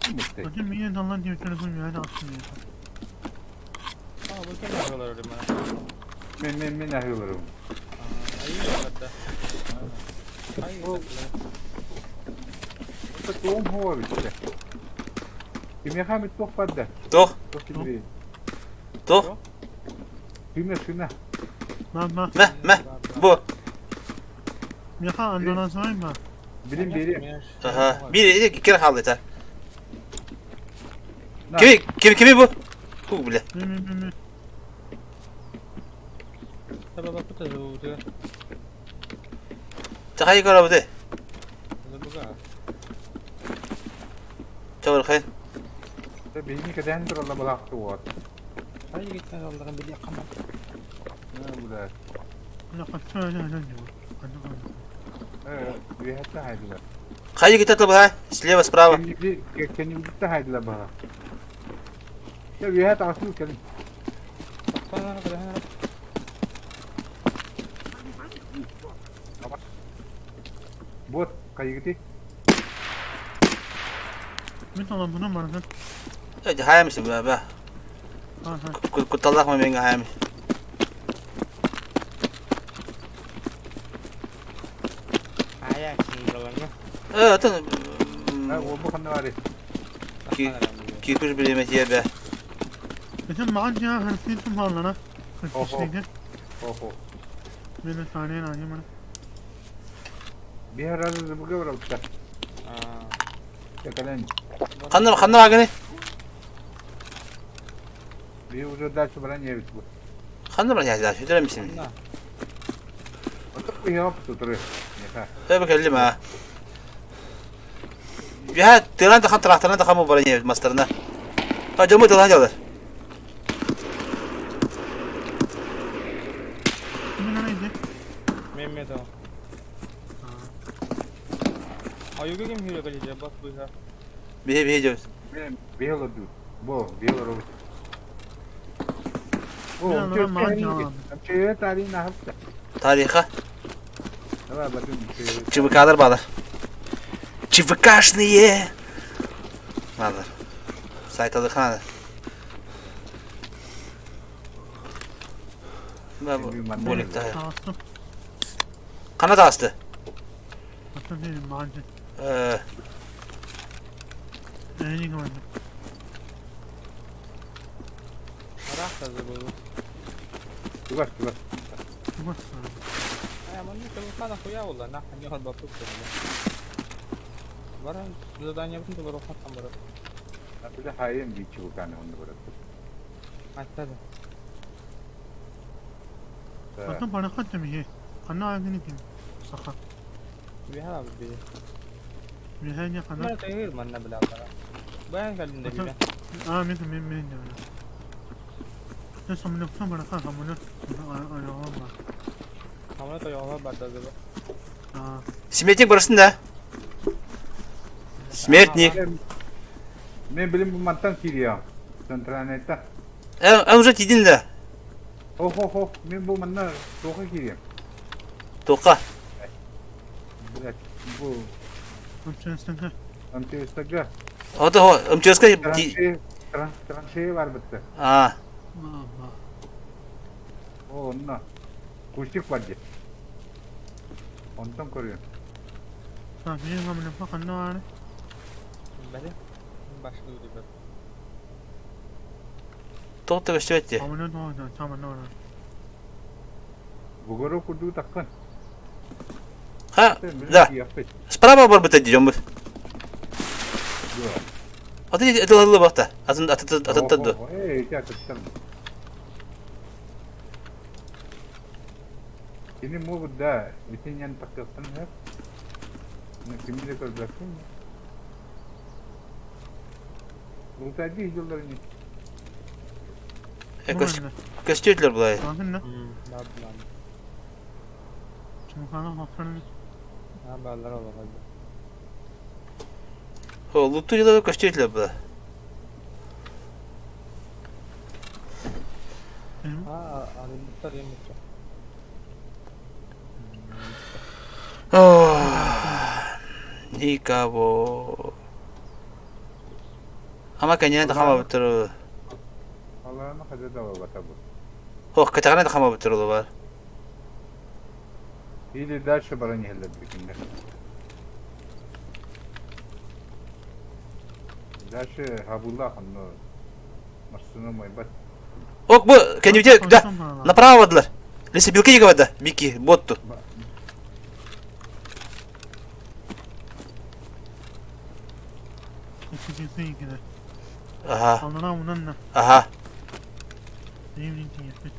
Mutlaka. لكن مين الله دي تليفون يعني اصلا اه ممكن نغلر لما Men ahıyorum. ايوه غدا ايوه Bu doğum hava bitti. Kim yakamit tohpadda. Doğ. Tohpadda. Doğ. Şuna. ما Meh. Bu. يخا عندنا زين ما Bilim biri. Aha. Bir kere kaldı yeter. Kimi bu? Bu bile. مي طب بقى كنت زوجة Takayı kara bu de. زوجة Çabuk kayın. Beni kadar dur Allah bıraktı o. هاي قلت انا والله بدي اقمع Ne bu da? انا قد سأل Bir hatta haydiler. Kayı git atla bu ha. Слева справа. Kendi de haydiler bana. Ya bir hatta asıl kelim. انا كده هنا Bot kayı gitti. من طلب بنا مرة Hadi hayamışsın bu be. Kutalak mı beni hayamış. معايا شغلنا Evet. Ha o bu kanı var. Kirkuş bir yemek yer be. لكن ما عاد جاء هرسين ثم هلا كنت شيء Oho. من الثانيين عادي مرة Bir herhalde bu gavra usta. Yakalayın. Kandan agene. Bir ucu da çıbaran yevi bu. Kandan ya şöyle misin? Otur yap tutuyor. Yeter. Hep bakalım ha. Ya tiran da kan traktörüne de kamu bana yer masterına. Ha camı da alır. من أنا يجي ميمي تو ايوه كم هيرو كجي بس بيها Bir diyoruz. Bir yıl oldu. Bu bir yıl oldu. O Ya, çok normal iyi. ya. Şey tarihi ne yaptı? Tariha. Evet bakın şey. Çivikalar bağlar. Çivikaşniye. Bağlar. Saytalı kanadı. Bu ligde ya. تعصب Kanada astı. أصلا ما عاد يعني كمان راح تزبط Bak. بس يا من انت كان اخويا والله نحن ياخذ بطوط برا задание بنت بروح حتى مرة Bir de hayır bir çubuk tane onu bıraktı. حتى أصلا بنا قدم هي أنا عايزني كم صخر بها بدي بهاي ما قناة تغيير من بلا ترى بين قال لنا بلا من نسمع من نفسه بنا خا خمنا أنا والله عملت يوم بعد ذا Simetnik burasında. Simetnik. Ne bileyim bu mantan kiriyor. Sentranetta. En uzak gidin de. Ho. Ben bu mantan toka kiriyor. Toka. Bu أمشي استنكر anti-istaga. O da o. Ömçözka. Tranşe var bitti. Ha. ما O onunla. Kuşluk var diye. Ondan koruyor. Bak bir hamle bakın ne var? Bari. Başka bir bak. To'xta gösteriyor. Hamle ne oldu? Tamam ne oldu? Bu göre kurduğu takkan. Ha, da. Sправа бар бит дiyeceğim bu. Atı bak da. Atı. Hey, ya tuttum. Ini mau beda, bikin yang takkan hep. Ne kimde kalacaksın? Bu tadi yollarını. Gösteriyorlar burayı. Bakın ne? Ne yapayım? Çünkü kanal haftanın Ha bağlar olur hadi. O loot'u yıllar gösteriyorlar burayı. Ha arayıp yemek. Nikabo. Ama kayaknya tak sama betul. Allah'ına kadar da var tabi. Oh, katakannya tak sama betul var. İyi de şu baran yerler bikinde. Дальше Хабулlah ну машину мой бат. Ок, bu kendi video da направо vadılar. Lise bilgi yıkamadı. Biki, bottu. İkisi gibi. Aha. Anlara unan ne? Aha. Yemin ediyorum.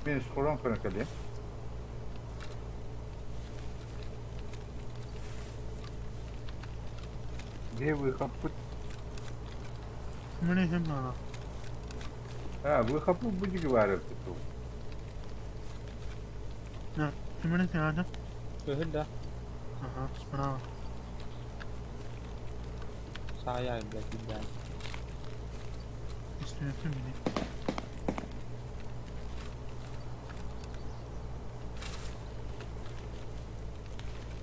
Ben skoran falan kalıyor. Где выхопут? Мне hem надо. А, выхопут будете говорить. Ne? Kimine geldi? Öyle. Aha, bravo. Saya belki. İstiyorsun beni.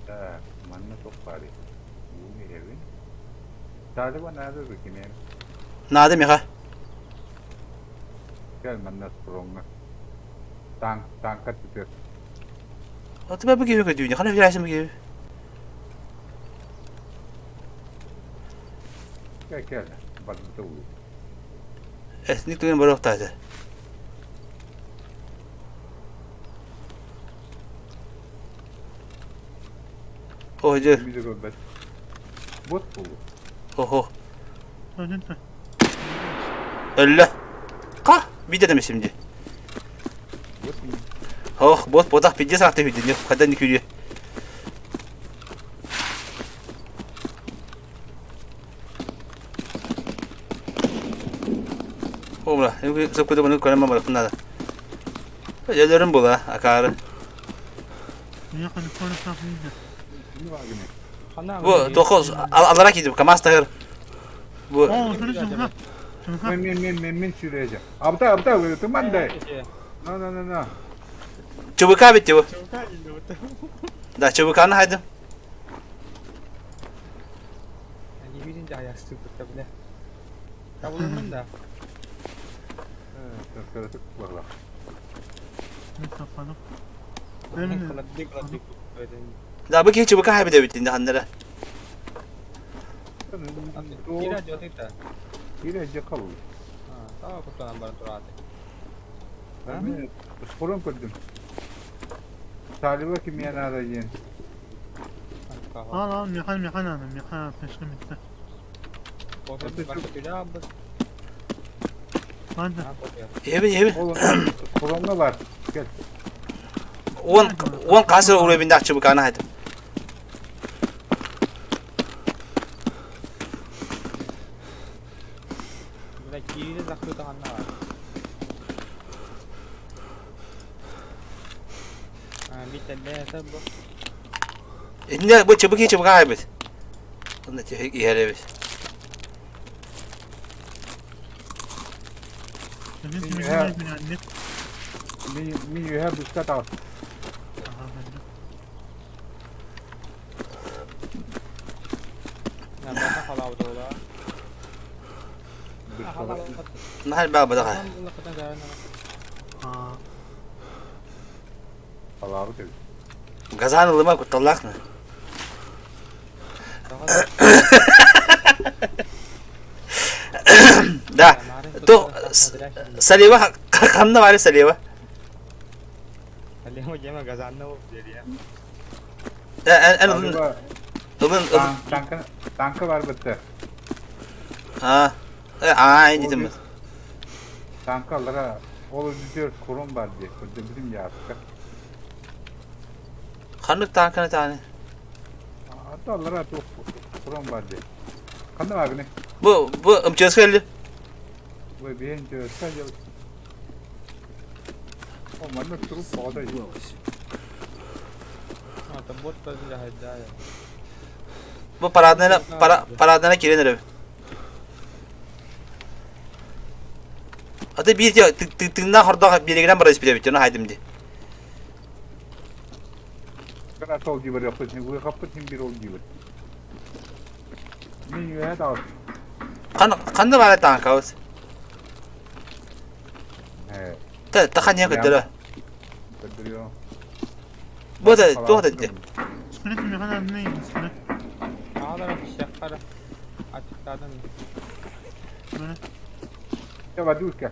Да, манна топари. Юми хевин. Taliban nerede bakayım yani? Nadim ya. Gel manna sprongna. Tanka tutuyor. Atı ben bu gibi götürüyor. Kana virajım bu gibi. Gel. Bak bu da uyuyor. Esnik duyun böyle oktaydı. Hoca. Bir de göbek. Bot bu. Oho. Öldün mü? Öyle. Ka. Bir dedim şimdi. Bot mu? Oh, bot bodak bir saatte bir dinliyor. Kadar nikülüyor. Oğla, ne sıkıntı bunu koyamam bana bunlar. Ödelerim bu la, akarı. Niye kanı sonra saklayınca? Ne var yine? Bu dokuz alarak gidiyor. Kamas tahır. Bu. Oo, şunu şunu. Men süreceğim. Abta teman da. No. Çubuk bitti bu. Da çubuk anı haydi. Yani birinci ayaksı bile. Kabulünün de. Karışık var la. Ne kapalı? Da bu ki çubuk bitti bitti hanlara. Kira jodita. Kira jakal. Ha, tahu kutuan baru turate. Ben skoran koydum. Taliban kim yana arayın? Al mihal aldım. Mihal peşine bitti. Foto başka bir daha bak. Hadi. Yemin. Oğlum skoranla var. Gel. 10 kasır oraya bindi çubuk anı haydi. Kiri zaklı da hanna var. Bir tane de bu. Ne bu çubuk bitti. Onu yere bir. Senin için bir anne. Me you have to cut out. Aha bende. Ya bana hala bu da. Nahal baba da. Aa. Salağı dedi. Gazan ılıma kutallak mı? Da. To saliva kanna var saliva. Kalian mau jema gazanna bu dedi ya. En Galiba ılın tankı var bitti. Ha. Aynı dedim. Tankalara olur diyor kurum var diye. Bizim yaptık. Kanlık tankını tane. Hatta onlara kurum var diye. Kanı var ne? Bu ımçası geldi. Bu bir önce sadece o manı turup bağda yiyor. Ha tembot pa sila hadda ya. Bu paradana kirenir abi. Ata bir diyor tıktığından horda bir giren barış bile bitiyor haydim di. Kana tol gibi yapıyorsun. Bu kapatın bir ol gibi. Ne ya da Kandı var tanka os. he. Ta kanya kadar. Bedriyor. Bu da di. Split mi kadar neyim split? Ağlara şakara. Açıkladım. Böyle. Ya var dur ki.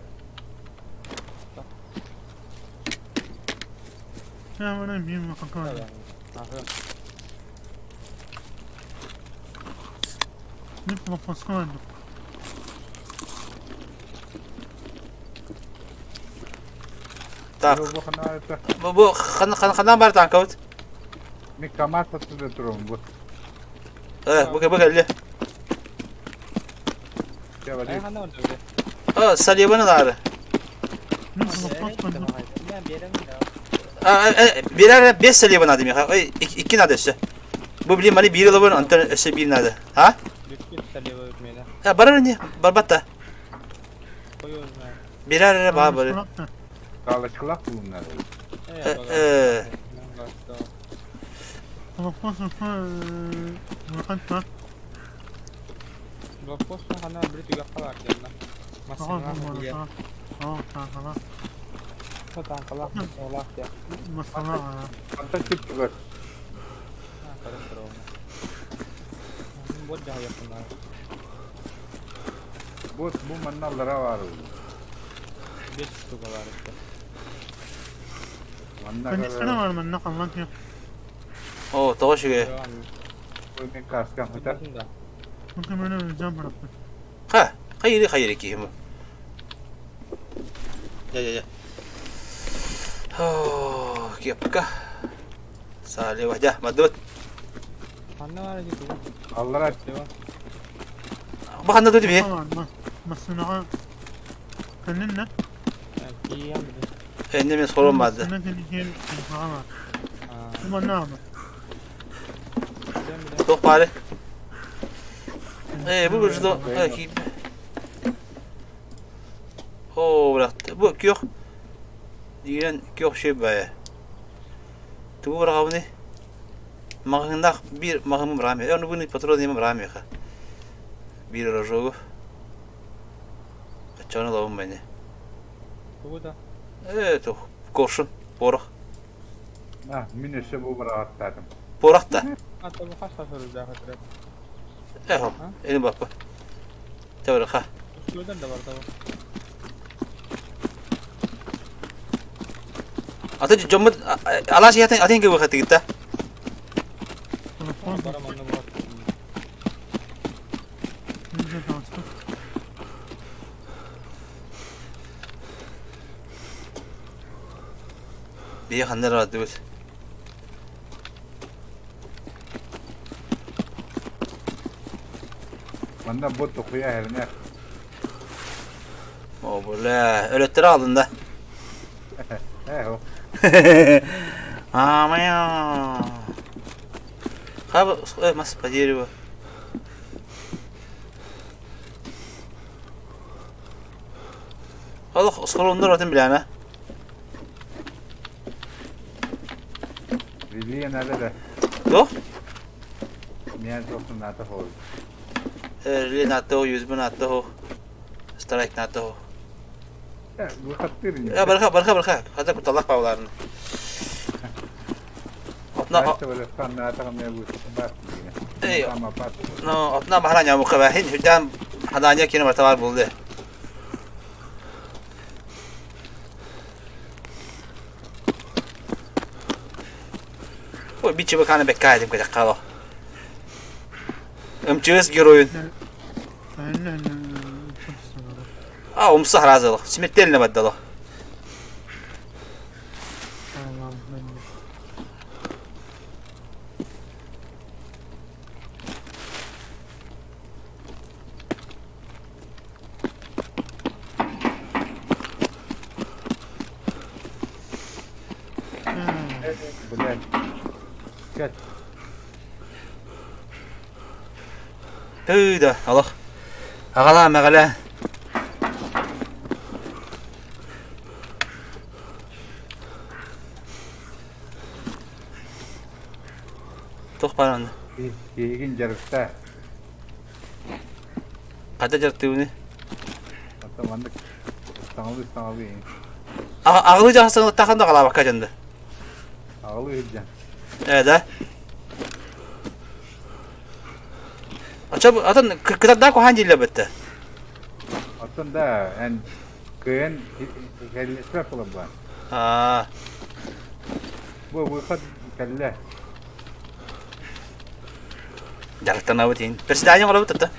Ya bana bir mi kakao? Aferin. Ne profesyonel oldu. Tak. Bu Bu kandan var tanka os. ne kamar satılır durum bu. Bu geldi. Ya var. Ay hana orada öyle. O salivanın ağrı. Ne profesyonel oldu. Ben bir yere mi ya? Birer 5 salivan adım ya. İki nadı işte. Bu bileyim bana bir yıl var anten işte bir nadı. Ha? Lütfen salya var etmeyle. Ya barar ne? Barbatta. Koyuyoruz ya. Birer bana barı. Kalışkılak bunlar. Profesyonel hatta Blokpos hana beri juga kelar jangan. Masih Aha, lama dia. Tankalar. Petang kelar masalah ya. Masalah. Hatta çıktılar. Terus terus. Buat cahaya kenal. Bu mannalara var. Beş tu kelar işte. Ben sana var mı? Ne kalmak yok. O doğru şey. Bu ne kaskan hatta. Mungkin böyle öleceğim bıraktım. Ha, hayır ki mu. Ya. Oh, kiyapka. Salih wajah madut. Hana var gitu. Allah'a Bakan da değil mi? Masına kendin ne? Iya. Endeme sorun vardı. Ne diyeceğim falan var. Ama ne yapalım? Çok bari. Bu burcuda ki. O bıraktı. Bu yok. Diyen yok şey be. Tu bırak bunu. Magında bir magımı bırakmıyor. Onu bunu patron diyemem bırakmıyor. Bir rojogu. Kaçanı lavım beni. Bu da. Evet o. Kurşun. Porak. Ha, minişe bu bırak dedim. Porak da. Atau bu kaç soru daha hatırlat. Hop. Elim bak. Tabii ha. Şuradan da var tabii. Atı cömert ala şey atın gibi vakti gitti. Para mana buat. Bir hanlar vardı bu. Banda bu tokuya herine. O böyle öğretleri aldın da. O. Ama ya. Abi mas pajeri bu. Allah skorundan ötün bilene. Riliye nerede? Yok. Niye olsun nata hol. Rili nato 100 bin nato. Strike nato. Bu kaptırın. Ya barka. Hadi kurtalak pavlarını. Basta wala sana atang may gusto ba? Eyo. Tama pa. No, atna mahalanya mukabahin hüdan hadanya kini martabar buldu. O biçi bakana bekkaydım kadar kalo. Ömçüz giroyun. أنا Aa umsah razılı. Simettelne baddalı. Bilal. Gel. Tüyde Allah. Ağala megala. Tok parandı. Yegin jarıkta. Kada jartığını. Atamandık. Sağlı. Ağlı jahsını takanda kala bakacandı. Ağlı hüccan. Evet ha. Acaba adam kırkıda daha hangi bitti? Aslında en köyün hellesler falan var. Ha. Bu kad kelle. Jarıktan avutin. Persidanya ngora bitti.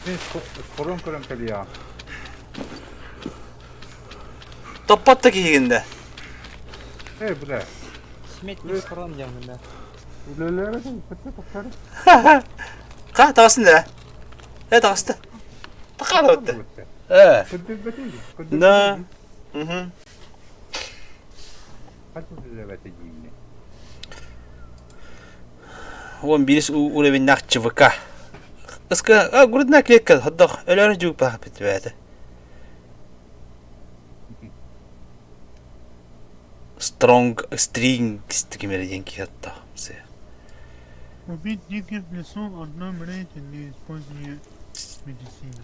Biz korun kelle ya. Toppattı ki yiginde. Bu da. Сметник схрон yanında. Ülelere de fıtı bakar. Ka tavsın da. Evet tavsın. Bakar bitti. Fıtı betin. Da. Mhm. Hadi size beteceğim. Он бирис уровень нахчевка. Ска, грудная клетка, отдох, элер жук пахпит вете. String, такими деньги отдох. Убить диких в лесу одной мрете для использования медицины.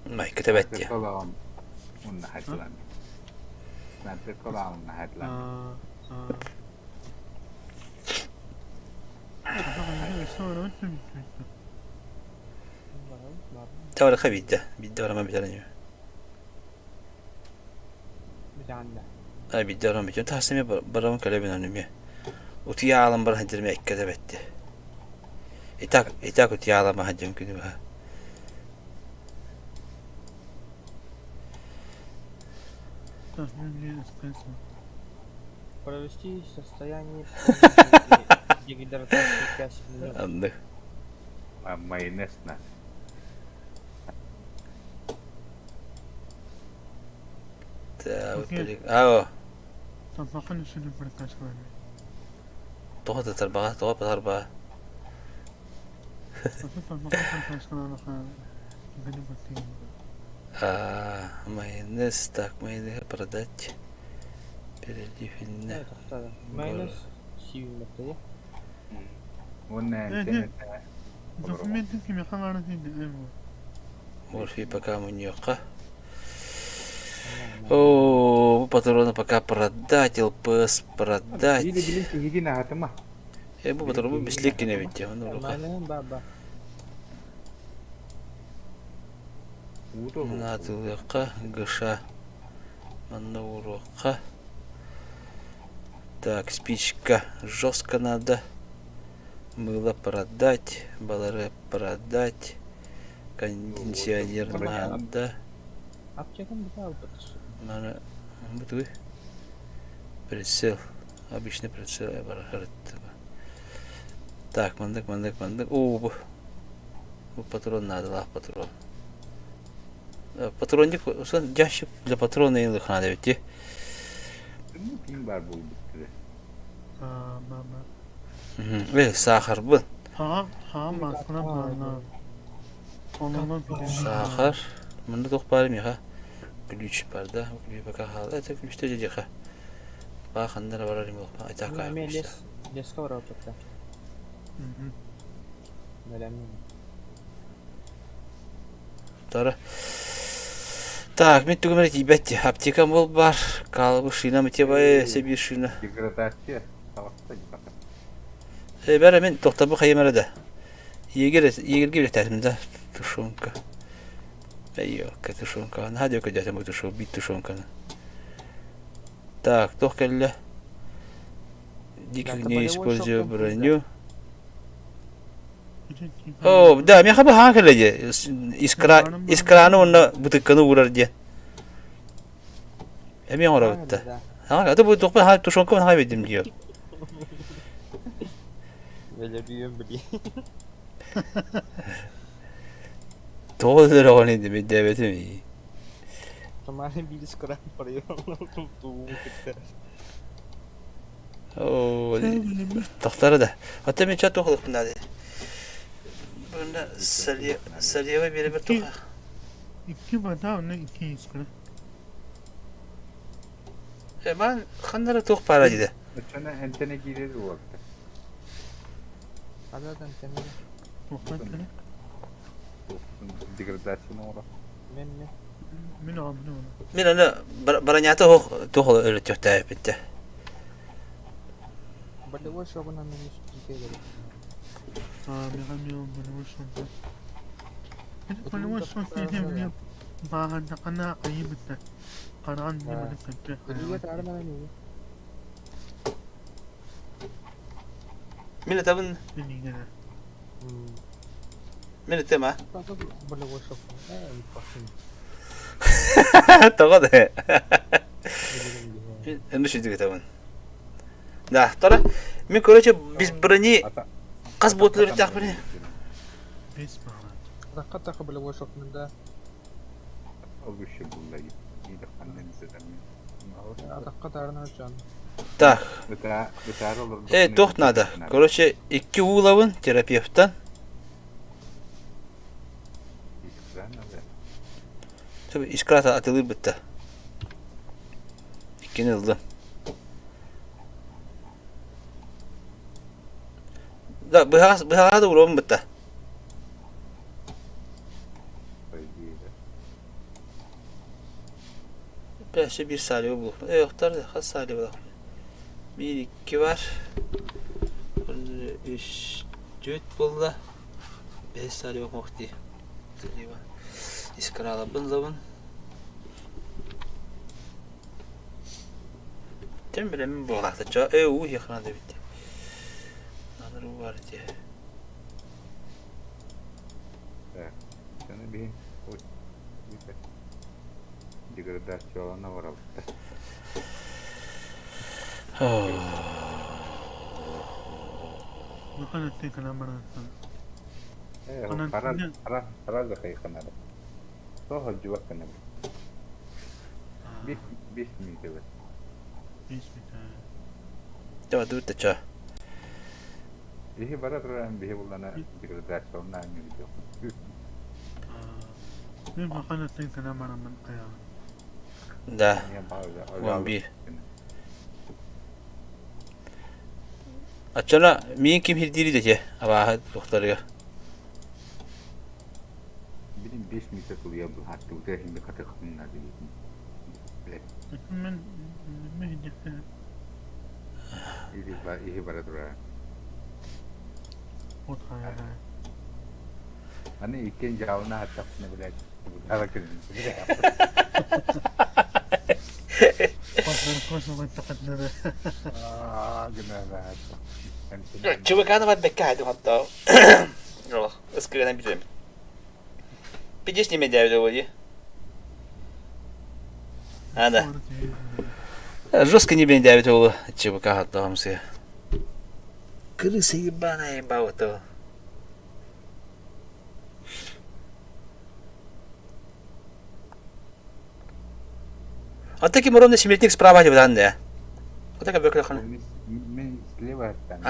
ما كتبت يا. Kolan. Onun hatlan. Ben de kolan hatlan. تورا خبيدة بالدورة ما بترنيو. بتاعنا. بالدورة ما بترنيو تحسمي برا كلامنا نمية. وتيا عالم برا هندرمي كتبت. إتاك وتيا عالم ما هجم كذا. Провести состояние дегидратации 5 минут. Anladık. Mayonez ne? أو طبقنا شنو بركاش ولا تغطى تربعة تغطى أربعة طبقنا بركاش ولا غني بسيط майонез так майонез продать перейди в Майонез сивим это. Onun документы كم يخلص هنا морфий пока маньяка. О, патроны пока продать, ЛПС продать. Я бы патроны без лики не видел. Надылыка, гыша, манаурока. Так, спичка жестко надо. Мыло продать, баларе продать. Кондиционер надо. Аптекам битал потом. Надо. Бутуй. Прицел. Обычный прицел. Я барахарит. Так, мандык. О, патрон надо, лах патрон. Патронник, ящик для патрона и надо ведь. Сахар был. Сахар. Мында тоқ барым яха. Ключ барда. Ключ пока хал. Это ключ те жеха. Ба хандар барарым yok. Айтака. Леска вара потта. Тара. Так, мен түгімер дейбәтті. Аптекам бол бар. Қалыбы шина мүтебай, себір шина. Деградация сабақта бата. Бәрі мен тоқтабы қайым әреді. Егерге білек тәсімді. Тушонка. Әйоқа, тушонка. Хады өкі дәтім бұл тушон, бит тушонканы. Так, тоқ кәлі. Диких не использую броню. О, да, мен қабы хаң кәлі. Искраны онына бұтыққаны ұрар де. Әмен ұра бұтты. Аты бұл тоқпен хаң тушонка мен хаң бедім дейо. Böyle büyüğüm bile. Doğrudur oğlan indi ben devetim iyi. Kemarin birisi kıran parayı tuğumu gitti. Oo, tahtları da. Hatta ben çat toxuluq bundadı. Bunda saliyeva biri bir toxa. 2 bata ona 2 iskra. Ben xandara tox para dedi. Sana entene girer o vakti. Adadan temeli. Toxtan kana. Degradasyona uğra. Min amne ona. Men ana baranyata toxul öğretiyor bitti. Bada o şokuna memiş Türkiye'de. Ben hamıyorum bunu şonda. Bunu şonda diyeyim. Bahan kana ayıbıttı. Karan ne böyle kötü. Türkiye'de arama ne? Men tabın Beni gene. men tema. Bada o şokuna. Bakın. Toxa da. Endi şu tabın. Da, tara. Men короче biz brini qas botları taqbini. Biz bahan. Rakka takı bada o şokunda. O bir şey bulayı. İyi de annenize de. Rakka tarına can. Так. Betar olur. Tox надо. Короче, 2 uğlavın terapevttan. Tabii iskrata atılır bitti. İkini aldım. Da bu hava da uğramı bitti. Beşe bir saniye bu. Yoklar da kaç saniye bu? 1, 2 var. 3, 4 buldu. 5 saniye okumak diye. İskrala bınzavın. Tem bilem bu vakti ça. Yakına da bitti. Nadir var diye. Evet. Sana bir degradasyona uğra. Bakın tek kana bana. Karar da kayıkana. Sohal cıvak kana. Beş mi evet. 5 bita. Coba dur da ça. İyi bara duran bir bulana degradasyona gidiyor. Ben bakın tek kana bana ben kaya. Da. Wan bir. Açana min kim hirdiri de ki. Aba doktorga. Benim 5 metre kılıyor bu hatta uda hindi katı kılınlar diye. Ben mehdiye. İyi bara duran. Ot kaya. Hani ikinci javna hatta ne bile haraketin. Pasal takatları. Gimana? Coba kan var bekka hadi hatta. Allah, eskiden bilirim. Pijis ni media video dia. Ada. Жестко не бен давит его, чего как там все. Крысы ебаная бауто. А таким ровно семилетник справа не вданде. Вот так обыкновенно. Мен слева там.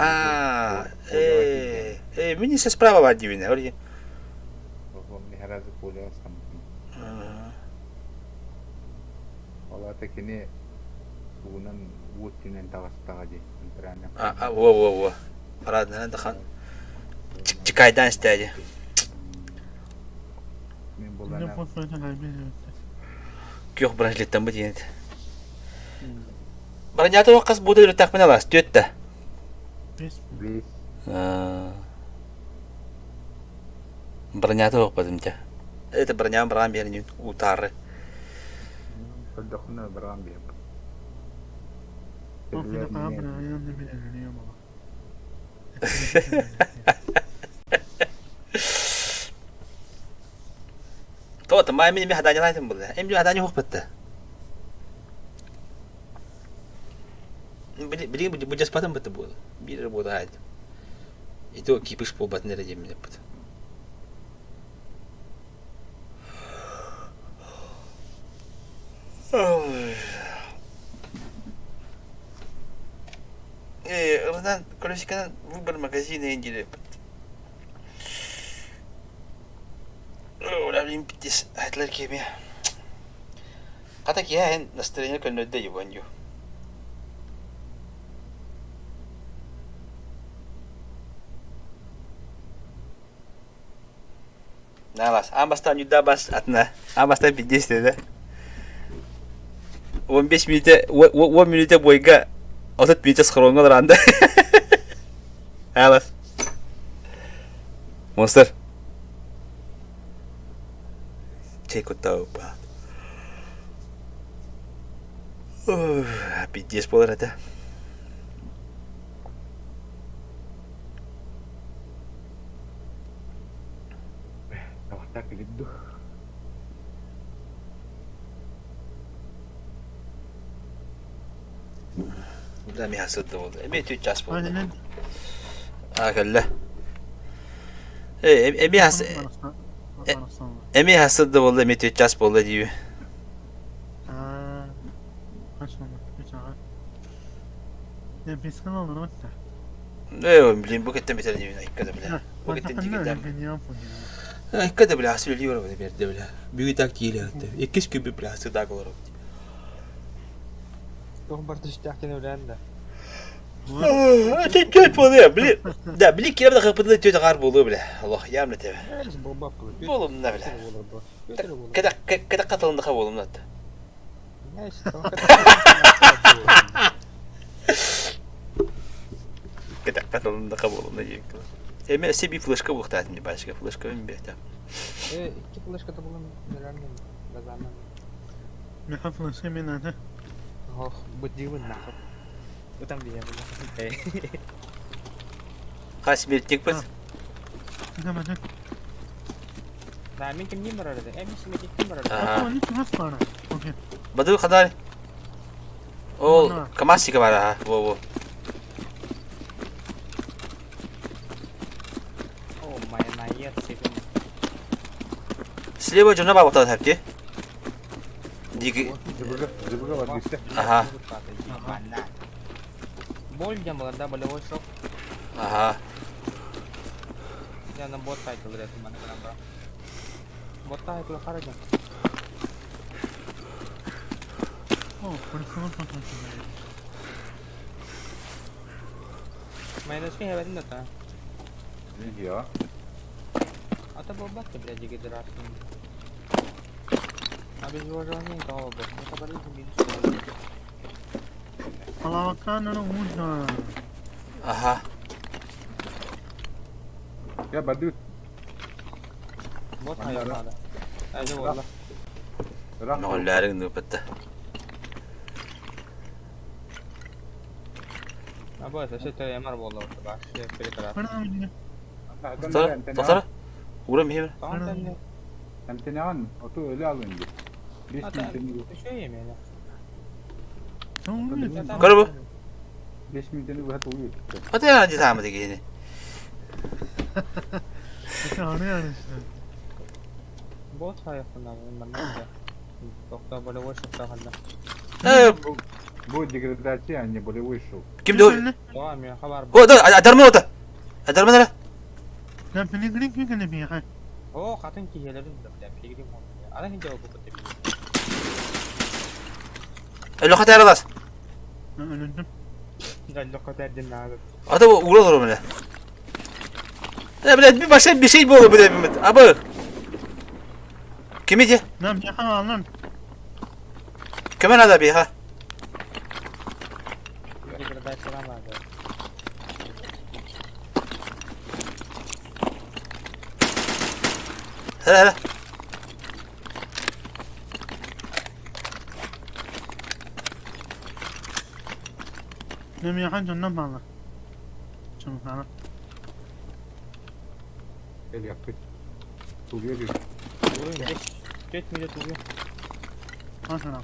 Мені се справа вадивine, орди. Ini harus pulau sama. Kalau tak kini bukan wutin yang tawas aja antara. Во. Парадно, надо хан. Чекайдан стяди. Мен Ne bulana. fotoğrafı kaybediyorsun. yok branşletten bu diyet. Branşata vakkas bu da öyle takmın alas, tüyette. Biz Biz Branşata vakpadım ca. Evet, branşam branşam bir yün, utarı. Kadakuna beram bir. o kadar kabra yanında bir elini ama. Tuh, teman ini hadanya lain boleh. Em juga hadanya vakpat. Beli bujas patam betul. Bir bodoh aja. Itu kipis pobat nere jam dapat. Oradan konuşurken bu bir magazin ince dapat. Udah beli pitis hatlar kimi. Kata kia hen настроение kan ada je banjo. Nalas, ambastan yuda bas atna. Ambastan pitis dedi. 15 minute 10 minute boyunca 30 minute скромно randa. Nalas. Monster. Ceko tahu pak. Pijes pola ada. Tawta kiliddo. Udah mi hasad oldu. Emi tüccar pola. Hadi lan. Akalla. Emi hasad. Emi hasad oldu. Emi tüccar pola diyor. Kaç oldu? 3 ay. Ya biz kan olur hatta. Ne bileyim bu kette biter diyor. İkkada bile. Bu kette Ben diyor. ben yapım. İkkada bile hasıl diyor öyle bir de bile. Büyük tak değil ya. İkiz gibi bile hasıl tak olur. Toh bertüştahken öğrendi. Tüccar pola ya. Bili kira da kapıda tüccar gar bulu bile. Allah yardım et. Neyse bomba kılıp. Bolum ne bile. Olur bu. Götür olur. Kada katılında kabolum da. Neyse tamam. Kada katılında kabolum da yiyek. Emi bir flashka bu ihtiyacım var. Başka flashka mı bir İki flaşka da bulun. Neler mi? Gazanlar. Ne hafla şey mi nerede? Oh, bu diyor ne yapar? Bu tam bir yer. Kaç bir bas. Ne bana? Nah, min kim ni berada? Min kim berada? Apa ni cuma sekarang? Okey. Badu kadar. Oh, kemas sih kemana? Wow. Oh, main naik sih kan. Selibo cuma bawa tahu hati. Di. Zıbıga var işte. Aha. Bol jam berada boleh workshop. Aha. Jangan bot cycle dari mana kenapa? Bot cycle karaja. Oh, personal kontrol. Minus ni hebat ni tak? Ne diyor? Atau bobat ke belajar gitu rasim. Habis orang ni kau bos, kau balik ke minus. Allah bakan onu uğurda. Aha. Ya Badu. Bot ayah ada. Aja wallah. Nollerin nu betul. Apa saya terima wallah. Bas, pilih keras. Bana mı? Doktor. Uğra mıyım? Tahun ni. Temtenan, otu öyle alındı. Biz temteni Şey yemeğine. Tamam. Kau bu? 5 minutunu bu hata uyuyor. Hadi ya aja sama dek ini. İşte yani. Bot ayah pernah mana ya. Doktor boleh workshop dah ada. Bu degradasi hanya boleh wishul. Kim do? Doam ya kabar. Oh, dah ada mana tu? Ada mana dah? Ben peligrin kim kan lebih ha. Oh, katanya kiheler tu dah pilih mau. Ada yang jawab betul. Lo kata aralas. Öldüm. Dan doktor dinler. Ada uğra olur mu? Bile bir başka bir şey mi olur bile Mehmet? Abi. Kim idi? Ben bir ha lan. Kömen ada bir ha. Bir de ben selam verdim. Hele. نمی حاجة نمالا شو مكانا Gel yaktık. Suriye bir. Geç millet oluyor. ما شاء الله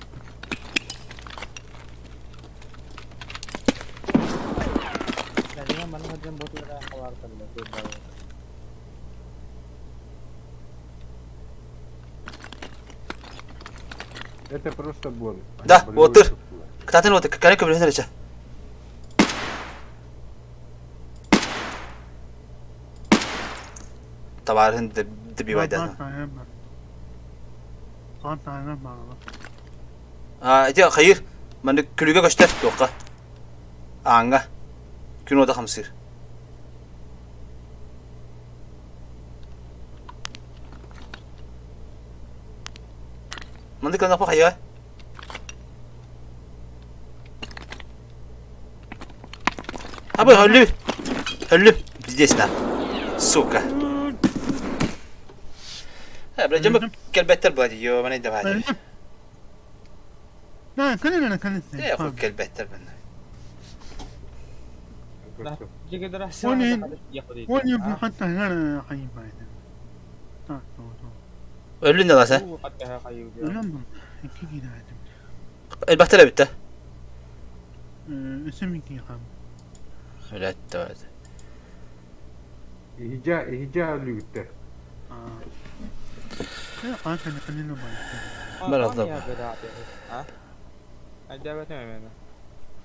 Yani bana hocam botu kadar hava arkadı. Это просто боль. Да, otur. Kıtatın otur. Kane kömürü sen Tabarın dibi vaydı. قاطع نمالا Edi hayır. Ben de külüge göster. Yok. Anga. Gün oda hamsir. Mandık lan apa hayır. Abi ölü. Ölü. Bizdesin ha. Suka. Ha, bırak cambak kelbetter buladı. Yo, bana devam edeyim. لا كلنا كنسي Ya, koy kelbetter benden. Jika darah وين يبني حتى هنا حي بعدين Ölün de lan sen. لما كي كده عادم Elbette bitti. اسمي كي خام Öyle etti öyle. İhica lügütte. قاطع خلينا بعد Ben aldım. Acaba ne?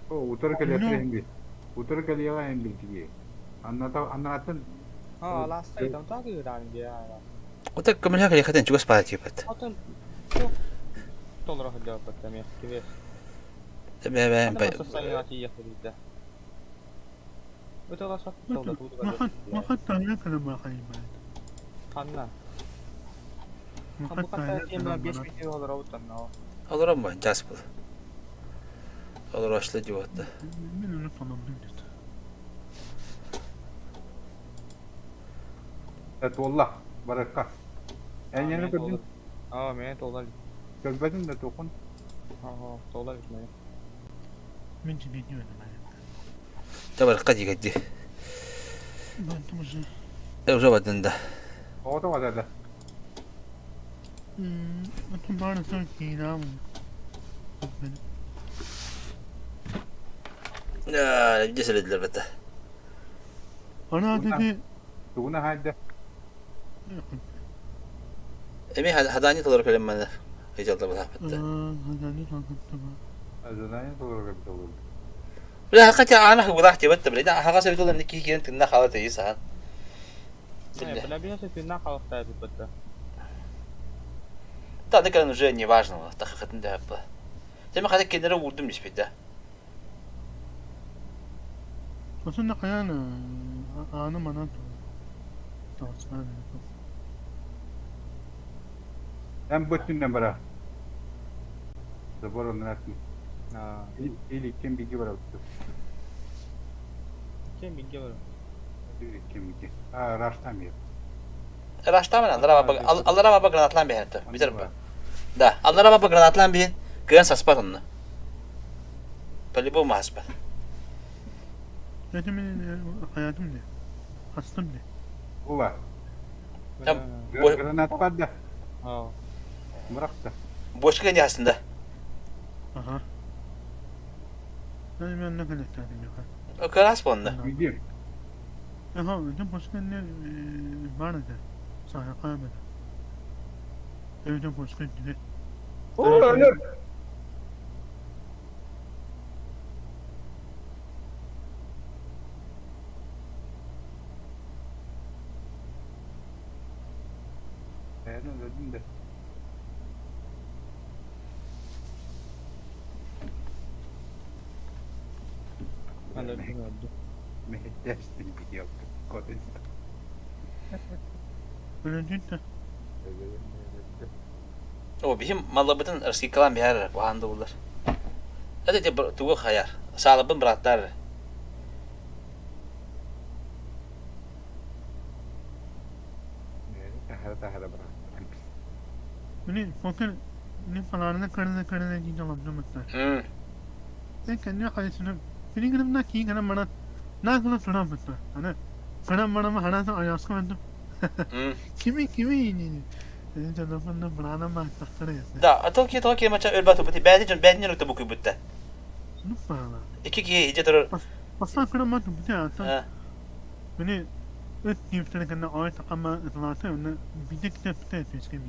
O utarı hem bir. Utarı kalıyor hem bir diye. Anlatın. Ha, last time tam tak yuran dia. O da kömür hakikaten kadın çok spati yaptı. Atın. Tolra hadi bakalım ya. Gibi. Ben Saya hati ya kita. Betul lah ما حتى هناك لما حي بعد Karena ما kamu حتى kata هناك dia لما biasa video ada rautan no. Olur ama Jasper. Olur açlı civatta. من نفهم من Etullah. Barakat. En yeni gördün. Oh, men tollar. Görmedin de dokun. Tollar gitmeye. من جديد ولا ما Tabar kaç yedi. ما انت مش Evre badında. O da var da. انتم بعد صار كي نام Ya, cesaret edilir bete. انا ادري Duguna halde. Emi hadani olarak öğrenmedi. Heyecanla bu hafta. هذا كان تمام Azadanya doğru bir olur. لا حقيقة أنا وضحت بس بلي حقا سويت والله إنك كي أنت النخ على تيسها. Бля, биasa tu nak kalau tak betul. Да, это конечно уже не важно, так как это да. Тем хотя كنا ودم مش بده. وصلنا قيانا انا مناطق توصل Hem bütün numara. Zabor onlarsın. Ha, İlkin bilgi var oldu. kim bilgi var? İlkin bilgi. Ha, raştam yer. Raşta mı? Allah'a baba granatlan bir hatta. Bitir bu. Da, Allah'a baba granatlan bir. Gren saspat onu. Pali bu mahspa. لكن من حياتهم لي خاصتهم لي Ula. Tam Granat var da. Ha. Bıraktı. boş kendi aslında. اها انا من نقل التعليم يا اخي O kadar sponda. Biliyorum. اها ده مش كان معنى ده صح قامة ايه ده مش كان ده Ölür. Öldüm de. Ada tu. Mehtersin biliyor. Kodun. انا جيت O bizim malabıtın ırski kalan bir yer bu anda bunlar. Hadi de tuğu hayar. Sağlıbın bıraktar. Tahara bırak. Ini fakir ini falarına karına gidiyor mesela. Sen kendi hayatını benim günümde ki kana bana ne kadar sonra mesela. Hani kana bana hayatı ayasını verdim. Kimi yiyini. Senin tarafından bana mı takdir etsin? Da Tokyo maça ölbatı bu. Ben ne nokta bu kübütte. Ne falan. İki ki iyice durur. Aslan kana mı bu ya? Beni öt giftine kana ayet ama zaten onu bir de kitapta etmiş gibi.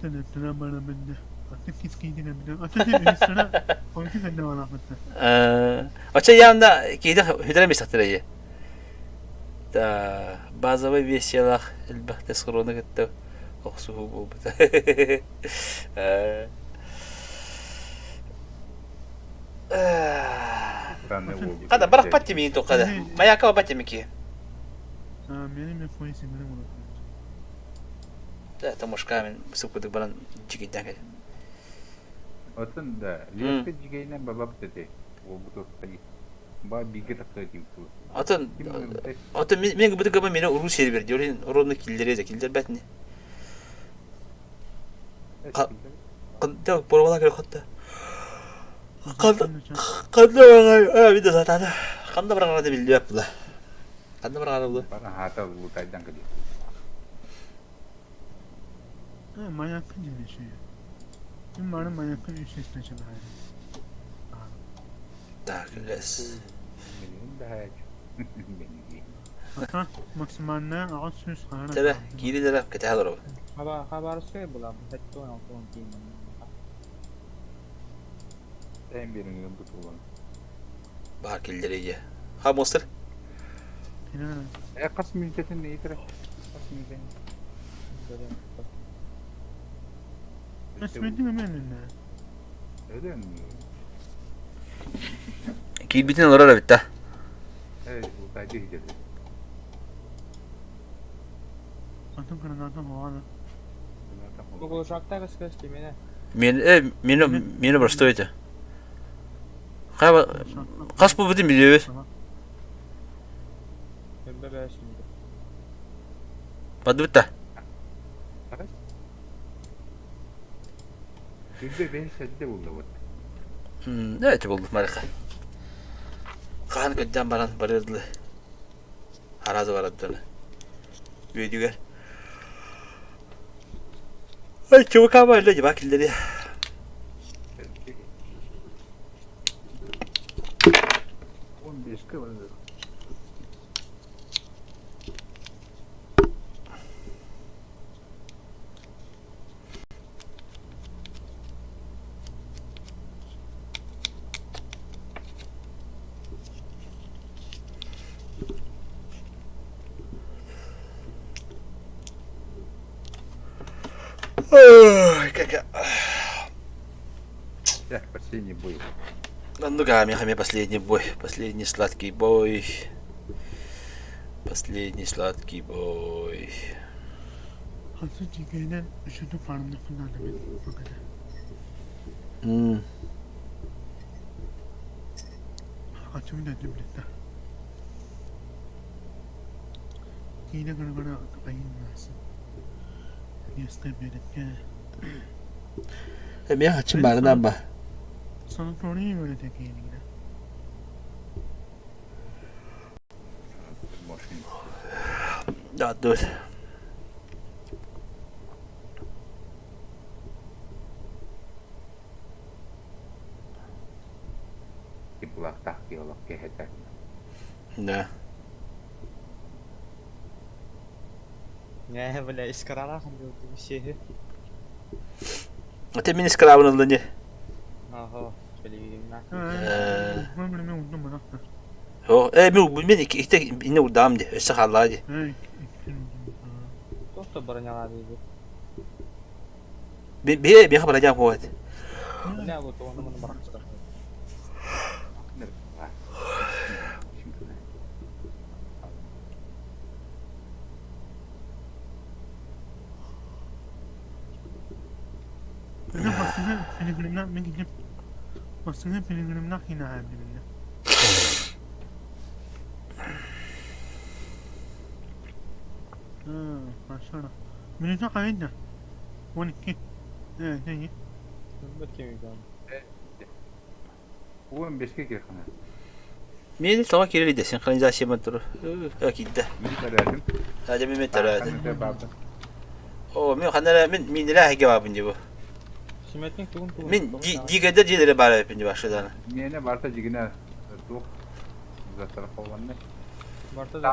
Sen bana bende. Artık hiç giydiğine bile. Artık sana oyuncu sende var ahmetler. Açı yanında giydi hüdre sahtırayı. Da bazı bir şeyler elbette sorunu gitti. Oksu bu. Kada bırak pati mi to kada. Mayaka pati mi ki? Benim yapmayı sinirimi unuttum. Da tamoşka ben sıkıdık bana çikitten ki. Otun da liyakı cigayla babap dedi. O bu da sayı. Ba bilgi takı diyor. Atın men bu da gama meni urus yeri ver diyor. Oronu killer betni. Da porvala göre hatta. Kanda bırak bir de zaten. Kanda bırak da biliyor yaptılar. Kanda bırak da. Bana hata bu taydan gidiyor. Manyakın gibi şey. Şimdi bana manyakın üstesine çıkıyor. Takles. Benim daha benim. Hatta maksimalne ağaç süs hayran. Tabii geri de rap kete olur. Haber söyle bulam. Hatta onu diyeyim. En birini yıldık olan. Bahar killeriye. Ha monster. Kas mültetin neyi tıraş? Kas mültetin. Resmedim mi benimle? Öyle mi? Kill bitin olur ara bitti. Evet, bu taydı hicret. Atın kırılardan havada. Bu şartta kıskış kimine? Meni başlıyordu. Kas bu bitin biliyor. Ben bebeğe şimdi. Badı bitti. Yüzde beş sadede buldu bu. Evet buldum marika. Kan kötüden baran barırdı. Harazı var adını. Video gel. Ay çabuk ama öyle bak illeri. Как Так, последний бой. Ну хами последний бой, последний сладкий бой. Последний sладкий бой. Hazır cigayla üşüdü farmda kullandı beni. O kadar. Açımı döndüm birlikte. Yine gırgıra ayın nasıl? Yastığı birlikte. Ben açım bağından bak. Sana soruyu böyle tek yine. Ya dur. Itulah tahkiolog kehetän. Ne? Ne böyle iskarara hangi bir şey. Ate min iskrabın alınca. Aha, şöyle nak. Ben bilmem unuttum bana. O, min işte inne udam de. Eşek Allah de. Doktor baranya dedi. Bir haber aja kuat. Ne bu teman-teman bırakmışlar. Bir de basını filmlerimden bir gidip basını filmlerimden yine abi bildi. Aşağıda. Minüte kaydı. 12. Evet iyi. Bakayım bir daha. Bu 15'e gir kana. Miydi tava kirli de senkronizasyon motoru. Akid de. Bir taradım. Sadece bir metre vardı. Kanıta babda. O min kanara min nila cevabın bu. Simetrin tuğun. Min digede cilere bara yapınca başladı. Ne varsa cigine tuh. Zaten falan ne? Varta da.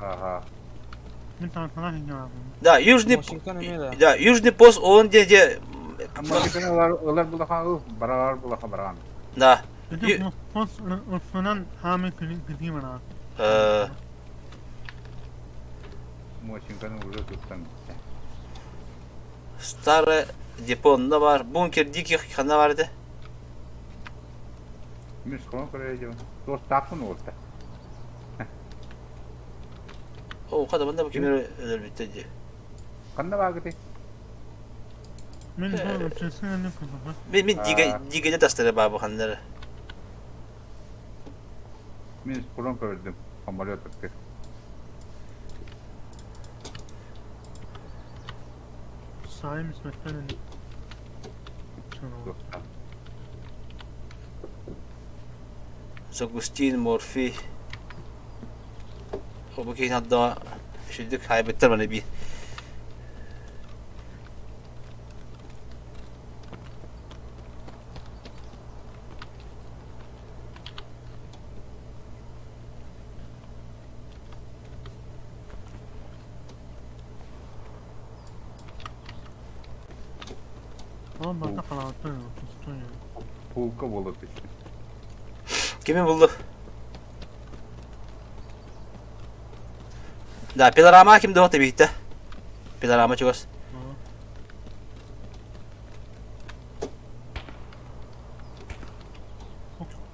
Aha. Bir tane sana hinga abi. Da южный Washington öyle de. da южный пост он де Ama bir tane var bulaka baravar bulaka baran. da. Bir de bu pos ırfından hami gideyim ana. Washington'u burada tuttan. Старый deponda var. Bunker dikik kana vardı. Mis kon koyacağım. Dost takın orta. O kadar bunda bu kimler öder bitti. Kanna bagte. Min bu ötesine ne kadar? Min digede dastara babu kanları. Mis kon koydum. Ameliyat etti. Sahi mismetten ne? Sagustin Morfi. O bu keyin hatta şiddet kaybettir bana bir. Ama bana kalanatı yok. Tutuyor. Pulka bulup işte. Kimin buldu? Da Pilarama kimdi o tabi hitte? Pilarama çok az.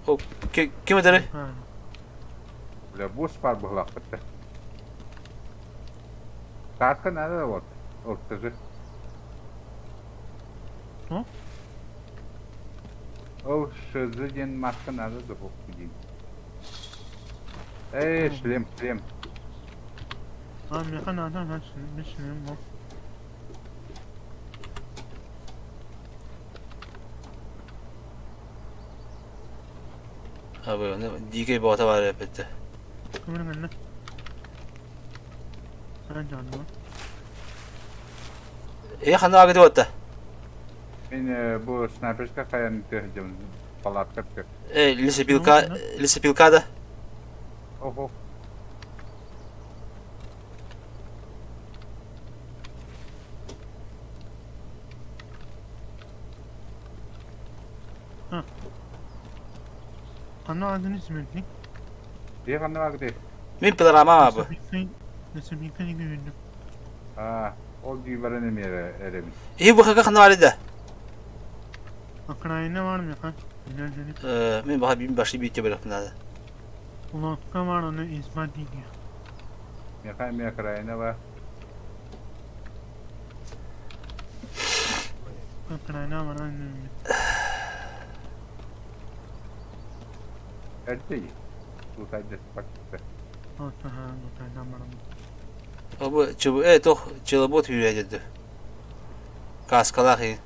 O kim öderi? Böyle boş var bu lakıtta. Kartka nerede var? Ortası. Hı? O sözü gen maska nerede de bu gideyim. Şlim. Abi mekan adam her şey düşünüyorum bu. Abi ne DK bota var repette. Kıvırın önüne. Sen canlı. Kanı agıdı botta. Ben bu sniperska kayan tehcim palatka. Lise Pilkada. Oho. Ana adını ismetlik. Diye kanna bagte. Min Pilarama abi. Nasıl bir kere güvendim. O güveren emire eremin. İyi bu kaka kanı var idi. Akrayına var mı ya? İlerledik. Min baha bir başı bitti böyle kanada. Ulakka var onu ispat değil. Yakay mi yakrayına var. Akrayına var annem. Erteyi. Bu sadece bakıttı. Orta ha, ortadan var. O bu çubu toh çılbot yürüyecekti. Kaskalar iyi.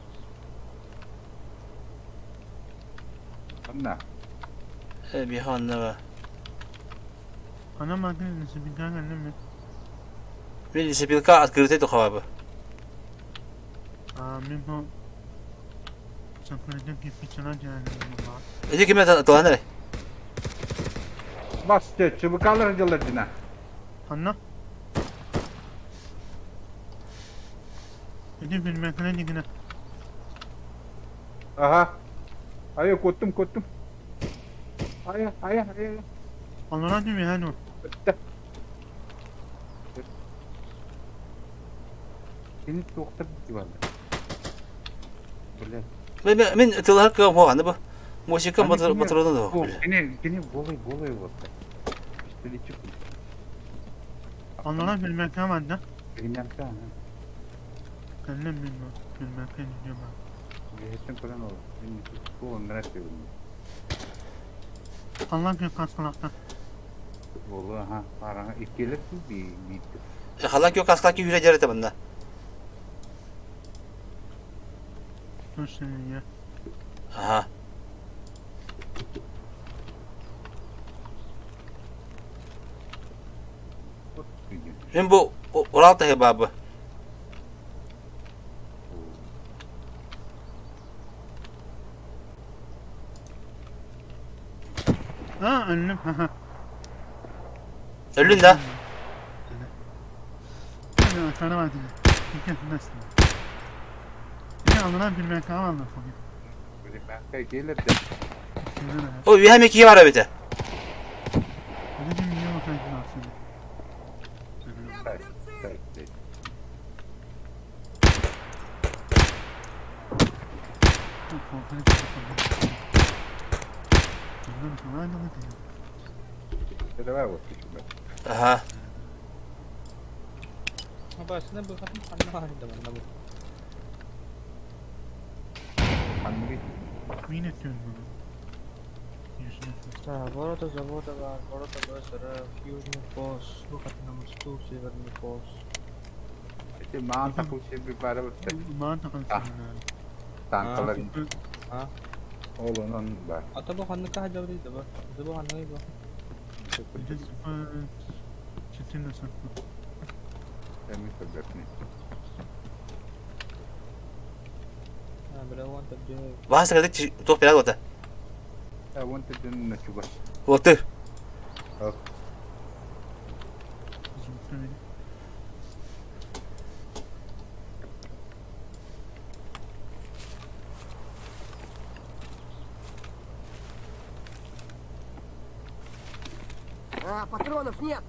Anna. Bir hanne var. Ana bakın nasıl bir tane annem mi? Min Lise Pilka at kırıtı toh abi. Min bu sakıracak bir piçana geldi. Ece kimle dolan nere? Bastı çubuk alır cılırcına. Anna? Hadi bir mekana dikine. Aha. Ayo kuttum. Ayo. Anlara değil mi yani o? Bitti. Seni doktor gitti valla. Böyle. Min tılar kıvam ho anı bu. Musika motorunu da o. Gene golay valla. Böyle çıktı. Anlara bir mekana var da. Bilmem ki ana. Annem bilmem. Bir mekana gidiyor ben. Geçen falan olur. Bu onlara seviyorum. Allah gün kaskalakta. Oğlu ha parana ikiler bir bitti. Halan yok askaki yüre cerete bunda. Dur şimdi ya. Aha. Hem bu oralta hebabı. Ha önlüm. Haha. Ölün de. Hadi aşağıda var diye. İki nasıl? İki alınan bir mekana var mı? Böyle ben gelir de. O bir hem iki var abite. Öyle bir milyon bakayım aslında. Şöyle var bu şimdi. Aha. Apa aslında bu kadın kanlı halinde bana bu. Anlı Min ediyorum bunu. Так, ворота завода var, ворота БСРФ, Южный пост, выход на мосту, Северный пост. İşte mantıklı şey bir para var. Mantıklı Ah. Tankaların. Ha? Oğlum onun var. Atau bu kanlı kah jauh itu, Bang. Itu bu kanlı itu. Bir de sıfır çetin de saklı. Emin sebebini. Ha, berawan tadi. Bahasa kata top pelak kota. I wanted to coba. Waktu. Oh. Патронов нет!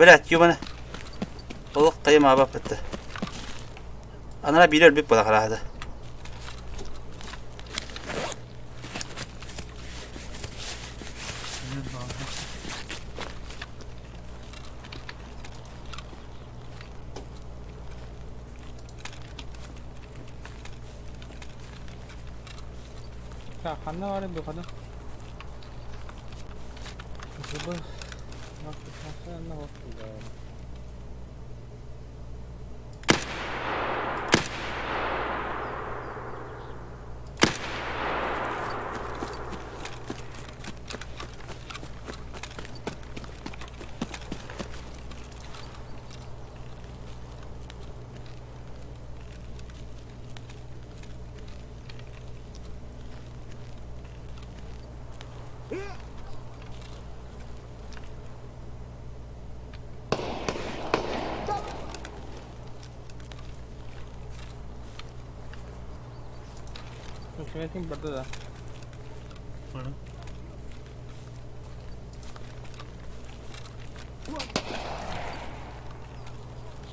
Berat yumana. Oluk tayım abi bitti. Anara bir ölbük bula karadı. Ya kanlı var bu kadın. Bu nasıl ne oldu ya? Anything but the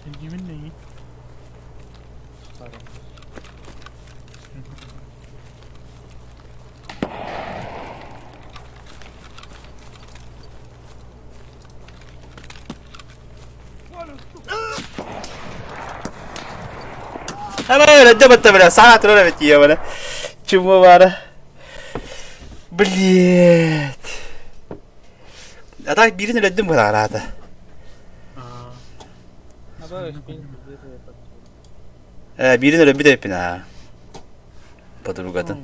Sen kimin neyi? Ama öyle de battı böyle saat öyle bitiyor böyle. Cuma var. Блядь. Atak birini öldüm bu arada. Abi spin Birini öldüm bir de hepin ha. Подругадан.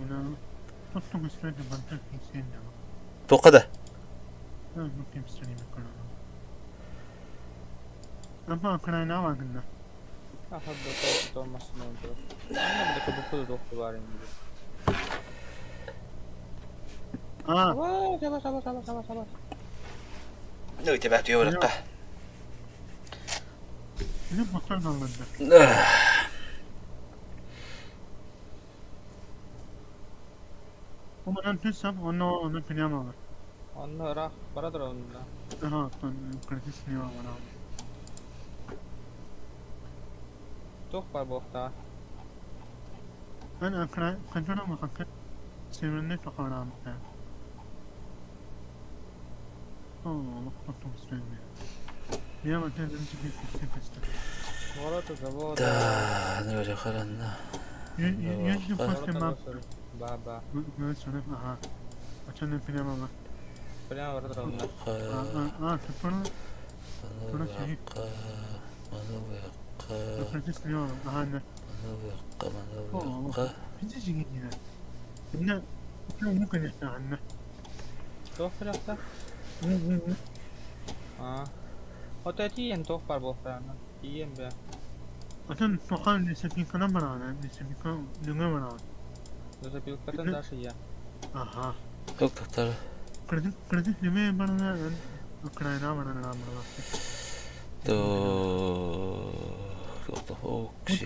Toqada. Ama Ukrayna var günde. Ahad da olmasın önce. Anne bir de bu doktor var şimdi. Aa. Sabah. Ne tebet diyor bırakka. Ne motor kaldı? Umarım tüysem onu piyama var. Onu rak baradır onunla. Aha, kritis ne var bana. Çok var bu hafta. Ben Ukrayna mı kanka? Sevinle çok önemli. Bak istiyorum ya. Ya bak kendimi çekip Da ne öyle karanlığa. Yüzlü başka map. Baba. Ne söyleyeyim aha. Açan piyama var. Piyama baradır onunla. Tutunu. Tutunu şey. Kritis ne var? Aha ne? Bizi çekin yine. Ne mümkün işte anne. Çok bıraktı. O da diyen çok var bu hafta. Diyen be. Açan sokan nesepin kana bana. Nesepin kana dünge bana. Dosa bir kadın da şey ya. Aha. Yok doktor. Kritis ne bana Ukrayna bana ne bana. Do. Okşi.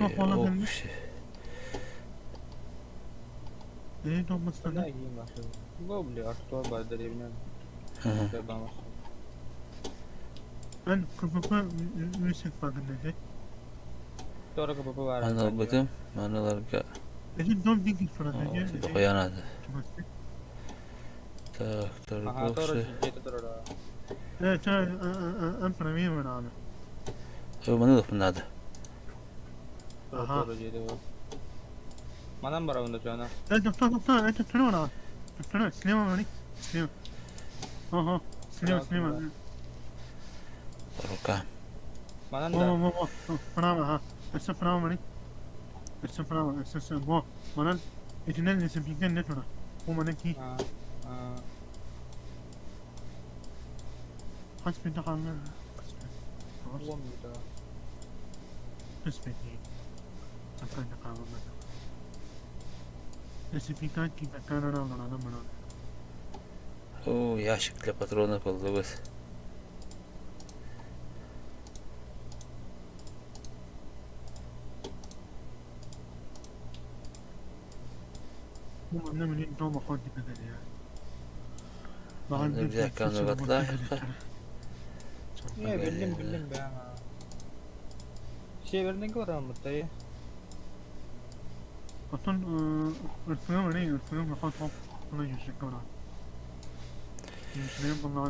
Ne olmasın Ne iyi başladı. Bu bile artık var da evine. Ben kapıpa müzik farkındayım. Sonra kapı var. Mana bakım. Manalar ga. Benim don bir falan. Koyanadı. Doktor Aha doğru Gokşi. ciddi doğru. Evet, en premium var abi. Mana da bunladı. Aha. Doğru ciddi bu. Manam var onda şu an. Doktor, doktor var abi. Doktor, sinema var. Sinema. Aha, sinema. Baruka. Manam da. Pranama ha. Essa pranama ni. Essa pranama, essa mo. Manan itinen ne simpikan ne tora. O manan ki. Hasbi da kalma. Oğlum bir daha. Hasbi ki. Akan da kalma. Ne simpikan ki bakana na na na. Oo ящик для патронов ЛВС. Bu ne bileyim tam bakon gibi dedi ya. Ne güzel kanıvatlar. Ya bildim be ama. Şey verdiğin ki oran mutlu ya. Atın ırkına ne ırkına bakon tam buna yüzük var.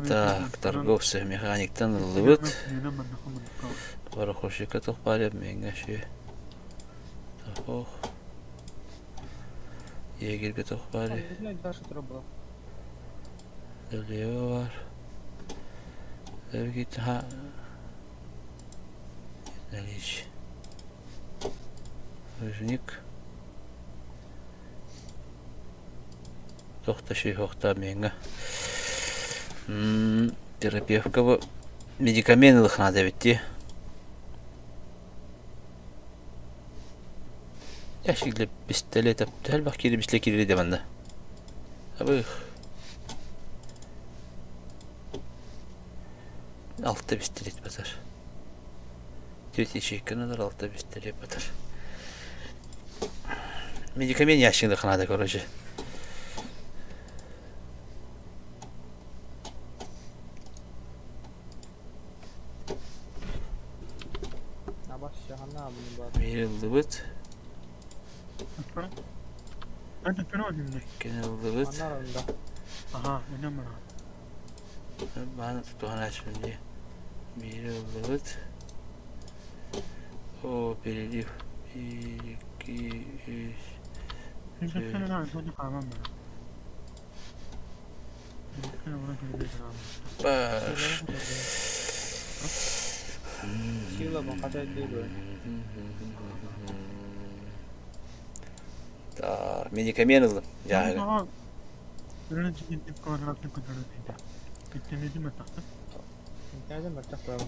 Так, торговцы механиктан ылыбыт. Барахошика тохпалеп менге ши. Тохох. Егерге тохпали. Дөлео бар. Өвгит ха. Налич. Рыжник. Тохта ши хохта менге. Терапевка bu medikamentlıq надо bitti. Yaşıklı pistolet yaptı. Her bak kiri bisle kirili de bende. Abi. Altta pistolet batar. Tüti şeklinde altta pistolet batar. Medikamen yaşıklı надо, короче. Verildi. Ben de fena oldum. Genelde. Aha, öyle mi? Ben tutuğunu açmayayım diye. Verildi. O belirli. 1, 2, 2, 3, Yüzükten öyle çocuk kalmam ben. Yüzükten ona göre bir kalmam. 5. Sila bang kaca dulu. Da medikamen aldım. Ya. Ama öyle ciddi kavramlar kadar değil. Gittiğini değil mi taktın? Kaya macam berapa?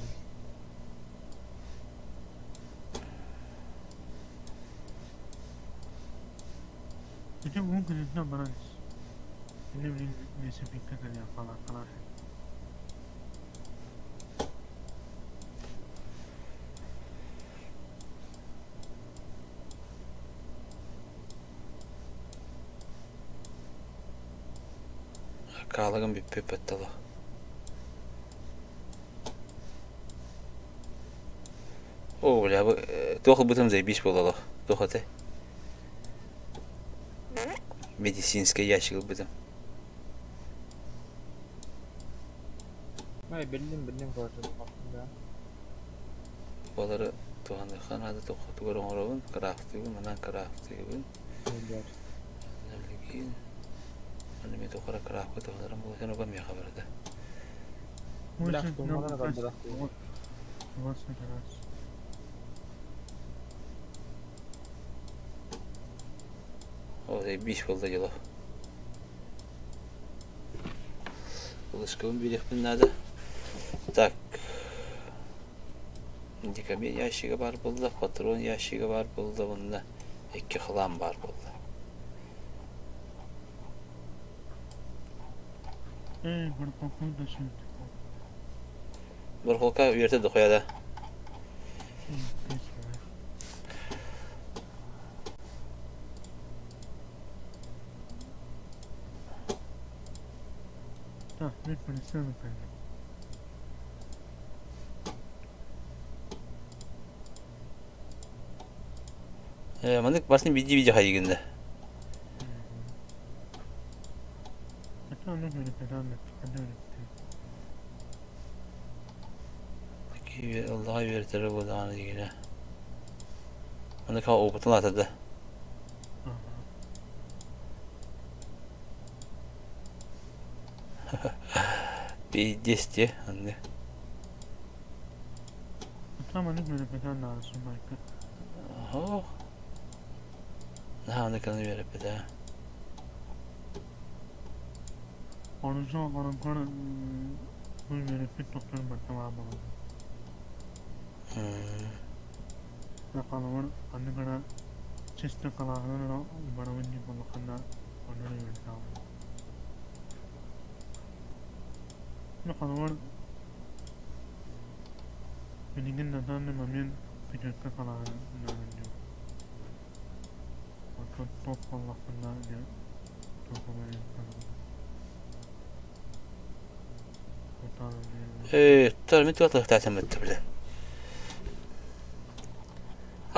Bütün bunun gününden bana ne bileyim neyse bir kadar ya falan falan. Kağlığın bir pöpet dolu. O bля, bu dokul butım zayebiş bolalı. Dokate. Медицинский ящик бутым. Ay bildim gördüm aslında. Bolары туганы ханады токоту көрөң орабын, крафтыбын, анан крафтыбын. Bildim. Налигин. Аны мен токара крафтка тоғдарым, бұл сен оба мен хабарда. Bırak durmadan adam bırak. Varsa biraz. O zayebiş boldu yolu. Булышком берекпін надо. Так. Медикамент ящигі бар болды, патрон ящигі бар болды, бұнда 2 хлам бар болды. Bir kokunu da şimdi. Bir holka uyartı da koyada. Ah, bir polisi mi koydu? Mandık başını video hayıgında. Hatta onu böyle devam et. Hadi öyle bitir. Allah'a verir bu da yine. Mandık ha o butun atadı. Bir desti anne. Hatta onu böyle devam lazım belki. Oh. Nah, kan verip de. Orucu olan konu bu böyle bir doktor bakmam lazım. Bakalım anne bana çeşitli kalanlar bana önce bulmakanda onları yöneteceğim. Bakalım benim neden de mamin fikirde kalanlar önce. Bakın top Allah'ından ya toplamayı Tarmit tuatlah تعتمد بله.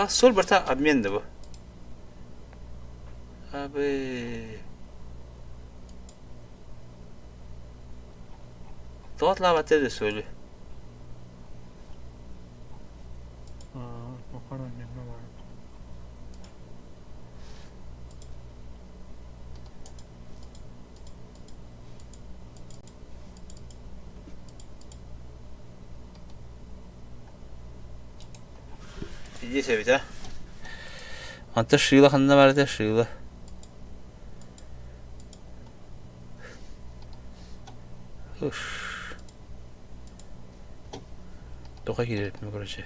Sol berta admin de bu. Abi. Tuatlah batı da söyle. Bakalım ne var. İyi sevdi ha. Anta şıyla hanına verdi şıyla. Uff. Doğa girelim mi görece?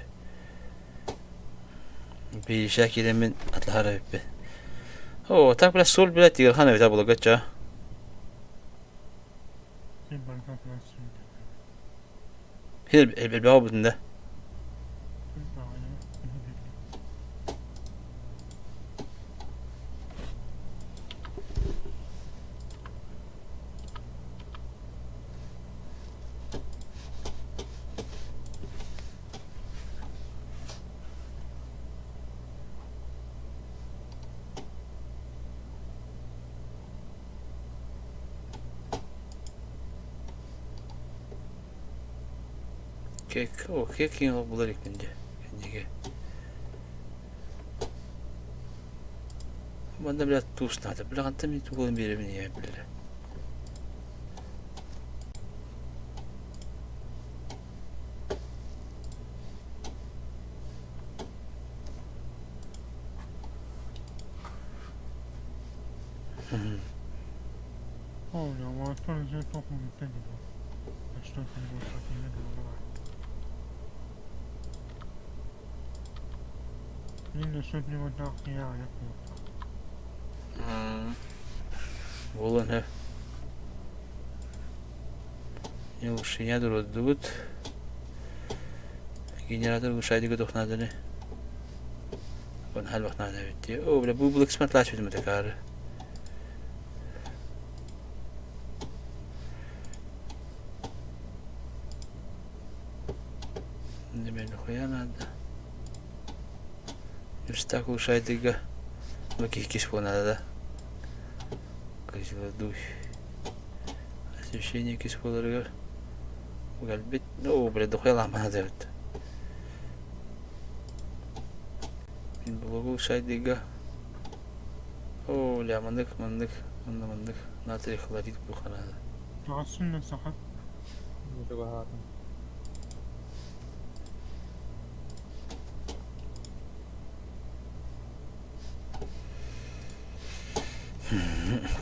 Bir şekilde min atlar hep. Oo, tak biraz sol bile diğer hanı bir tablo geçe. Hil el bunda. Kek kim bular ikinci. Bana biraz tuşladı. Bırak antam bir tuğulun biri beni ya bile. Olha, o ator já estou com o tempo. Estou com o tempo. Yine sürekli bu taktiği yapıyor. Ulan he. Yoksa ya durdu but. Generator uşaydı ki doknadı ne? Ben hal vakit nada bitti. O bile bu kısmet laç bitti tekrar. Ne ben koyanadı. Юрстак ушайдыга макихкиш понада. Кызыл душ. Освещение кисполарга. Галбит, ну, блядь, духой лампа дает. Блогу ушайдыга. О, ля, мандык. Натрий хлорид буханада. Aslında sakat.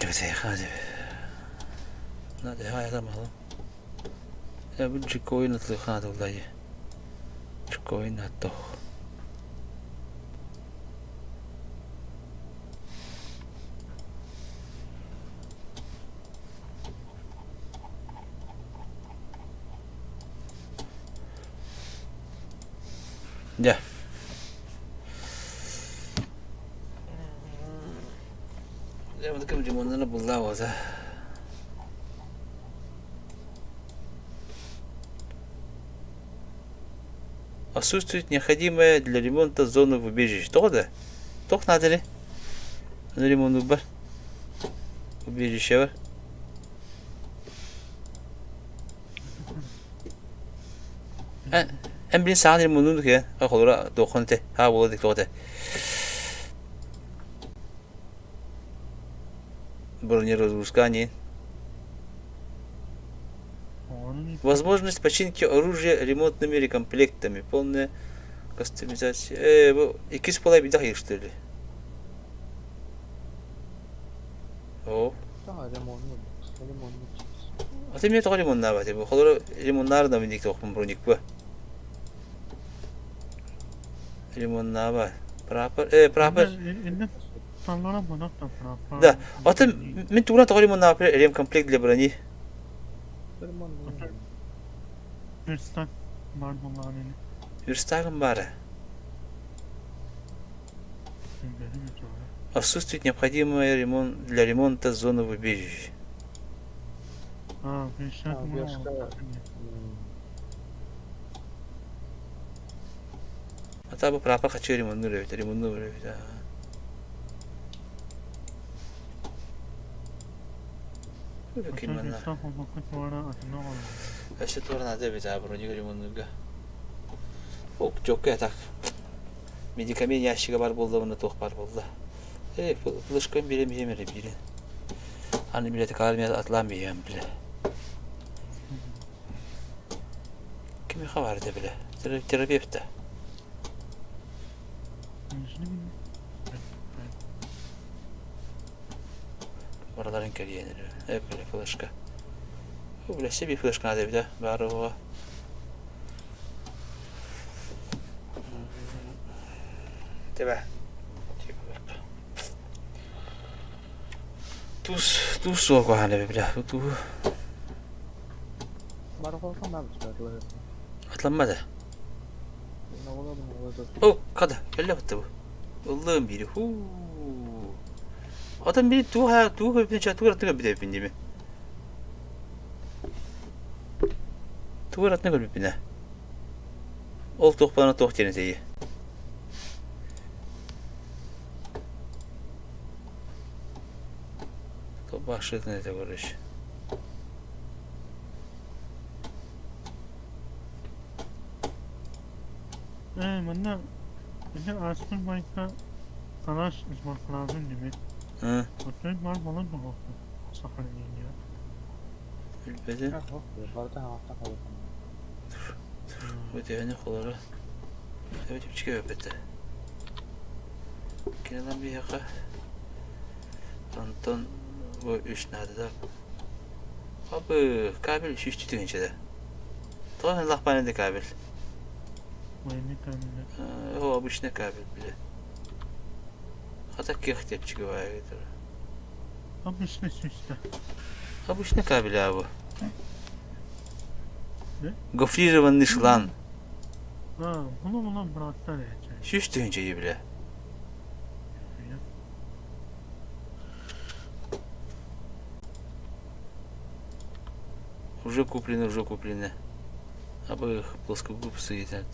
Kötü hadi. Hadi hayata malum. Ya bu çık oyun atlı kanat olayı. Çık oyun attı. Ya. Я вот таким лимонным была вот. Отсутствует необходимая для ремонта зона в убежище. Тоқта? Тоқ надо ли? На ремонт бар. Убежище бар. En birin sağın ремонтunu ki. Akıllara dokunte. Ha buladık toqta. Бронеразгрузкание. Возможность починки оружия ремонтными рекомплектами. Полная кастомизация. İkiz полай bir daha что ли? О. А ты мне только ремонт навати. Bu kadar ремонтlar da mindik toqum bronik bu. Ремонт нава. Прапор. Да. А ты мен тугран тоқ ремонт нава ремкомплект для брони. Hırstak var bunlar beni. Верстагом бара. Отсутствует необходимый ремонт для ремонта зоны в убежище. А там прапор хочу ремонтировать. Işte tornada bir daha bunu ремонтуга. Ок çok yatak. Medikamen yaşıga bar boldu bunu toq bar boldu. Flaşkan biri miyemere biri. Hani milleti kalmaya atlamayayım bile. Kimi xabarda bile? Terapevtda. Buraların kariyenleri. Hep böyle flaşka. Bu bile bir flaşka adı bir de. Bari o. Tebe. Tuz soğuk o hale bile. Tu. Atlanmadı. Oh, kada. Elle battı bu. Allah'ım biri. Adam biri tuğ hepini çatı uğratını bir de hepini mi? Tuğ uğratını gör hepine. Ol toq bana toq ceneteyi. Top başlık ne de görüş. Bana aslında başka savaş izmak lazım gibi. Hı. Otel var falan mı oldu? Sakarya ya. Bilbedi. Ha, hop, barda hafta kalıyor. Ödevini kolları. Evet, çıkıyor öpete. Kineden bir yaka. Anton bu üç nerede de? Abi, kabil şu üç tütün içinde. Tamam, Allah bana de kabil. Mayını kanını. O bu iş ne kabil bile. Hatta kıyık tep çıkıyor bayağı gidiyor. Abi işte işte. Ha bu iş ne kabil abi? Ne? Gofri Rıvan'ın ışılan. Ha, bunu bıraktılar ya. Şu üç tütün içinde bile. Уже куплены. А бы их плоскогубцы едят.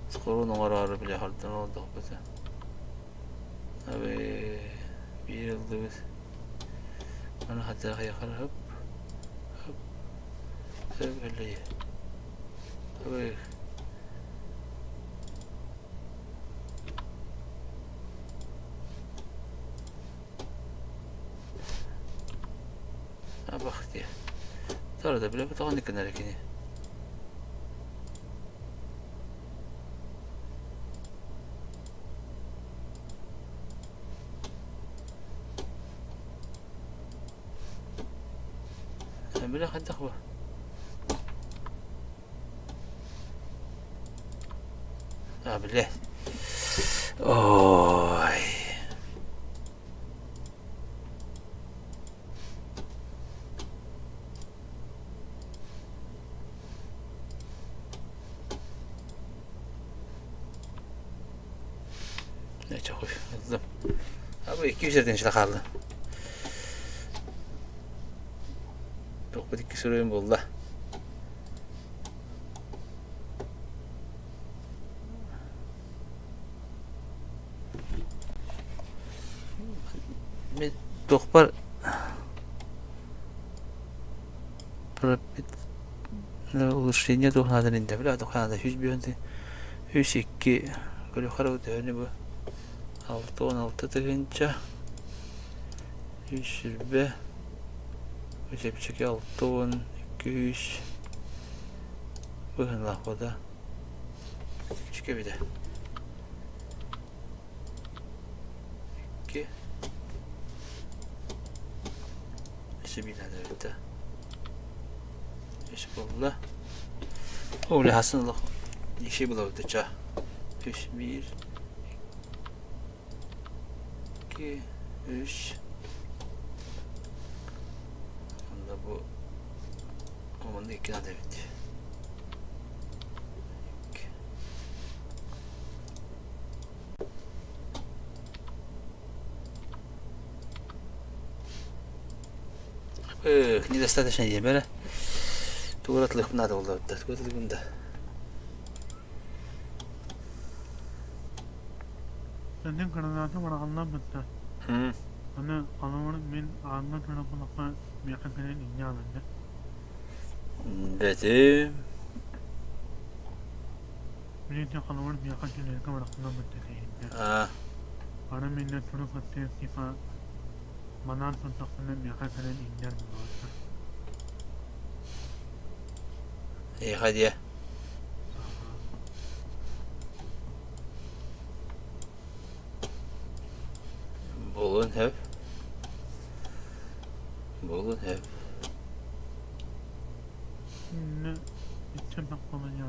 Скоро номерары бile hardan oldu bize. Abi bir yıldı biz. Bana hatta yakar hop. Öyle. Abi bak diye. Sonra da bile bu tavan dikkat hareketi. Bile haddak bu. Ha bile. Oy. Ne çok hoş. Hızlı. Abi 200'lerden işte kaldı. Çok bir iki sürüyüm oldu. Bir doktor улучшение тухнадырында била тухнада 100 бионды 102 көлө харау дөрүнү бу 6-16 тыгынча 120 Ötepçeki 6-10 200 Bugün lahvada Ötepçeki bir de 2 İşi binada öyle İşi bulla Öyle hasınlık İşi bulavdı ça 1 2 3 Onda bu Onda 2 tane bitti. Недостаточно ебера. Туратлых надо было отдать. Вот это гунда. Senin kanalda bana anlamadı. Ana kanalın min anlatana kulakla yakınların inyanında. Dedim. Benim de kanalın yakınların kamera kullanmadı değil. Ana minne turu fatih sifa manan sontaklarının yakınların inyanında. İyi hadi ya. Bolun hep. Ne içim bak bana yana.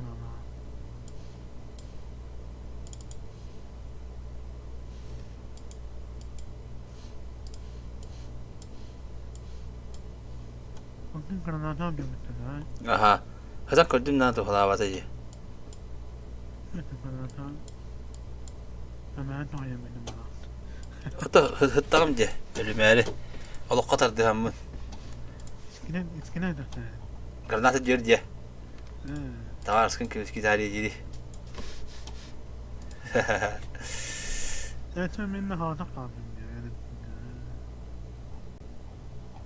Bugün kanalda bir mesela. Aha. Hazak gördüm lan tuhla batacı. Evet kanalda. Hemen doğayım benim bana. Hatta hıttağım diye. Ölümeri. Allah kadar dihamın. İskine de. Granatı diyor diye. Tamam sıkın ki üskü tarihi jiri. Evet ben benimle havada kaldım ya.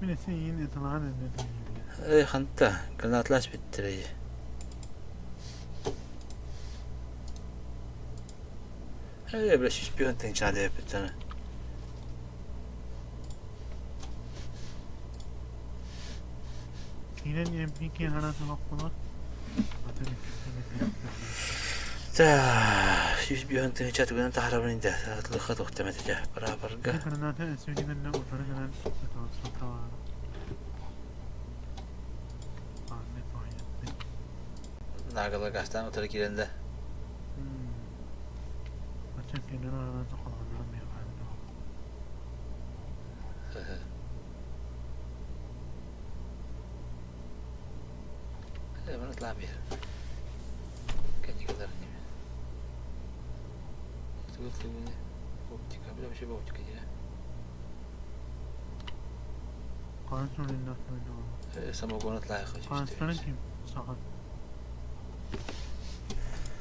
Birisi yine itiraz edildi. Hanta. Granatlaş bittireyi. Öyle böyle şiş bir yöntem içine yapıyor. Yine MP2 harası hakkında. Şiş bir yöntem içine tükenen tahrabanın da atlığa doktemedi ya. Beraber ga. Karena nanti SVD kan nak utara kan atau sota. Anne toyet. Nagalar gastan otura girende. Macam kena orang tu kalau dalam ya kan. Bana اطلع بيها كان يقدرني تقول لي بوتك قبل مش بوتك يا Konsolin nasıl? سمو نطلع يا اخي Konsolin kim? Sakat.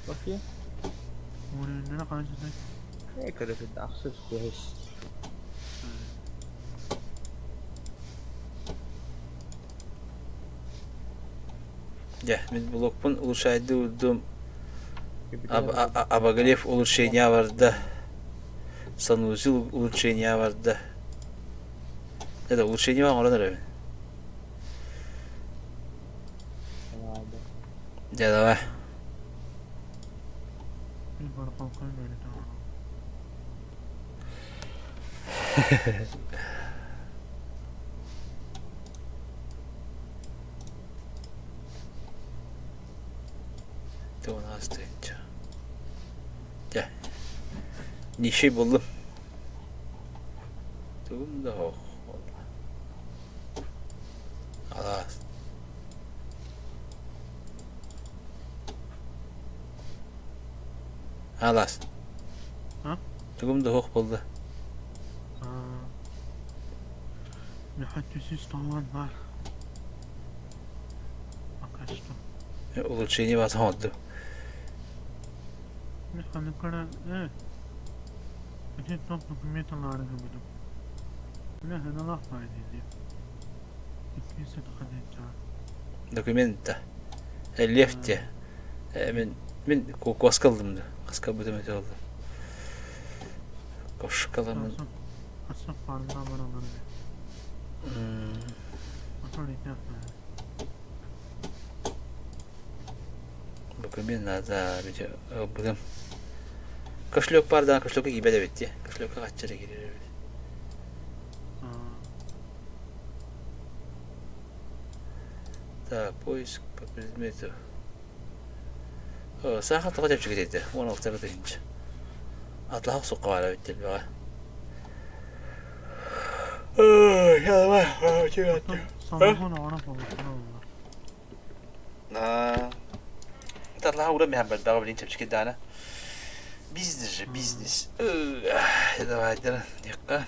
Bakayım. Onun ne konsolin? Ne kadar bir aksız kuhiş. Ya, biz blokpun uluşaydı udum. Abagalef uluşaynya vardı. Sanuzil uluşaynya vardı. Ya da uluşaynya var oralar abi. Ya da var. Bir baru konsolin böyle tamam. Tamam hastayınca. Gel. Nişi buldum. Tamam da o. Allah. Halas. Ha? Tugum da hoş buldu. Mühendisiz tavan var. Akaçtı. Olur şeyini basamadı. Hani kadar bir top dokumentarları gibi. Ne hana laf var dedi. İkisi de kadar. Dokumenta. Lefte. من koskaladım da. Kaska bu demet oldu. Koşkalamın. Asıl farmda var onları. Asıl ikna. Dokumenta da bir de buldum. Kışlık bardan kışlık gibi de bitti. Kışlık kaççıra giriyor. Да, поиск по предмету. Сахар тقدر تمشي كده وانا افترض هنج اطلع سوق على بيت البغا يلا ما تيجي Sanırım ona falan. تطلع ورمي هم بالبغا اللي انت تمشي كده انا بيزنس بيزنس يلا هاي دقيقة